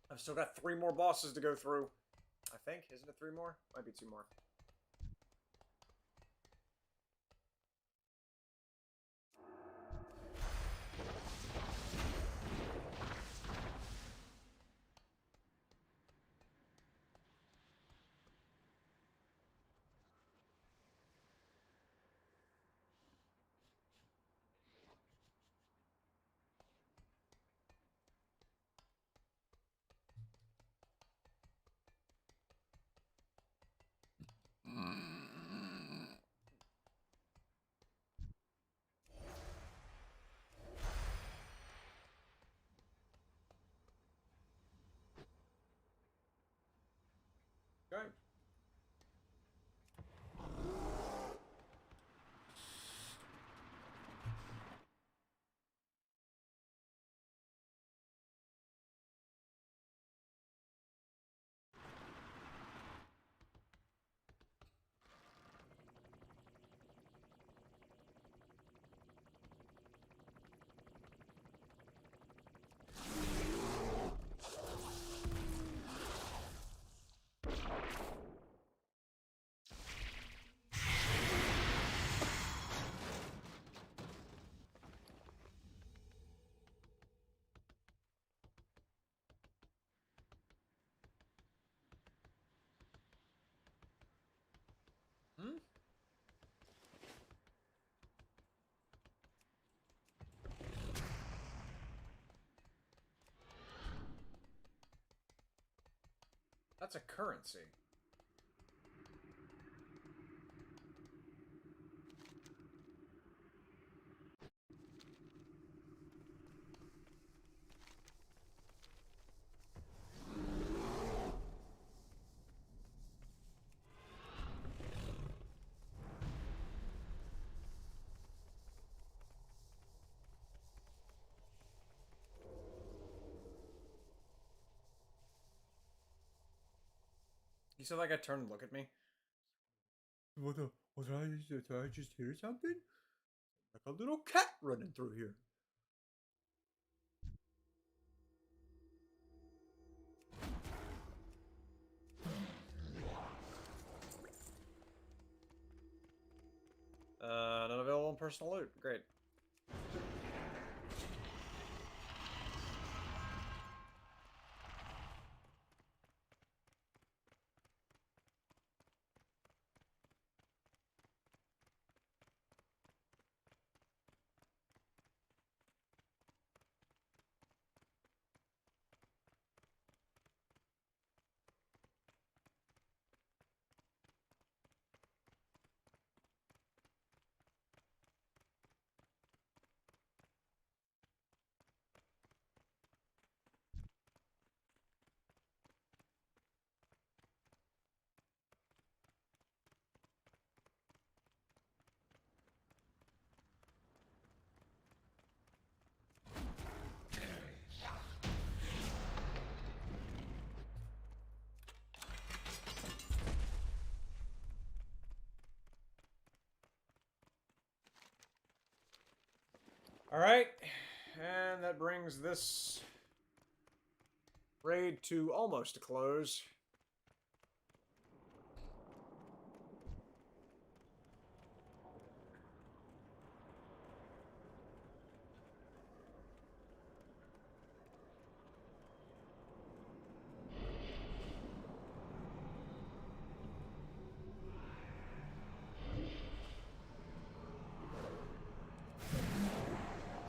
I've still got 3 more bosses to go through. I think. Isn't it 3 more? Might be 2 more. That's a currency. You said like I turned and look at me. What the? Did I just hear something? Like a little cat running through here. Not available in personal loot. Great. Alright, and that brings this raid to almost a close.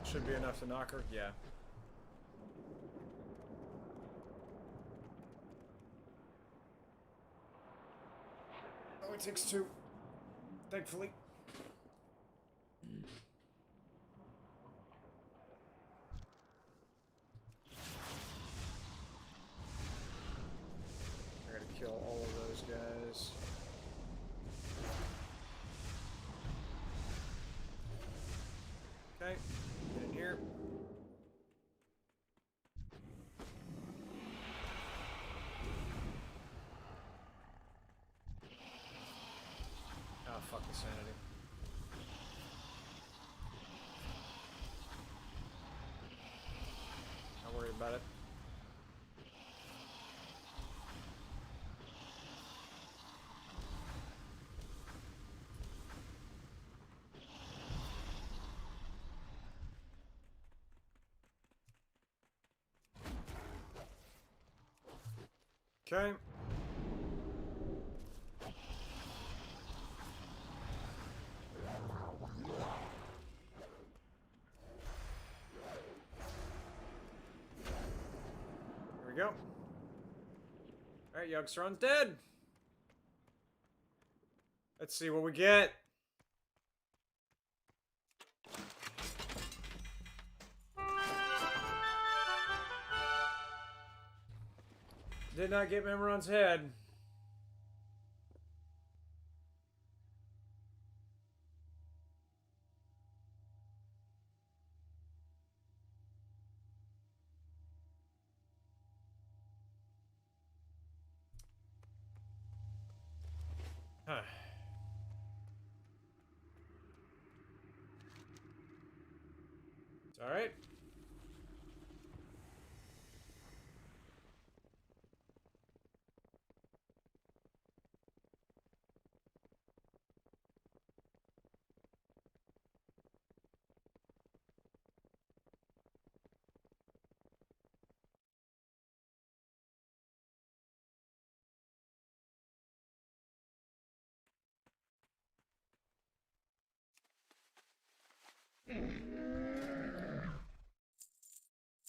Should be enough to knock her, yeah. Oh, it takes two. Thankfully. I gotta kill all of those guys. Okay, get in here. Oh, fuck the sanity. Not worried about it. Okay. Here we go. Alright, Yogg-Saron's dead. Let's see what we get. Did not get Memoron's head. Huh. It's alright.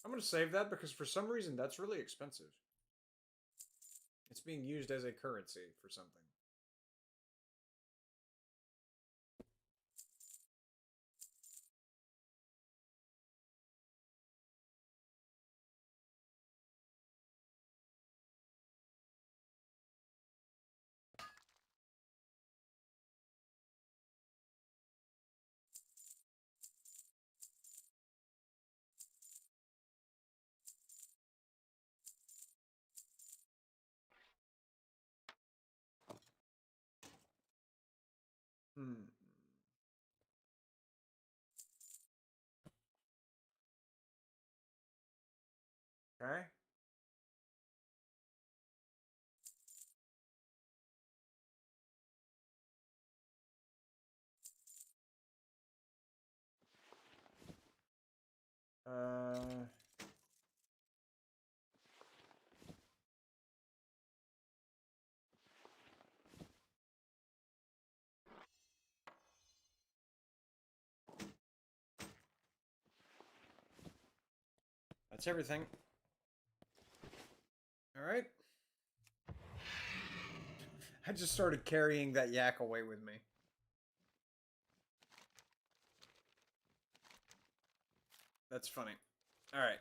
I'm gonna save that because for some reason that's really expensive. It's being used as a currency for something. Hmm. Okay. Uh, that's everything. All right. I just started carrying that yak away with me. That's funny. All right.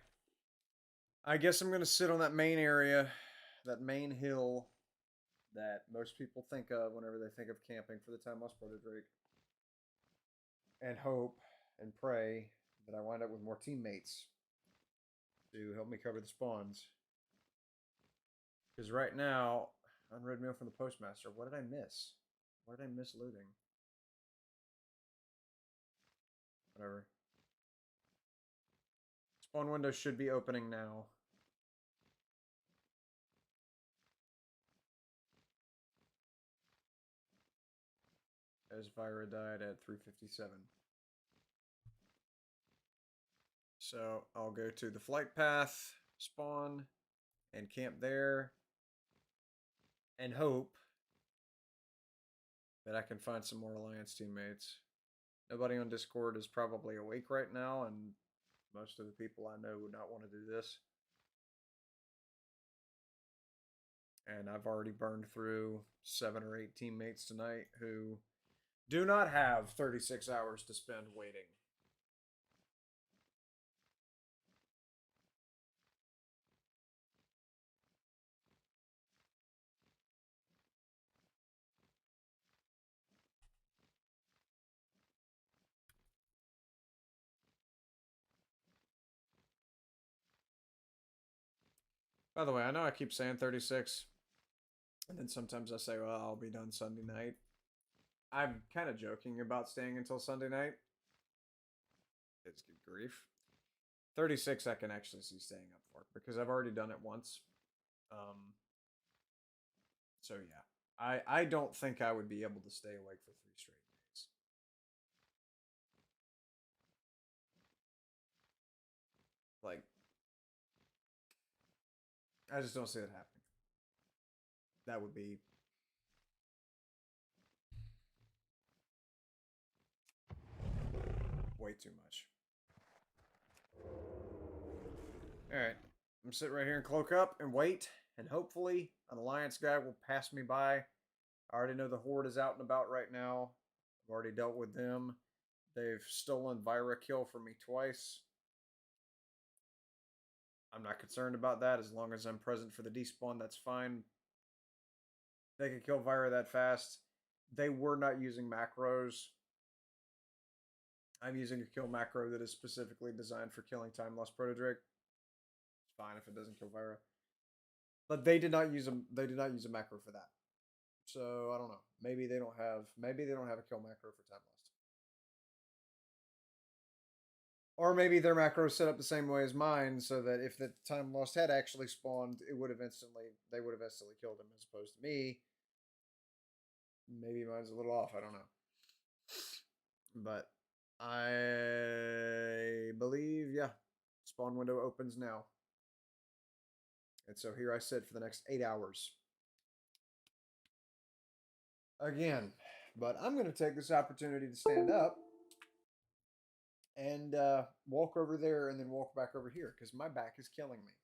I guess I'm going to sit on that main area, that main hill that most people think of whenever they think of camping for the Time-Lost Proto-Drake, and hope and pray that I wind up with more teammates to help me cover the spawns. Because right now, unread mail from the postmaster. What did I miss? What did I miss looting? Whatever. Spawn window should be opening now. As Vira died at 3:57. So I'll go to the flight path, spawn, and camp there, and hope that I can find some more Alliance teammates. Nobody on Discord is probably awake right now, and most of the people I know would not want to do this. And I've already burned through 7 or 8 teammates tonight who do not have 36 hours to spend waiting. By the way, I know I keep saying 36, and then sometimes I say, well, I'll be done Sunday night. I'm kind of joking about staying until Sunday night. It's good grief. 36 I can actually see staying up for because I've already done it once. So yeah. I don't think I would be able to stay awake for 3 straight days. Like, I just don't see that happening. That would be way too much. Alright. I'm sitting right here and cloak up and wait, and hopefully an Alliance guy will pass me by. I already know the Horde is out and about right now. I've already dealt with them. They've stolen Vira kill from me twice. I'm not concerned about that as long as I'm present for the despawn. That's fine. They can kill Vira that fast. They were not using macros. I'm using a kill macro that is specifically designed for killing Time-Lost Proto-Drake. It's fine if it doesn't kill Vira. But they did not use a macro for that. So I don't know. Maybe they don't have a kill macro for Time Lost. Or maybe their macro is set up the same way as mine, so that if the Time Lost had actually spawned, they would have instantly killed him as opposed to me. Maybe mine's a little off, I don't know. But I believe, yeah, spawn window opens now. And so here I sit for the next 8 hours. Again, but I'm going to take this opportunity to stand up and walk over there and then walk back over here because my back is killing me.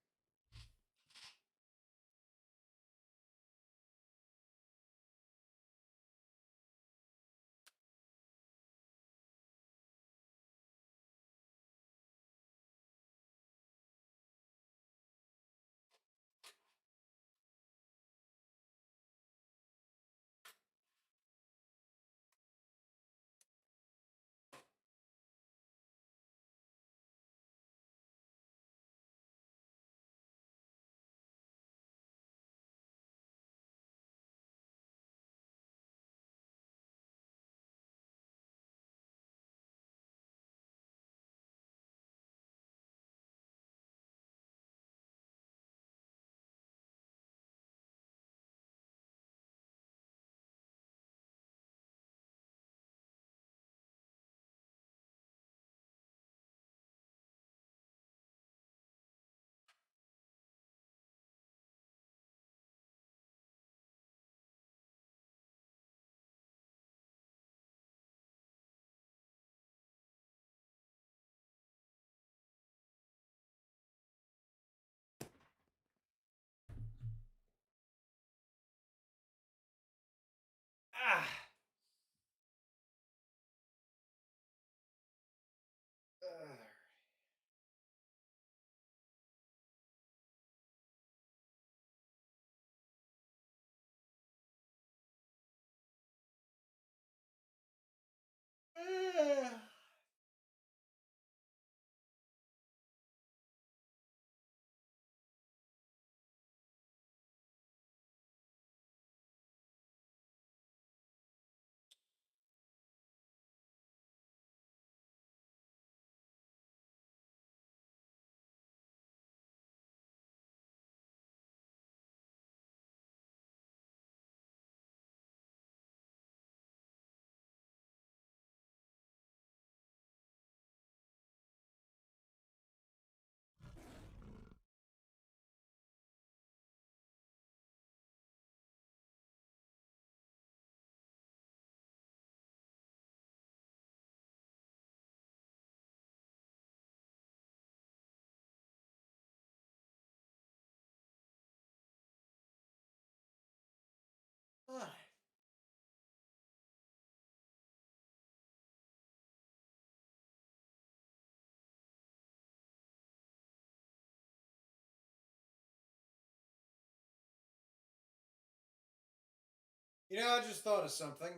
You know, I just thought of something.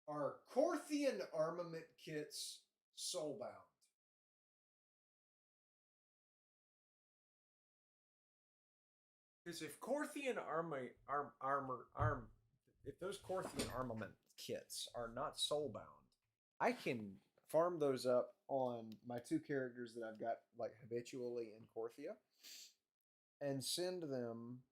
Are Corthian armament kits soulbound? Because if Corthian if those Corthian armament kits are not soulbound, I can farm those up on my two characters that I've got like habitually in Corthia, and send them.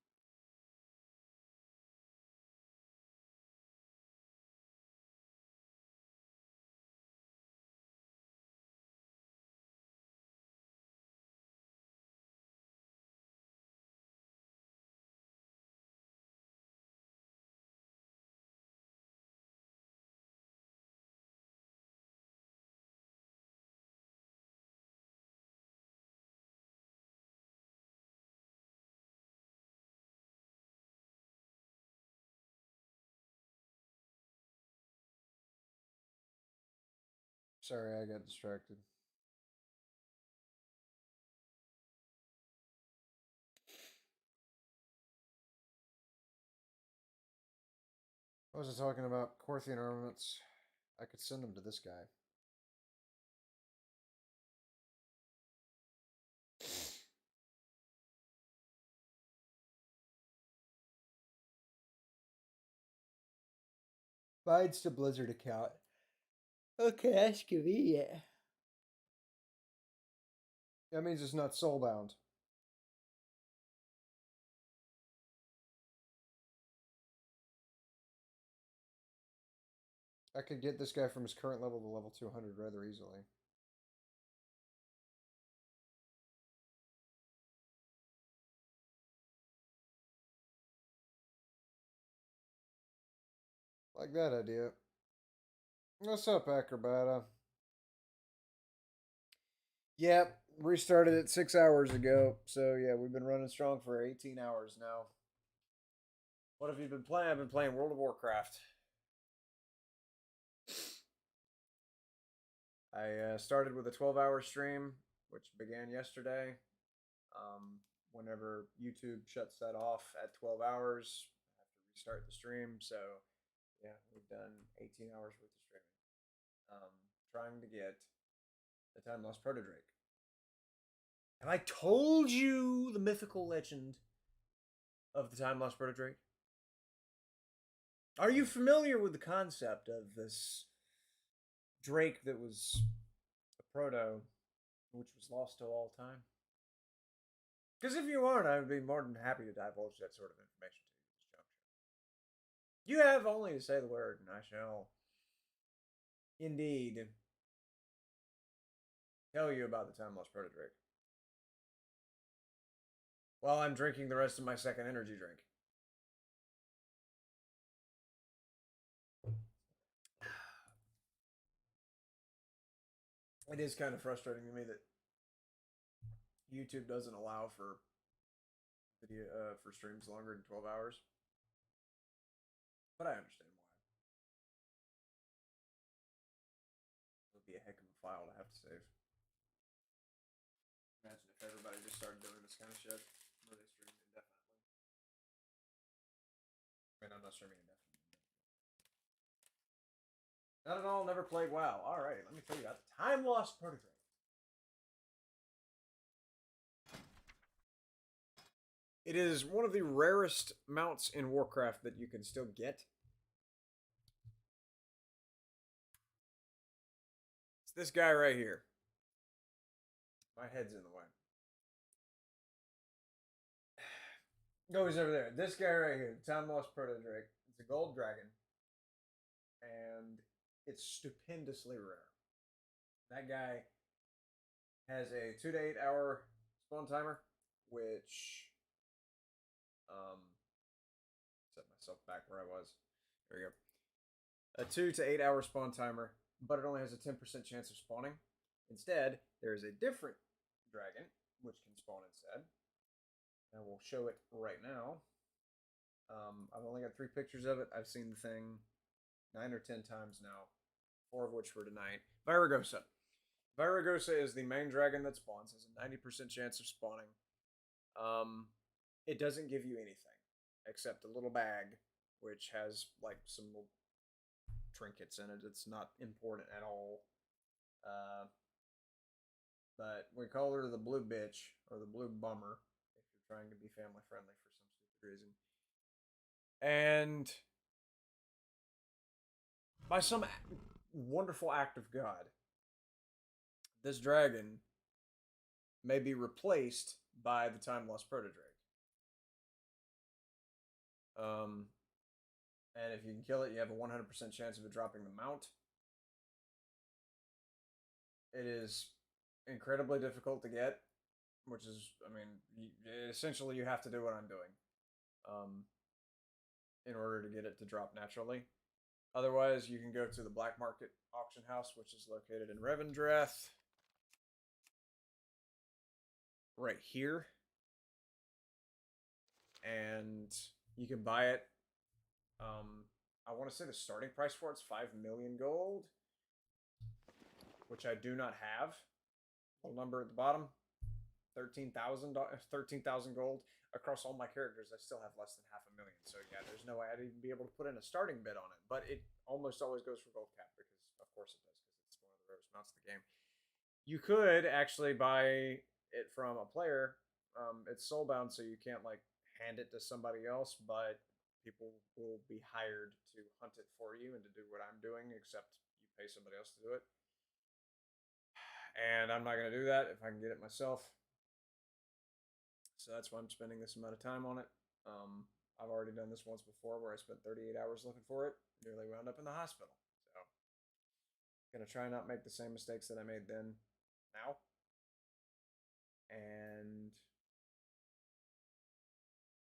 Sorry, I got distracted. What was I talking about? Corthian armaments. I could send them to this guy. Bides to Blizzard account. Okay, that's convenient. That means it's not soulbound. I could get this guy from his current level to level 200 rather easily. Like that idea. What's up, Acrobata? Yep, restarted it 6 hours ago. So yeah, we've been running strong for 18 hours now. What have you been playing? I've been playing World of Warcraft. I started with a 12-hour stream, which began yesterday. Whenever YouTube shuts that off at 12 hours, I have to restart the stream. So yeah, we've done 18 hours worth of streaming. Trying to get the Time-Lost Proto-Drake. Have I told you the mythical legend of the Time-Lost Proto-Drake? Are you familiar with the concept of this Drake that was a proto, which was lost to all time? Because if you aren't, I would be more than happy to divulge that sort of information to you at this juncture. You have only to say the word, and I shall indeed tell you about the Time-Lost Proto-Drake. While I'm drinking the rest of my second energy drink. It is kind of frustrating to me that YouTube doesn't allow for video for streams longer than 12 hours. But I understand why. It would be a heck of a file to have to save. Imagine if everybody just started doing this kind of shit where they stream indefinitely. I mean, I'm not streaming indefinitely. Not at all, never played WoW. Alright, let me tell you about the Time-Lost Proto-Drake. It is one of the rarest mounts in Warcraft that you can still get. It's this guy right here. My head's in the way. No, he's over there. This guy right here, Time-Lost Proto-Drake. It's a gold dragon. And it's stupendously rare. That guy has a 2 to 8 hour spawn timer, which set myself back where I was. There we go. A 2 to 8 hour spawn timer, but it only has a 10% chance of spawning. Instead, there is a different dragon which can spawn instead. And we'll show it right now. I've only got 3 pictures of it. I've seen the thing 9 or 10 times now, 4 of which were tonight. Viragosa. Viragosa is the main dragon that spawns. Has a 90% chance of spawning. It doesn't give you anything except a little bag, which has like some little trinkets in it. It's not important at all. But we call her the blue bitch or the blue bummer if you're trying to be family friendly for some stupid reason. And by some wonderful act of God, this dragon may be replaced by the Time-Lost Proto-Drake. And if you can kill it, you have a 100% chance of it dropping the mount. It is incredibly difficult to get, which is, I mean, essentially you have to do what I'm doing in order to get it to drop naturally. Otherwise, you can go to the black market auction house, which is located in Revendreth, right here, and you can buy it. I want to say the starting price for it's 5 million gold, which I do not have. Little number at the bottom, 13,000 gold. Across all my characters, I still have less than 500,000. So yeah, there's no way I'd even be able to put in a starting bid on it. But it almost always goes for gold cap because, of course, it does because it's one of the rarest mounts in the game. You could actually buy it from a player. It's soulbound, so you can't like hand it to somebody else, but people will be hired to hunt it for you and to do what I'm doing, except you pay somebody else to do it. And I'm not going to do that if I can get it myself. So that's why I'm spending this amount of time on it. I've already done this once before where I spent 38 hours looking for it. Nearly wound up in the hospital. So I'm going to try and not make the same mistakes that I made then now. And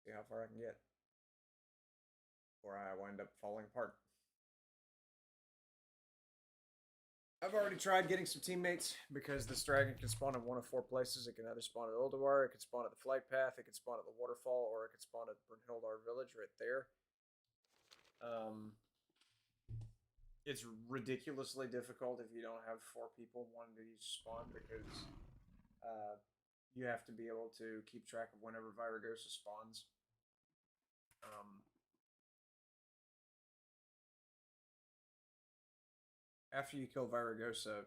see how far I can get before I wind up falling apart. I've already tried getting some teammates because this dragon can spawn in one of 4 places. It can either spawn at Ulduar, it can spawn at the flight path, it can spawn at the waterfall, or it can spawn at Brunhildar village right there. It's ridiculously difficult if you don't have 4 people, one to each spawn, because you have to be able to keep track of whenever Viragosa spawns. After you kill Viragosa,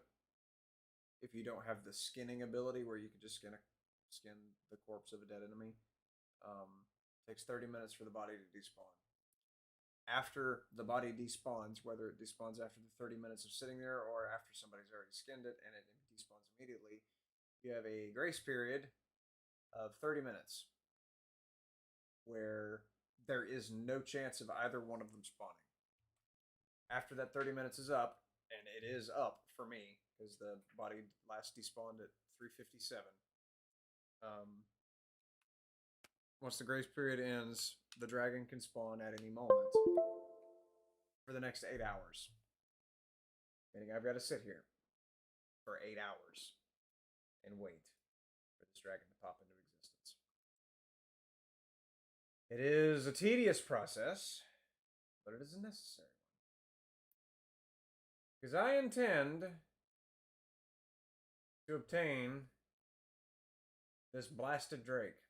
if you don't have the skinning ability where you can just skin the corpse of a dead enemy, it takes 30 minutes for the body to despawn. After the body despawns, whether it despawns after the 30 minutes of sitting there or after somebody's already skinned it and it despawns immediately, you have a grace period of 30 minutes where there is no chance of either one of them spawning. After that 30 minutes is up, and it is up for me because the body last despawned at 3:57. Once the grace period ends, the dragon can spawn at any moment for the next 8 hours. Meaning I've got to sit here for 8 hours and wait for this dragon to pop into existence. It is a tedious process, but it is a necessary one. Because I intend to obtain this blasted Drake.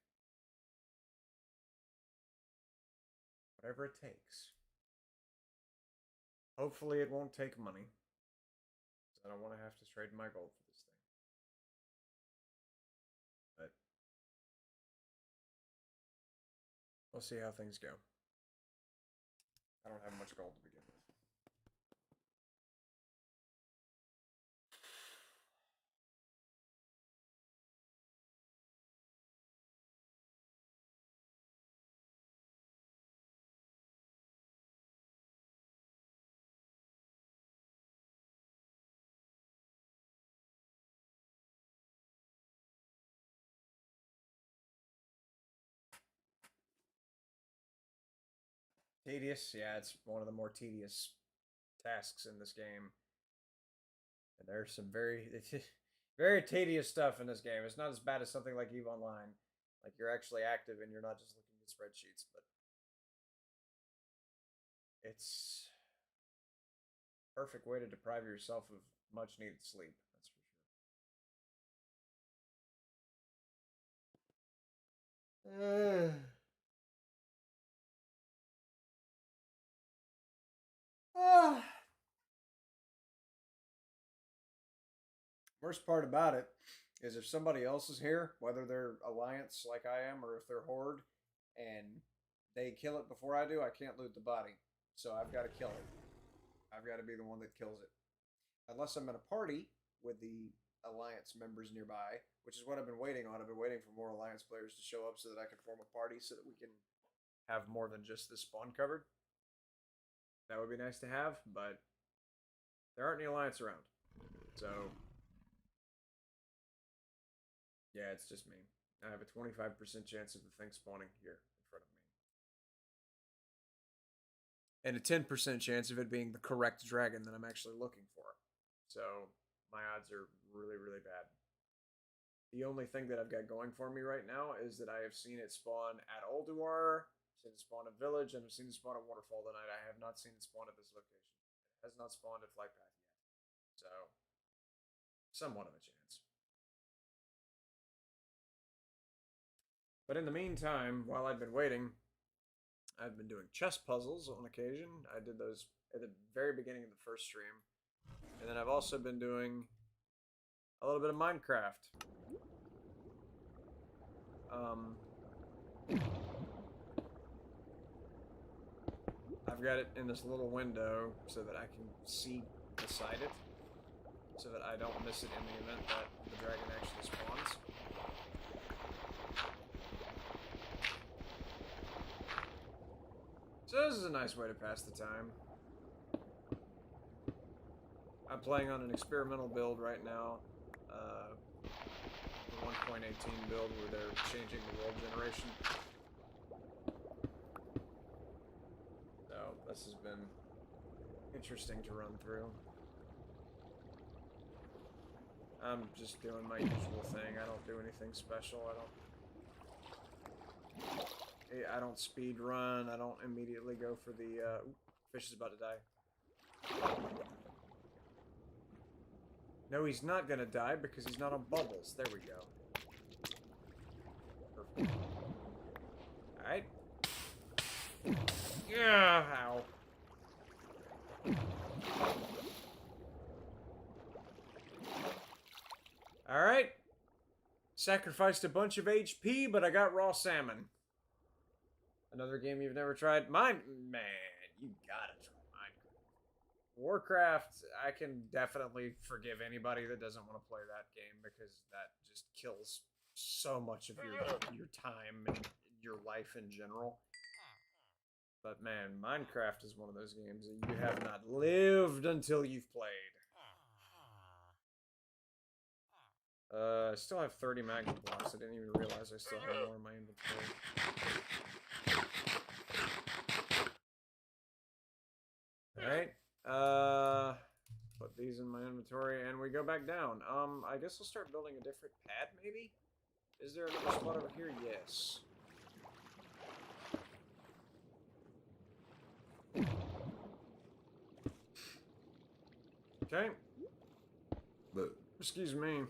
Whatever it takes. Hopefully it won't take money. I don't want to have to trade my gold for this thing. But we'll see how things go. I don't have much gold to begin with. Tedious? Yeah, it's one of the more tedious tasks in this game. And there's some very tedious stuff in this game. It's not as bad as something like EVE Online. Like, you're actually active and you're not just looking at spreadsheets, but it's a perfect way to deprive yourself of much needed sleep. That's for sure. Worst part about it is if somebody else is here, whether they're Alliance like I am or if they're Horde, and they kill it before I do, I can't loot the body. So I've got to kill it. I've got to be the one that kills it. Unless I'm in a party with the Alliance members nearby, which is what I've been waiting on. I've been waiting for more Alliance players to show up so that I can form a party so that we can have more than just this spawn covered. That would be nice to have, but there aren't any Alliance around. So yeah, it's just me. I have a 25% chance of the thing spawning here in front of me. And a 10% chance of it being the correct dragon that I'm actually looking for. So my odds are really, really bad. The only thing that I've got going for me right now is that I have seen it spawn at Ulduar, seen it spawn at Village, and I've seen it spawn at Waterfall tonight. I have not seen it spawn at this location. It has not spawned at Flightpath yet. So, somewhat of a chance. But in the meantime, while I've been waiting, I've been doing chess puzzles on occasion. I did those at the very beginning of the first stream. And then I've also been doing a little bit of Minecraft. I've got it in this little window so that I can see beside it, so that I don't miss it in the event that the dragon actually spawns. So this is a nice way to pass the time. I'm playing on an experimental build right now. The 1.18 build where they're changing the world generation. So this has been interesting to run through. I'm just doing my usual thing. I don't do anything special. I don't speed run. I don't immediately go for the fish is about to die. No, he's not gonna die because he's not on bubbles. There we go. Perfect. Alright. Yeah, ow. Alright. Sacrificed a bunch of HP, but I got raw salmon. Another game you've never tried? Man, you gotta try Minecraft. Warcraft, I can definitely forgive anybody that doesn't want to play that game because that just kills so much of your time and your life in general. But man, Minecraft is one of those games that you have not lived until you've played. I still have 30 magma blocks. I didn't even realize I still had more in my inventory. Alright, put these in my inventory, and we go back down. I guess I'll start building a different pad, maybe? Is there another spot over here? Yes. Okay. Excuse me.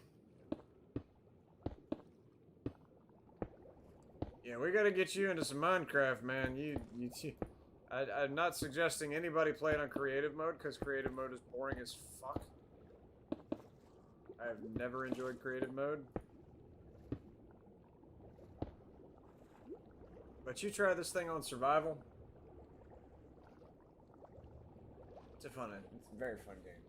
Yeah, we gotta get you into some Minecraft, man. I'm not suggesting anybody play it on creative mode, because creative mode is boring as fuck. I have never enjoyed creative mode. But you try this thing on survival. It's a very fun game.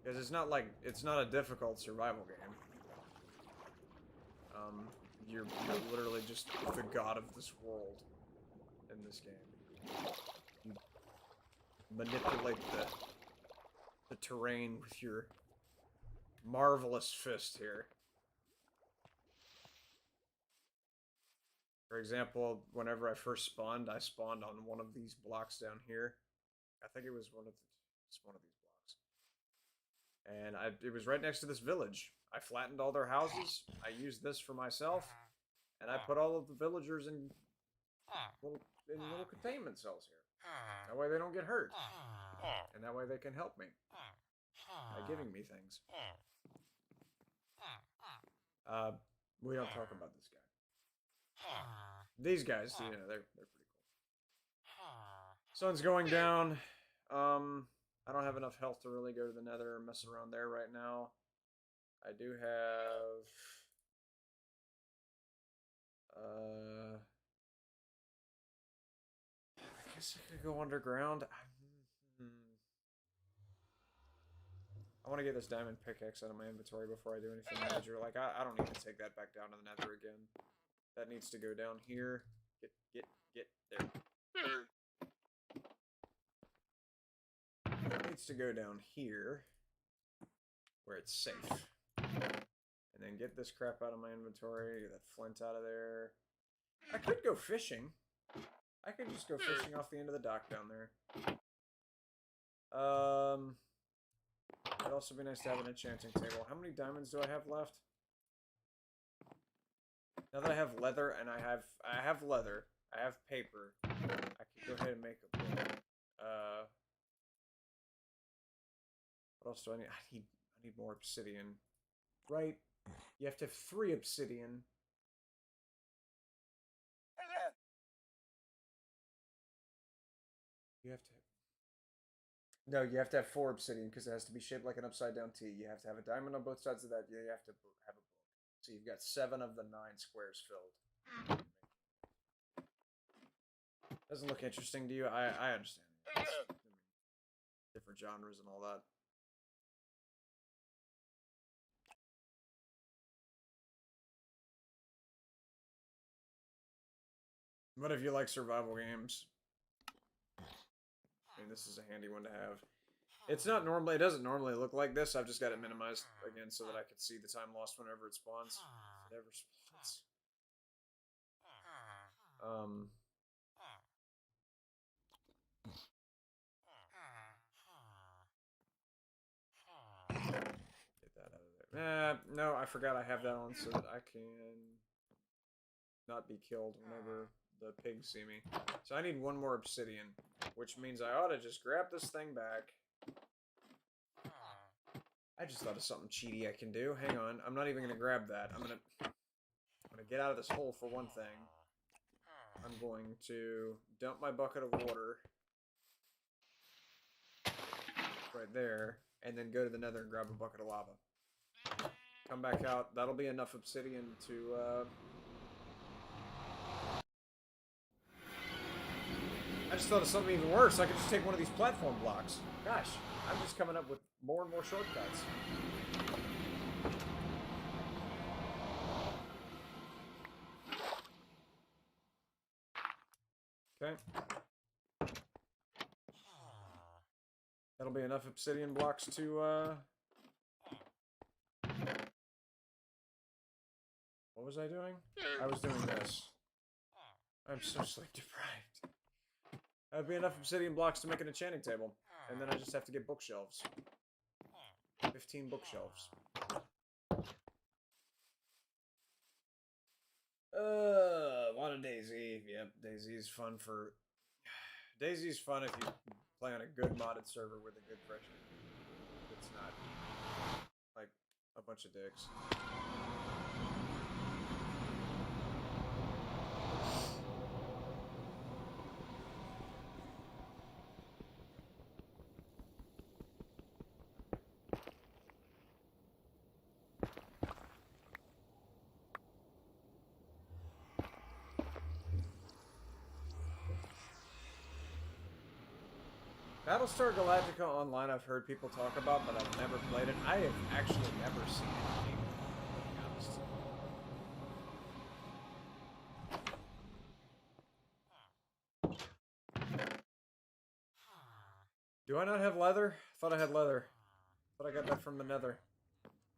Because it's not like, it's not a difficult survival game. You're literally just the god of this world in this game. You manipulate the terrain with your marvelous fist here. For example, whenever I first spawned, I spawned on one of these blocks down here. I think it was one of these blocks. And it was right next to this village. I flattened all their houses. I used this for myself, and I put all of the villagers in little containment cells here. That way they don't get hurt, and that way they can help me by giving me things. We don't talk about this guy. These guys, you know, they're pretty cool. Sun's going down. I don't have enough health to really go to the nether or mess around there right now. I do have... I guess I could go underground. I want to get this diamond pickaxe out of my inventory before I do anything major. Like, I don't need to take that back down to the nether again. That needs to go down here. Get there. That needs to go down here, where it's safe. And then get this crap out of my inventory, get that flint out of there. I could go fishing. I could just go fishing off the end of the dock down there. It'd also be nice to have an enchanting table. How many diamonds do I have left? Now that I have leather and I have leather, I have paper, I can go ahead and make a book. What else do I need? I need more obsidian. Right? You have to have 3 obsidian. You have to have... No, you have to have 4 obsidian because it has to be shaped like an upside down T. You have to have a diamond on both sides of that. You have to have a book. So you've got 7 of the 9 squares filled. Doesn't look interesting to you? I understand. Different genres and all that. What if you like survival games? I mean, this is a handy one to have. It's not normally, it doesn't normally look like this. I've just got it minimized again so that I can see the time lost whenever it spawns. If it ever spawns. Get that out of there. No, I forgot I have that on so that I can not be killed whenever the pigs see me. So I need 1 more obsidian, which means I ought to just grab this thing back. I just thought of something cheaty I can do. Hang on, I'm not even gonna grab that. I'm gonna get out of this hole for one thing. I'm going to dump my bucket of water right there, and then go to the nether and grab a bucket of lava. Come back out. That'll be enough obsidian to I just thought of something even worse. I could just take one of these platform blocks. Gosh, I'm just coming up with more and more shortcuts. Okay. That'll be enough obsidian blocks to, What was I doing? I was doing this. I'm so sleep deprived. That'd be enough obsidian blocks to make an enchanting table. And then I just have to get bookshelves. 15 bookshelves. A lot of DayZ. Yep, DayZ's fun for... DayZ's fun if you play on a good modded server with a good friction. It's not like a bunch of dicks. Battlestar Galactica Online I've heard people talk about, but I've never played it. I have actually never seen it, to be honest. Do I not have leather? I thought I had leather. I thought I got that from the nether.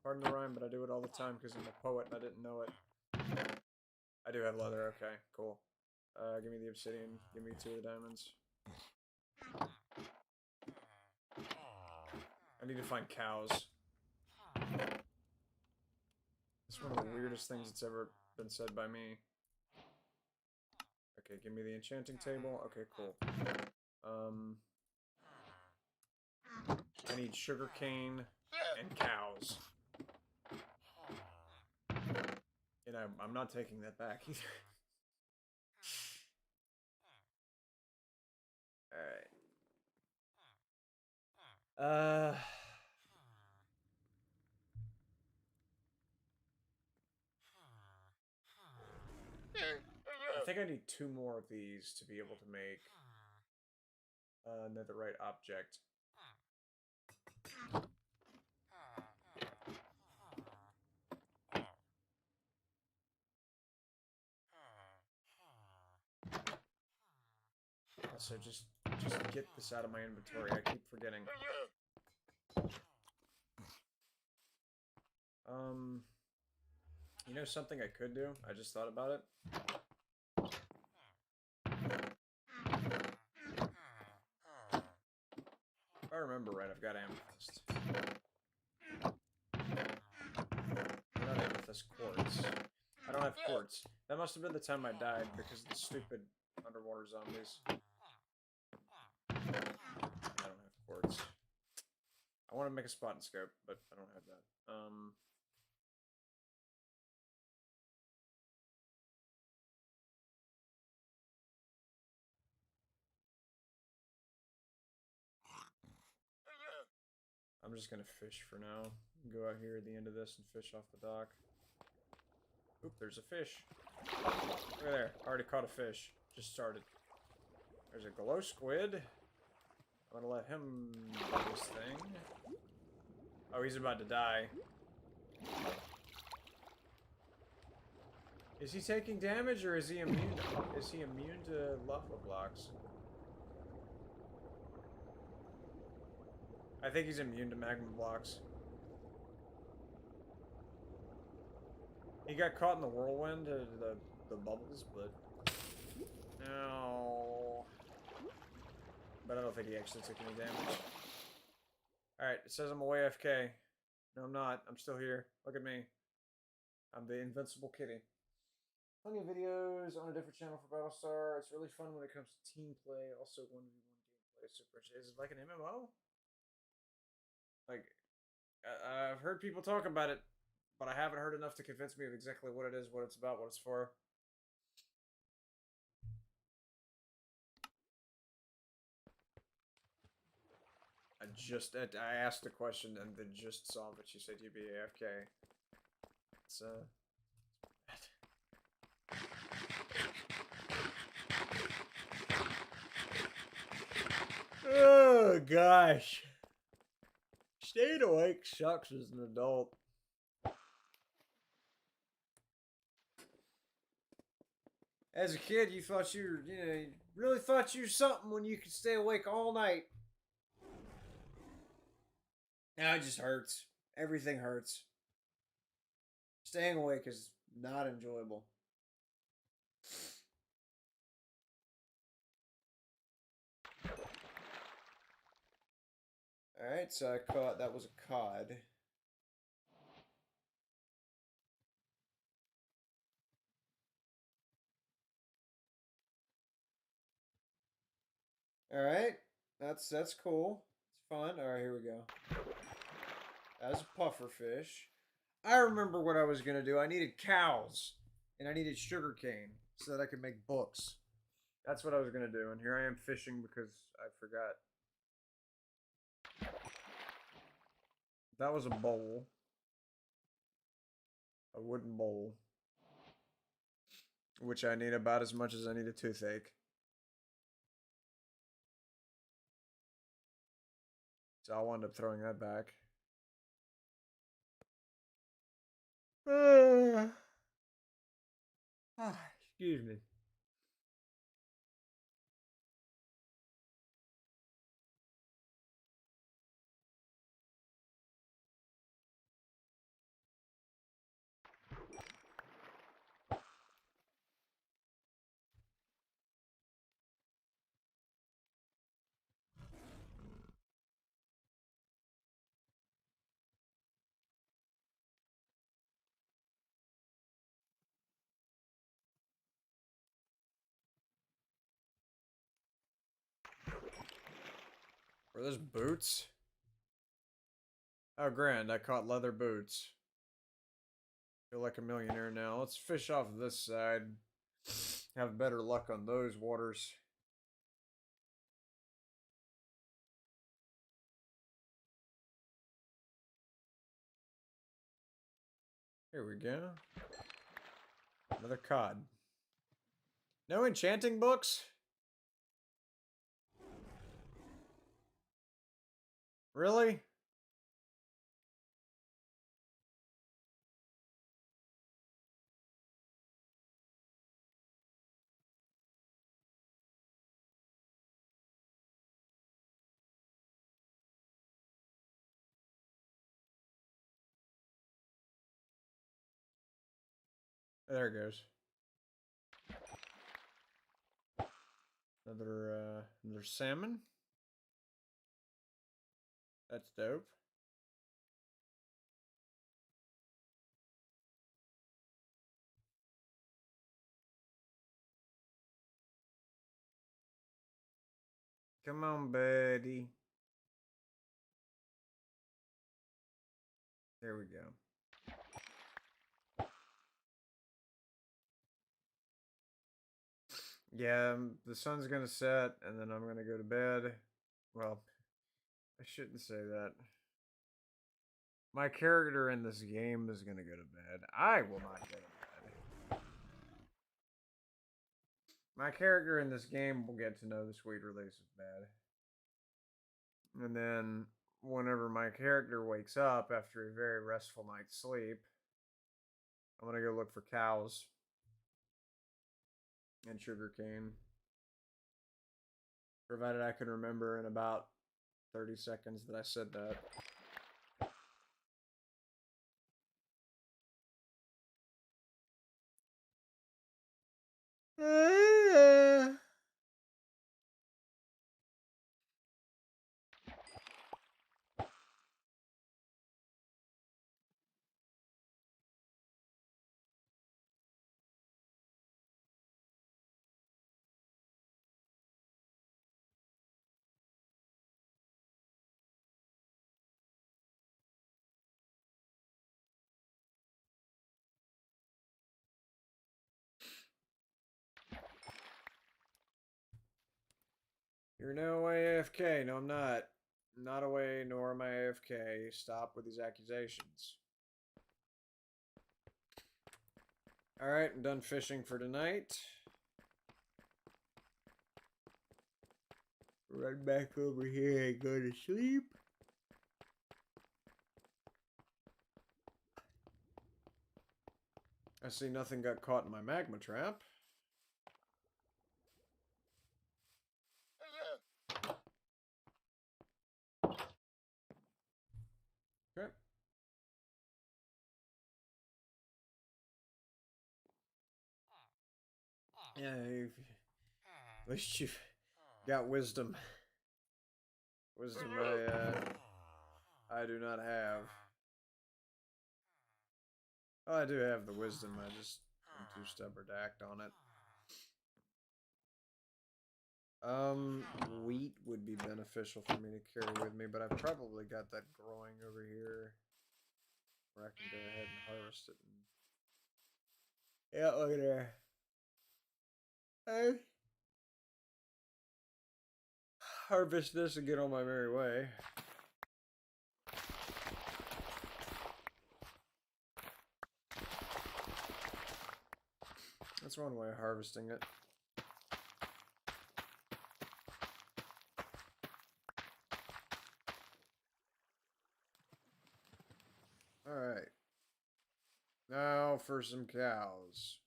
Pardon the rhyme, but I do it all the time because I'm a poet and I didn't know it. I do have leather, okay, cool. Give me the obsidian, give me 2 of the diamonds. I need to find cows. It's one of the weirdest things that's ever been said by me. Okay, give me the enchanting table. Okay, cool. I need sugarcane and cows. And I'm not taking that back either. Alright. I think I need 2 more of these to be able to make netherite object. Also, just get this out of my inventory. I keep forgetting. You know something I could do? I just thought about it. If I remember right, I've got amethyst. Not amethyst, quartz. I don't have quartz. That must have been the time I died because of the stupid underwater zombies. I don't have quartz. I want to make a spot and scope, but I don't have that. I'm just gonna fish for now. Go out here at the end of this and fish off the dock. Oop, there's a fish. Look at there. Already caught a fish. Just started. There's a glow squid. I'm gonna let him do this thing. Oh, he's about to die. Is he taking damage or is he immune? Is he immune to lava blocks? I think he's immune to magma blocks. He got caught in the whirlwind, the bubbles, but no. But I don't think he actually took any damage. Alright, it says I'm away AFK. No, I'm not. I'm still here. Look at me. I'm the invincible kitty. Plenty of videos on a different channel for Battlestar. It's really fun when it comes to team play. Also 1v1 gameplay. Super. Is it like an MMO? Like, I've heard people talk about it, but I haven't heard enough to convince me of exactly what it is, what it's about, what it's for. I asked a question and then just saw that she said you'd be AFK. It's, oh, gosh. Staying awake sucks as an adult. As a kid, you thought you were, you really thought you were something when you could stay awake all night. Now it just hurts. Everything hurts. Staying awake is not enjoyable. Alright, so I caught, that was a cod. Alright, that's cool. It's fun. Alright, here we go. That was a puffer fish. I remember what I was gonna do. I needed cows. And I needed sugarcane so that I could make books. That's what I was gonna do, and here I am fishing because I forgot. That was a bowl. A wooden bowl. Which I need about as much as I need a toothache. So I'll end up throwing that back. Excuse me. Were those boots? Oh, grand. I caught leather boots. Feel like a millionaire now. Let's fish off this side. Have better luck on those waters. Here we go. Another cod. No enchanting books? Really? There it goes. Another salmon. That's dope. Come on, buddy. There we go. Yeah, the sun's gonna set, and then I'm gonna go to bed. Well, I shouldn't say that. My character in this game is gonna go to bed. I will not go to bed. My character in this game will get to know the sweet release of bed. And then, whenever my character wakes up after a very restful night's sleep, I'm gonna go look for cows and sugarcane. Provided I can remember in about 30 seconds that I said that. You're no AFK. No, I'm not. I'm not away, nor am I AFK. Stop with these accusations. Alright, I'm done fishing for tonight. Run back over here and go to sleep. I see nothing got caught in my magma trap. Okay. Yeah, at least you've got wisdom. Wisdom I do not have. Oh, I do have the wisdom, I'm too stubborn to act on it. Wheat would be beneficial for me to carry with me, but I've probably got that growing over here where I can go ahead and harvest it. Yeah, look at there. Hey. Harvest this and get on my merry way. That's one way of harvesting it. Now for some cows.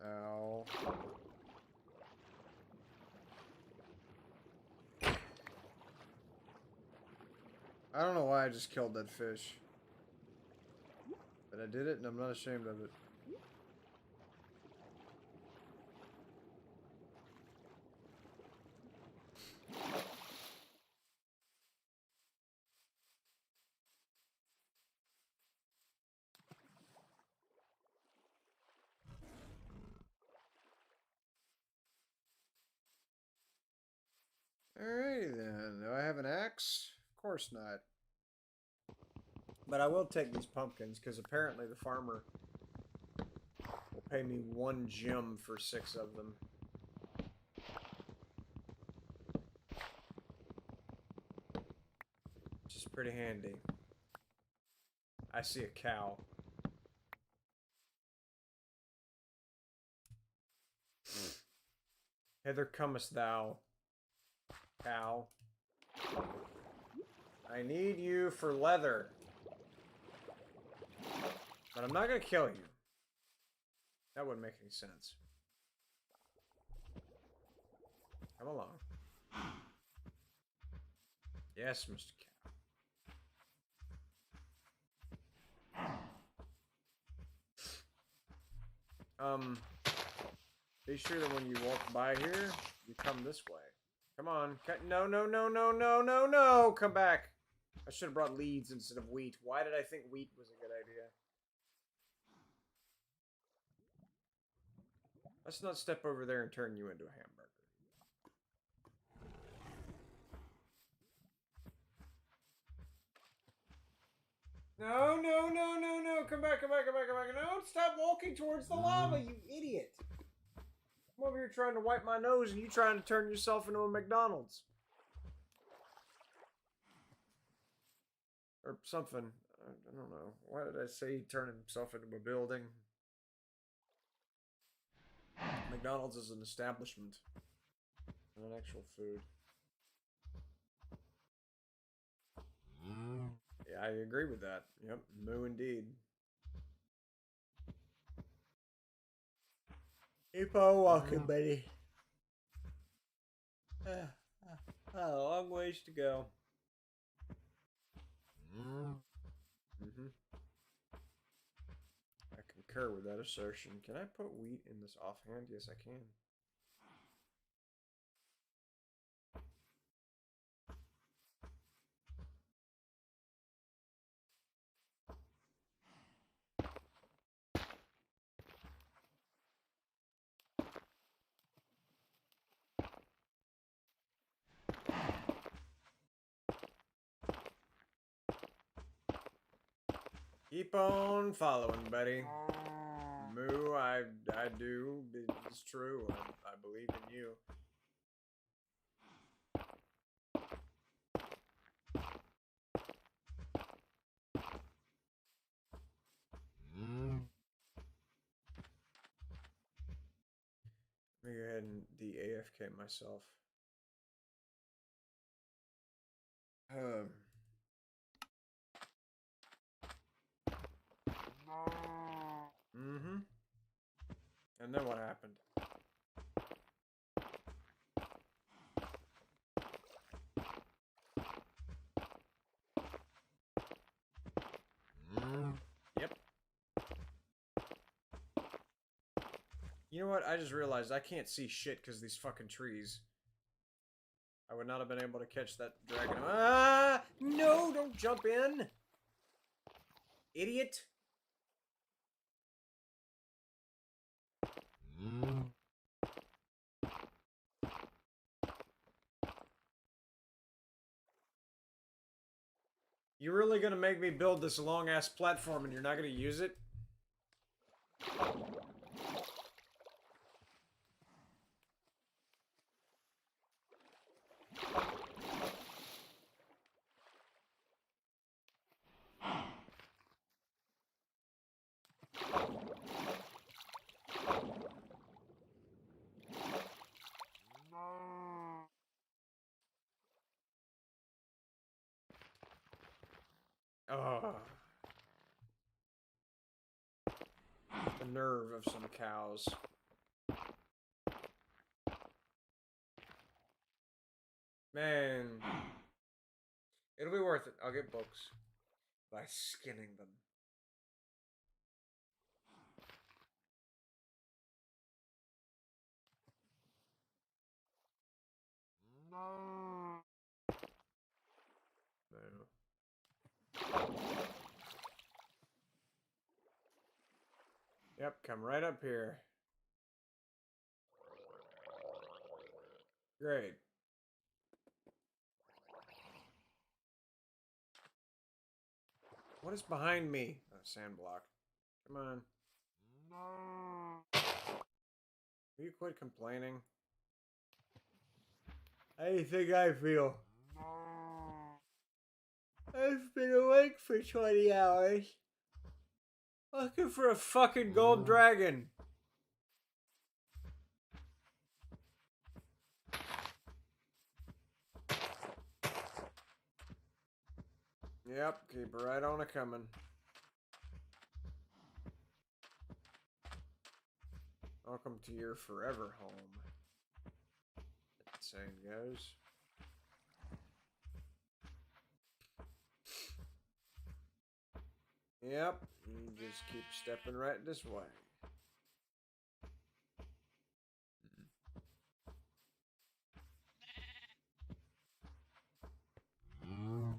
Ow. I don't know why I just killed that fish. But I did it and I'm not ashamed of it. Alrighty then. Do I have an axe? Of course not. But I will take these pumpkins because apparently the farmer will pay me 1 gem for 6 of them. Which is pretty handy. I see a cow. Hither comest thou, cow. I need you for leather. But I'm not gonna kill you. That wouldn't make any sense. Come along. Yes, Mr. Cow. Be sure that when you walk by here, you come this way. Come on. No, no, no, no, no, no, no! Come back! I should have brought leads instead of wheat. Why did I think wheat was a good idea? Let's not step over there and turn you into a hamburger. No, no, no, no, no! Come back, come back, come back, come back! No, stop walking towards the lava, you idiot! I'm over here trying to wipe my nose and you trying to turn yourself into a McDonald's. Or something. I don't know. Why did I say he turned himself into a building? McDonald's is an establishment. Not an actual food. Yeah, I agree with that. Yep, moo indeed. Keep on walking, buddy. A long ways to go. I concur with that assertion. Can I put wheat in this offhand? Yes, I can. Keep on following, buddy. Moo, I do. It's true. I believe in you. Let me go ahead and de-AFK myself. And then what happened? Yep. You know what? I just realized I can't see shit because these fucking trees. I would not have been able to catch that dragon. Ah! No, don't jump in! Idiot! You're really gonna make me build this long-ass platform and you're not gonna use it? Oh. The nerve of some cows. Man. It'll be worth it. I'll get books. By skinning them. No. Yep, come right up here. Great. What is behind me? A sand block. Come on. No. Will you quit complaining? How do you think I feel? No. I've been awake for 20 hours. Looking for a fucking gold dragon. Yep, keep right on a-coming. Welcome to your forever home. That saying goes. Yep, you just keep stepping right this way. Mm-hmm.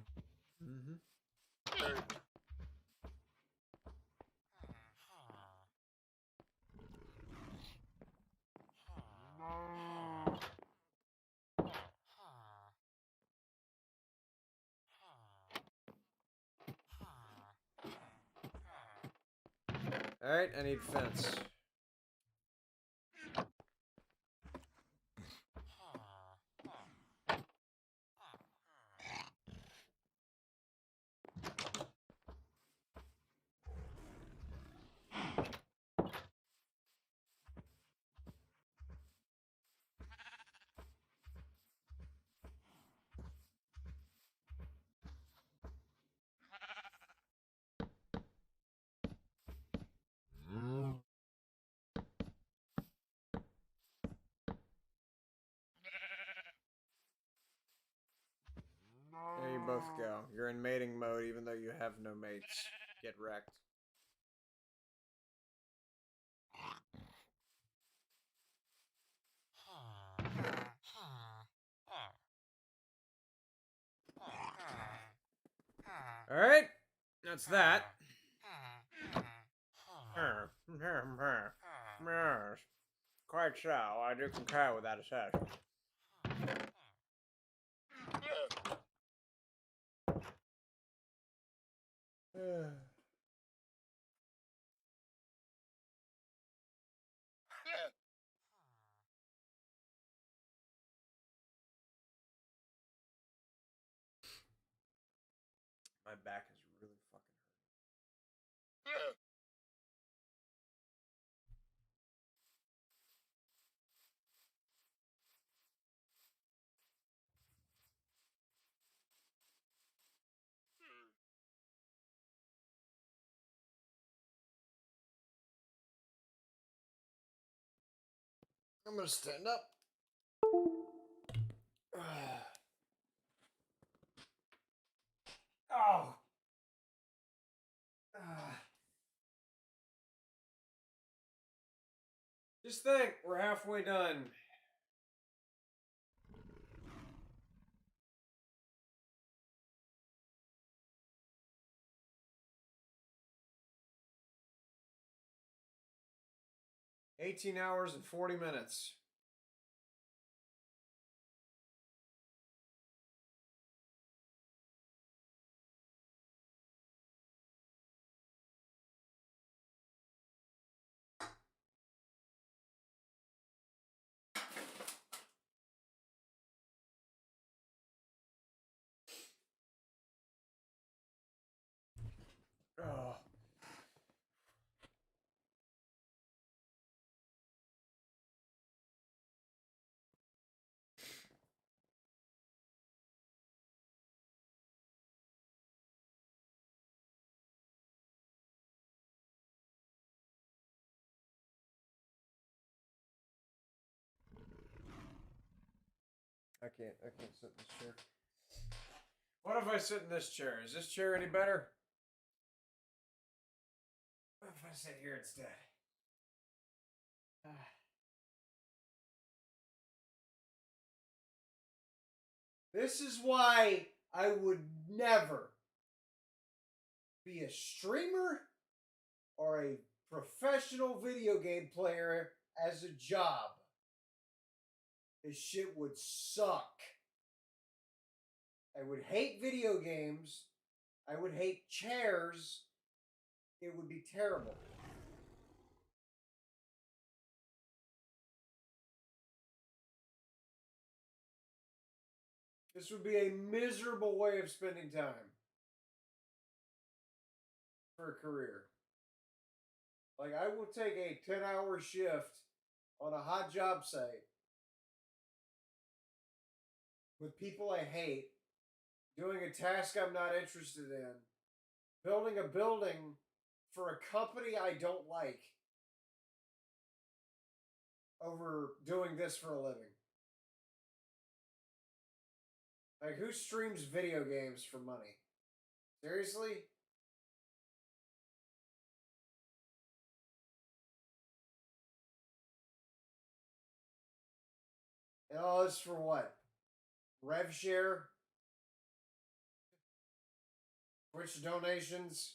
Alright, I need fence. There you both go. You're in mating mode even though you have no mates. Get wrecked. Alright, that's that. Quite so, I do concur with that assessment. My back is really fucking hurting. 'm gonna stand up. Oh. Just think, we're halfway done. $18 hours and 40 minutes. Oh. I can't sit in this chair. What if I sit in this chair? Is this chair any better? What if I sit here instead? This is why I would never be a streamer or a professional video game player as a job. This shit would suck. I would hate video games. I would hate chairs. It would be terrible. This would be a miserable way of spending time for a career. Like, I will take a 10-hour shift on a hot job site with people I hate, doing a task I'm not interested in, building a building for a company I don't like, over doing this for a living. Like, who streams video games for money? Seriously? And all this for what? Rev share? Twitch donations?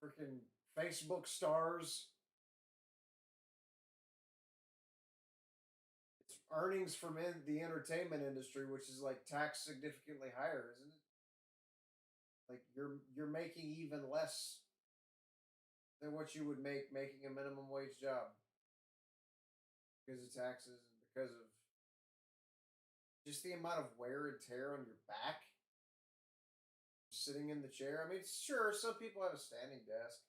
Freaking Facebook stars? It's earnings from the entertainment industry, which is like taxed significantly higher, isn't it? Like, you're making even less than what you would make making a minimum wage job because of taxes and because of just the amount of wear and tear on your back sitting in the chair. I mean, sure, some people have a standing desk.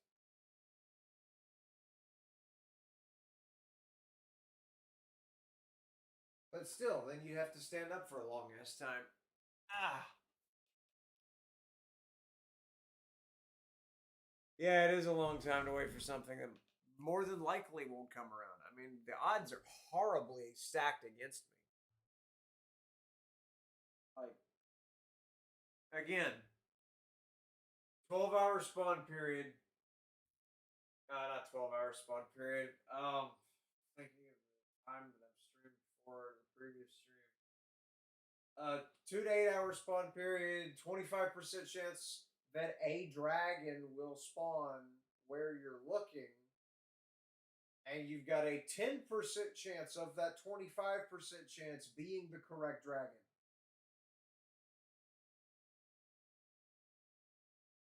But still, then you have to stand up for a long ass time. Ah. Yeah, it is a long time to wait for something that more than likely won't come around. I mean, the odds are horribly stacked against me. Like, again, 12-hour spawn period. Not 12-hour spawn period. Thinking of the time that I've streamed before the previous stream. 2 to 8 hour spawn period, 25% chance that a dragon will spawn where you're looking, and you've got a 10% chance of that 25% chance being the correct dragon.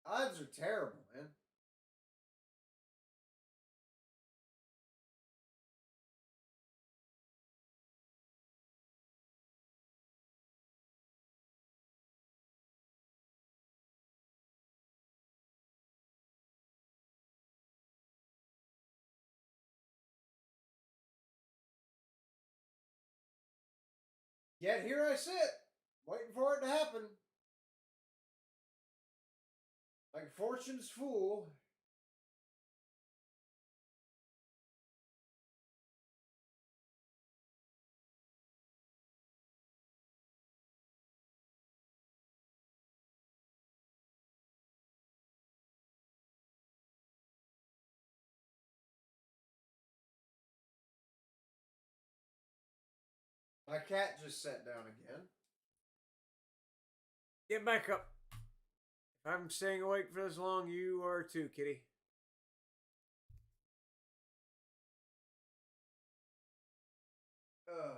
Odds are terrible, man. Yet here I sit, waiting for it to happen. Like Fortune's fool. My cat just sat down again. Get back up. If I'm staying awake for this long, you are too, kitty. Ugh.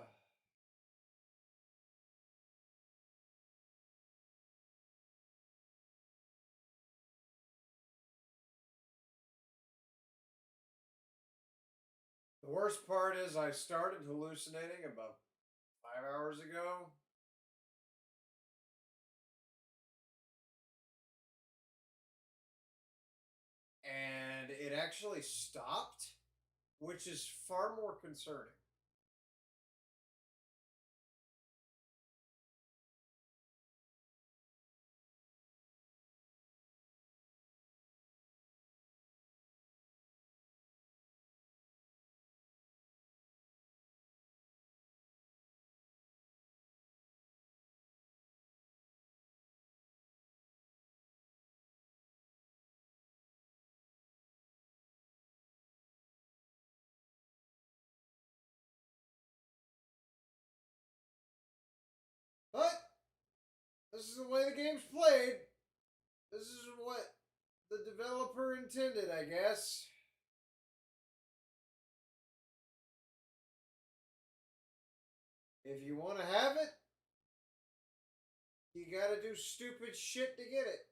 The worst part is I started hallucinating about 5 hours ago. And it actually stopped, which is far more concerning. This is the way the game's played. This is what the developer intended, I guess. If you want to have it, you gotta do stupid shit to get it.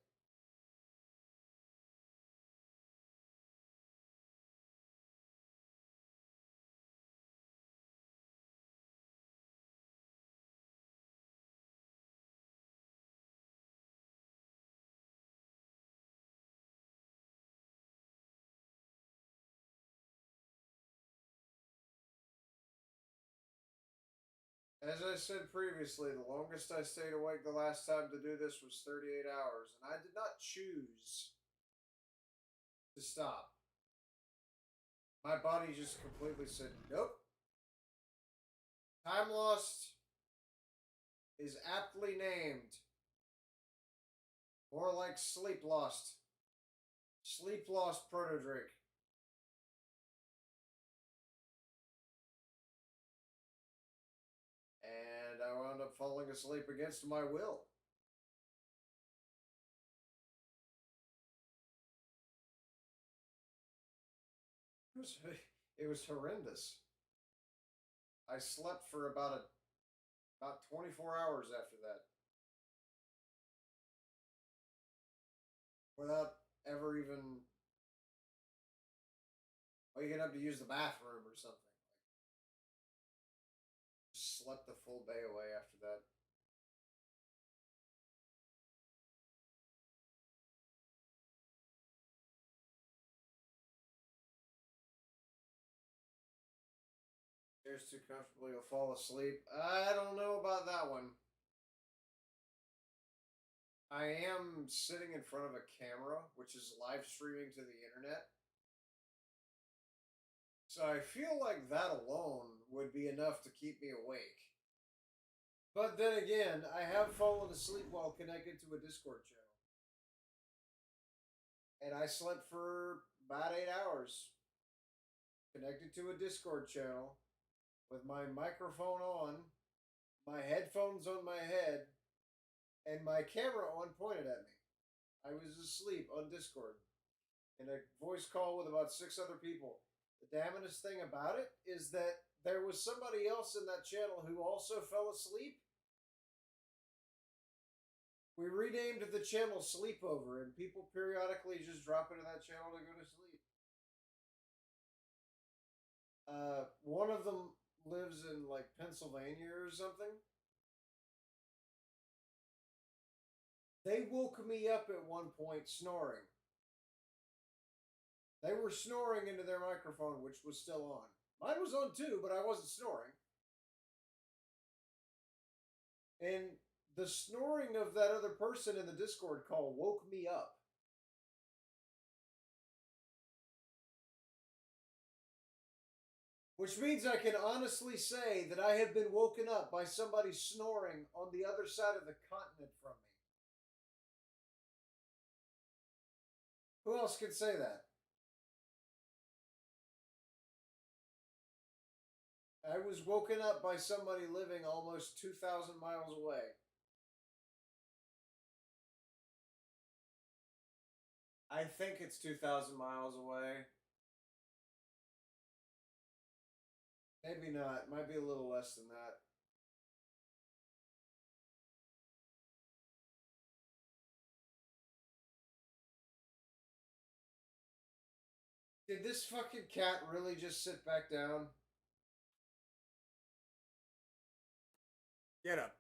As I said previously, the longest I stayed awake the last time to do this was 38 hours, and I did not choose to stop. My body just completely said, nope. Time Lost is aptly named. More like Sleep Lost. Sleep Lost Proto-Drake. And I wound up falling asleep against my will. It was horrendous. I slept for about 24 hours after that. Without ever even waking up to use the bathroom or something. Just slept the full day away after that. Chairs too comfortable, you'll fall asleep. I don't know about that one. I am sitting in front of a camera, which is live streaming to the internet. So I feel like that alone would be enough to keep me awake. But then again, I have fallen asleep while connected to a Discord channel. And I slept for about 8 hours. Connected to a Discord channel with my microphone on, my headphones on my head, and my camera on pointed at me. I was asleep on Discord in a voice call with about 6 other people. The damnedest thing about it is that there was somebody else in that channel who also fell asleep. We renamed the channel Sleepover, and people periodically just drop into that channel to go to sleep. One of them lives in like Pennsylvania or something. They woke me up at one point snoring. They were snoring into their microphone, which was still on. Mine was on too, but I wasn't snoring. And the snoring of that other person in the Discord call woke me up. Which means I can honestly say that I have been woken up by somebody snoring on the other side of the continent from me. Who else can say that? I was woken up by somebody living almost 2,000 miles away. I think it's 2,000 miles away. Maybe not. Might be a little less than that. Did this fucking cat really just sit back down? Get up.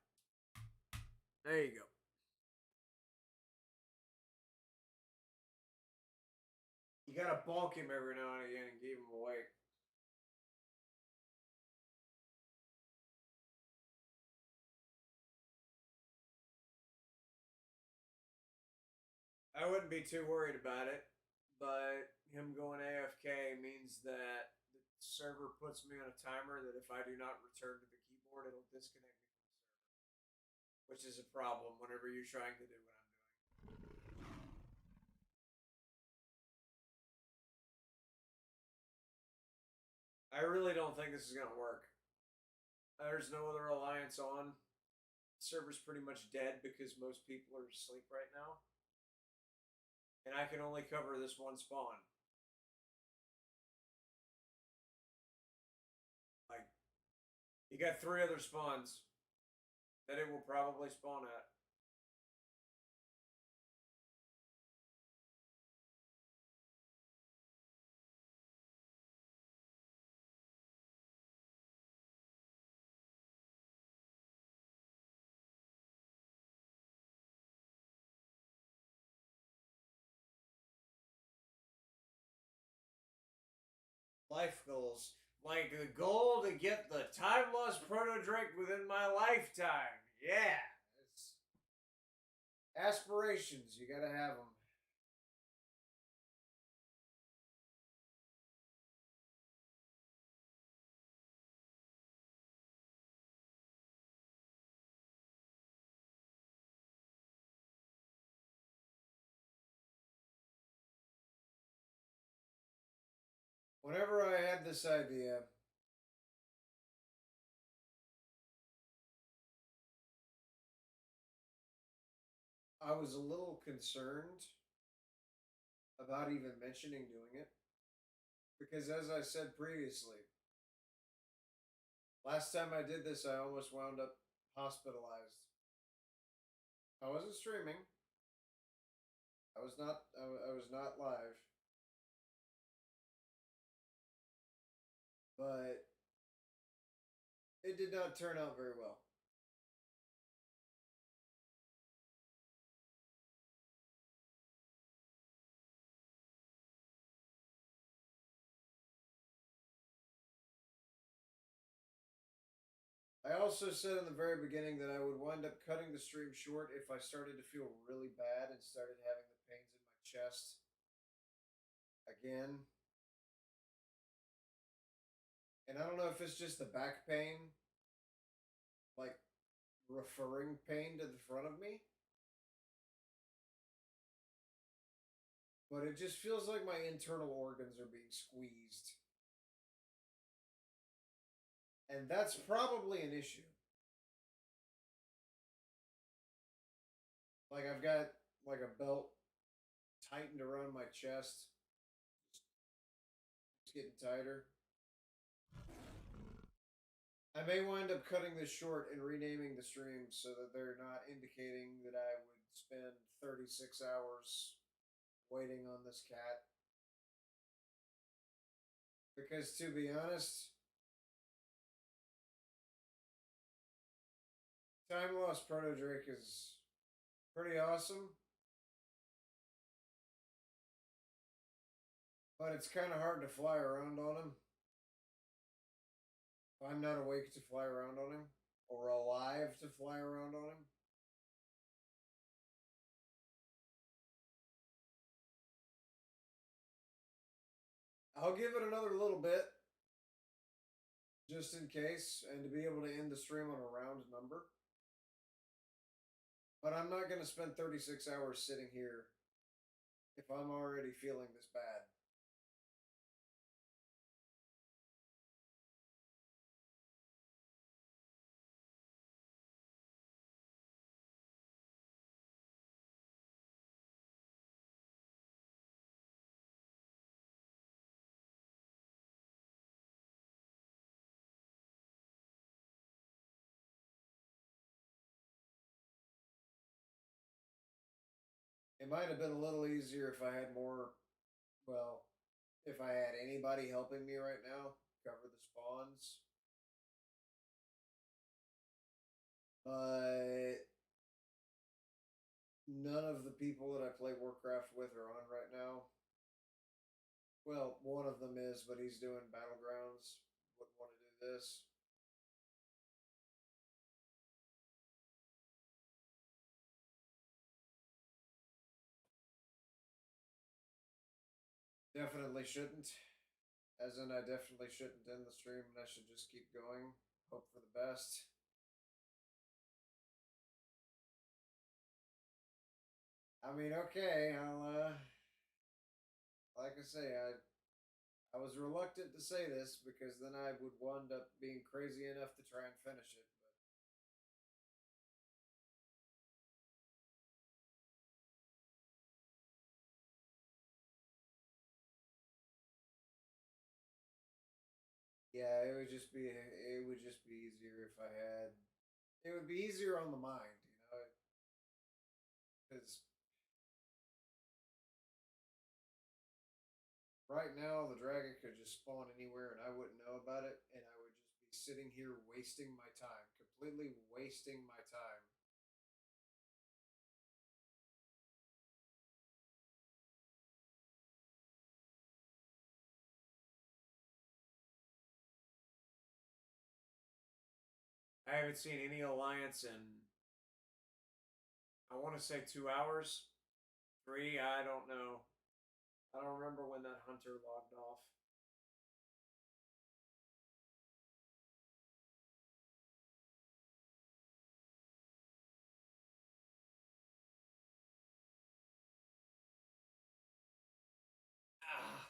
There you go. You gotta bonk him every now and again and keep him awake. I wouldn't be too worried about it, but him going AFK means that the server puts me on a timer that if I do not return to the keyboard, it'll disconnect me from the server, which is a problem whenever you're trying to do what I'm doing. I really don't think this is going to work. There's no other alliance on. server's pretty much dead because most people are asleep right now. And I can only cover this one spawn. Like, you got 3 other spawns that it will probably spawn at. Life goals. Like the goal to get the time-lost Proto-Drake within my lifetime. Yeah. It's aspirations. You gotta have them. Whenever I had this idea, I was a little concerned about even mentioning doing it. Because as I said previously, last time I did this, I almost wound up hospitalized. I wasn't streaming. I was not. I was not live. But it did not turn out very well. I also said in the very beginning that I would wind up cutting the stream short if I started to feel really bad and started having the pains in my chest again. And I don't know if it's just the back pain, like referring pain to the front of me, but it just feels like my internal organs are being squeezed. And that's probably an issue. Like I've got like a belt tightened around my chest. It's getting tighter. I may wind up cutting this short and renaming the streams so that they're not indicating that I would spend 36 hours waiting on this cat. Because to be honest, Time-Lost Proto-Drake is pretty awesome. But it's kind of hard to fly around on him. If I'm not awake to fly around on him, or alive to fly around on him. I'll give it another little bit, just in case, and to be able to end the stream on a round number. But I'm not going to spend 36 hours sitting here if I'm already feeling this bad. It might have been a little easier if I had more, well, if I had anybody helping me right now cover the spawns. But none of the people that I play Warcraft with are on right now. Well, one of them is, but he's doing Battlegrounds. Wouldn't want to do this. Definitely shouldn't. As in, I definitely shouldn't end the stream and I should just keep going. Hope for the best. I mean, okay, I'll, like I say, I was reluctant to say this because then I would wind up being crazy enough to try and finish it. Yeah, it would just be easier if I had. It would be easier on the mind, because right now the dragon could just spawn anywhere and I wouldn't know about it, and I would just be sitting here wasting my time, completely wasting my time. I haven't seen any alliance in, I want to say 2 hours, three. I don't know. I don't remember when that hunter logged off. Ah.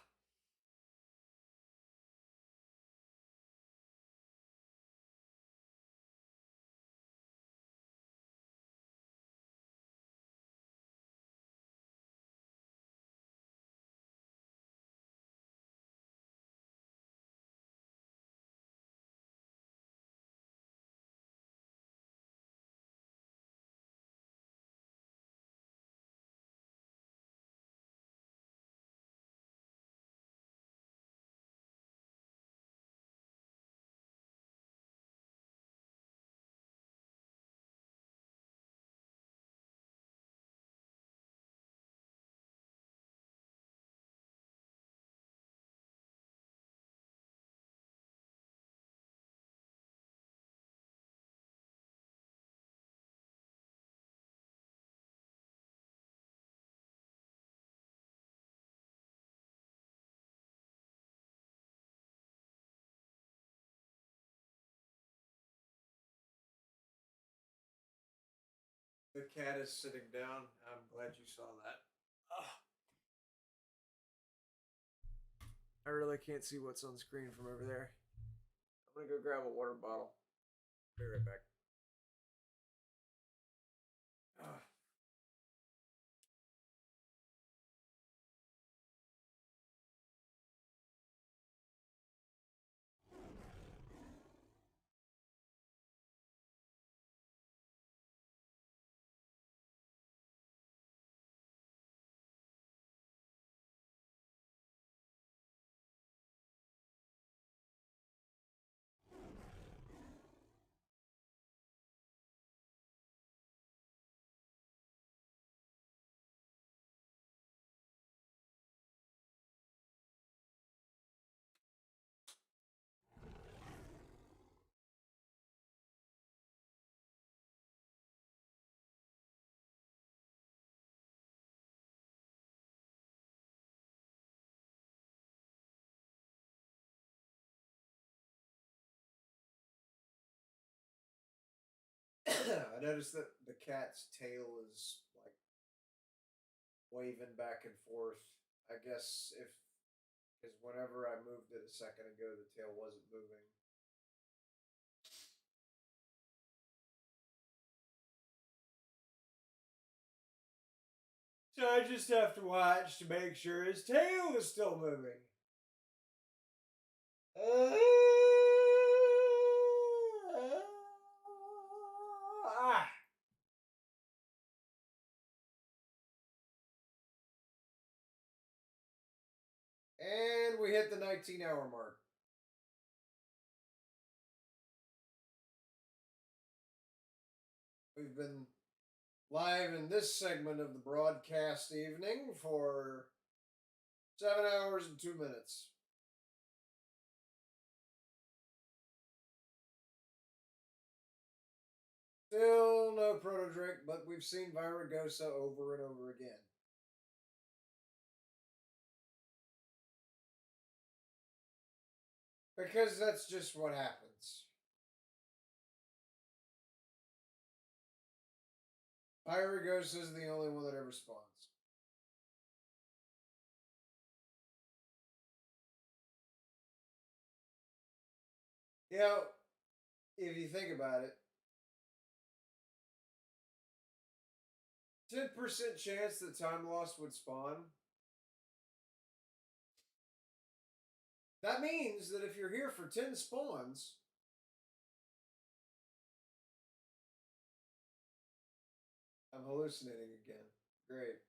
The cat is sitting down. I'm glad you saw that. Ugh. I really can't see what's on screen from over there. I'm gonna go grab a water bottle. Be right back. Ugh. I noticed that the cat's tail is like waving back and forth. I guess if because whenever I moved it a second ago, the tail wasn't moving. So I just have to watch to make sure his tail is still moving. Ah. And we hit the 19-hour mark. We've been live in this segment of the broadcast evening for 7 hours and 2 minutes. Still no Proto-Drake, but we've seen Viragosa over and over again. Because that's just what happens. Viragosa is the only one that ever spawns. You know, if you think about it, 10% chance that Time Lost would spawn. That means that if you're here for 10 spawns, I'm hallucinating again. Great.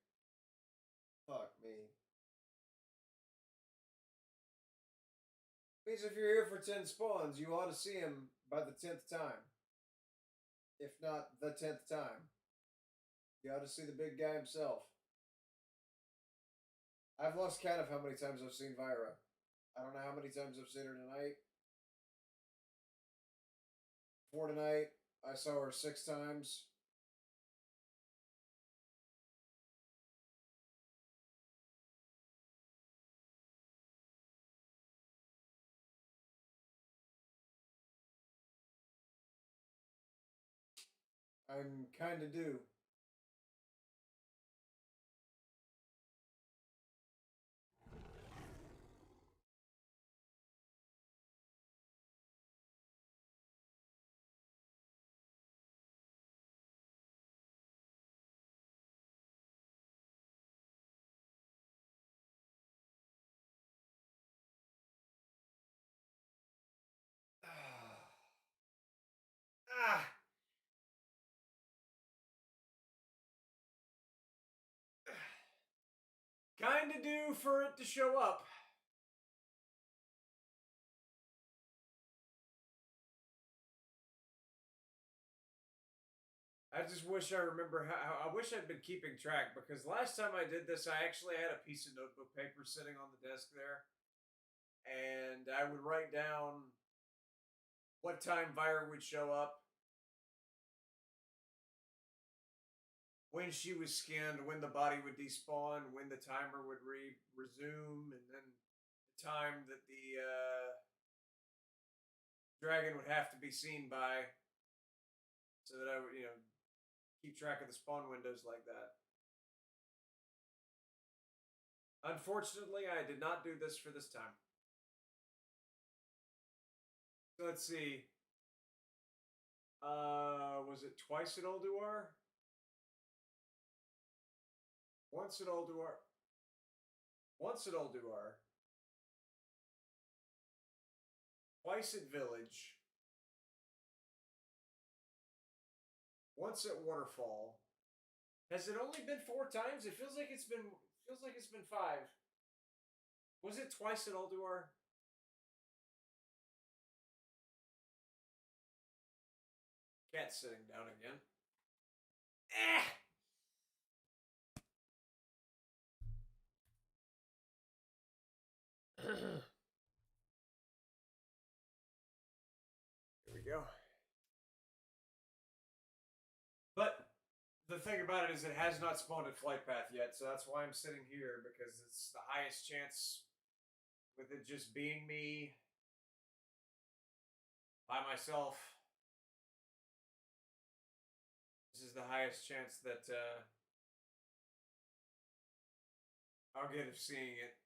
Fuck me. Means if you're here for 10 spawns, you ought to see him by the 10th time. If not the 10th time. You ought to see the big guy himself. I've lost count of how many times I've seen Vyra. I don't know how many times I've seen her tonight. Before tonight, I saw her 6 times. I'm kinda due. Ah! Kinda due for it to show up. I just wish I remember how I wish I'd been keeping track, because last time I did this, I actually had a piece of notebook paper sitting on the desk there, and I would write down what time Vyra would show up, when she was skinned, when the body would despawn, when the timer would resume, and then the time that the dragon would have to be seen by, so that I would, keep track of the spawn windows like that. Unfortunately, I did not do this for this time. So let's see. Was it twice at Ulduar? Once at Ulduar. Once at Ulduar. Twice at Village. Once at Waterfall. Has it only been 4 times? It feels like it's been 5. Was it twice at Ulduar? Cat's sitting down again. Here we go. But the thing about it is it has not spawned at Flight Path yet, so that's why I'm sitting here, because it's the highest chance, with it just being me by myself. This is the highest chance that I'll get of seeing it.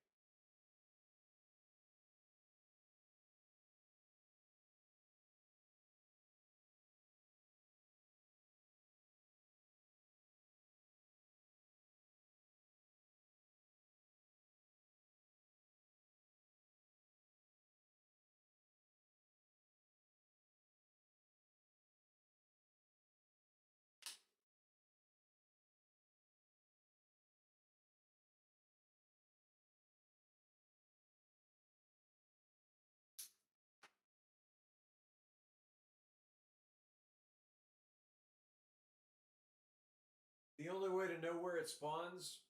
The only way to know where it spawns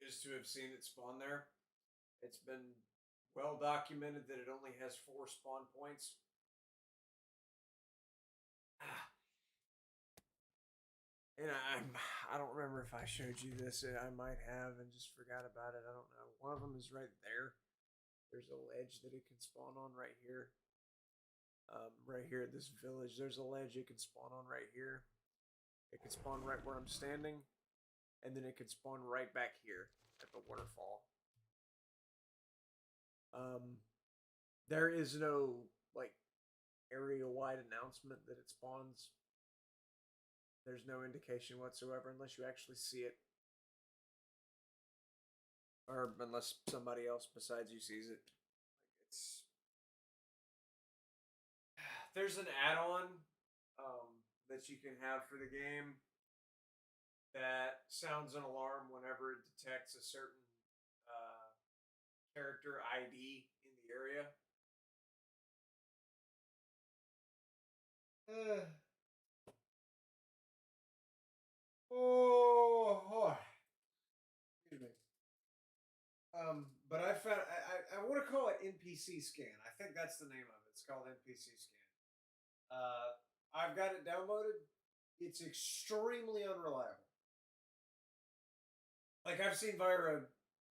is to have seen it spawn there. It's been well documented that it only has 4 spawn points. And I don't remember if I showed you this. I might have and just forgot about it. I don't know. One of them is right there. There's a ledge that it can spawn on right here. Right here at this village, there's a ledge it can spawn on right here. It can spawn right where I'm standing, and then it can spawn right back here at the waterfall. There is no like area-wide announcement that it spawns. There's no indication whatsoever unless you actually see it. or unless somebody else besides you sees it. It's there's an add-on that you can have for the game that sounds an alarm whenever it detects a certain uh, character ID in the area. Uh, oh, excuse me. But I found I want to call it NPC scan. I think that's the name of it. It's called NPC scan. I've got it downloaded. It's extremely unreliable. Like I've seen Vira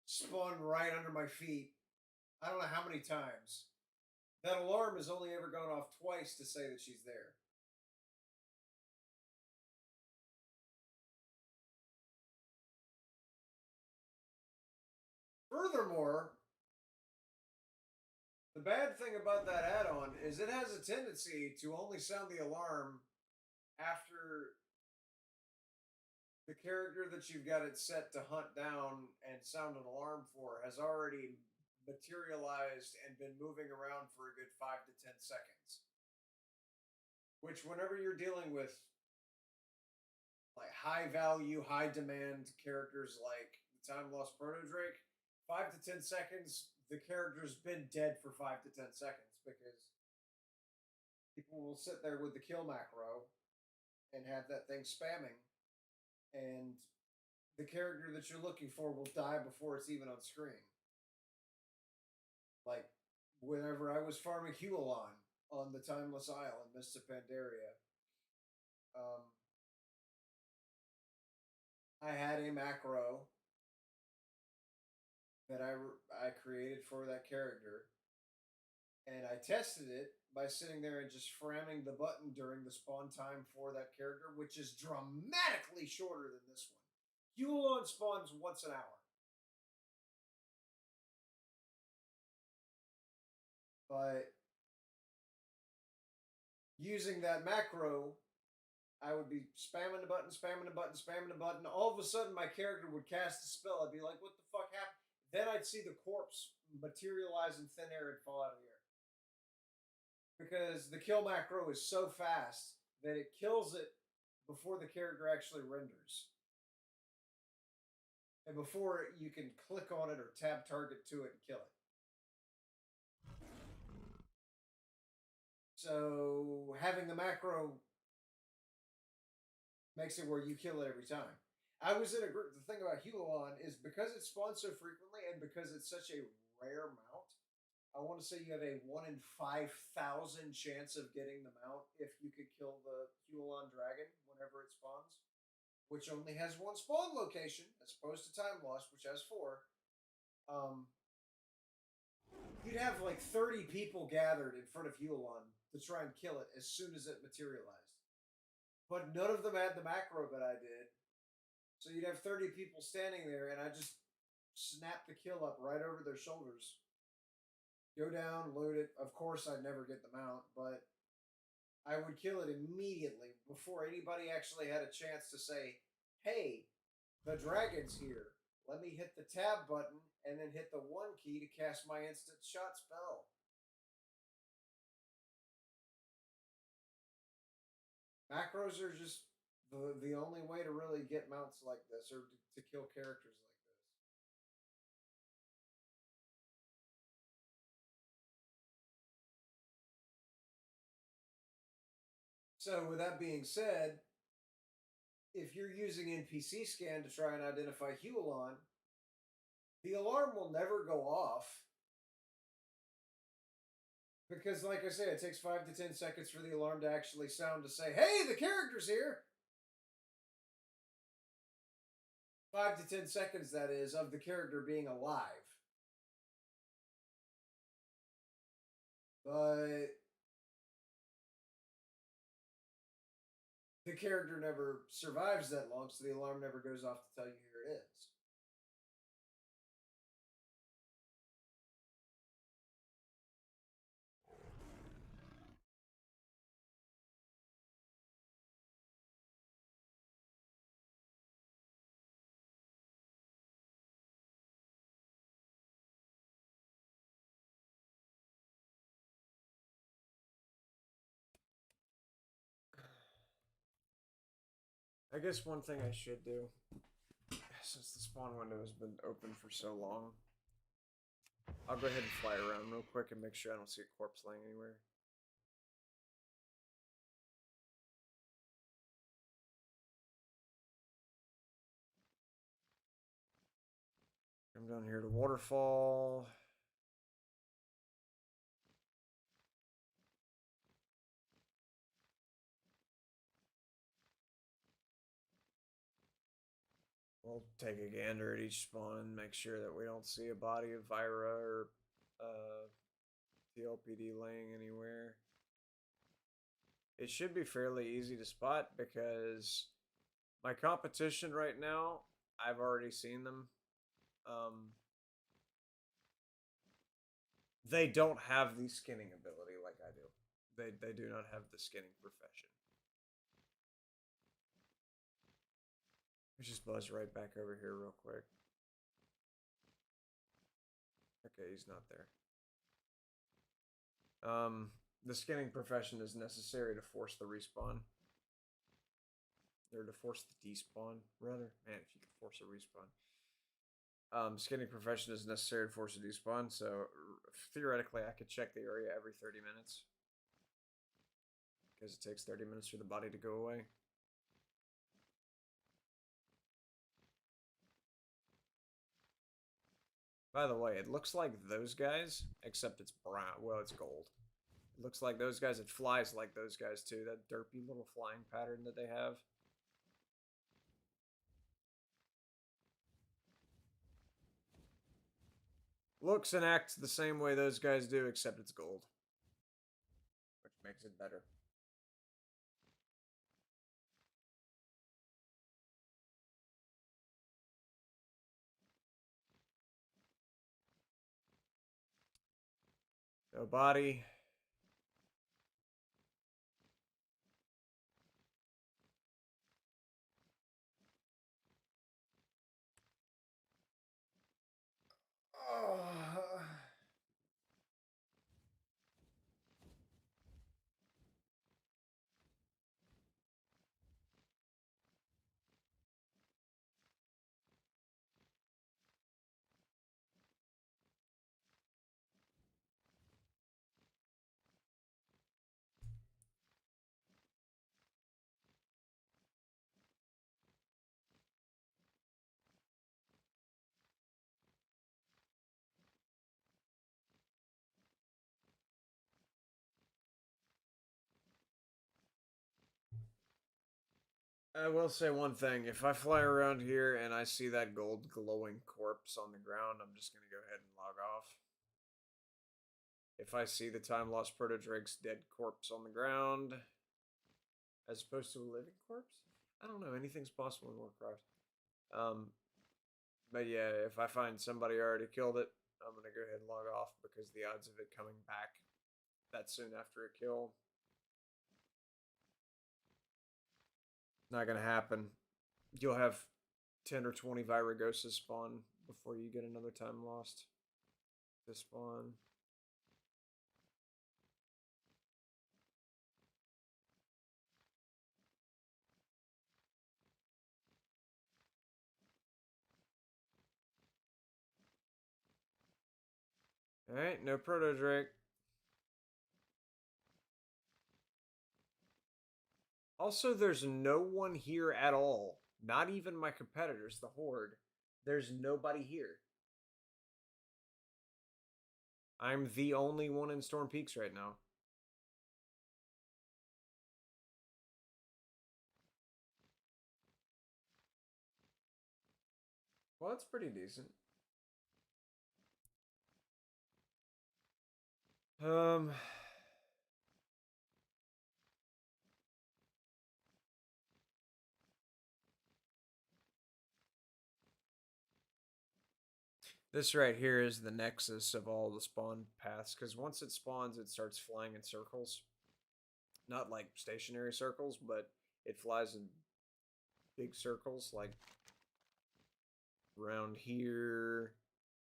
spawn right under my feet. I don't know how many times. That alarm has only ever gone off twice to say that she's there. Furthermore, the bad thing about that add-on is it has a tendency to only sound the alarm after the character that you've got it set to hunt down and sound an alarm for has already materialized and been moving around for a good 5 to 10 seconds. Which, whenever you're dealing with like high value, high demand characters like the Time-Lost Proto-Drake, 5 to 10 seconds, the character's been dead for 5 to 10 seconds because people will sit there with the kill macro and have that thing spamming, and the character that you're looking for will die before it's even on screen. Like whenever I was farming Huelon on the Timeless Isle in Mists of Pandaria, I had a macro that I created for that character, and I tested it by sitting there and just framming the button during the spawn time for that character, which is dramatically shorter than this one. Huelon spawns once an hour. But using that macro, I would be spamming the button, spamming the button, spamming the button. All of a sudden, my character would cast a spell. I'd be like, what the fuck happened? Then I'd see the corpse materialize in thin air and fall out of the air. Because the kill macro is so fast that it kills it before the character actually renders. And before you can click on it or tab target to it and kill it. So having the macro makes it where you kill it every time. I was in a group. The thing about Huelon is because it spawns so frequently and because it's such a rare mount, I want to say you have a 1 in 5,000 chance of getting the mount if you could kill the Huelon dragon whenever it spawns, which only has one spawn location as opposed to Time-Lost, which has 4. You'd have like 30 people gathered in front of Huelon to try and kill it as soon as it materialized. But none of them had the macro that I did. So you'd have 30 people standing there, and I just snap the kill up right over their shoulders. Go down, load it. Of course, I'd never get the mount, but I would kill it immediately before anybody actually had a chance to say, hey, the dragon's here. Let me hit the tab button and then hit the 1 key to cast my instant shot spell. Macros are just the only way to really get mounts like this or to kill characters like this. So with that being said, if you're using NPC scan to try and identify Huelon, the alarm will never go off. Because, like I said, it takes 5 to 10 seconds for the alarm to actually sound to say, hey, the character's here! 5 to 10 seconds, that is, of the character being alive. But the character never survives that long, so the alarm never goes off to tell you here it is. I guess one thing I should do, since the spawn window has been open for so long, I'll go ahead and fly around real quick and make sure I don't see a corpse laying anywhere. Come down here to waterfall. We'll take a gander at each spawn and make sure that we don't see a body of Vira or the LPD laying anywhere. It should be fairly easy to spot because my competition right now, I've already seen them. They don't have the skinning ability like I do. They do not have the skinning profession. Let's just buzz right back over here real quick. Okay, he's not there. The skinning profession is necessary to force the respawn. Or to force the despawn, rather. Man, if you could force a respawn. Skinning profession is necessary to force a despawn, so theoretically I could check the area every 30 minutes. Because it takes 30 minutes for the body to go away. By the way, it looks like those guys, except it's brown. Well, it's gold. It looks like those guys. It flies like those guys too. That derpy little flying pattern that they have. Looks and acts the same way those guys do, except it's gold. Which makes it better. No body. I will say one thing. If I fly around here and I see that gold glowing corpse on the ground, I'm just going to go ahead and log off. If I see the Time-Lost Proto-Drake's dead corpse on the ground, as opposed to a living corpse, I don't know. Anything's possible in Warcraft. But yeah, if I find somebody already killed it, I'm going to go ahead and log off because the odds of it coming back that soon after a kill, not going to happen. You'll have 10 or 20 Viragosas spawn before you get another time lost to spawn. Alright, no Proto-Drake. Also, there's no one here at all. Not even my competitors, the Horde. There's nobody here. I'm the only one in Storm Peaks right now. Well, that's pretty decent. This right here is the nexus of all the spawn paths, because once it spawns, it starts flying in circles. Not like stationary circles, but it flies in big circles, like around here,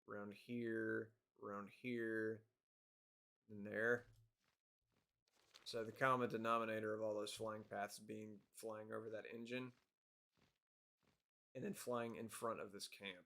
around here, around here, and there. So the common denominator of all those flying paths being flying over that engine and then flying in front of this camp.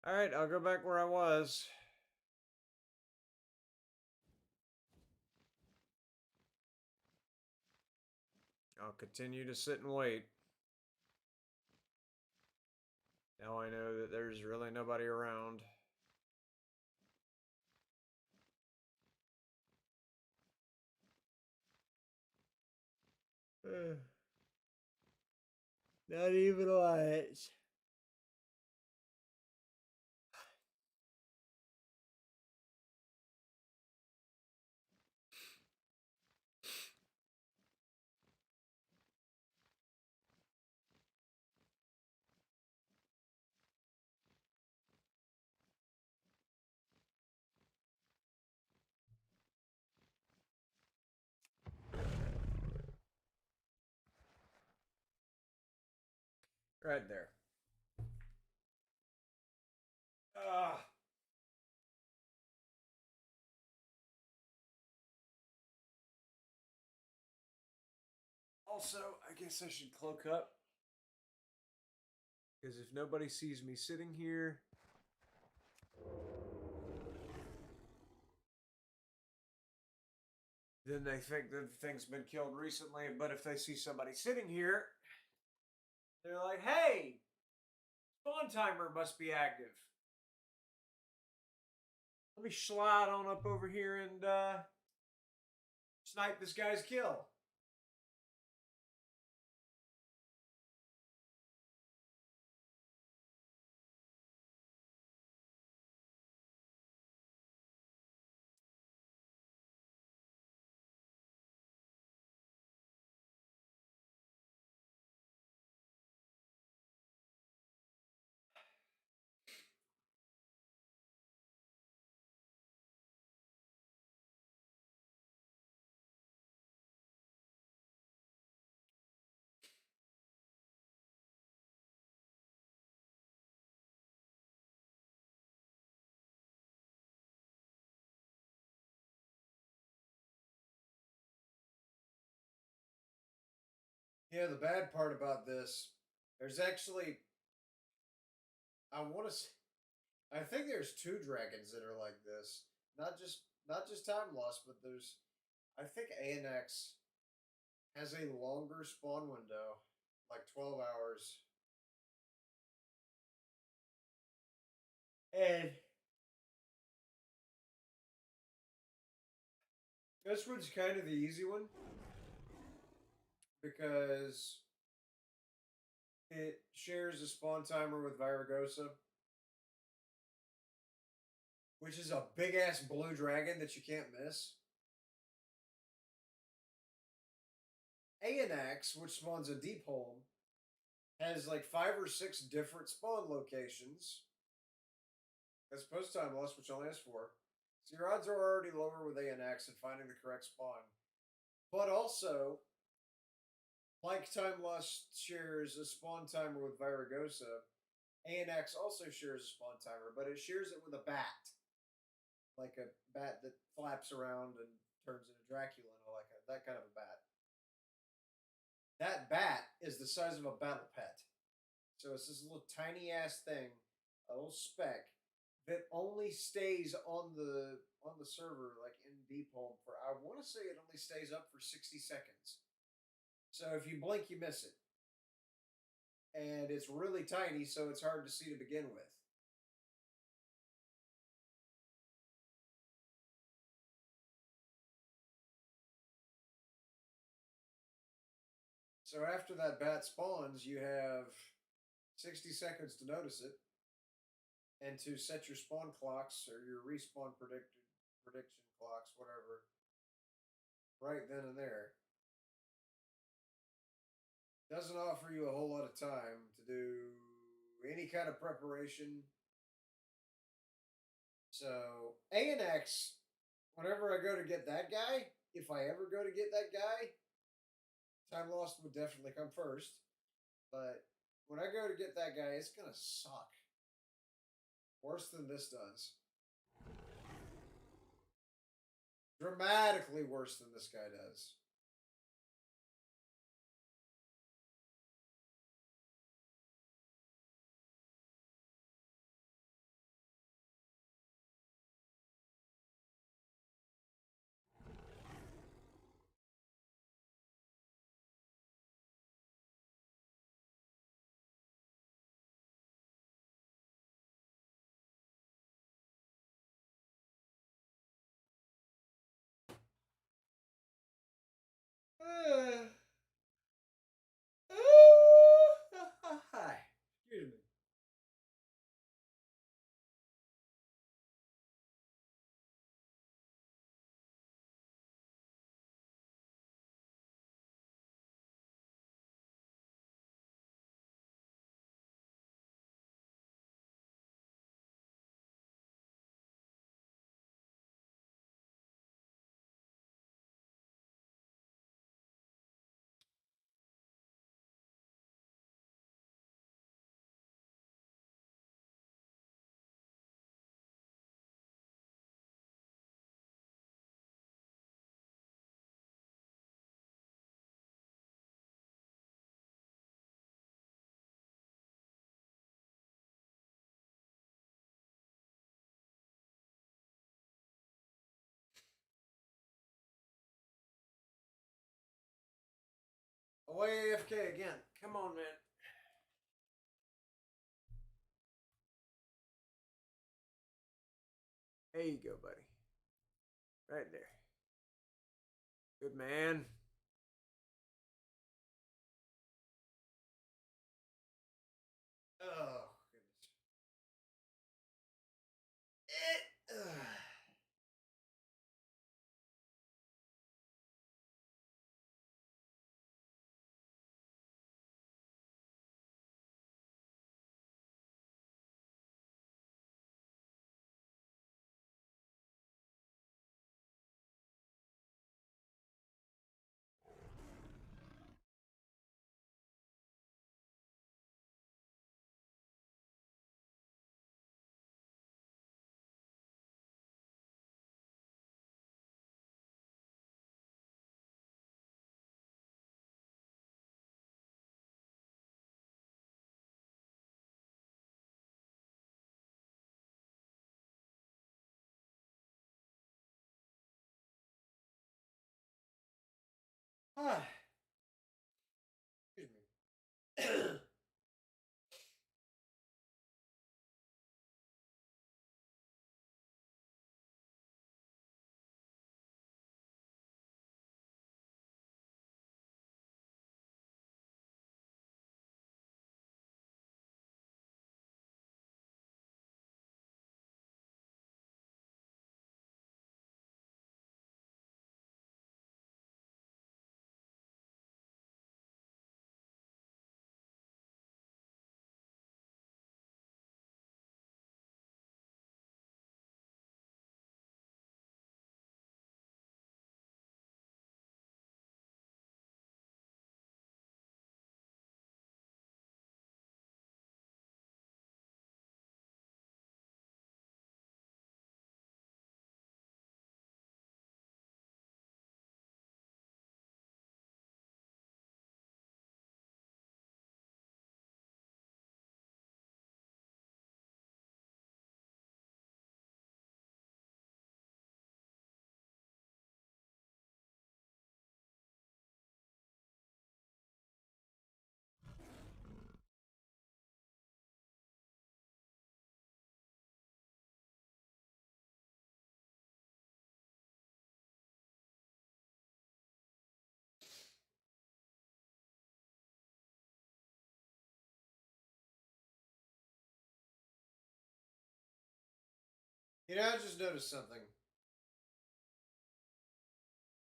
Alright, I'll go back where I was. I'll continue to sit and wait. Now I know that there's really nobody around. Not even lights. Right there. Ah. Also, I guess I should cloak up. Because if nobody sees me sitting here, then they think that the thing's been killed recently. But if they see somebody sitting here, they're like, hey, spawn timer must be active. Let me slide on up over here and snipe this guy's kill. Yeah, the bad part about this, there's actually, I want to, I think there's two dragons that are like this. Not just time lost, but there's, I think ANX has a longer spawn window, like 12 hours. And this one's kind of the easy one because it shares a spawn timer with Viragosa, which is a big ass blue dragon that you can't miss. ANX, which spawns a deep hole, has like 5 or 6 different spawn locations. As opposed to time lost, which only has 4. So your odds are already lower with ANX and finding the correct spawn. But also, Like Time Lost shares a spawn timer with Viragosa, ANX also shares a spawn timer, but it shares it with a bat. Like a bat that flaps around and turns into Dracula and all that kind of a bat. That bat is the size of a battle pet. So it's this little tiny ass thing, a little speck that only stays on the server like in deep home for I want to say it only stays up for 60 seconds. So if you blink you miss it. And it's really tiny so it's hard to see to begin with. So after that bat spawns, you have 60 seconds to notice it and to set your spawn clocks or your respawn prediction clocks, whatever, right then and there. Doesn't offer you a whole lot of time to do any kind of preparation. So ANX, whenever I go to get that guy, if I ever go to get that guy, Time Lost would definitely come first. But when I go to get that guy, it's gonna suck. Worse than this does. Dramatically worse than this guy does. Hi. Excuse me. Away AFK again. Come on, man. There you go, buddy. Right there. Good man. Oh, goodness. Ah, excuse me. You know, I just noticed something.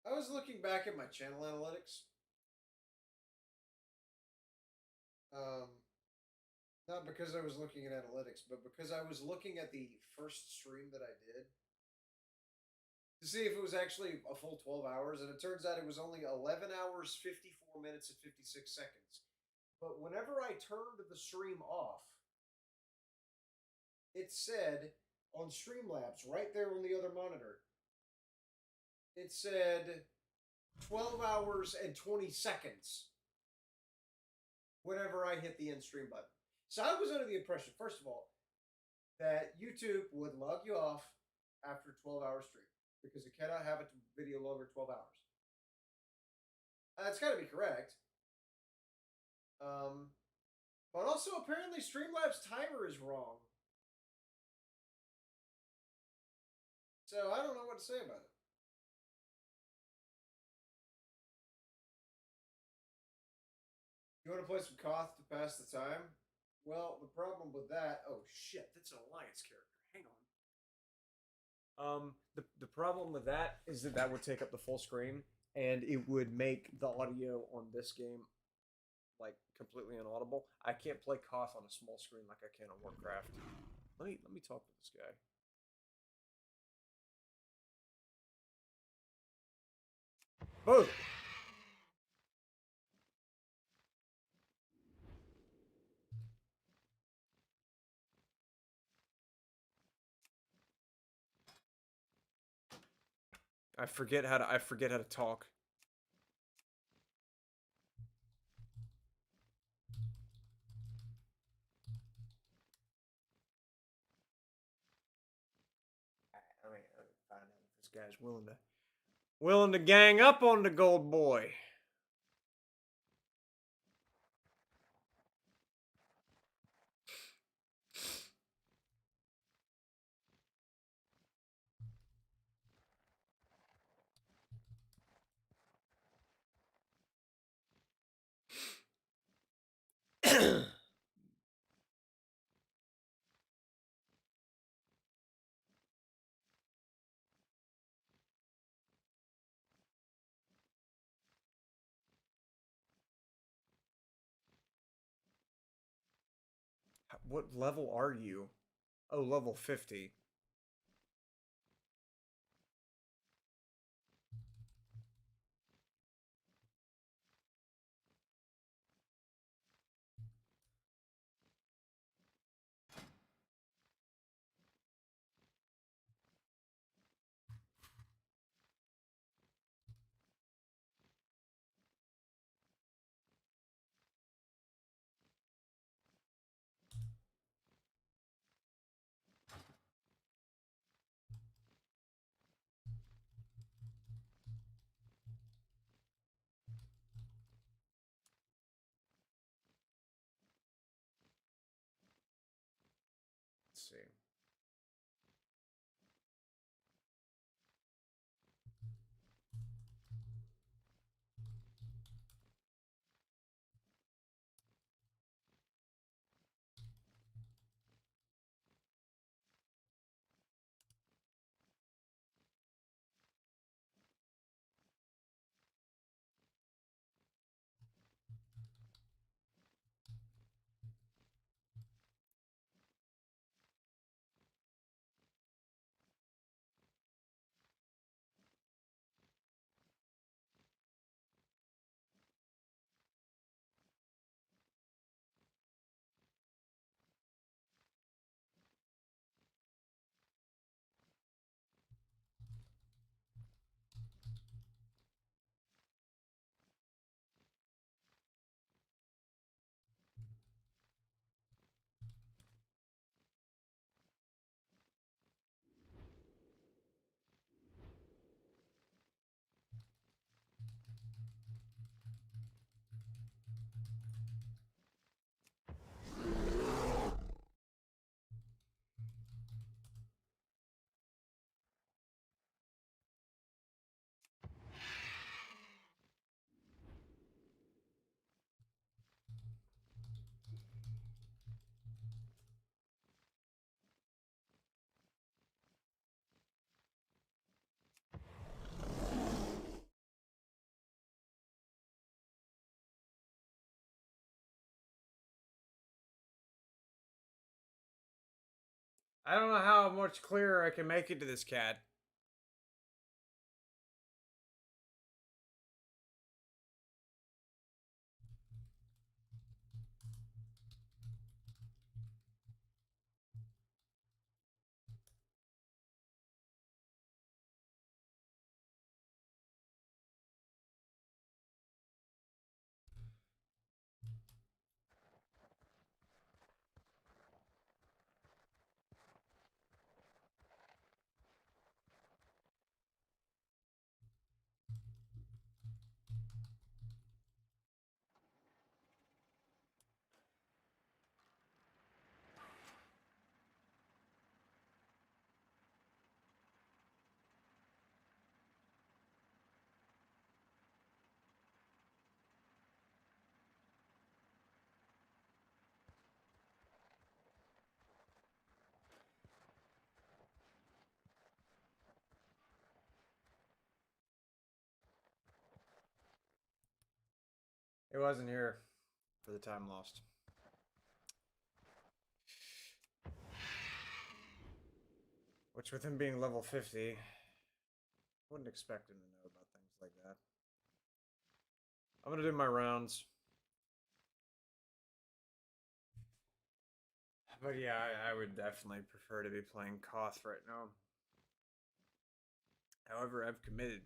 I was looking back at my channel analytics. Um, Not because I was looking at analytics, but because I was looking at the first stream that I did to see if it was actually a full 12 hours, and it turns out it was only 11 hours, 54 minutes, and 56 seconds. But whenever I turned the stream off, it said on Streamlabs, right there on the other monitor, it said 12 hours and 20 seconds whenever I hit the end stream button. So I was under the impression, first of all, that YouTube would log you off after 12-hour stream because it cannot have a video longer 12 hours. That's got to be correct. But also, apparently, Streamlabs timer is wrong. So I don't know what to say about it. You want to play some Koth to pass the time? Well, the problem with that. Oh shit, that's an alliance character. Hang on. The problem with that is that that would take up the full screen, and it would make the audio on this game like completely inaudible. I can't play Koth on a small screen like I can on Warcraft. Let me talk to this guy. Boom. I forget how to talk. I mean, find out if this guy's willing to gang up on the gold boy. What level are you? Oh, level 50. Let's see. I don't know how much clearer I can make it to this cat. It wasn't here for the time lost. Which, with him being level 50, wouldn't expect him to know about things like that. I'm gonna do my rounds. But yeah, I would definitely prefer to be playing Koth right now. However, I've committed.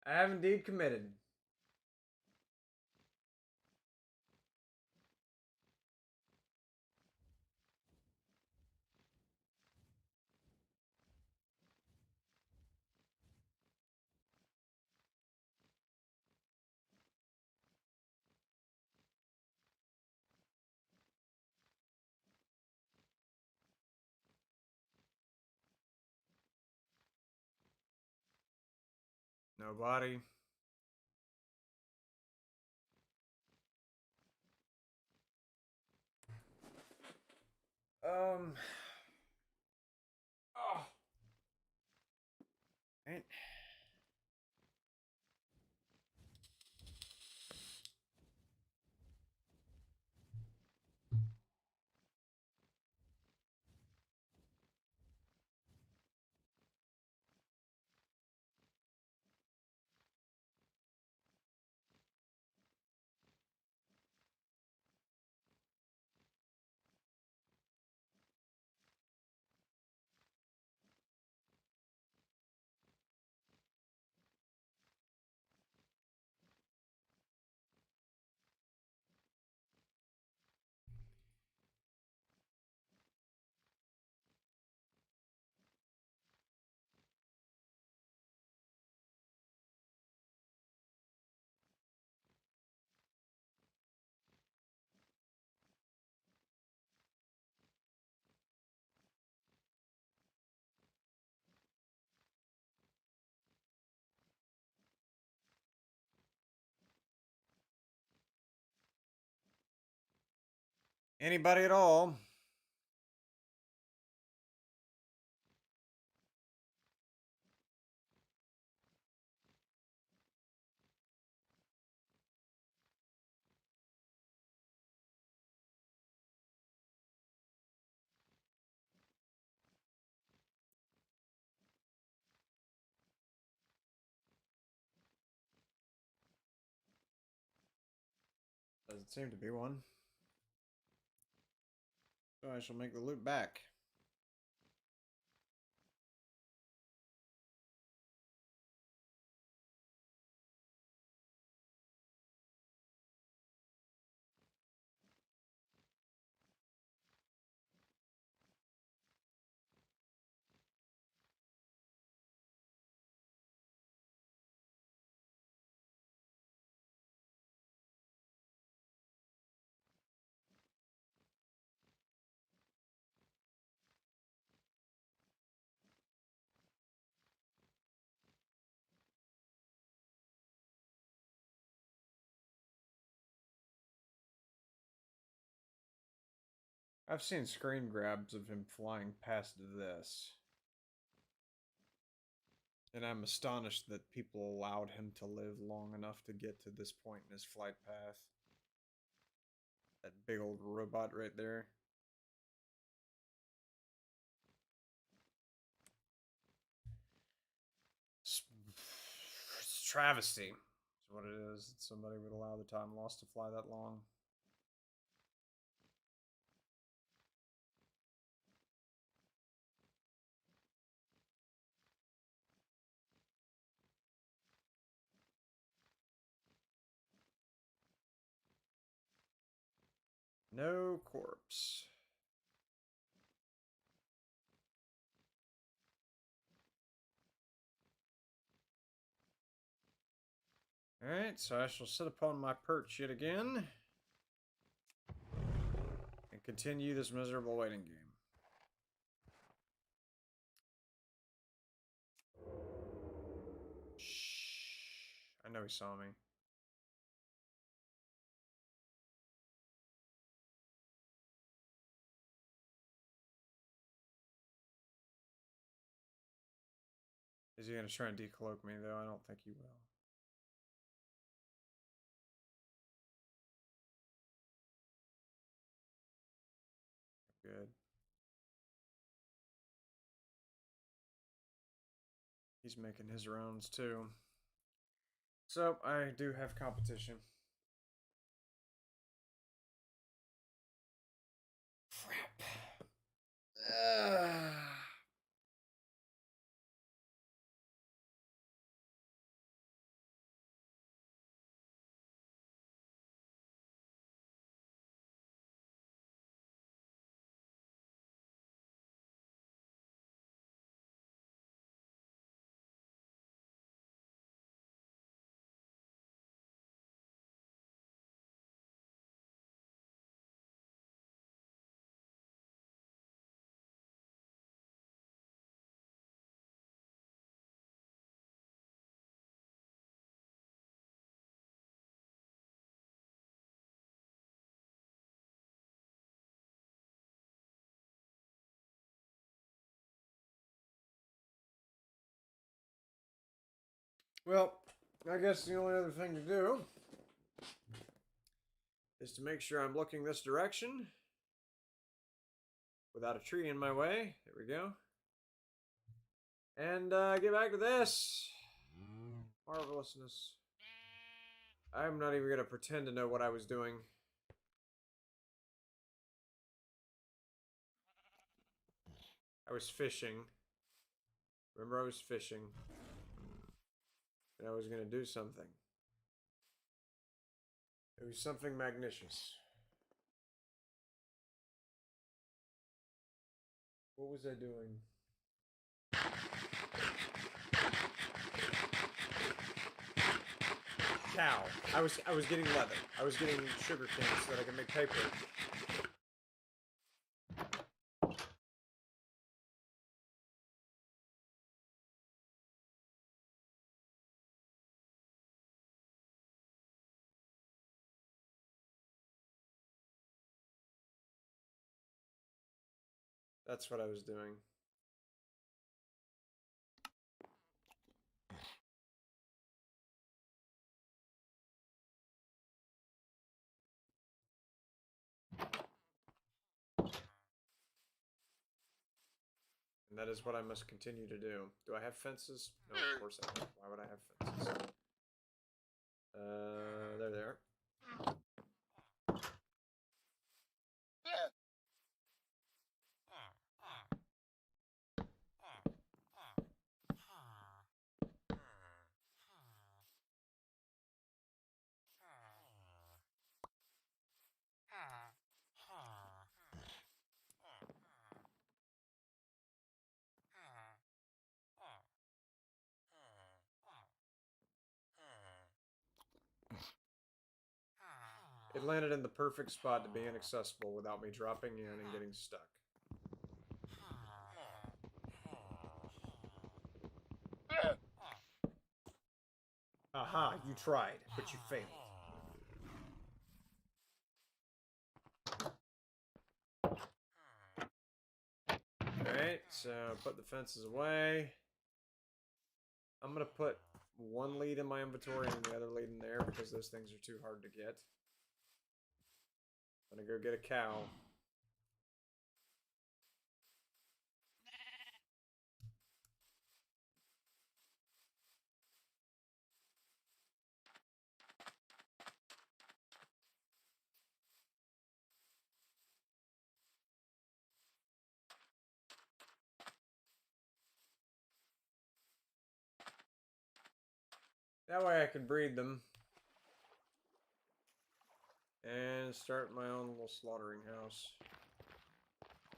I have indeed committed. Nobody. Um. Oh. Ain't. Anybody at all? Doesn't seem to be one. So I shall make the loot back. I've seen screen grabs of him flying past this. And I'm astonished that people allowed him to live long enough to get to this point in his flight path. That big old robot right there. It's travesty. Is what it is. That somebody would allow the time lost to fly that long. No corpse. Alright, so I shall sit upon my perch yet again and continue this miserable waiting game. Shh. I know he saw me. Is he going to try and decloak me, though? I don't think he will. Good. He's making his rounds, too. So, I do have competition. Crap. Well, I guess the only other thing to do is to make sure I'm looking this direction without a tree in my way. There we go. And get back to this. Marvelousness. I'm not even going to pretend to know what I was doing. I was fishing. Remember, I was fishing. And I was going to do something. It was something magnificent. What was I doing? Cow. I was getting leather. I was getting sugar canes so that I could make paper. That's what I was doing. And that is what I must continue to do. Do I have fences? No, of course I don't. Why would I have fences? There they are. It landed in the perfect spot to be inaccessible without me dropping in and getting stuck. Aha, you tried, but you failed. Alright, so put the fences away. I'm gonna put one lead in my inventory and the other lead in there because those things are too hard to get. I'm gonna go get a cow. That way I can breed them. And start my own little slaughtering house.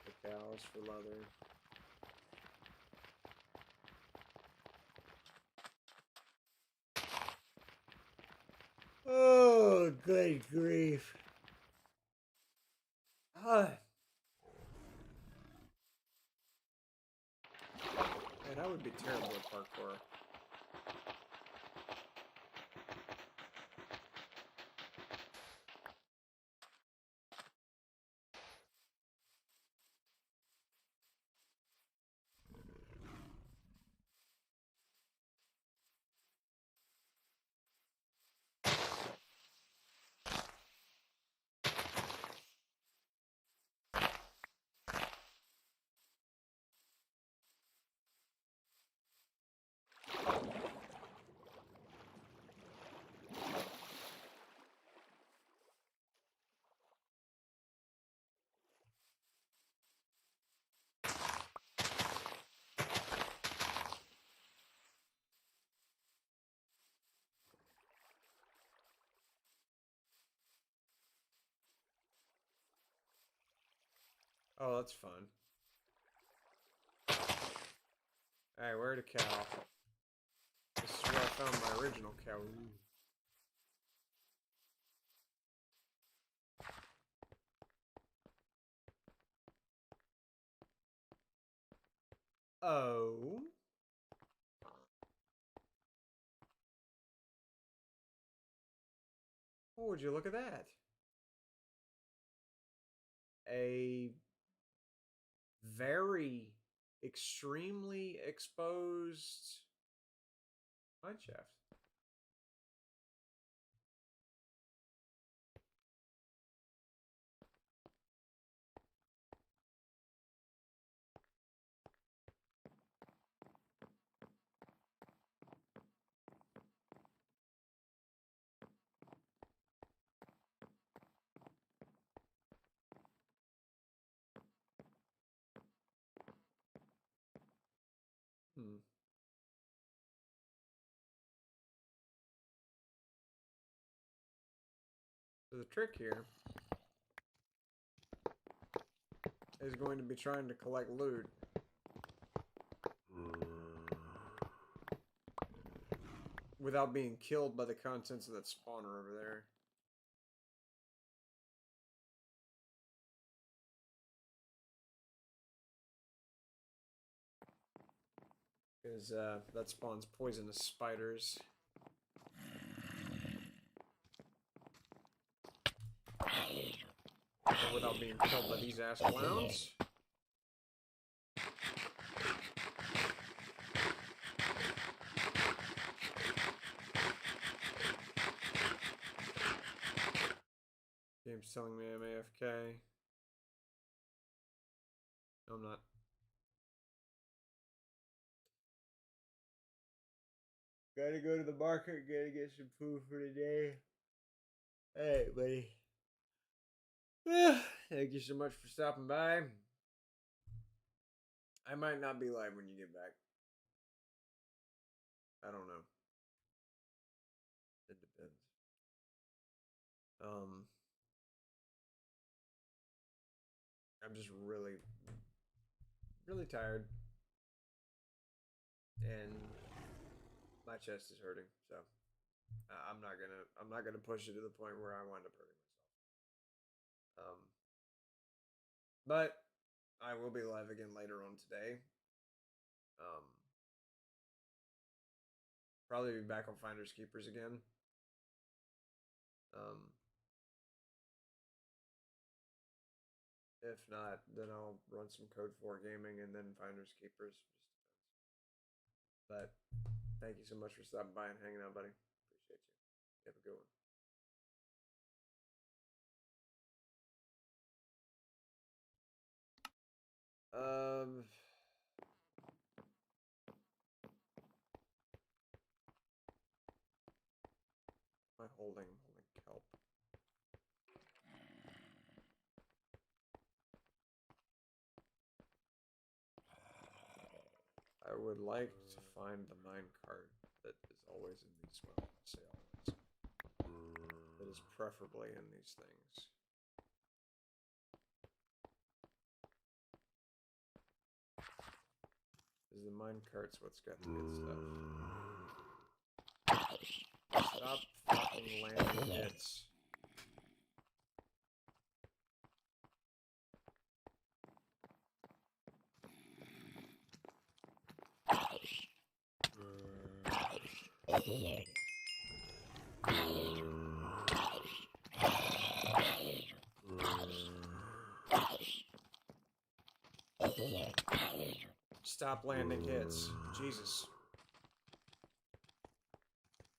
The cows for leather. Oh, good grief. Man, I would be terrible at parkour. Oh, that's fun. Alright, where'd a cow? This is where I found my original cow. Oh. Oh, would you look at that? A very extremely exposed mineshaft. Hmm. So the trick here is going to be trying to collect loot. Without being killed by the contents of that spawner over there. Because that spawns poisonous spiders. But without being killed by these ass clowns. Game's telling me I'm AFK. No, I'm not. Gotta go to the market, gotta get some food for the day. Alright, buddy. Thank you so much for stopping by. I might not be live when you get back. I don't know. It depends. I'm just really, really tired. And my chest is hurting, so I'm not gonna push it to the point where I wind up hurting myself. But I will be live again later on today. Probably be back on Finders Keepers again. If not, then I'll run some Code 4 gaming and then Finders Keepers. Just depends. But Thank you so much for stopping by and hanging out, buddy. Appreciate you. You have a good one. Am I holding kelp? I would like to find the minecart that is always in these. Well, I say always. That is preferably in these things. Because the minecart's what's got the good stuff. Stop fucking landing hits. Stop landing hits. Jesus.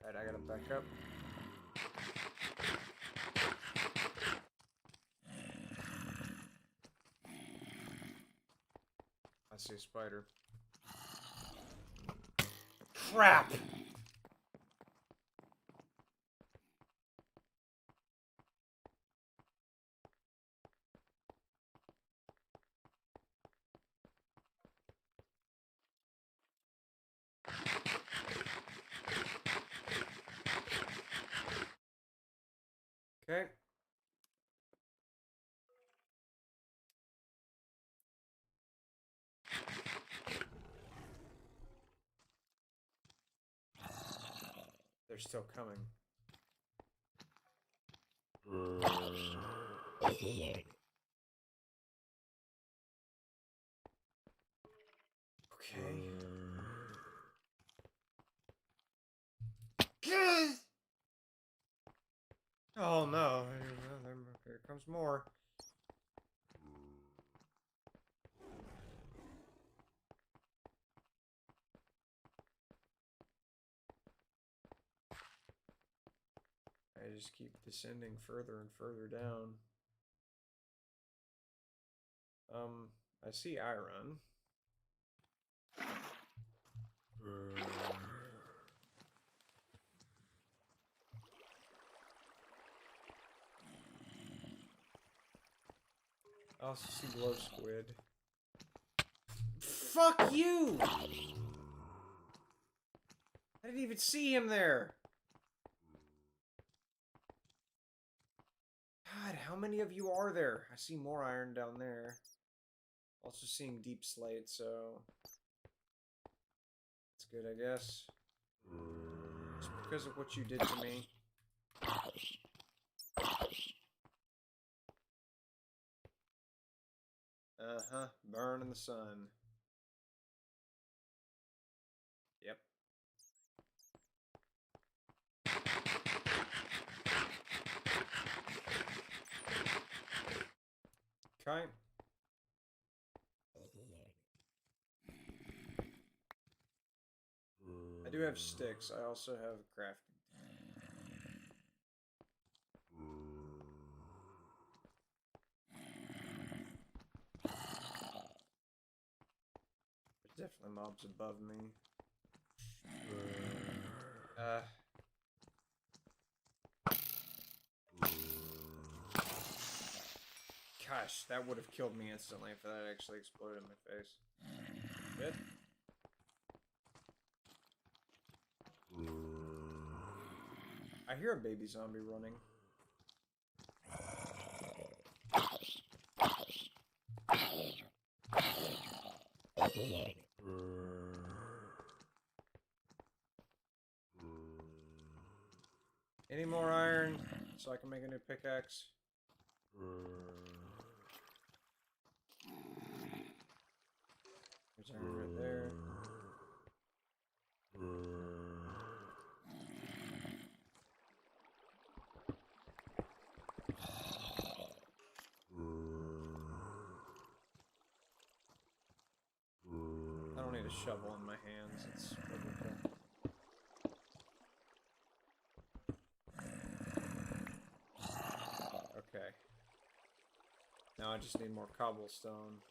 Alright, I gotta back up. I see a spider. Crap! Okay. They're still coming. Okay. Oh no. Here comes more. I just keep descending further and further down. I see iron. I also see glow squid. Fuck you! I didn't even see him there. God, how many of you are there? I see more iron down there. Also seeing deep slate, so that's good, I guess. Just because of what you did to me. Uh-huh. Burn in the sun. Yep. Okay. I do have sticks. I also have crafting. There's definitely mobs above me. Gosh, that would have killed me instantly if that actually exploded in my face. Good. I hear a baby zombie running. Any more iron so I can make a new pickaxe? There's iron right there. I don't need a shovel in my hands. It's biblical. Now I just need more cobblestone.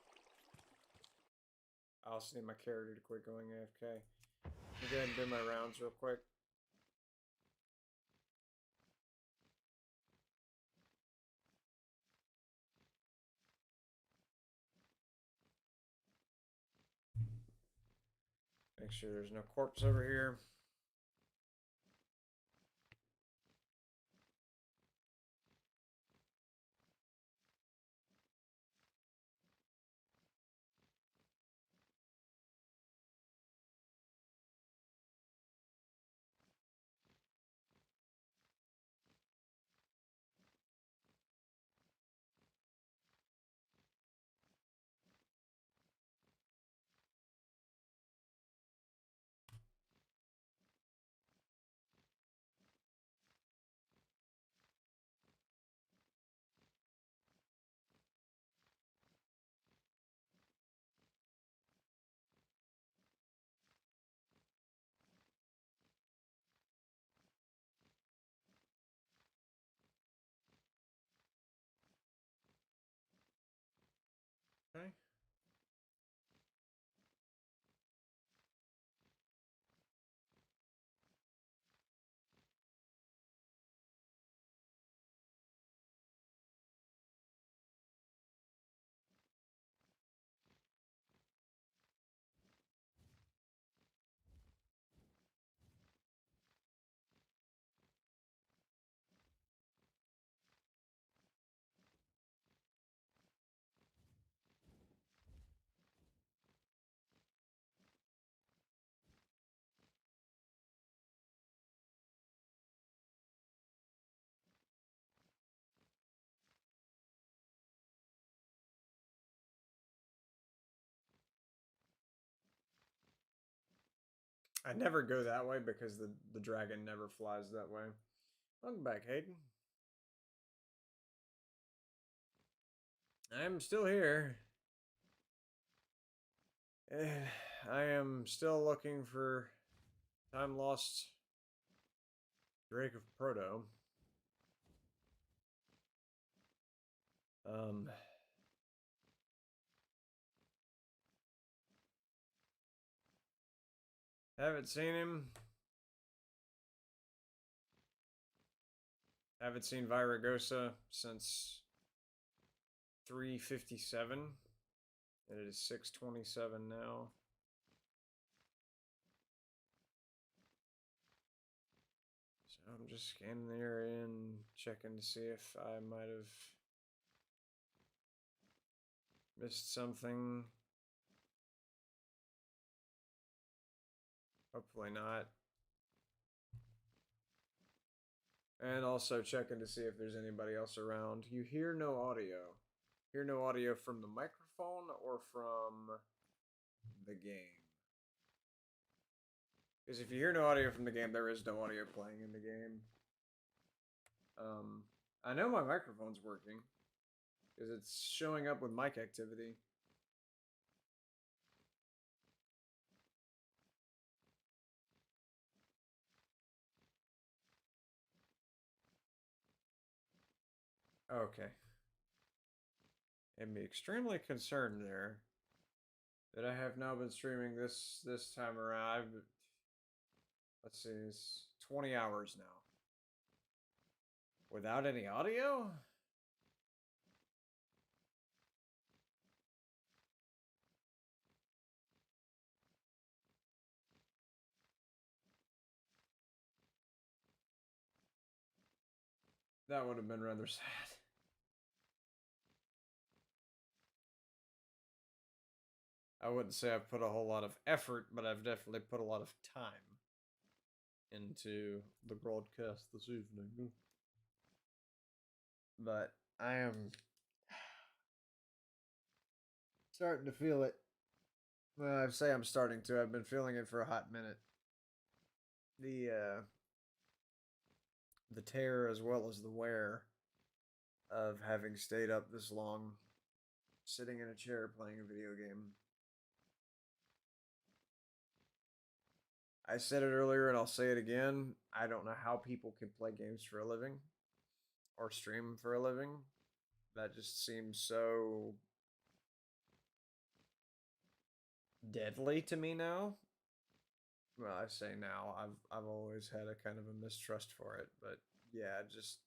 I also need my character to quit going AFK. Let me go ahead and do my rounds real quick. Make sure there's no corpse over here. Okay. I never go that way because the dragon never flies that way. Welcome back, Hayden. I'm still here. I am still looking for time-lost Drake of Proto. Haven't seen him. Haven't seen Viragosa since 3:57. And it is 6:27 now. So I'm just scanning the area and checking to see if I might have missed something. Hopefully not. And also checking to see if there's anybody else around. You hear no audio. Hear no audio from the microphone or from the game. Because if you hear no audio from the game, there is no audio playing in the game. I know my microphone's working because it's showing up with mic activity. Okay. And be extremely concerned there that I have now been streaming this time around. Let's see, it's 20 hours now. Without any audio? That would have been rather sad. I wouldn't say I've put a whole lot of effort, but I've definitely put a lot of time into the broadcast this evening. But I am starting to feel it. Well, I say I'm starting to. I've been feeling it for a hot minute. The tear as well as the wear of having stayed up this long, sitting in a chair playing a video game. I said it earlier and I'll say it again. I don't know how people can play games for a living or stream for a living. That just seems so deadly to me now. Well, I say now. I've always had a kind of a mistrust for it, but yeah, just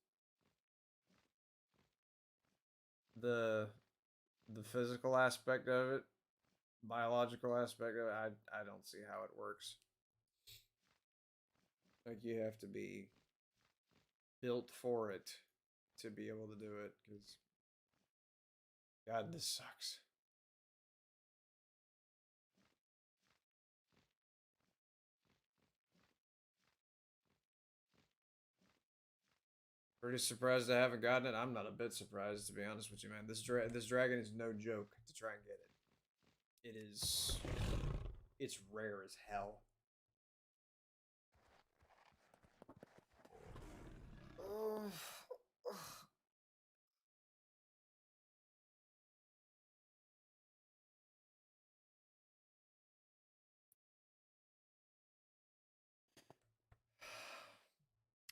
the the physical aspect of it, biological aspect of it, I don't see how it works. Like you have to be built for it to be able to do it because God, this sucks. Pretty surprised I haven't gotten it. I'm not a bit surprised, to be honest with you, man. This dragon is no joke to try and get it. It is. It's rare as hell. Oh,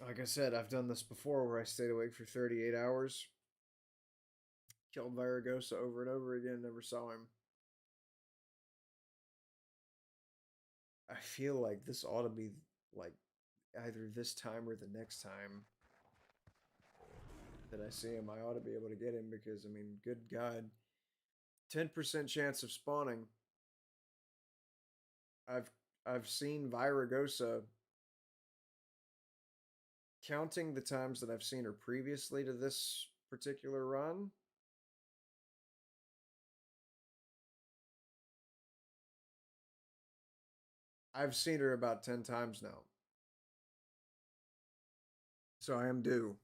like I said, I've done this before where I stayed awake for 38 hours, killed Viragosa over and over again, never saw him. I feel like this ought to be like either this time or the next time that I see him, I ought to be able to get him because I mean, good God, 10% chance of spawning. I've I've seen Viragosa counting the times that I've seen her previously to this particular run. I've seen her about 10 times now. So I am due.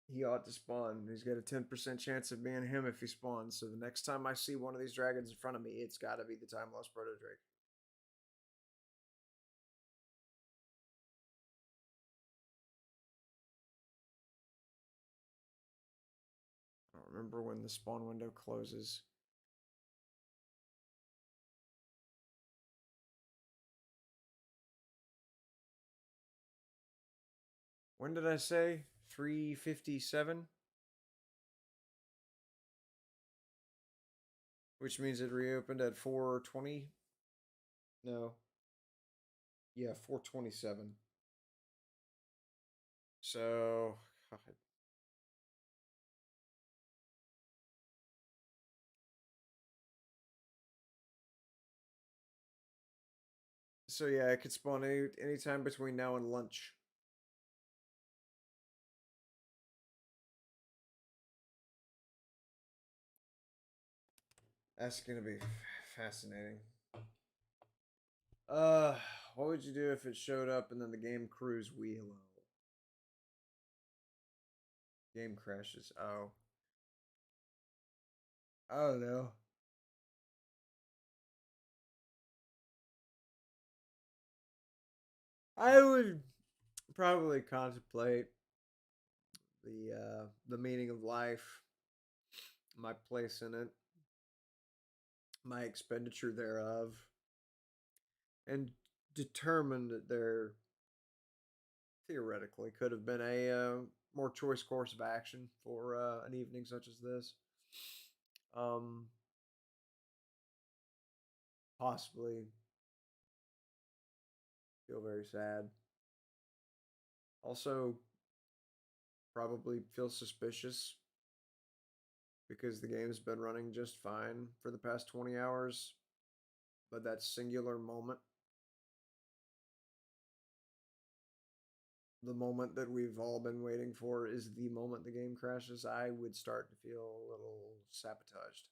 He ought to spawn. He's got a 10% chance of being him if he spawns. So the next time I see one of these dragons in front of me, it's got to be the Time-Lost Proto-Drake. I don't remember when the spawn window closes. When did I say? 3:57? Which means it reopened at 4:20? No. Yeah, 4:27. So, God. So yeah, it could spawn anytime between now and lunch. That's gonna be fascinating. Uh, what would you do if it showed up and then the game crews wheel? Game crashes. Oh. Oh no. I would probably contemplate the meaning of life, my place in it, my expenditure thereof, and determine that there theoretically could have been a more choice course of action for an evening such as this. Um, Possibly feel very sad. Also, probably feel suspicious because the game's been running just fine for the past 20 hours. But that singular moment, the moment that we've all been waiting for, is the moment the game crashes. I would start to feel a little sabotaged.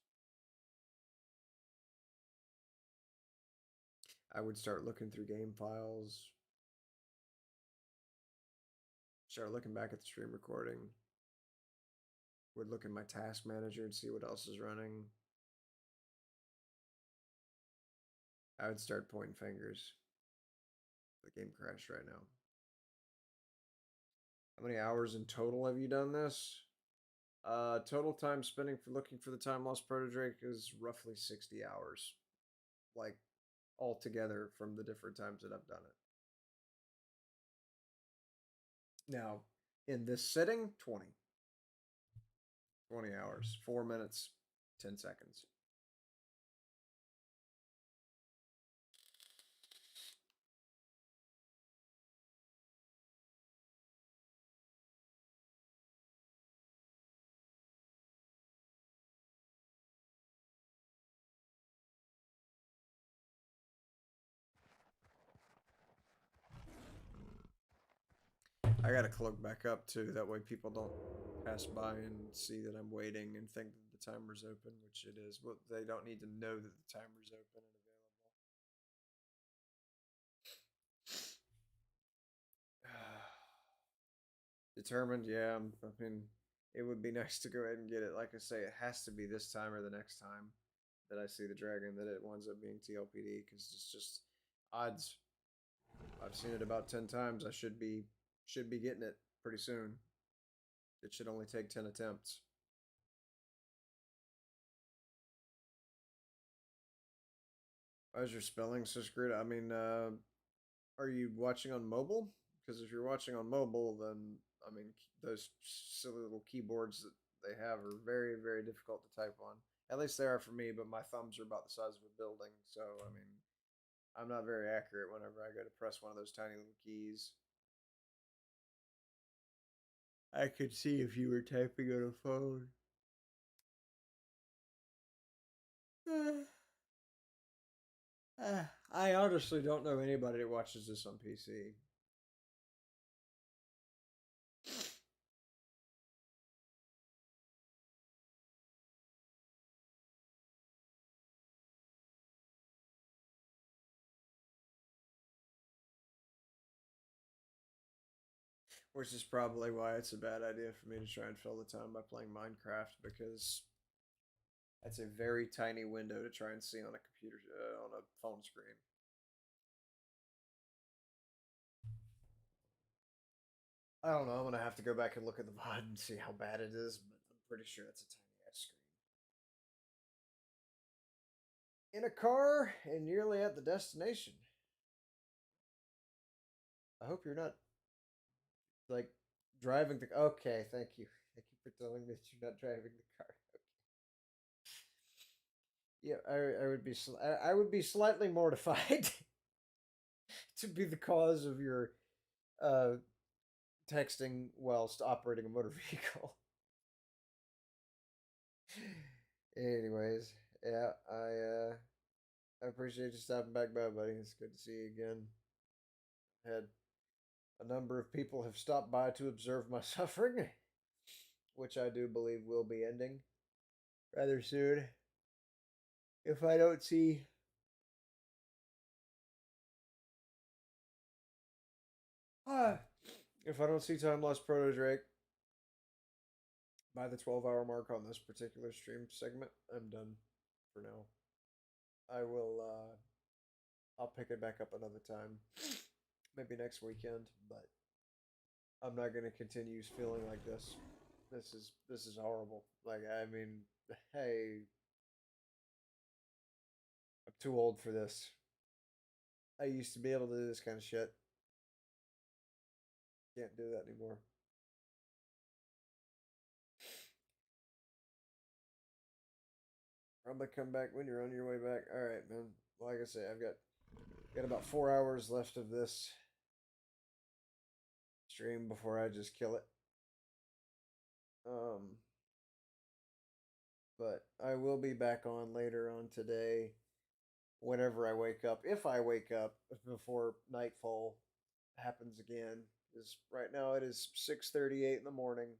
I would start looking through game files, start looking back at the stream recording, would look in my task manager and see what else is running. I would start pointing fingers. The game crashed right now. How many hours in total have you done this? Total time spending for looking for the Time-Lost Proto-Drake is roughly 60 hours. Like, altogether from the different times that I've done it. Now, In this sitting, 20. 20 hours, 4 minutes, 10 seconds. I gotta cloak back up too, that way people don't pass by and see that I'm waiting and think that the timer's open, which it is. Well, they don't need to know that the timer's open and available. Determined, yeah. I mean, it would be nice to go ahead and get it. Like I say, it has to be this time or the next time that I see the dragon that it winds up being TLPD, because it's just odds. I've seen it about 10 times. I should be getting it pretty soon. It should only take 10 attempts. Why is your spelling so screwed? I mean, are you watching on mobile? Because if you're watching on mobile, then I mean, those silly little keyboards that they have are very, very difficult to type on. At least they are for me, but my thumbs are about the size of a building, so I mean, I'm not very accurate whenever I go to press one of those tiny little keys. I could see if you were typing on a phone. I honestly don't know anybody that watches this on PC. Which is probably why it's a bad idea for me to try and fill the time by playing Minecraft, because that's a very tiny window to try and see on a computer, on a phone screen. I don't know. I'm gonna have to go back and look at the VOD and see how bad it is, but I'm pretty sure it's a tiny ass screen. In a car and nearly at the destination. I hope you're not like driving the. Okay, thank you. Thank you for telling me that you're not driving the car. Yeah, I would be I would be slightly mortified to be the cause of your uh texting whilst operating a motor vehicle. Anyways, yeah, I appreciate you stopping back by, buddy. It's good to see you again. Had a number of people have stopped by to observe my suffering, which I do believe will be ending rather soon. If I don't see ah, if I don't see Time Lost Proto-Drake by the 12-hour mark on this particular stream segment, I'm done for now. I will I'll pick it back up another time. Maybe next weekend, but I'm not gonna continue feeling like this. This is horrible. Like, I mean, hey, I'm too old for this. I used to be able to do this kind of shit. Can't do that anymore. Probably come back when you're on your way back. All right, man. Like I say, I've got about 4 hours left of this stream before I just kill it. Um, but I will be back on later on today, whenever I wake up. If I wake up before nightfall happens again, because right now it is 6:38 in the morning.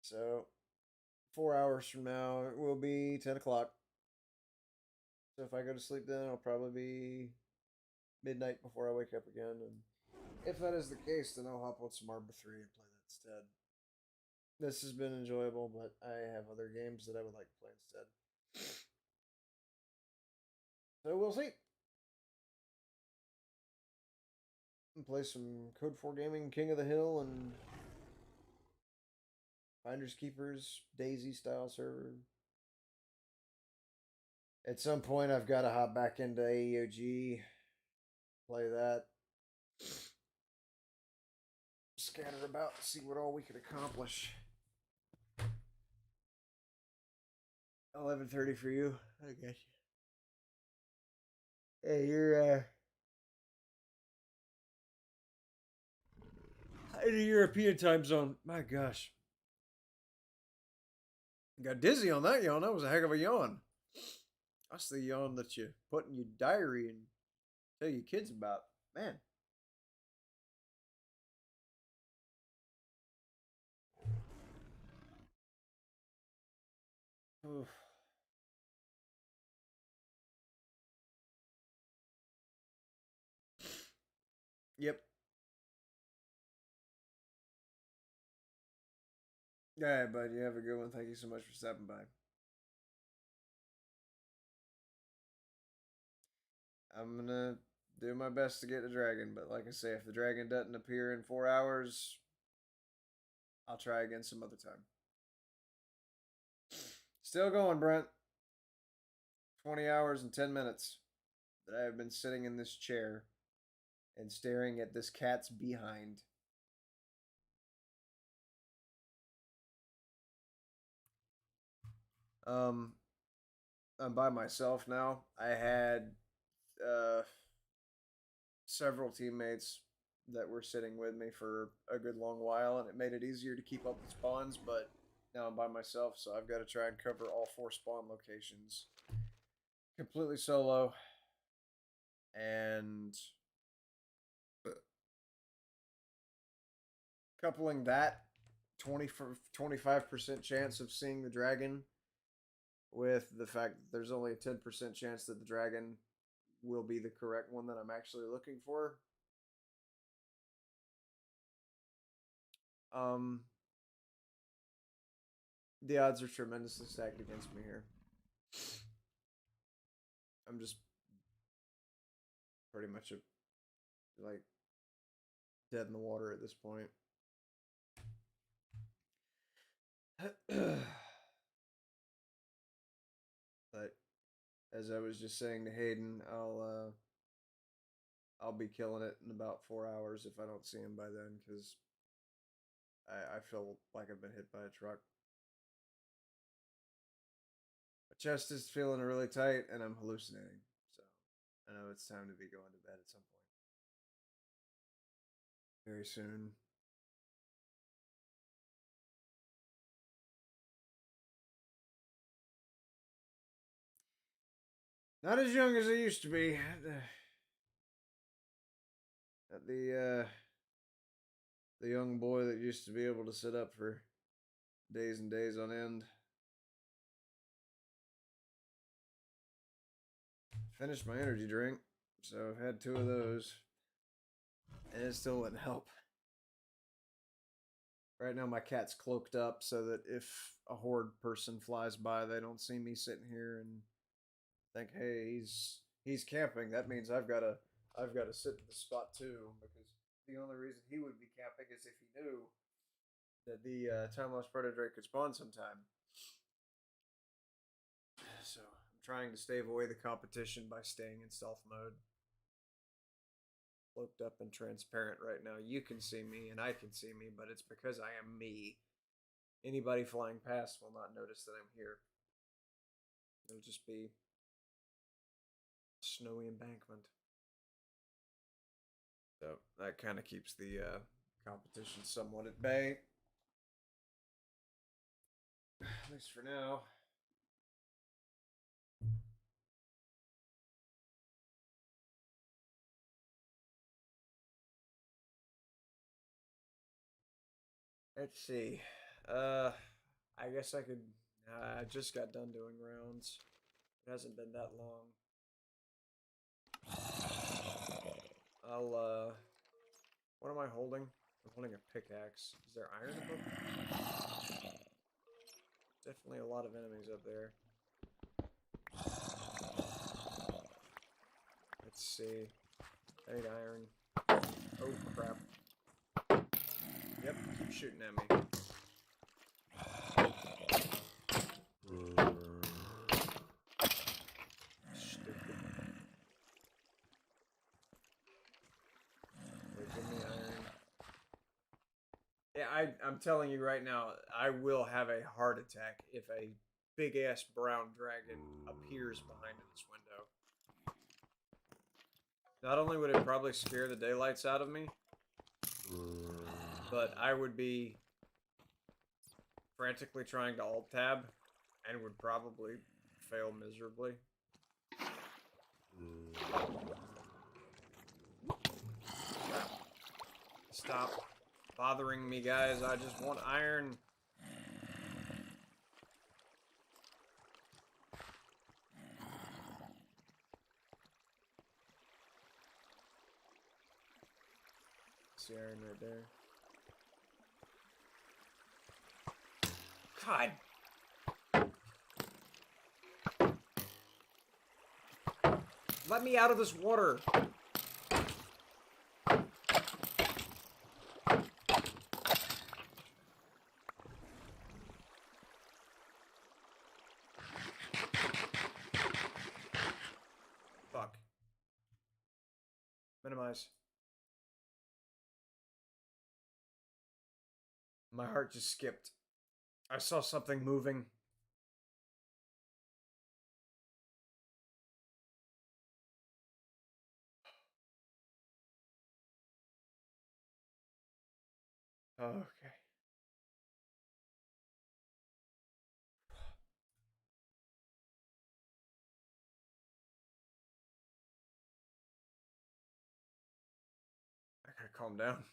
So 4 hours from now it will be 10 o'clock. So if I go to sleep then, it'll probably be midnight before I wake up again. And if that is the case, then I'll hop on some Arbor 3 and play that instead. This has been enjoyable, but I have other games that I would like to play instead. So we'll see. And play some Code 4 Gaming, King of the Hill, and Finders Keepers, Daisy style server. At some point, I've got to hop back into AEOG, play that. scatter about to see what all we could accomplish. 11:30 for you. I got you. Hey, you're in the European time zone. My gosh. Got dizzy on that yawn. That was a heck of a yawn. That's the yawn that you put in your diary and tell your kids about. Man. Oof. Yep. All right, bud. You have a good one. Thank you so much for stopping by. I'm gonna do my best to get the dragon, but like I say, if the dragon doesn't appear in 4 hours, I'll try again some other time. Still going, Brent. 20 hours and 10 minutes that I have been sitting in this chair and staring at this cat's behind. I'm by myself now. I had several teammates that were sitting with me for a good long while, and it made it easier to keep up with spawns, but now I'm by myself, so I've got to try and cover all 4 spawn locations completely solo. And coupling that 25% chance of seeing the dragon with the fact that there's only a 10% chance that the dragon will be the correct one that I'm actually looking for. The odds are tremendously stacked against me here. I'm just pretty much like dead in the water at this point. But as I was just saying to Hayden, I'll be killing it in about 4 hours if I don't see him by then, because I feel like I've been hit by a truck. My chest is feeling really tight and I'm hallucinating, so I know it's time to be going to bed at some point very soon. Not as young as I used to be. The young boy that used to be able to sit up for days and days on end. Finished my energy drink, so I've had 2 of those, and it still wouldn't help. Right now my cat's cloaked up so that if a horde person flies by, they don't see me sitting here and think, hey, he's camping. That means I've got to sit in the spot too, because the only reason he would be camping is if he knew that the Time-Lost Proto-Drake could spawn sometime. So I'm trying to stave away the competition by staying in stealth mode. Cloaked up and transparent right now. You can see me and I can see me, but it's because I am me. Anybody flying past will not notice that I'm here. It'll just be snowy embankment. So that kind of keeps the competition somewhat at bay. At least for now. Let's see. I guess I could. I just got done doing rounds. It hasn't been that long. What am I holding? I'm holding a pickaxe. Is there iron above me? Definitely a lot of enemies up there. Let's see. I need iron. Oh, crap. Yep, keep shooting at me. Stupid. Give me iron. I'm telling you right now, I will have a heart attack if a big ass brown dragon appears behind this window. Not only would it probably scare the daylights out of me, but I would be frantically trying to alt tab and would probably fail miserably. Stop bothering me, guys. I just want iron. See iron right there. God. Let me out of this water. Fuck. Minimize. My heart just skipped. I saw something moving. Okay. I gotta calm down.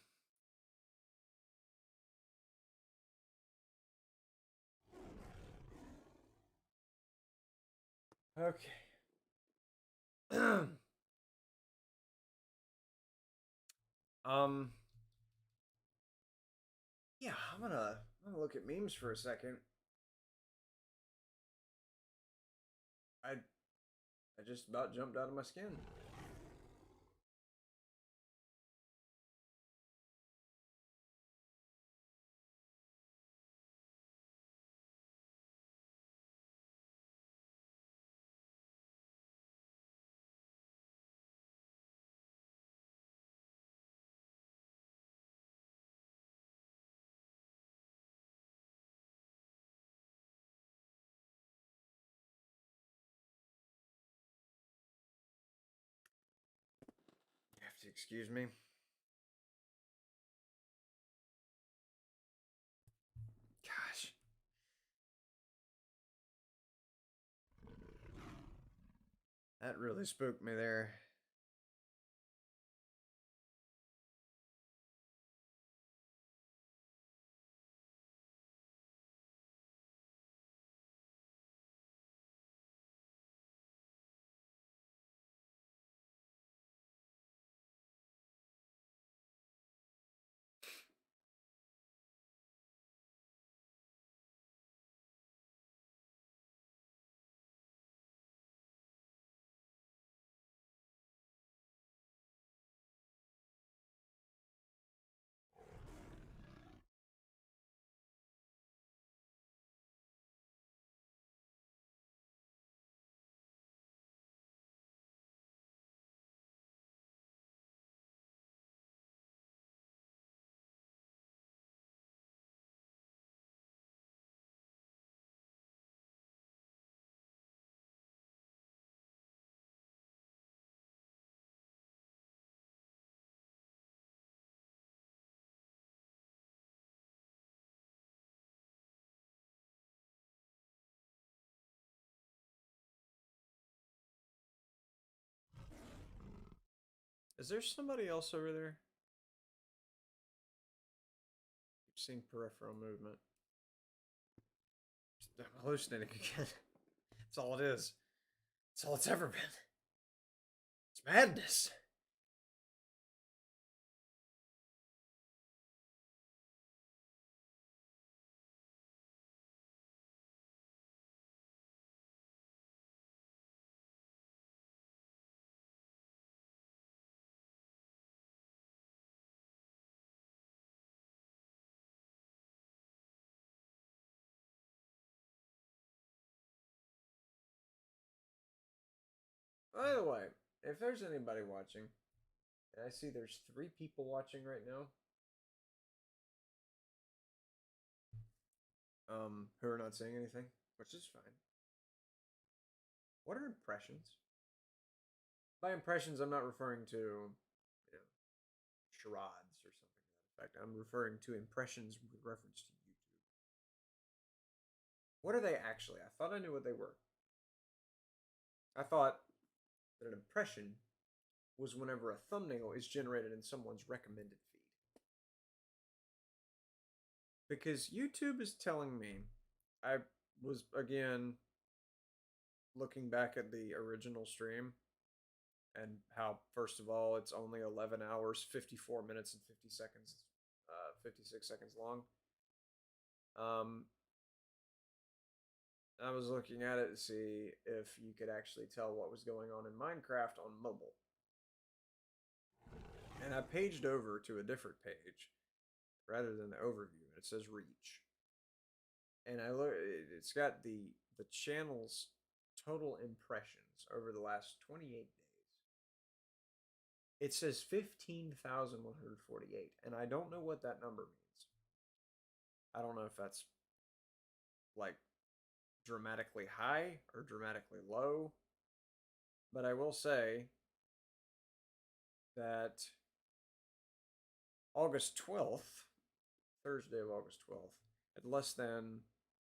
Okay. Yeah, I'm gonna look at memes for a second. I just about jumped out of my skin. You have to excuse me. Gosh. That really spooked me there. Is there somebody else over there? Keep seeing peripheral movement. I'm hallucinating again. That's all it is. That's all it's ever been. It's madness. By the way, if there's anybody watching, and I see there's 3 people watching right now, who are not saying anything, which is fine. What are impressions? By impressions, I'm not referring to, charades or something to that effect. I'm referring to impressions with reference to YouTube. What are they actually? I thought I knew what they were. I thought that an impression was whenever a thumbnail is generated in someone's recommended feed. Because YouTube is telling me, I was again looking back at the original stream and how, first of all, it's only 11 hours, 54 minutes, and 50 seconds, 56 seconds long. I was looking at it to see if you could actually tell what was going on in Minecraft on mobile. And I paged over to a different page rather than the overview, and it says reach. And I look, it's got the channel's total impressions over the last 28 days. It says 15,148, and I don't know what that number means. I don't know if that's like dramatically high or dramatically low, but I will say that August 12th, Thursday of August 12th, had less than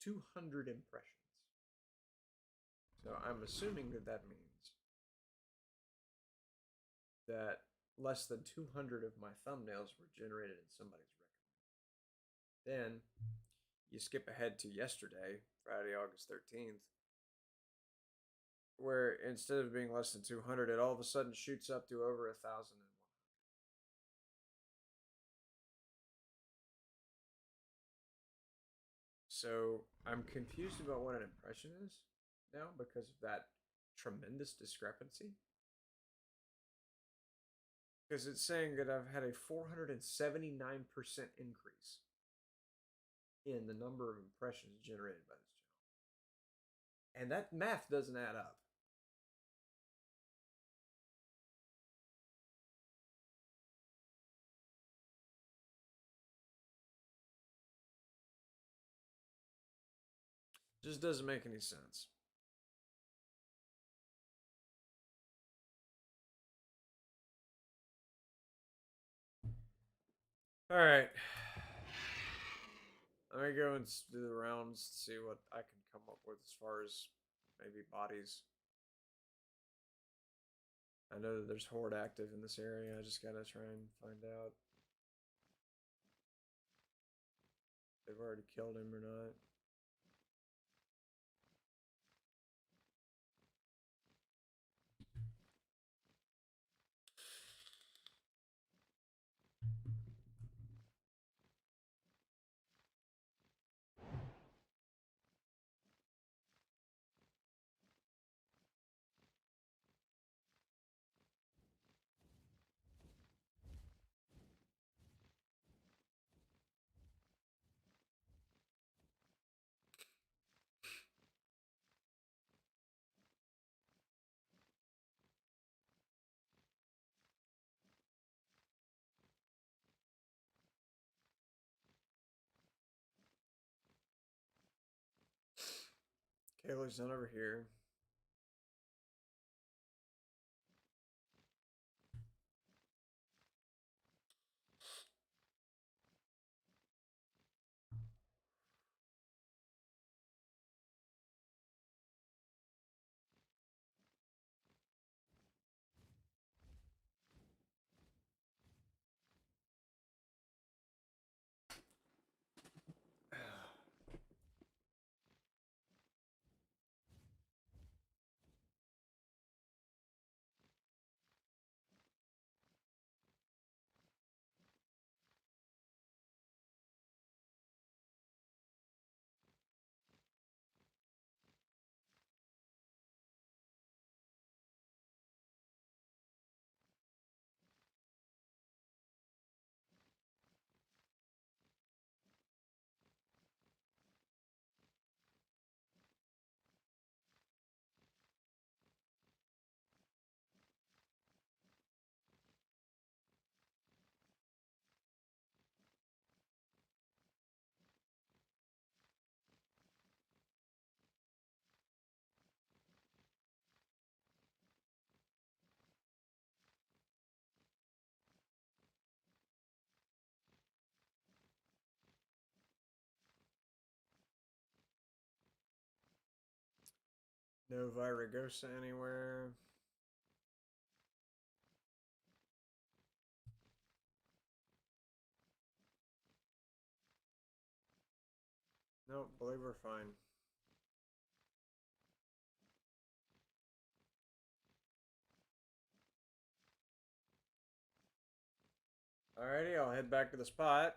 200 impressions. So I'm assuming that that means that less than 200 of my thumbnails were generated in somebody's recommended. Then you skip ahead to yesterday, Friday, August 13th, where instead of being less than 200, it all of a sudden shoots up to over 1,001. So I'm confused about what an impression is now because of that tremendous discrepancy. Because it's saying that I've had a 479% increase in the number of impressions generated by this channel. And that math doesn't add up. Just doesn't make any sense. All right. Let me go and do the rounds to see what I can come up with as far as maybe bodies. I know that there's Horde active in this area. I just gotta try and find out if they've already killed him or not. Kayla's not over here. No Viragosa anywhere. Nope, believe we're fine. Alrighty, I'll head back to the spot.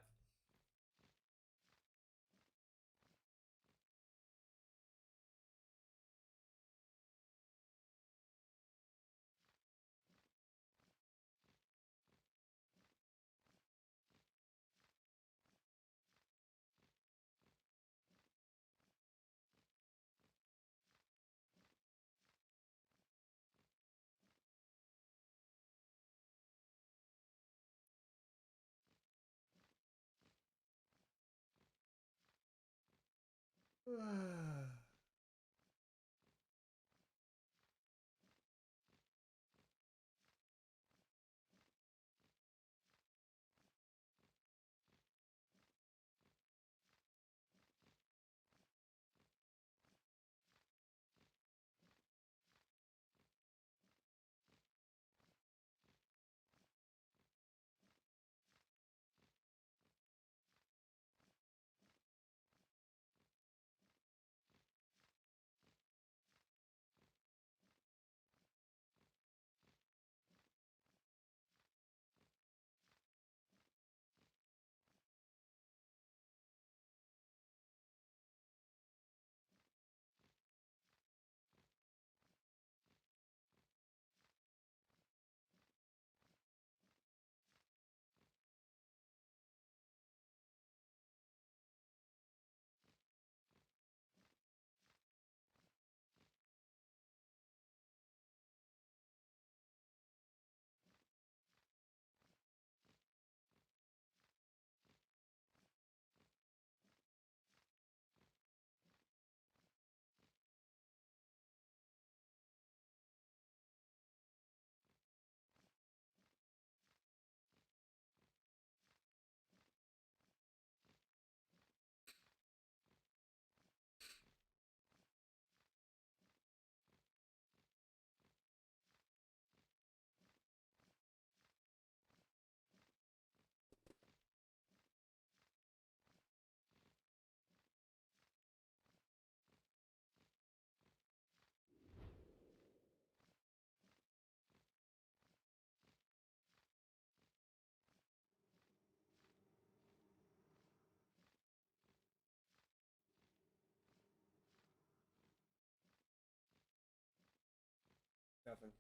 Nothing.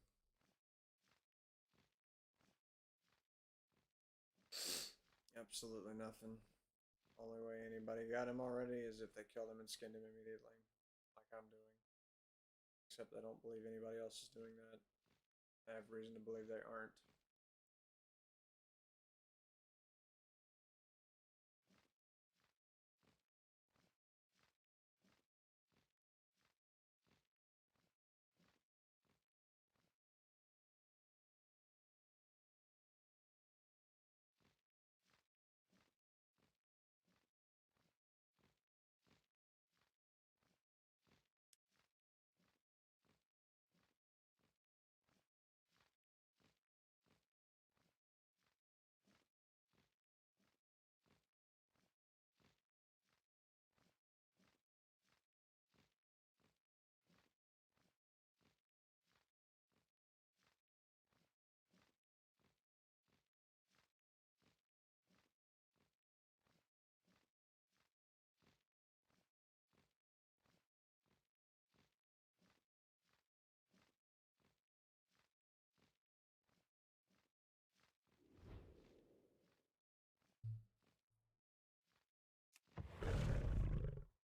Absolutely nothing. Only way anybody got him already is if they killed him and skinned him immediately, like I'm doing. Except I don't believe anybody else is doing that. I have reason to believe they aren't.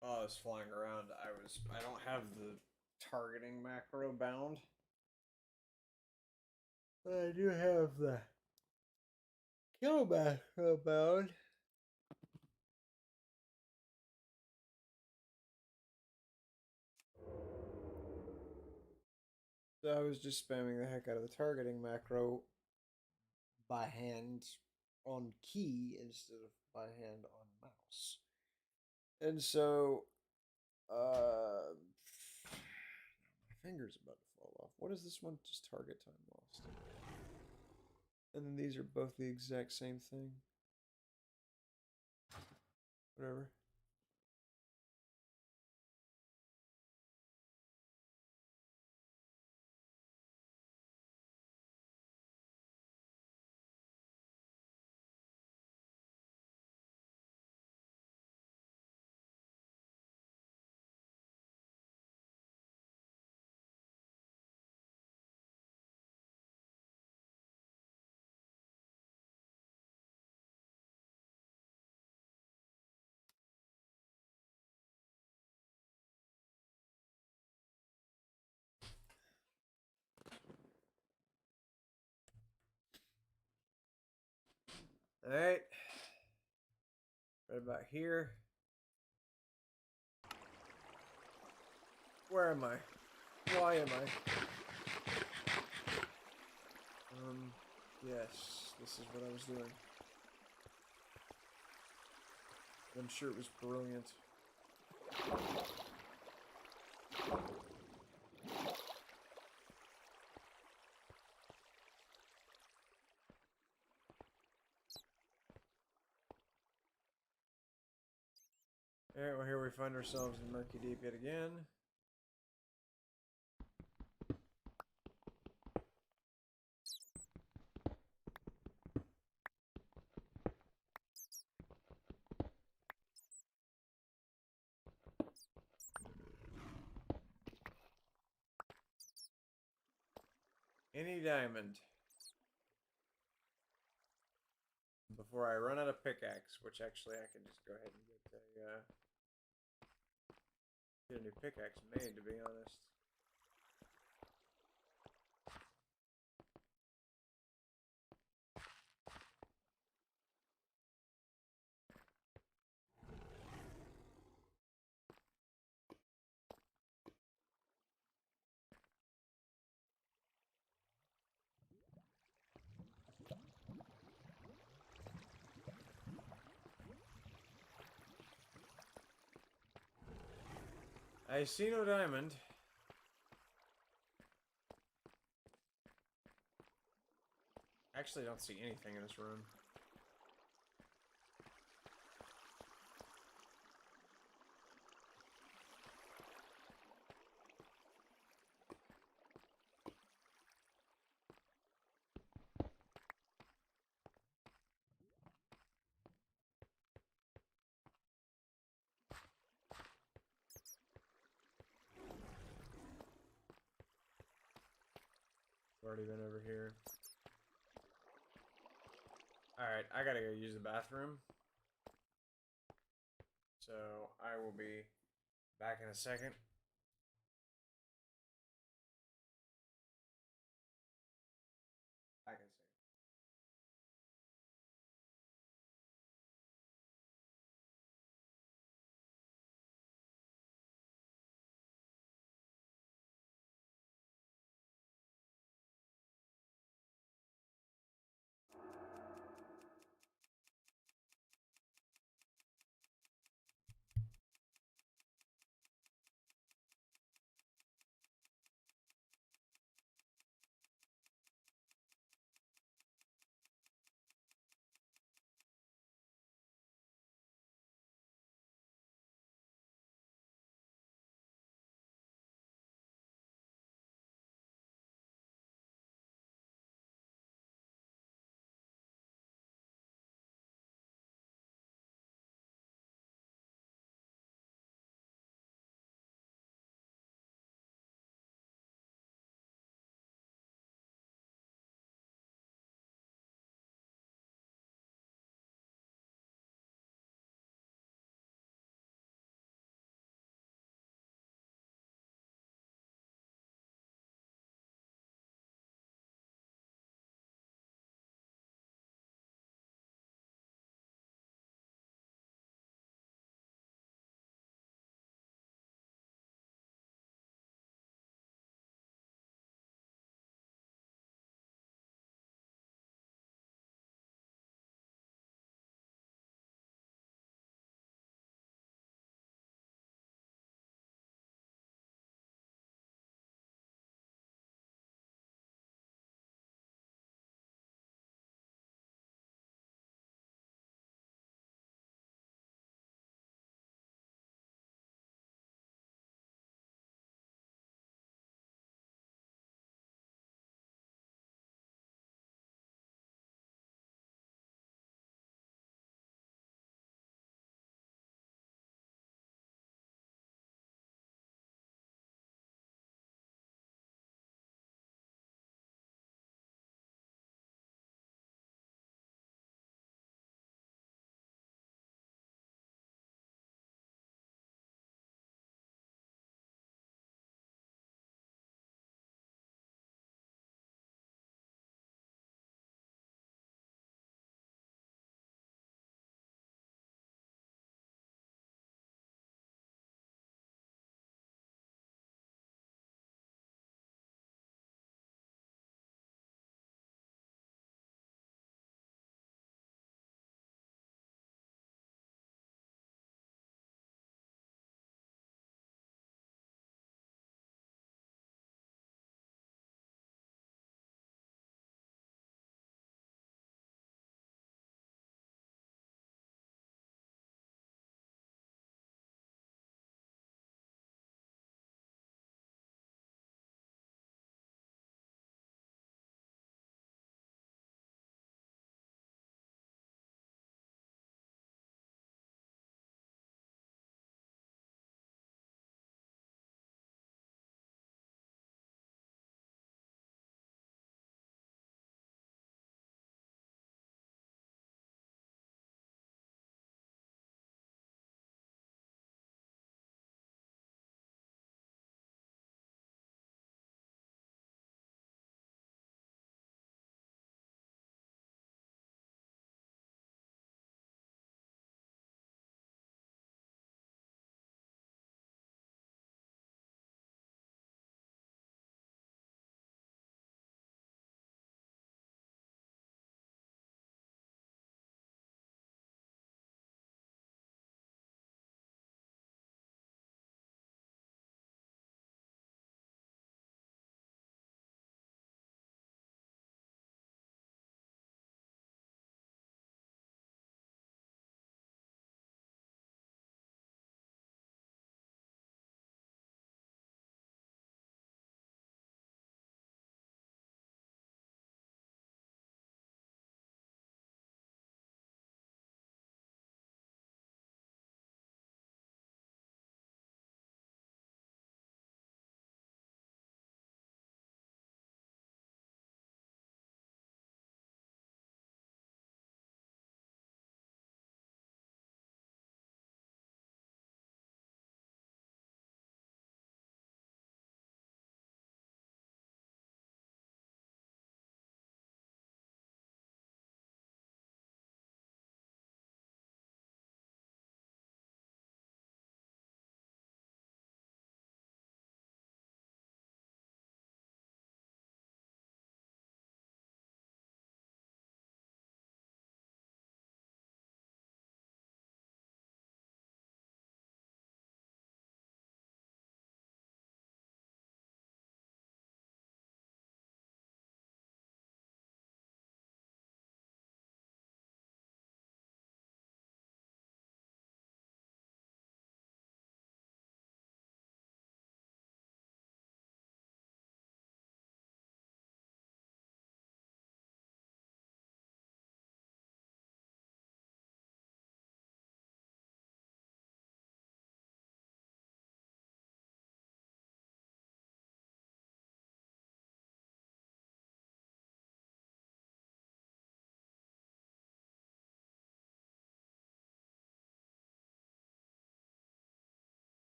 While I was flying around, I don't have the targeting macro bound. But I do have the kill macro bound. So I was just spamming the heck out of the targeting macro by hand on key instead of by hand on mouse. And so, finger's about to fall off. What is this one? Just target time lost. And then these are both the exact same thing. Whatever. Alright. Right about here. Where am I? Why am I? Yes, this is what I was doing. I'm sure it was brilliant. Alright, well here we find ourselves in murky deep yet again. Any diamond. Before I run out of pickaxe, which actually I can just go ahead and get a new pickaxe made, to be honest. I see no diamond. Actually, I don't see anything in this room. Already been over here. Alright, I gotta go use the bathroom. So, I will be back in a second. Back in a second.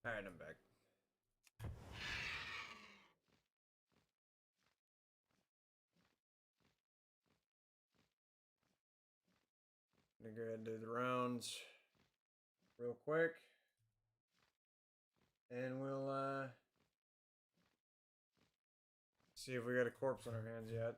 Alright, I'm back. I'm gonna go ahead and do the rounds real quick. And we'll see if we got a corpse on our hands yet.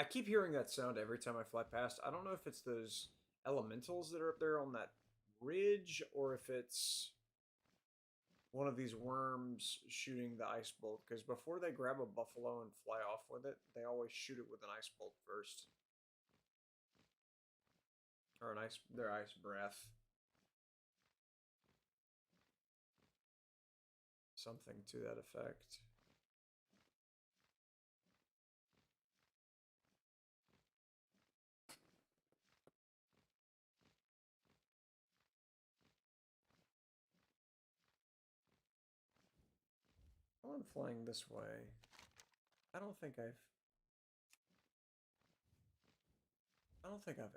I keep hearing that sound every time I fly past. I don't know if it's those elementals that are up there on that ridge or if it's one of these worms shooting the ice bolt. Because before they grab a buffalo and fly off with it, they always shoot it with an ice bolt first. Or their ice breath. Something to that effect. Well, I'm flying this way. I don't think I've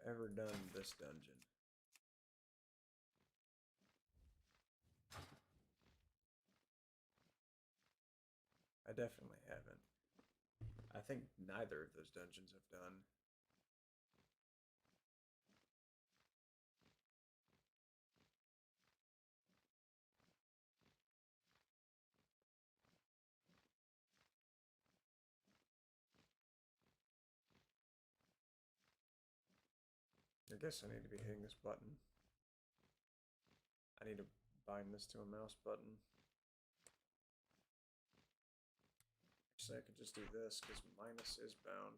ever done this dungeon. I definitely haven't. I think neither of those dungeons have done. I guess I need to be hitting this button. I need to bind this to a mouse button. Actually, I could just do this because minus is bound.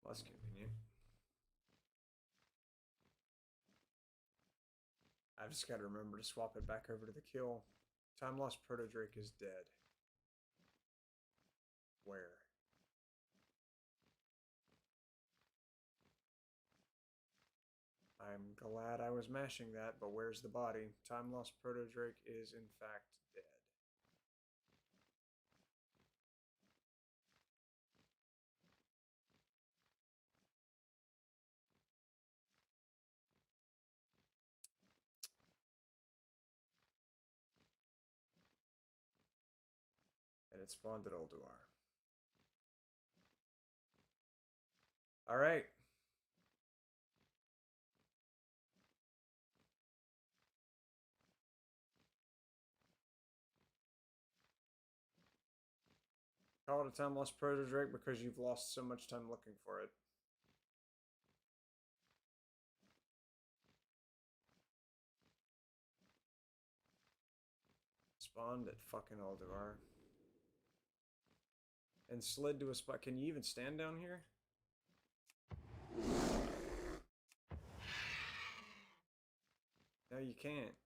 Less convenient. I've just got to remember to swap it back over to the kill. Time-Lost Proto-Drake is dead. Where? I'm glad I was mashing that, but where's the body? Time-Lost Proto-Drake is in fact dead. And it spawned at Ulduar. Alright. Call it a time-lost Proto-Drake because you've lost so much time looking for it. Spawned at fucking Ulduar. And slid to a spot. Can you even stand down here? No, you can't.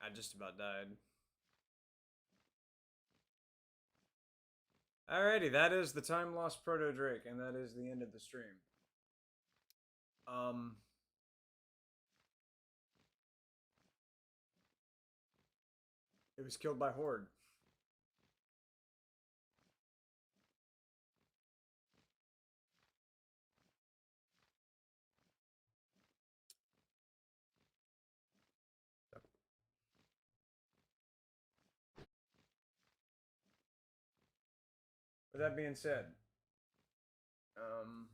I just about died. Alrighty, that is the time-lost Proto-Drake, and that is the end of the stream. It was killed by Horde. that being said, um,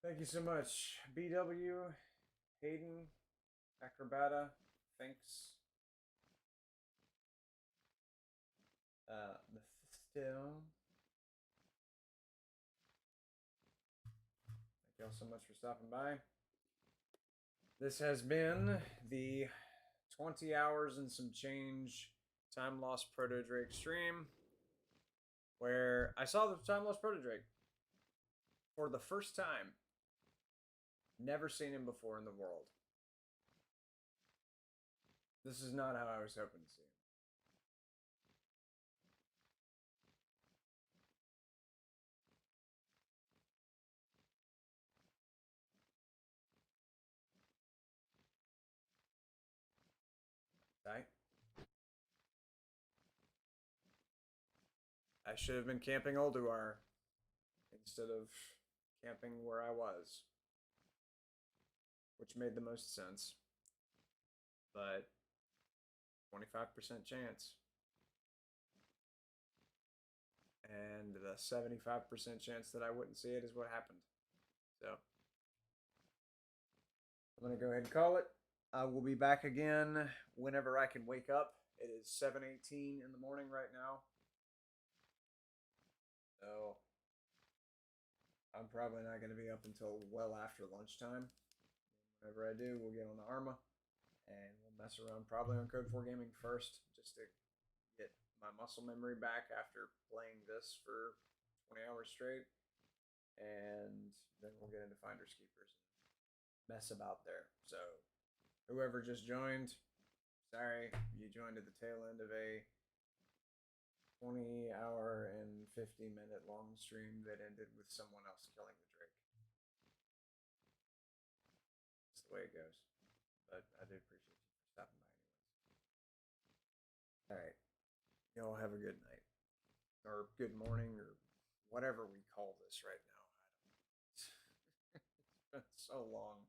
thank you so much, BW, Hayden, Acrobata, thanks. Mephisto. Thank y'all so much for stopping by. This has been the 20 hours and some change Time-Lost Proto-Drake stream, where I saw the Time-Lost Proto-Drake for the first time. Never seen him before in the world. This is not how I was hoping to see him. I should have been camping Ulduar instead of camping where I was, which made the most sense. But 25% chance. And the 75% chance that I wouldn't see it is what happened. So I'm going to go ahead and call it. I will be back again whenever I can wake up. It is 7:18 in the morning right now. So I'm probably not going to be up until well after lunchtime. Whenever I do, we'll get on the Arma and we'll mess around probably on Code 4 Gaming first, just to get my muscle memory back after playing this for 20 hours straight. And then we'll get into Finders Keepers and mess about there. So whoever just joined, sorry, you joined at the tail end of a 20-hour and 50-minute long stream that ended with someone else killing the Drake. That's the way it goes. But I do appreciate you for stopping by anyways. Alright. Y'all have a good night. Or good morning, or whatever we call this right now. It's been so long.